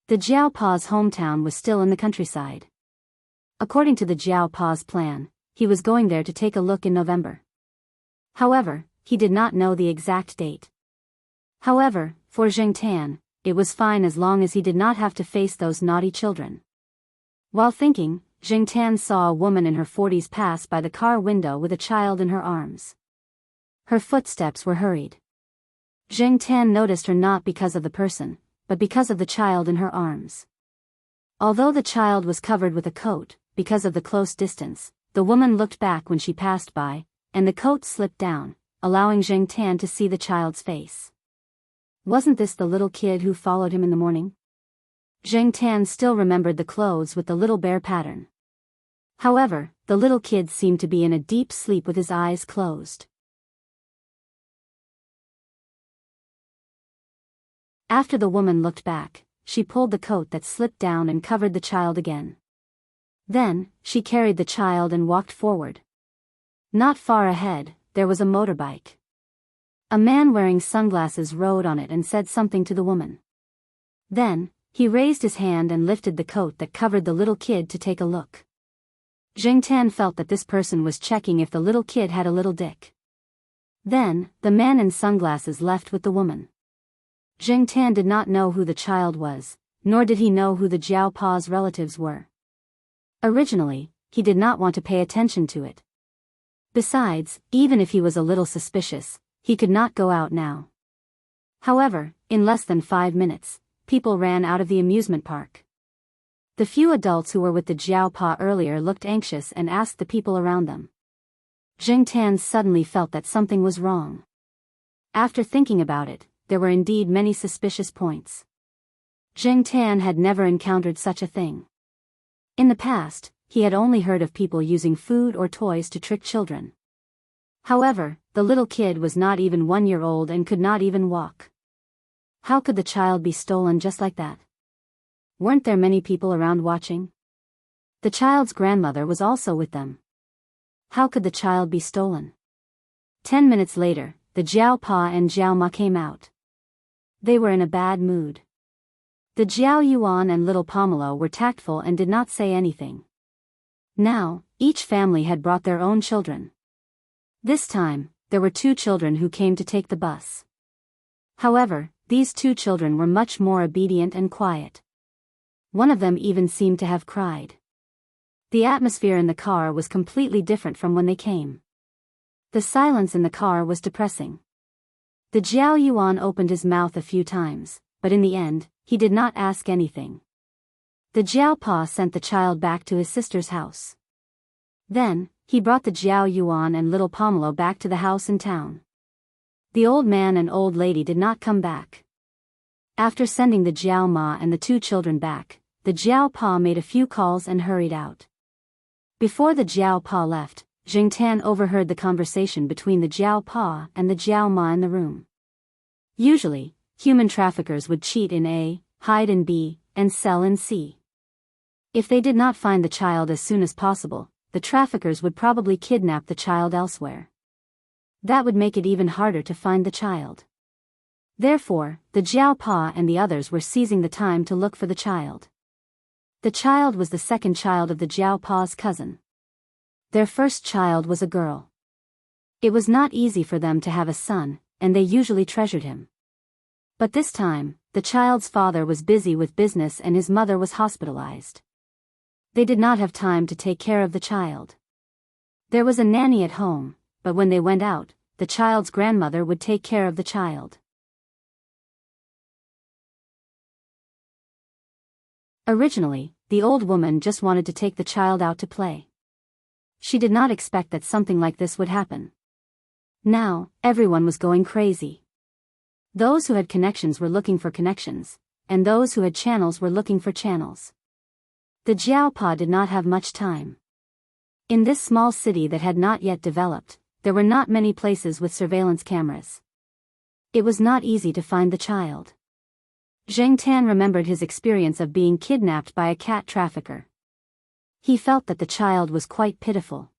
The Jiao Pa's hometown was still in the countryside. According to the Jiao Pa's plan, he was going there to take a look in November. However, he did not know the exact date. However, for Jingtan, it was fine as long as he did not have to face those naughty children. While thinking, Jingtan saw a woman in her 40s pass by the car window with a child in her arms. Her footsteps were hurried. Jingtan noticed her not because of the person, but because of the child in her arms. Although the child was covered with a coat, because of the close distance, the woman looked back when she passed by, and the coat slipped down, allowing Jingtan to see the child's face. Wasn't this the little kid who followed him in the morning? Jingtan still remembered the clothes with the little bear pattern. However, the little kid seemed to be in a deep sleep with his eyes closed. After the woman looked back, she pulled the coat that slipped down and covered the child again. Then, she carried the child and walked forward. Not far ahead, there was a motorbike. A man wearing sunglasses rode on it and said something to the woman. Then, he raised his hand and lifted the coat that covered the little kid to take a look. Jingtan felt that this person was checking if the little kid had a little dick. Then, the man in sunglasses left with the woman. Jingtan did not know who the child was, nor did he know who the Jiao Pa's relatives were. Originally, he did not want to pay attention to it. Besides, even if he was a little suspicious, he could not go out now. However, in less than 5 minutes, people ran out of the amusement park. The few adults who were with the Jiao Pa earlier looked anxious and asked the people around them. Jingtan suddenly felt that something was wrong. After thinking about it, there were indeed many suspicious points. Jingtan had never encountered such a thing. In the past, he had only heard of people using food or toys to trick children. However, the little kid was not even 1 year old and could not even walk. How could the child be stolen just like that? Weren't there many people around watching? The child's grandmother was also with them. How could the child be stolen? 10 minutes later, the Jiao Pa and Jiao Ma came out. They were in a bad mood. The Jiao Yuan and little Pomelo were tactful and did not say anything. Now, each family had brought their own children. This time, there were 2 children who came to take the bus. However, these 2 children were much more obedient and quiet. One of them even seemed to have cried. The atmosphere in the car was completely different from when they came. The silence in the car was depressing. The Jiao Yuan opened his mouth a few times, but in the end, he did not ask anything. The Jiao Pa sent the child back to his sister's house. Then, he brought the Jiao Yuan and little Pomelo back to the house in town. The old man and old lady did not come back. After sending the Jiao Ma and the 2 children back, the Jiao Pa made a few calls and hurried out. Before the Jiao Pa left, Jingtan overheard the conversation between the Jiao Pa and the Jiao Ma in the room. Usually, human traffickers would cheat in A, hide in B, and sell in C. If they did not find the child as soon as possible, the traffickers would probably kidnap the child elsewhere. That would make it even harder to find the child. Therefore, the Jiao Pa and the others were seizing the time to look for the child. The child was the second child of the Jiao Pa's cousin. Their first child was a girl. It was not easy for them to have a son, and they usually treasured him. But this time, the child's father was busy with business and his mother was hospitalized. They did not have time to take care of the child. There was a nanny at home, but when they went out, the child's grandmother would take care of the child. Originally, the old woman just wanted to take the child out to play. She did not expect that something like this would happen. Now, everyone was going crazy. Those who had connections were looking for connections, and those who had channels were looking for channels. The Jiaopa did not have much time. In this small city that had not yet developed, there were not many places with surveillance cameras. It was not easy to find the child. Zheng Tan remembered his experience of being kidnapped by a cat trafficker. He felt that the child was quite pitiful.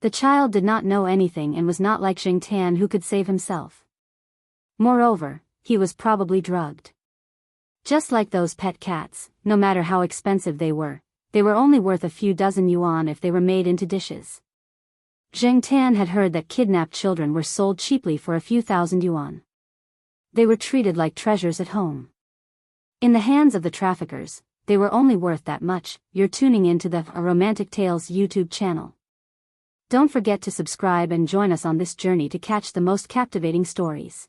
The child did not know anything and was not like Zheng Tan, who could save himself. Moreover, he was probably drugged. Just like those pet cats, no matter how expensive they were only worth a few dozen yuan if they were made into dishes. Zheng Tan had heard that kidnapped children were sold cheaply for a few thousand yuan. They were treated like treasures at home. In the hands of the traffickers, they were only worth that much. You're tuning into the Romantic Tales YouTube channel. Don't forget to subscribe and join us on this journey to catch the most captivating stories.